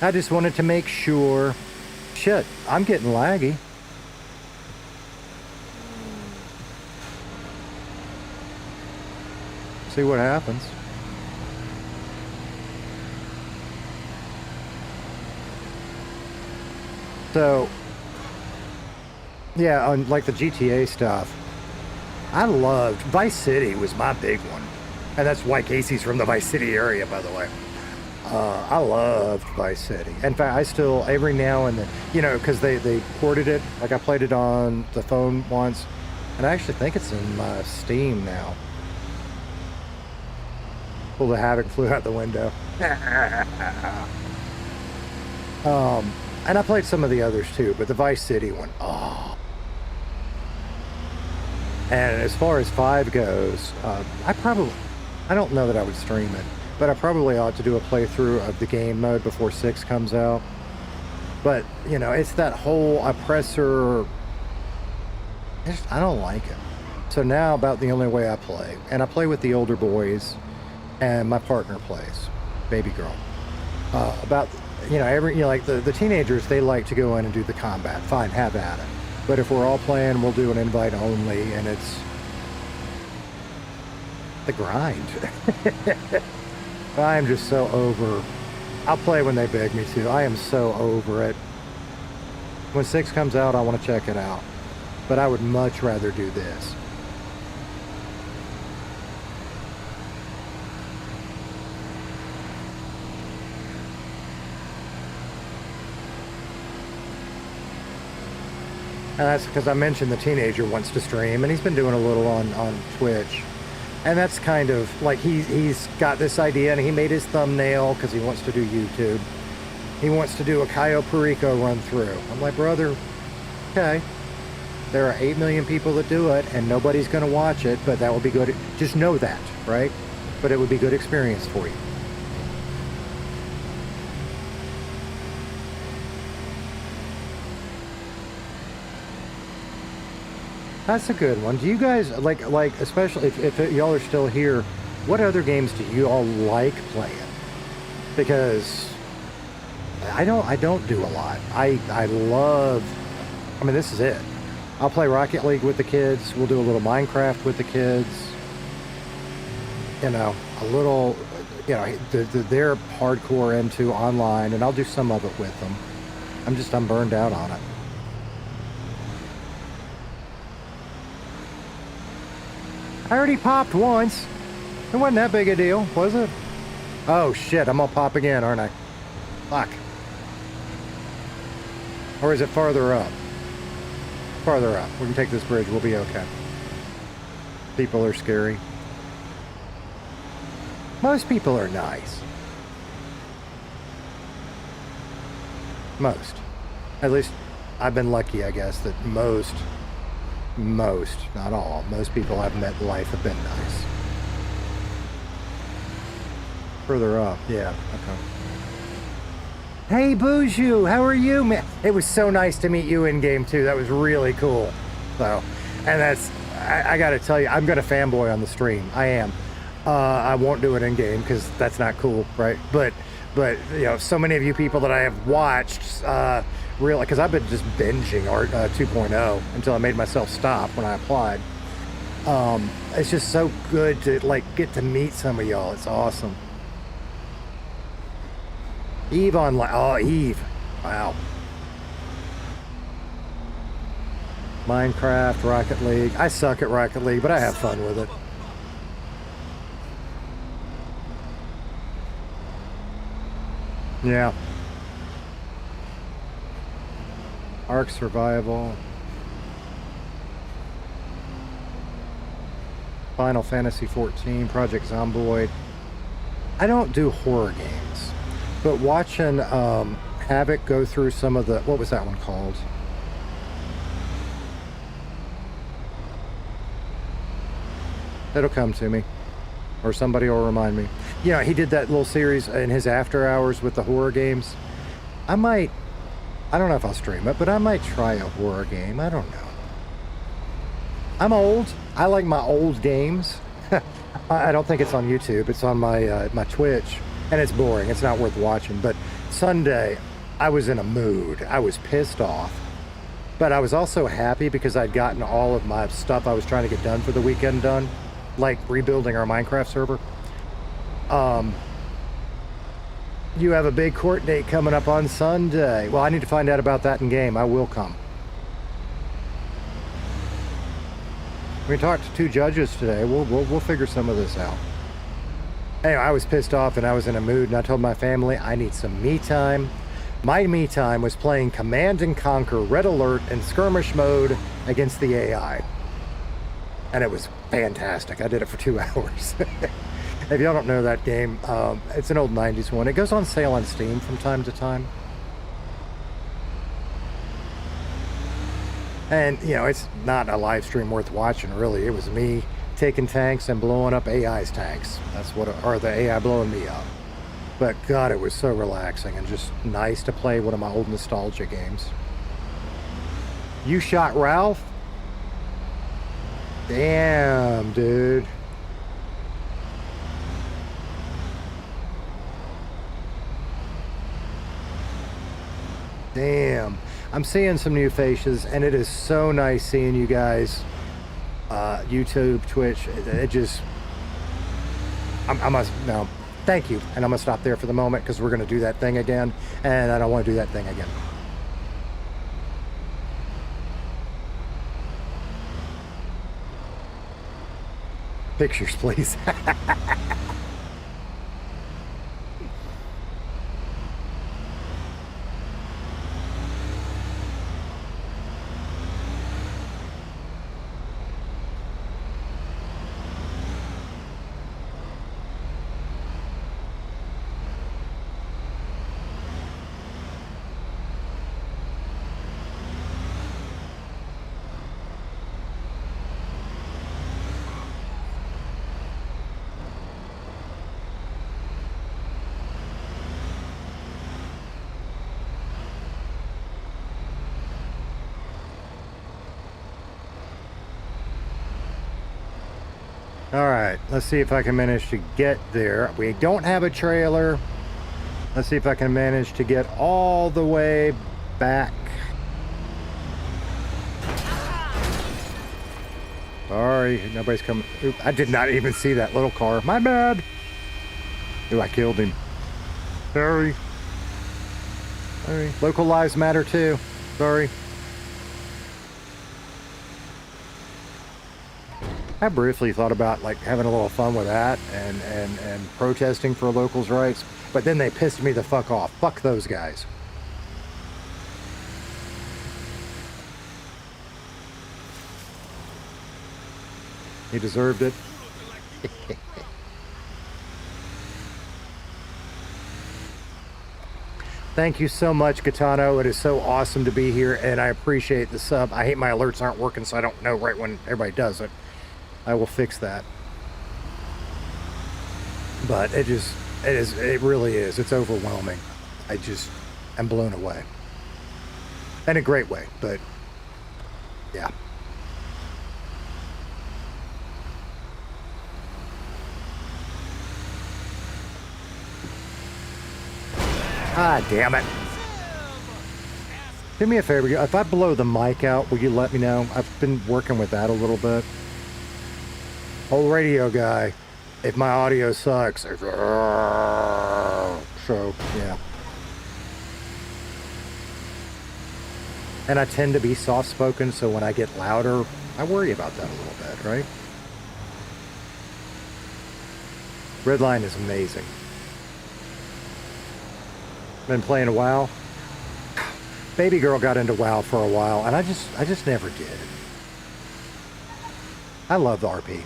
I just wanted to make sure. Shit, I'm getting laggy. See what happens. So, yeah, on like the GTA stuff, I loved Vice City was my big one, and that's why Casey's from the Vice City area, by the way. I loved Vice City. In fact, I still every now and then, you know, because they ported it. Like I played it on the phone once, and I actually think it's in my Steam now. Pull the Havoc flew out the window. And I played some of the others too, but the Vice City one, oh. And as far as 5 goes, I don't know that I would stream it, but I probably ought to do a playthrough of the game mode before 6 comes out. But, you know, it's that whole oppressor, I don't like it. So now about the only way I play, and I play with the older boys, and my partner plays, baby girl. About, you know, like the teenagers, they like to go in and do the combat. Fine, have at it. But if we're all playing, we'll do an invite only, and it's the grind. I'm just so over. I'll play when they beg me to. I am so over it. When 6 comes out, I want to check it out. But I would much rather do this. And that's because I mentioned the teenager wants to stream, and he's been doing a little on Twitch. And that's kind of like he's got this idea, and he made his thumbnail because he wants to do YouTube. He wants to do a Cayo Perico run through. I'm like, brother, okay. There are 8 million people that do it, and nobody's going to watch it, but that will be good. Just know that, right? But it would be good experience for you. That's a good one. Do you guys like especially if y'all are still here, what other games do you all like playing? Because I don't do a lot. I love, I mean, this is it. I'll play Rocket League with the kids. We'll do a little Minecraft with the kids. You know, a little, you know, they're hardcore into online, and I'll do some of it with them. I'm burned out on it. I already popped once. It wasn't that big a deal, was it? Oh shit, I'm gonna pop again, aren't I? Fuck. Or is it farther up? Farther up. We can take this bridge, we'll be okay. People are scary. Most people are nice. Most. At least I've been lucky, I guess, that most, not all, most people I've met in life have been nice. Further up, yeah, okay. Hey, Boozhoo, how are you, man? It was so nice to meet you in game too. That was really cool. So, and that's, I gotta tell you, I'm gonna fanboy on the stream. I am. I won't do it in game because that's not cool, right? But you know, so many of you people that I have watched, really, because I've been just binging Art 2.0 until I made myself stop when I applied. It's just so good to like get to meet some of y'all. It's awesome. Eve online. Oh, Eve. Wow. Minecraft, Rocket League. I suck at Rocket League, but I have fun with it. Yeah. Ark Survival. Final Fantasy 14, Project Zomboid. I don't do horror games, but watching Havoc go through some of the, what was that one called? It'll come to me. Or somebody will remind me. You know, he did that little series in his after hours with the horror games. I don't know if I'll stream it, but I might try a horror game. I don't know. I'm old. I like my old games. I don't think it's on YouTube. It's on my my Twitch, and it's boring. It's not worth watching. But Sunday, I was in a mood. I was pissed off, but I was also happy because I'd gotten all of my stuff I was trying to get done for the weekend done, like rebuilding our Minecraft server. You have a big court date coming up on Sunday. Well, I need to find out about that in game. I will come. We talked to 2 judges today. We'll figure some of this out. Anyway, I was pissed off and I was in a mood, and I told my family I need some me time. My me time was playing Command and Conquer Red Alert in skirmish mode against the AI. And it was fantastic. I did it for 2 hours. If y'all don't know that game, it's an old 90s one. It goes on sale on Steam from time to time. And, you know, it's not a live stream worth watching, really. It was me taking tanks and blowing up AI's tanks. That's what, or the AI blowing me up. But, God, it was so relaxing and just nice to play one of my old nostalgia games. You shot Ralph? Damn, dude. Damn. I'm seeing some new faces, and it is so nice seeing you guys. YouTube, Twitch, it just... No, thank you. And I'm going to stop there for the moment, because we're going to do that thing again, and I don't want to do that thing again. Pictures, please. All right, let's see if I can manage to get there. We don't have a trailer. Let's see if I can manage to get all the way back. Sorry, nobody's coming. Oop, I did not even see that little car. My bad. Ooh, I killed him. Sorry. Sorry. Local lives matter too. Sorry. I briefly thought about like having a little fun with that and protesting for locals' rights, but then they pissed me the fuck off. Fuck those guys. He deserved it. Thank you so much, Gitano. It is so awesome to be here, and I appreciate the sub. I hate my alerts aren't working, so I don't know right when everybody does it. I will fix that. But it really is. It's overwhelming. I'm blown away. In a great way, but yeah. Ah, damn it. Do me a favor. If I blow the mic out, will you let me know? I've been working with that a little bit. Old radio guy, if my audio sucks, so yeah. And I tend to be soft-spoken, so when I get louder, I worry about that a little bit, right? Redline is amazing. Been playing a WoW. Baby girl got into WoW for a while, and I just never did. I love the RP.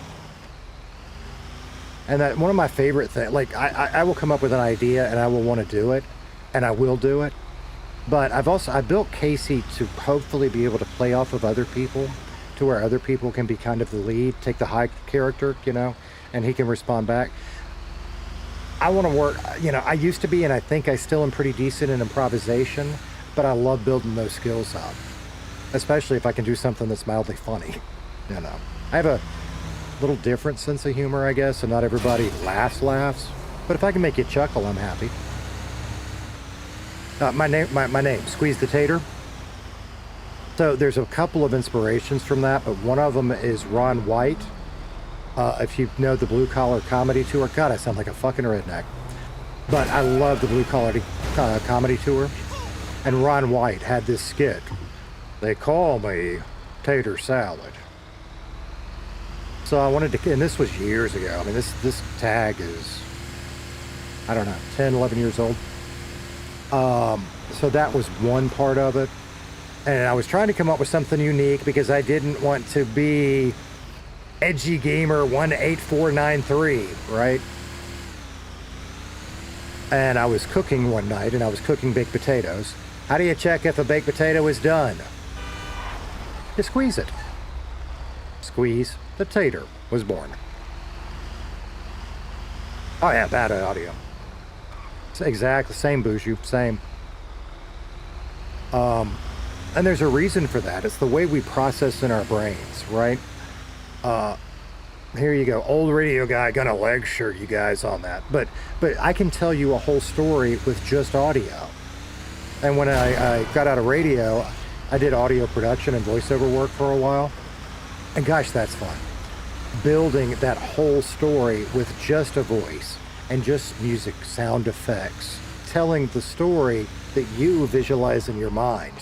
And that one of my favorite things, like I will come up with an idea and I will want to do it, and I will do it. But I built Casey to hopefully be able to play off of other people, to where other people can be kind of the lead, take the high character, you know, and he can respond back. I want to work, you know, I used to be, and I think I still am pretty decent in improvisation, but I love building those skills up, especially if I can do something that's mildly funny, you know. I have a little different sense of humor, I guess, and not everybody laughs, but if I can make you chuckle, I'm happy. My name, Squeeze the Tater. So there's a couple of inspirations from that, but one of them is Ron White. If you know the Blue Collar Comedy Tour, God, I sound like a fucking redneck. But I love the Blue Collar Comedy Tour. And Ron White had this skit. They call me Tater Salad. So I wanted to, and this was years ago. I mean, this tag is, I don't know, 10, 11 years old. So that was one part of it. And I was trying to come up with something unique because I didn't want to be Edgy Gamer 18493, right? And I was cooking one night, and I was cooking baked potatoes. How do you check if a baked potato is done? You squeeze it. Squeeze the tater was born. Oh yeah, bad audio. It's exactly same, Boujou, same. And there's a reason for that. It's the way we process in our brains, right? Here you go, old radio guy gonna lecture you guys on that. But I can tell you a whole story with just audio. And when I got out of radio, I did audio production and voiceover work for a while. And gosh, that's fun. Building that whole story with just a voice and just music, sound effects, telling the story that you visualize in your mind.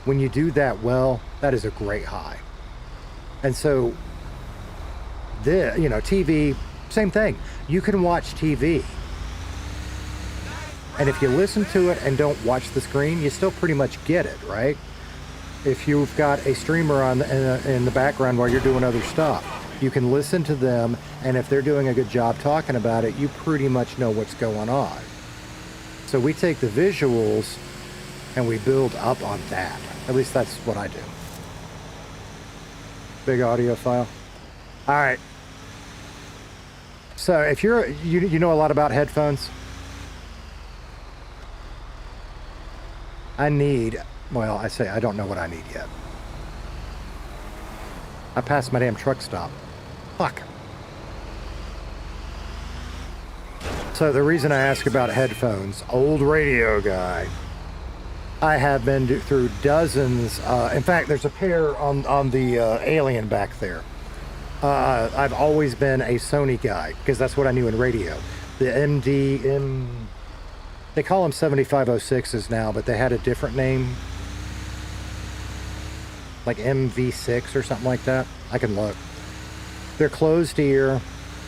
When you do that well, that is a great high. And so, TV, same thing. You can watch TV. And if you listen to it and don't watch the screen, you still pretty much get it, right? If you've got a streamer on in the background while you're doing other stuff, you can listen to them, and if they're doing a good job talking about it, you pretty much know what's going on. So we take the visuals and we build up on that. At least that's what I do. Big audio file. All right. So if you know a lot about headphones, I don't know what I need yet. I passed my damn truck stop. Fuck. So the reason I ask about headphones, old radio guy, I have been through dozens. In fact, there's a pair on the Alien back there. I've always been a Sony guy because that's what I knew in radio. The they call them 7506s now, but they had a different name, like MV6 or something like that. I can look. They're closed ear.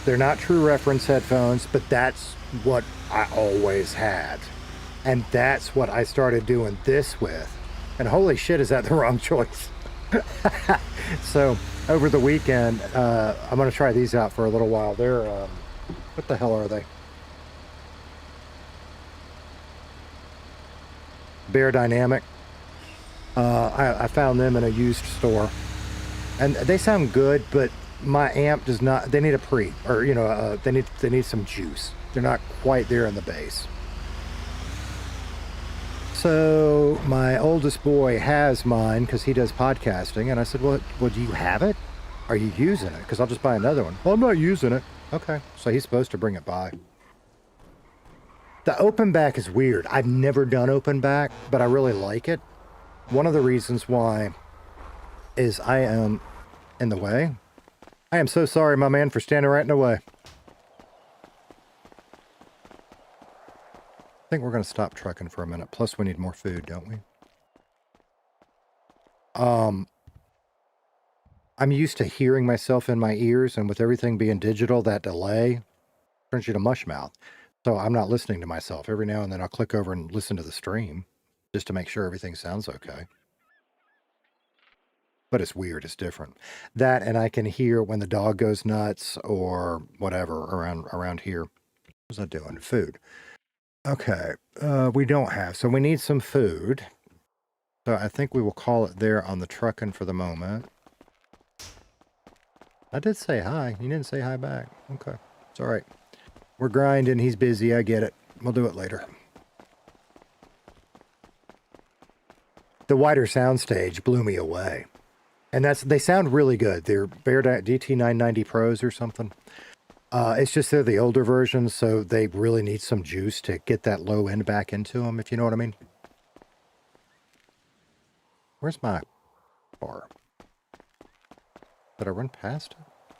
They're not true reference headphones, but that's what I always had. And that's what I started doing this with. And holy shit, is that the wrong choice? So over the weekend, I'm going to try these out for a little while. They're, what the hell are they? Bear Dynamic. I found them in a used store. And they sound good, but my amp does not, they need a pre, or, they need some juice. They're not quite there in the bass. So my oldest boy has mine because he does podcasting, and I said, well, do you have it? Are you using it? Because I'll just buy another one. Well, I'm not using it. Okay, so he's supposed to bring it by. The open back is weird. I've never done open back, but I really like it. One of the reasons why is I am in the way. I am so sorry, my man, for standing right in the way. I think we're going to stop trucking for a minute. Plus, we need more food, don't we? I'm used to hearing myself in my ears, and with everything being digital, that delay turns you to mush mouth. So I'm not listening to myself. Every now and then I'll click over and listen to the stream just to make sure everything sounds okay. But it's weird. It's different. That, and I can hear when the dog goes nuts or whatever around here. What's that doing? Food. Okay, we don't have, so we need some food. So I think we will call it there on the trucking for the moment. I did say hi. You didn't say hi back. Okay. It's all right. We're grinding. He's busy. I get it. We'll do it later. The wider soundstage blew me away. And they sound really good. They're Bear DT990 Pros or something. It's just they're the older versions, so they really need some juice to get that low end back into them, if you know what I mean. Where's my bar? Did I run past it?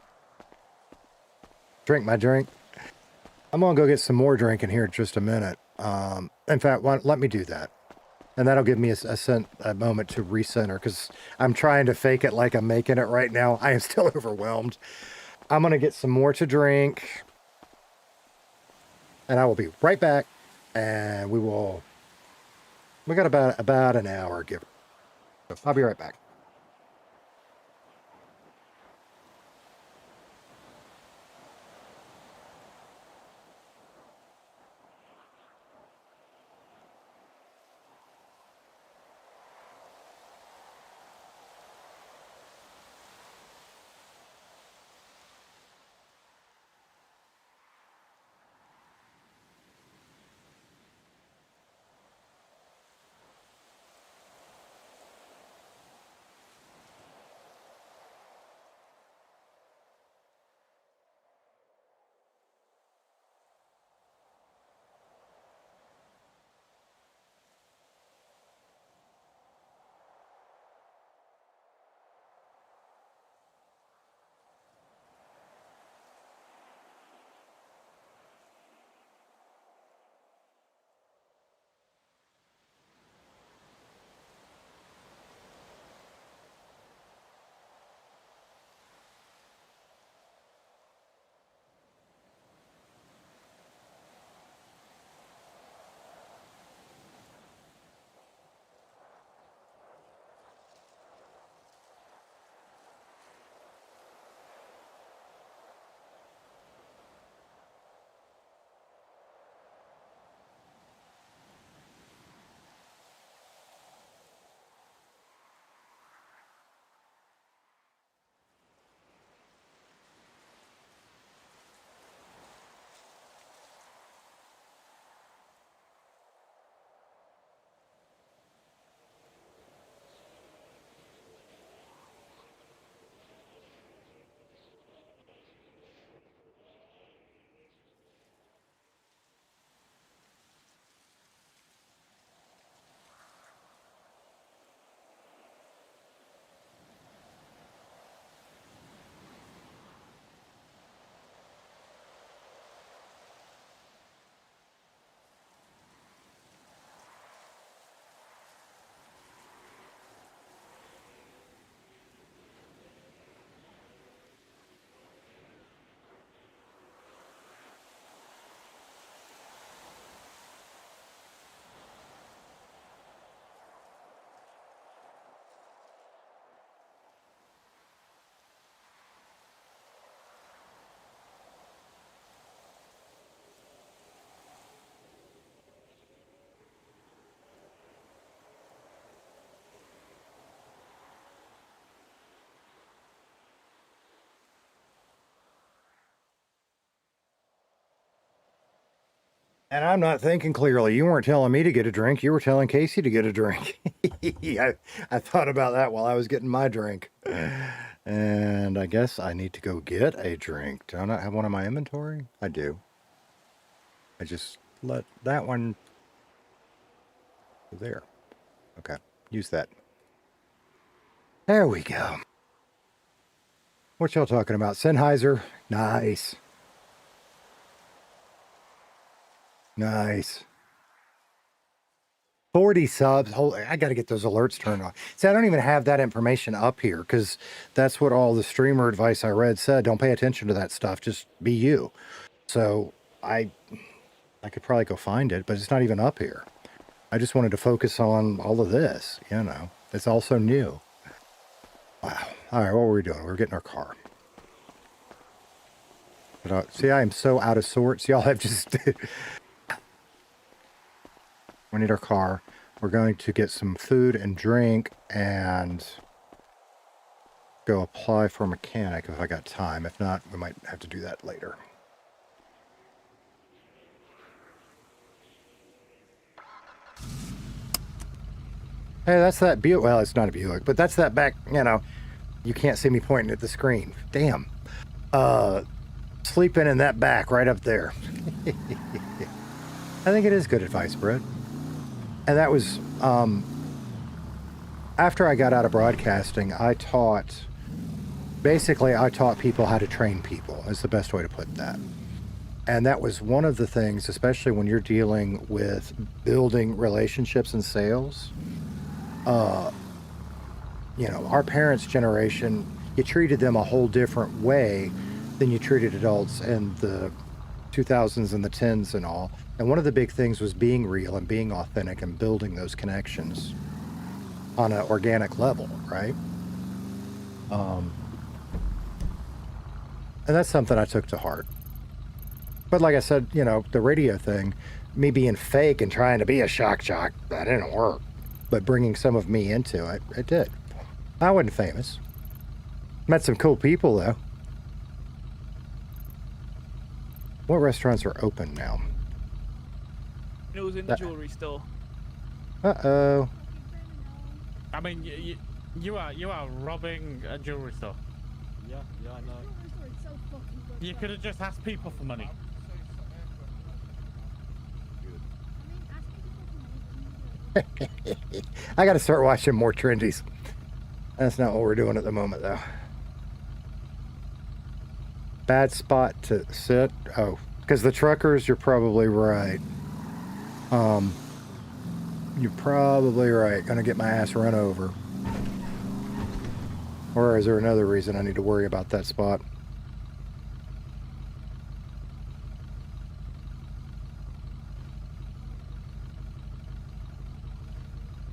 Drink my drink. I'm going to go get some more drink in here in just a minute. In fact, let me do that. And that'll give me a moment to recenter, because I'm trying to fake it like I'm making it right now. I am still overwhelmed. I'm going to get some more to drink. And I will be right back. And we got about an hour, give. So I'll be right back. And I'm not thinking clearly. You weren't telling me to get a drink. You were telling Casey to get a drink. I thought about that while I was getting my drink. And I guess I need to go get a drink. Do I not have one in my inventory? I do. I just let that one there. Okay, use that. There we go. What y'all talking about? Sennheiser? Nice. Nice. 40 subs. I got to get those alerts turned on. See, I don't even have that information up here because that's what all the streamer advice I read said. Don't pay attention to that stuff. Just be you. So I could probably go find it, but it's not even up here. I just wanted to focus on all of this, you know. It's also new. Wow. All right, what were we doing? We were getting our car. But, see, I am so out of sorts. Y'all have just... We need our car. we're going to get some food and drink and go apply for a mechanic if I got time. If not, we might have to do that later. Hey, that's that Buick. Well, it's not a Buick, but that's that back, you know, you can't see me pointing at the screen. Damn. Sleeping in that back right up there. I think it is good advice, Brett. And that was, after I got out of broadcasting, I taught people how to train people, is the best way to put that. And that was one of the things, especially when you're dealing with building relationships and sales. You know, our parents' generation, you treated them a whole different way than you treated adults in the 2000s and the 10s and all. And one of the big things was being real and being authentic and building those connections on an organic level, right? And that's something I took to heart. But like I said, you know, the radio thing, me being fake and trying to be a shock jock, that didn't work. But bringing some of me into it, it did. I wasn't famous. Met some cool people, though. What restaurants are open now? It was in the jewelry store. Uh-oh. I mean, you are robbing a jewelry store. Yeah, I know. You could have just asked people for money. I got to start watching more trendies. That's not what we're doing at the moment, though. Bad spot to sit. Oh, because the truckers, you're probably right. You're probably right. Gonna get my ass run over. Or is there another reason I need to worry about that spot?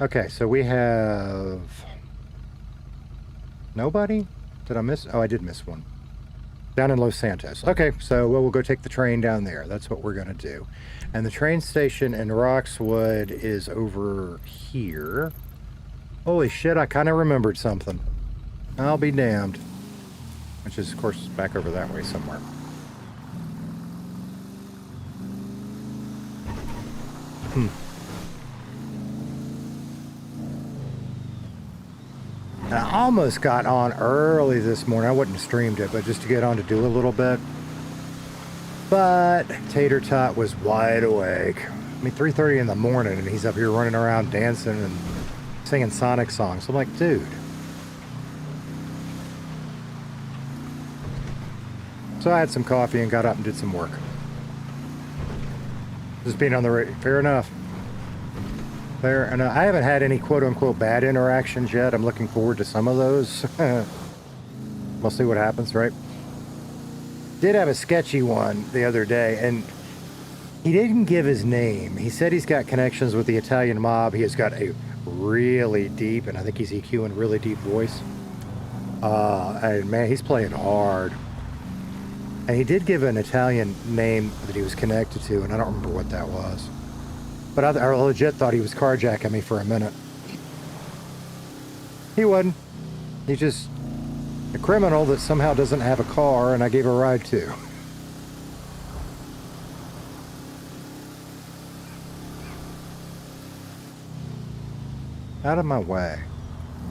Okay, so we have nobody? Did I miss? Oh, I did miss one. Down in Los Santos. Okay, so we'll go take the train down there. That's what we're going to do. And the train station in Roxwood is over here. Holy shit, I kind of remembered something. I'll be damned. Which is, of course, back over that way somewhere. I almost got on early this morning. I wouldn't have streamed it, but just to get on to do a little bit. But Tater Tot was wide awake. I mean, 3:30 in the morning, and he's up here running around dancing and singing Sonic songs. I'm like, dude. So I had some coffee and got up and did some work. Just being on the radio. Fair enough. Fair enough. I haven't had any quote-unquote bad interactions yet. I'm looking forward to some of those. We'll see what happens, right? Did have a sketchy one the other day, and he didn't give his name. He said he's got connections with the Italian mob. He has got a really deep, and I think he's EQing really deep voice. And man, he's playing hard. And he did give an Italian name that he was connected to, and I don't remember what that was. But I legit thought he was carjacking me for a minute. He wasn't. He's just a criminal that somehow doesn't have a car, and I gave a ride to. Out of my way.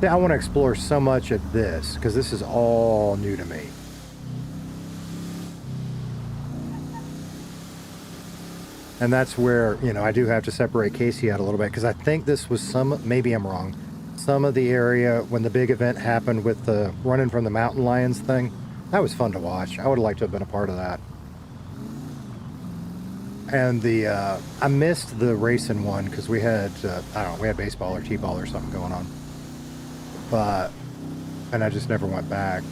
Yeah, I want to explore so much of this, because this is all new to me. And that's where, you know, I do have to separate Casey out a little bit, because I think this was maybe I'm wrong, some of the area when the big event happened with the running from the mountain lions thing. That was fun to watch. I would have liked to have been a part of that. And I missed the racing one because we had, I don't know, we had baseball or t-ball or something going on. And I just never went back.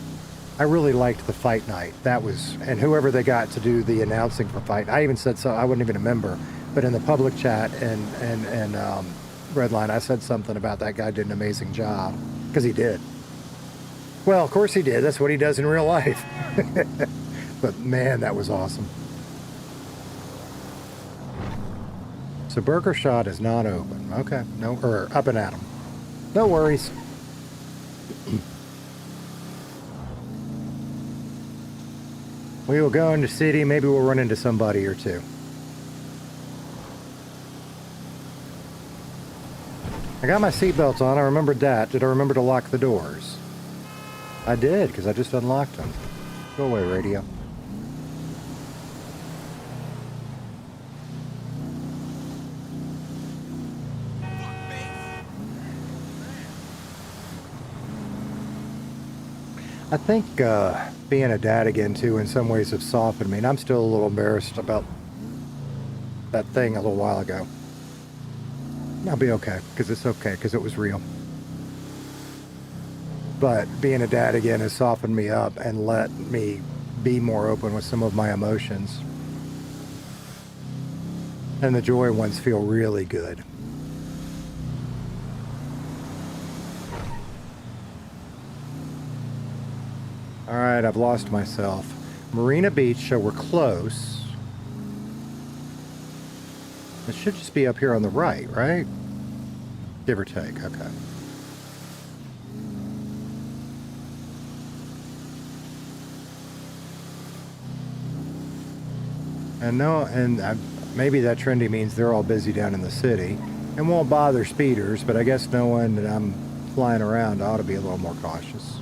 I really liked the fight night. That was, and whoever they got to do the announcing for fight. I even said so. I wasn't even a member, but in the public chat and Redline, I said something about that guy did an amazing job because he did. Well, of course he did. That's what he does in real life. But man, that was awesome. So Burger Shot is not open. Okay, no, or up and at 'em. No worries. We will go into city. Maybe we'll run into somebody or two. I got my seatbelt on. I remembered that. Did I remember to lock the doors? I did, because I just unlocked them. Go away, radio. I think being a dad again, too, in some ways have softened me. And I'm still a little embarrassed about that thing a little while ago. I'll be okay, because it's okay, because it was real. But being a dad again has softened me up and let me be more open with some of my emotions. And the joy ones feel really good. All right, I've lost myself. Marina Beach, so we're close. It should just be up here on the right, right? Give or take, okay. And no, and maybe that trendy means they're all busy down in the city and won't bother speeders, but I guess knowing that I'm flying around, I ought to be a little more cautious.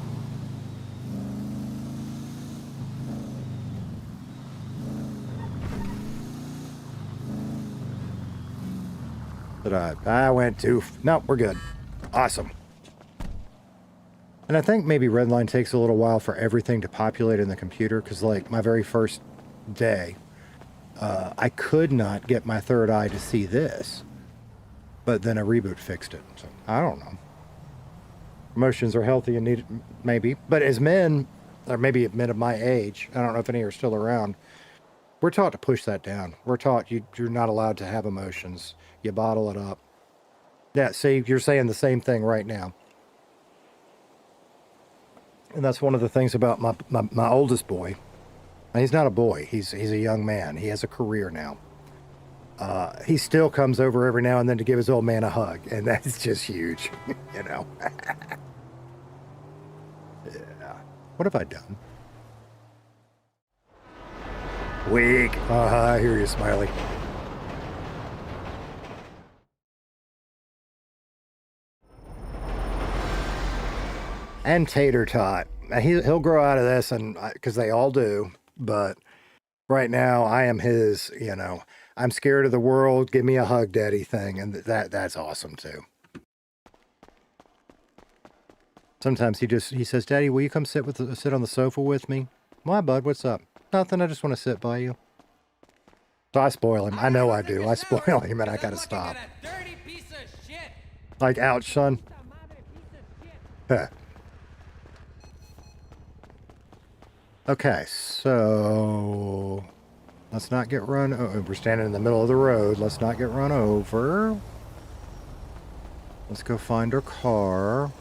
But I went too... No, we're good. Awesome. And I think maybe Redline takes a little while for everything to populate in the computer, because like my very first day, I could not get my third eye to see this. But then a reboot fixed it. So, I don't know. Emotions are healthy and needed, maybe. But as men, or maybe men of my age, I don't know if any are still around, we're taught to push that down. We're taught you're not allowed to have emotions. You bottle it up. Yeah, see, you're saying the same thing right now. And that's one of the things about my oldest boy. Now, he's not a boy. He's a young man. He has a career now. He still comes over every now and then to give his old man a hug. And that's just huge, you know. Yeah. What have I done? Weak. I hear you, Smiley. And Tater Tot. He'll grow out of this, and because they all do. But right now, I am his. You know, I'm scared of the world. Give me a hug, Daddy thing, and that's awesome too. Sometimes he says, Daddy, will you come sit on the sofa with me? Why, bud? What's up? Nothing. I just want to sit by you. So I spoil him. I know I do. I spoil him, and I gotta stop. Like, ouch, son. Huh. Okay, so let's not get run over. We're standing in the middle of the road. Let's not get run over. Let's go find our car.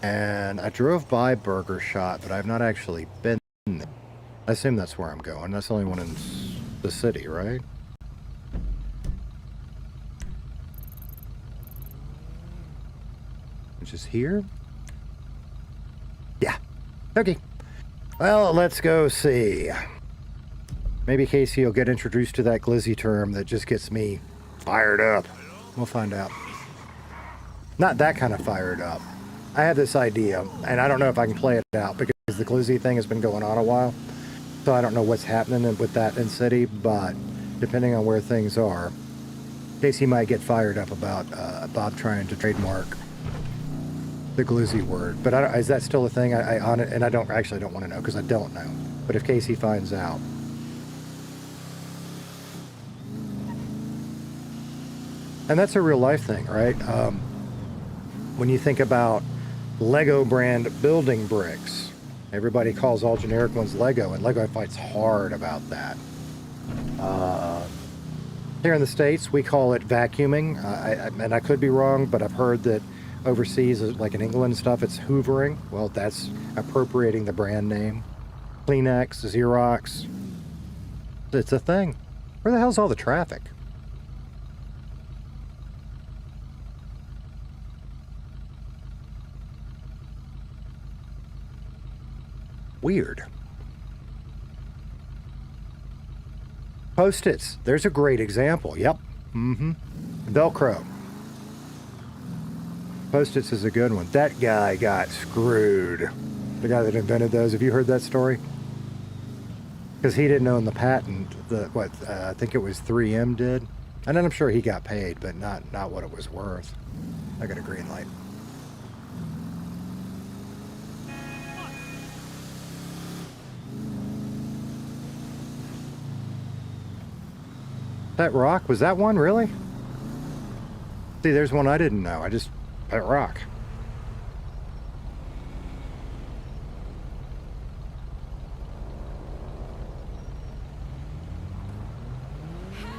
And I drove by Burger Shot, but I've not actually been there. I assume that's where I'm going. That's the only one in the city, right? Which is here? Yeah. Okay. Well, let's go see. Maybe Casey will get introduced to that glizzy term that just gets me fired up. We'll find out. Not that kind of fired up. I have this idea, and I don't know if I can play it out because the glizzy thing has been going on a while. So I don't know what's happening with that in city, but depending on where things are, Casey might get fired up about Bob trying to trademark the glizzy word. But is that still a thing? I don't want to know because I don't know. But if Casey finds out. And that's a real life thing, right? When you think about Lego brand building bricks, everybody calls all generic ones Lego, and Lego fights hard about that. Here in the States, we call it vacuuming, and I could be wrong, but I've heard that overseas, like in England and stuff, it's hoovering. Well, that's appropriating the brand name. Kleenex, Xerox. It's a thing. Where the hell's all the traffic? Weird. Post-its. There's a great example. Yep. Mm-hmm. Velcro. Post-its is a good one. That guy got screwed. The guy that invented those. Have you heard that story? Because he didn't own the patent. I think it was 3M did. And then I'm sure he got paid, but not what it was worth. I got a green light. That rock, was that one really? See, there's one I didn't know. I just pet rock.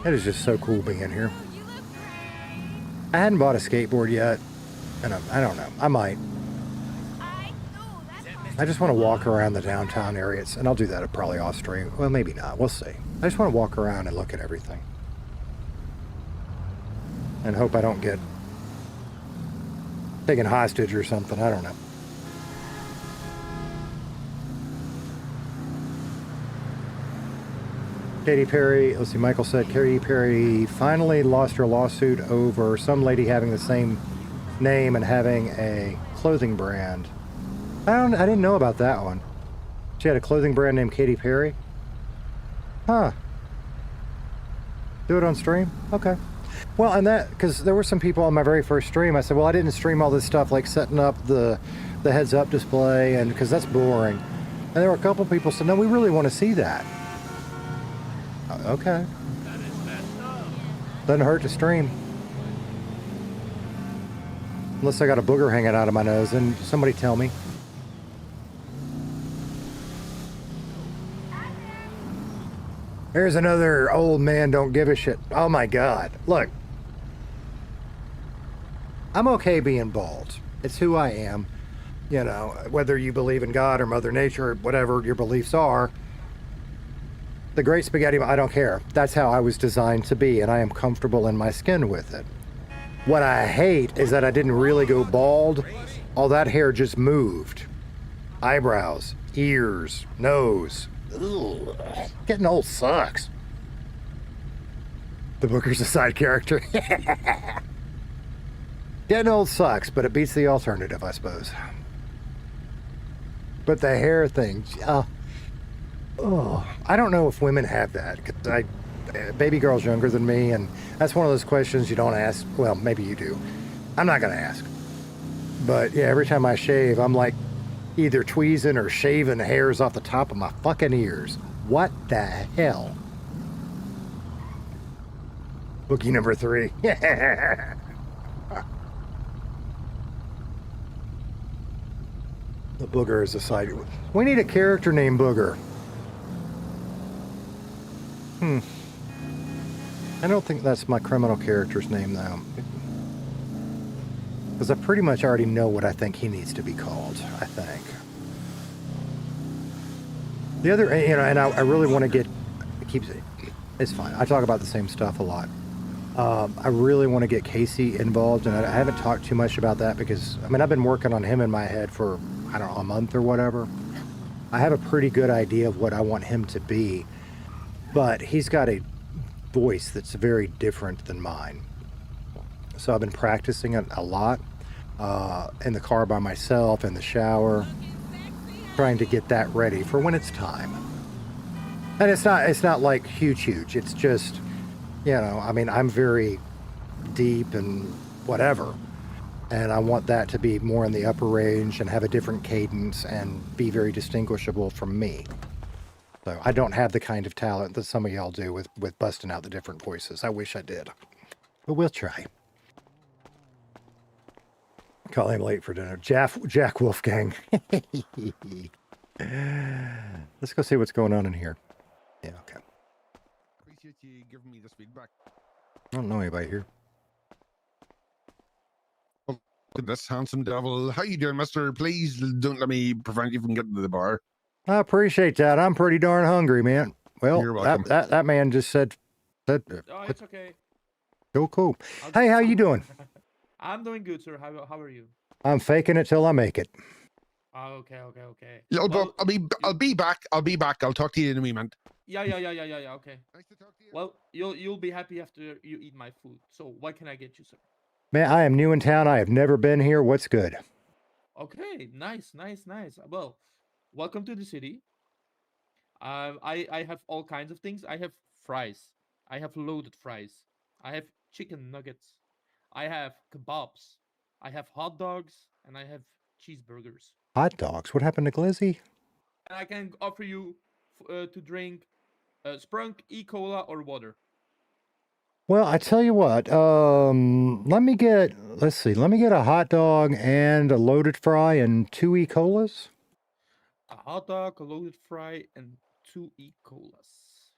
It is just so cool being here. I hadn't bought a skateboard yet, and I don't know. I might. I just want to walk around the downtown areas, and I'll do that probably off stream. Well, maybe not. We'll see. I just want to walk around and look at everything. And hope I don't get taken hostage or something. I don't know. Katy Perry, let's see, Michael said Katy Perry finally lost her lawsuit over some lady having the same name and having a clothing brand. I didn't know about that one. She had a clothing brand named Katy Perry? Huh. Do it on stream? Okay. Well, and that, because there were some people on my very first stream, I said, well, I didn't stream all this stuff like setting up the heads-up display, and because that's boring. And there were a couple people said, no, we really want to see that. Okay. Doesn't hurt to stream. Unless I got a booger hanging out of my nose, and somebody tell me. There's another old man don't give a shit. Oh my God. Look. I'm okay being bald. It's who I am. You know, whether you believe in God or Mother Nature or whatever your beliefs are. The Great Spaghetti, I don't care. That's how I was designed to be, and I am comfortable in my skin with it. What I hate is that I didn't really go bald. All that hair just moved. Eyebrows, ears, nose. Ugh. Getting old sucks. The Booker's a side character. Getting old sucks, but it beats the alternative, I suppose. But the hair thing, I don't know if women have that. 'Cause baby girl's younger than me, and that's one of those questions you don't ask. Well, maybe you do. I'm not going to ask. But yeah, every time I shave, I'm like either tweezing or shaving hairs off the top of my fucking ears. What the hell? Bookie number 3. The Booger is a side. We need a character named Booger. I don't think that's my criminal character's name, though. Because I pretty much already know what I think he needs to be called, I think. The other, you know, and I really want to get, it's fine. I talk about the same stuff a lot. I really want to get Casey involved, and I haven't talked too much about that because, I mean, I've been working on him in my head for, I don't know, a month or whatever. I have a pretty good idea of what I want him to be, but he's got a voice that's very different than mine. So I've been practicing it a lot in the car by myself, in the shower, trying to get that ready for when it's time. And it's not like huge. It's just, you know, I mean, I'm very deep and whatever. And I want that to be more in the upper range and have a different cadence and be very distinguishable from me. So I don't have the kind of talent that some of y'all do with busting out the different voices. I wish I did. But we'll try. Call him late for dinner. Jack Wolfgang. Let's go see what's going on in here. Yeah, okay. Appreciate you giving me this feedback. I don't know anybody here. Oh, this handsome devil. How you doing, mister? Please don't let me prevent you from getting to the bar. I appreciate that. I'm pretty darn hungry, man. Well, You're welcome. that man just said Oh, it's okay. cool. Hey, how you doing? I'm doing good, sir. How are you? I'm faking it till I make it. Okay. Little Well, bub, I'll be back. I'll talk to you in a moment. Yeah. Okay. Nice to talk to you. Well, you'll be happy after you eat my food. So what can I get you, sir? Man, I am new in town. I have never been here. What's good? Okay, nice. Well, welcome to the city. I have all kinds of things. I have fries. I have loaded fries. I have chicken nuggets. I have kebabs. I have hot dogs, and I have cheeseburgers. Hot dogs. What happened to Glizzy? And I can offer you to drink Sprunk, E-Cola, or water. Well, I tell you what, let's see, let me get a hot dog and a loaded fry and 2 E-Colas. A hot dog, a loaded fry, and 2 E-Colas.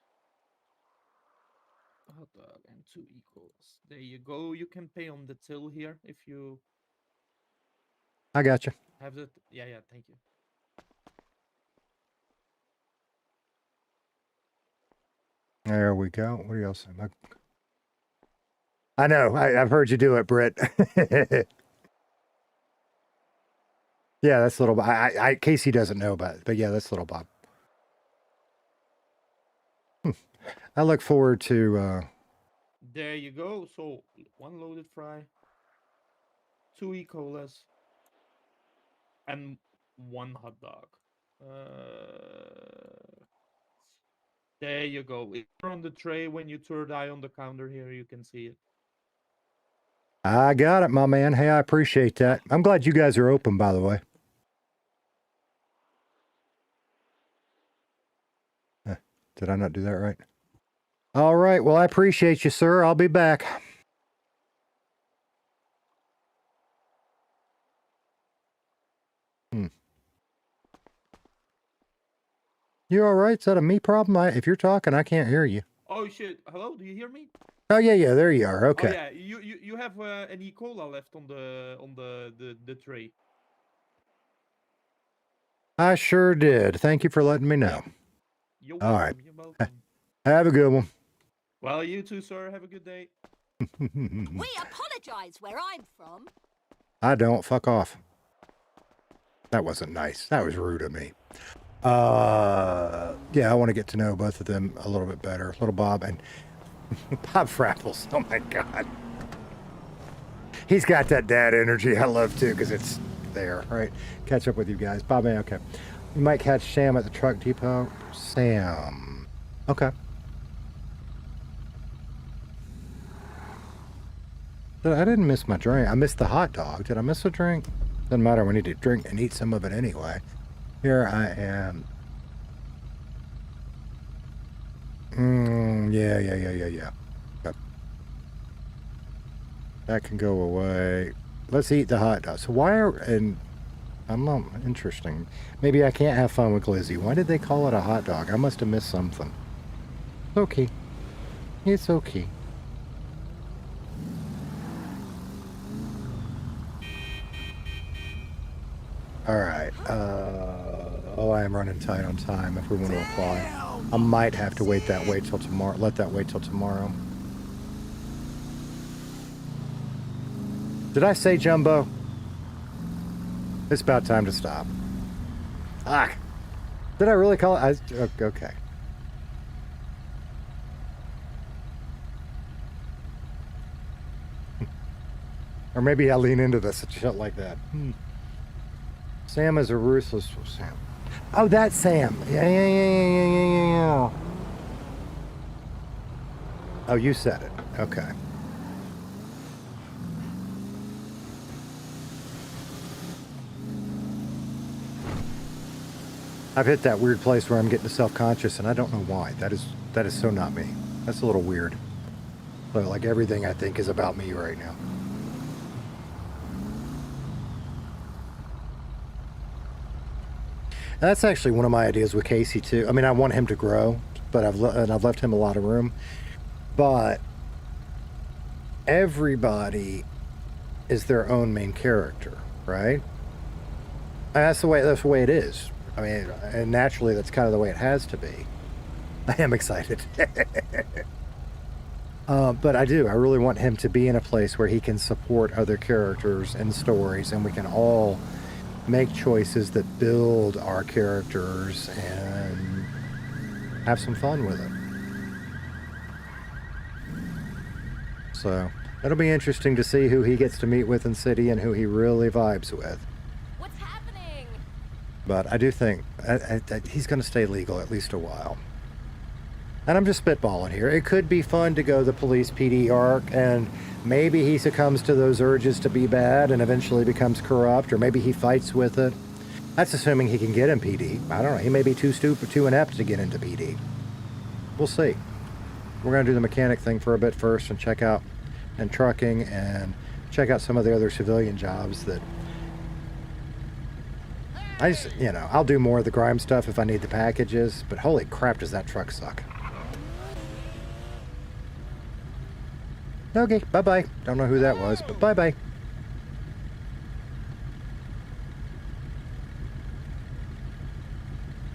Hot dog and 2 E-Colas. There you go. You can pay on the till here if you I got you. have that. Yeah, thank you. There we go. What else? I know. I've heard you do it, Britt. Yeah, that's Little Bob. Casey doesn't know about it, but yeah, that's Little Bob. I look forward to. There you go. So 1 loaded fry, 2 E-Colas, and 1 hot dog. There you go. It's on the tray. When you third eye on the counter here, you can see it. I got it, my man. Hey, I appreciate that. I'm glad you guys are open, by the way. Did I not do that right? All right. Well, I appreciate you, sir. I'll be back. You all right? Is that a me problem? If you're talking, I can't hear you. Oh shit! Hello, do you hear me? Oh yeah. There you are. Okay. Oh yeah, you have an E-Cola left on the tray. I sure did. Thank you for letting me know. You're all welcome. right. You're welcome. Have a good one. Well, you too, sir. Have a good day. We apologize where I'm from. I don't. Fuck off. That wasn't nice. That was rude of me. Yeah, I want to get to know both of them a little bit better. Little Bob and Bob Frapples. Oh my God. He's got that dad energy I love too, because it's there, right? Catch up with you guys. Bob, man, okay. You might catch Sam at the truck depot. Sam. Okay. I didn't miss my drink. I missed the hot dog. Did I miss a drink? Doesn't matter. We need to drink and eat some of it anyway. Here I am. Yeah. Okay. That can go away. Let's eat the hot dog. So interesting. Maybe I can't have fun with Glizzy. Why did they call it a hot dog? I must have missed something. Okay. It's okay. All right. I am running tight on time if we want to apply. I might have to wait till tomorrow. Let that wait till tomorrow. Did I say Jumbo? It's about time to stop. Did I really call it? Okay. Or maybe I lean into this and shit like that. Sam is a ruthless Sam. Oh, that's Sam. Yeah. Oh, you said it. Okay. I've hit that weird place where I'm getting self-conscious, and I don't know why. That is so not me. That's a little weird. But like everything I think is about me right now. That's actually one of my ideas with Casey too. I mean, I want him to grow, but I've left him a lot of room. But everybody is their own main character, right? And that's the way it is. I mean, and naturally, that's kind of the way it has to be. I am excited. But I really want him to be in a place where he can support other characters and stories, and we can all make choices that build our characters and have some fun with it. So it'll be interesting to see who he gets to meet with in city and who he really vibes with. What's happening? But I do think he's going to stay legal at least a while. And I'm just spitballing here. It could be fun to go the police PD arc, and maybe he succumbs to those urges to be bad and eventually becomes corrupt, or maybe he fights with it. That's assuming he can get in PD. I don't know. He may be too stupid, too inept to get into PD. We'll see. We're going to do the mechanic thing for a bit first and check out and trucking and check out some of the other civilian jobs that I just, you know, I'll do more of the grime stuff if I need the packages, but holy crap, does that truck suck. Okay, bye-bye. Don't know who that was, but bye-bye.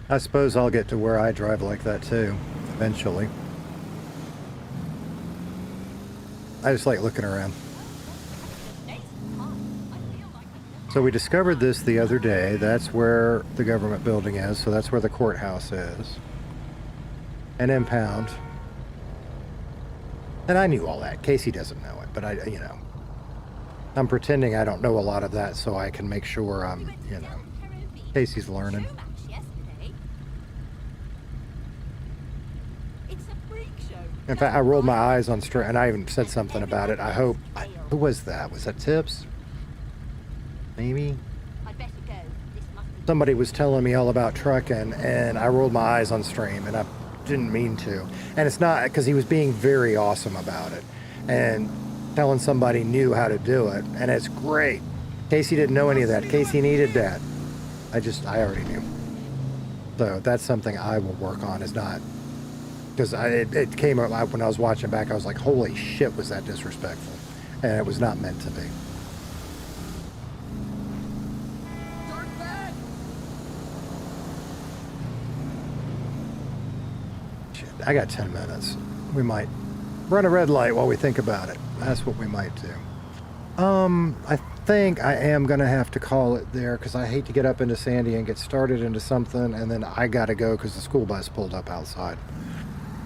I suppose I'll get to where I drive like that too, eventually. I just like looking around. So we discovered this the other day. That's where the government building is, so that's where the courthouse is. An impound. And I knew all that. Casey doesn't know it, but you know, I'm pretending I don't know a lot of that so I can make sure I'm, you know, Casey's learning. In fact, I rolled my eyes on straight, and I even said something about it. I hope, who was that? Was that Tips? Maybe? Somebody was telling me all about trucking, and I rolled my eyes on stream, and I didn't mean to. And it's not because he was being very awesome about it and telling somebody knew how to do it, and it's great. Casey didn't know any of that. Casey needed that. I already knew. So that's something I will work on, is not, because it came up when I was watching back, I was like, holy shit, was that disrespectful. And it was not meant to be. I got 10 minutes. We might run a red light while we think about it. That's what we might do. I think I am going to have to call it there because I hate to get up into Sandy and get started into something and then I got to go because the school bus pulled up outside.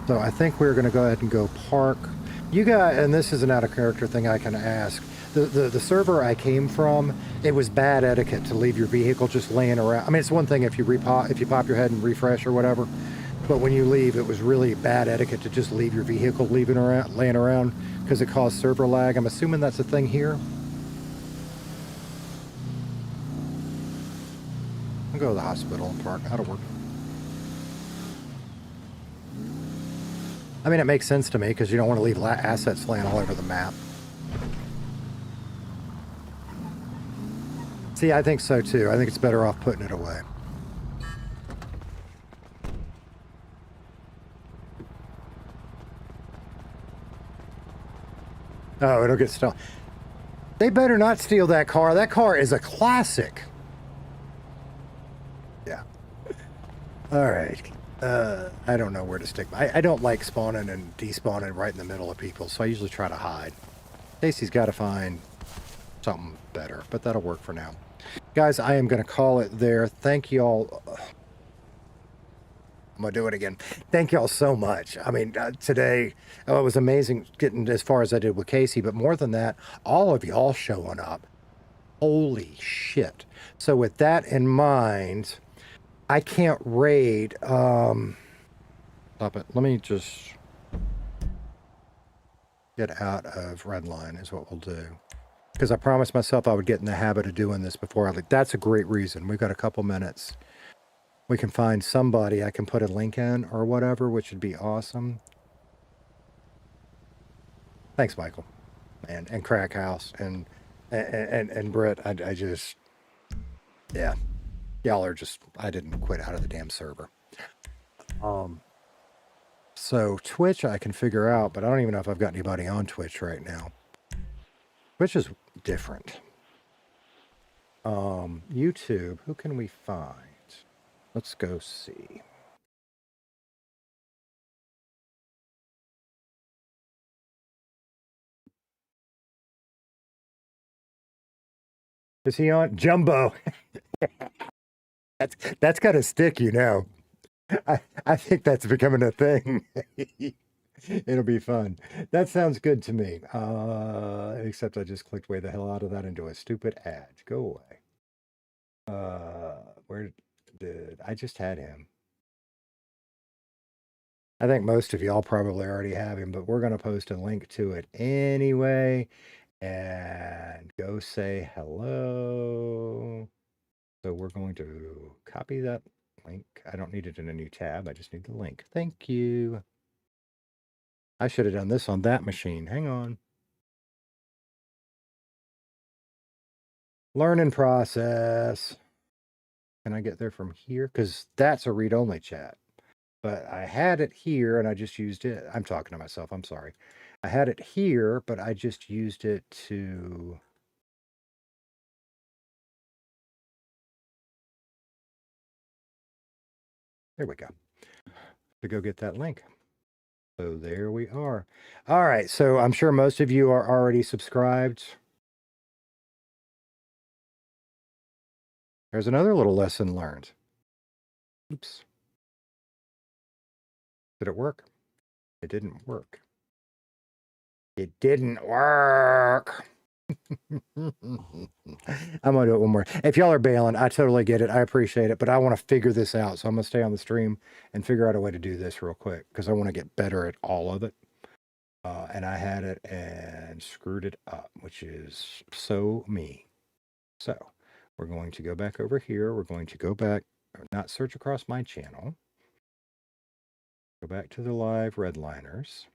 So I think we're going to go ahead and go park. You got, and this is an out of character thing I can ask. The server I came from, it was bad etiquette to leave your vehicle just laying around. I mean, it's one thing if you pop your head and refresh or whatever. But when you leave, it was really bad etiquette to just leave your vehicle laying around because it caused server lag. I'm assuming that's a thing here. I'll go to the hospital and park. That'll work. I mean, it makes sense to me because you don't want to leave assets laying all over the map. See, I think so too. I think it's better off putting it away. Oh, it'll get stolen. They better not steal that car. That car is a classic. Yeah. All right. I don't know where to stick. I don't like spawning and despawning right in the middle of people, so I usually try to hide. Stacy's got to find something better, but that'll work for now. Guys, I am going to call it there. Thank you all. I'm going to do it again. Thank y'all so much. I mean, today, it was amazing getting as far as I did with Casey, but more than that, all of y'all showing up. Holy shit. So with that in mind, I can't raid. Stop it. Let me just get out of Redline is what we'll do. Because I promised myself I would get in the habit of doing this before I leave. That's a great reason. We've got a couple minutes. We can find somebody I can put a link in or whatever, which would be awesome. Thanks, Michael. And Crack House and Britt. I just, yeah. Y'all are just, I didn't quit out of the damn server. So Twitch I can figure out, but I don't even know if I've got anybody on Twitch right now. Twitch is different. YouTube, who can we find? Let's go see. Is he on? Jumbo. That's got to stick, you know. I think that's becoming a thing. It'll be fun. That sounds good to me. Except I just clicked way the hell out of that into a stupid ad. Go away. Where did I just had him? I think most of y'all probably already have him, but we're going to post a link to it anyway. And go say hello. So we're going to copy that link. I don't need it in a new tab. I just need the link. Thank you. I should have done this on that machine. Hang on. Learning process. Can I get there from here? Because that's a read-only chat. But I had it here and I just used it. I'm talking to myself. I'm sorry. I had it here, but I just used it to... There we go. To go get that link. So there we are. All right. So I'm sure most of you are already subscribed. There's another little lesson learned. Oops. Did it work? It didn't work. It didn't work. I'm going to do it one more. If y'all are bailing, I totally get it. I appreciate it, but I want to figure this out. So I'm going to stay on the stream and figure out a way to do this real quick because I want to get better at all of it. And I had it and screwed it up, which is so me. So we're going to go back over here. We're going to go back, not search across my channel. Go back to the live redliners.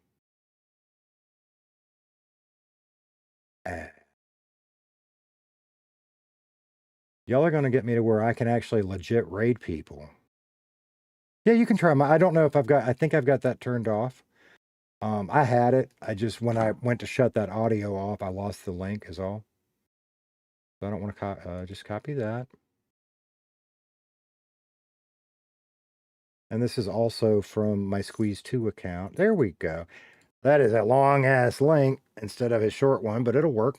And y'all are going to get me to where I can actually legit raid people. Yeah, you can try my, I don't know if I've got, I think I've got that turned off. I had it. I just, when I went to shut that audio off, I lost the link is all. So I don't want to just copy that. And this is also from my Squeeze 2 account. There we go. That is a long ass link instead of a short one, but it'll work.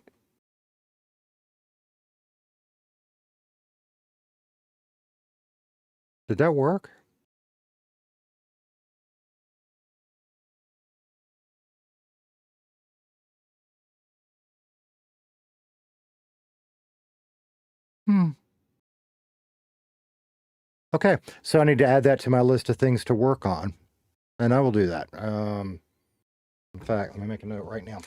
Did that work? Okay, so I need to add that to my list of things to work on, and I will do that. In fact, let me make a note right now.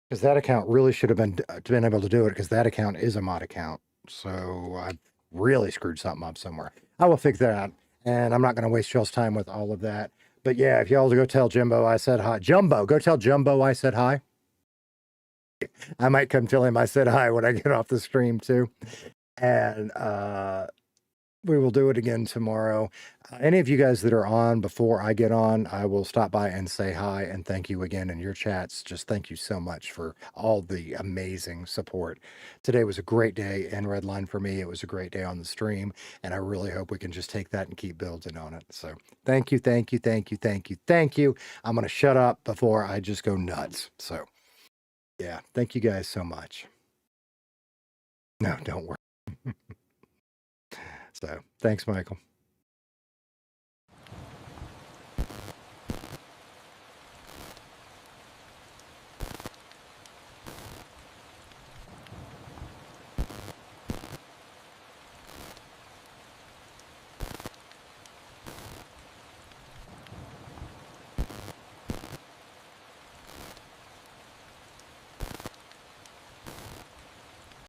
Because that account really should have been able to do it, because that account is a mod account. So I really screwed something up somewhere. I will fix that out, and I'm not going to waste y'all's time with all of that. But yeah, if y'all go tell Jumbo I said hi. Jumbo, go tell Jumbo I said hi. I might come tell him I said hi when I get off the stream too. And we will do it again tomorrow. Any of you guys that are on before I get on, I will stop by and say hi and thank you again in your chats. Just thank you so much for all the amazing support. Today was a great day in Redline for me. It was a great day on the stream, and I really hope we can just take that and keep building on it. So thank you, thank you, thank you, thank you, thank you. I'm going to shut up before I just go nuts. So yeah, thank you guys so much. No, don't worry. So thanks, Michael.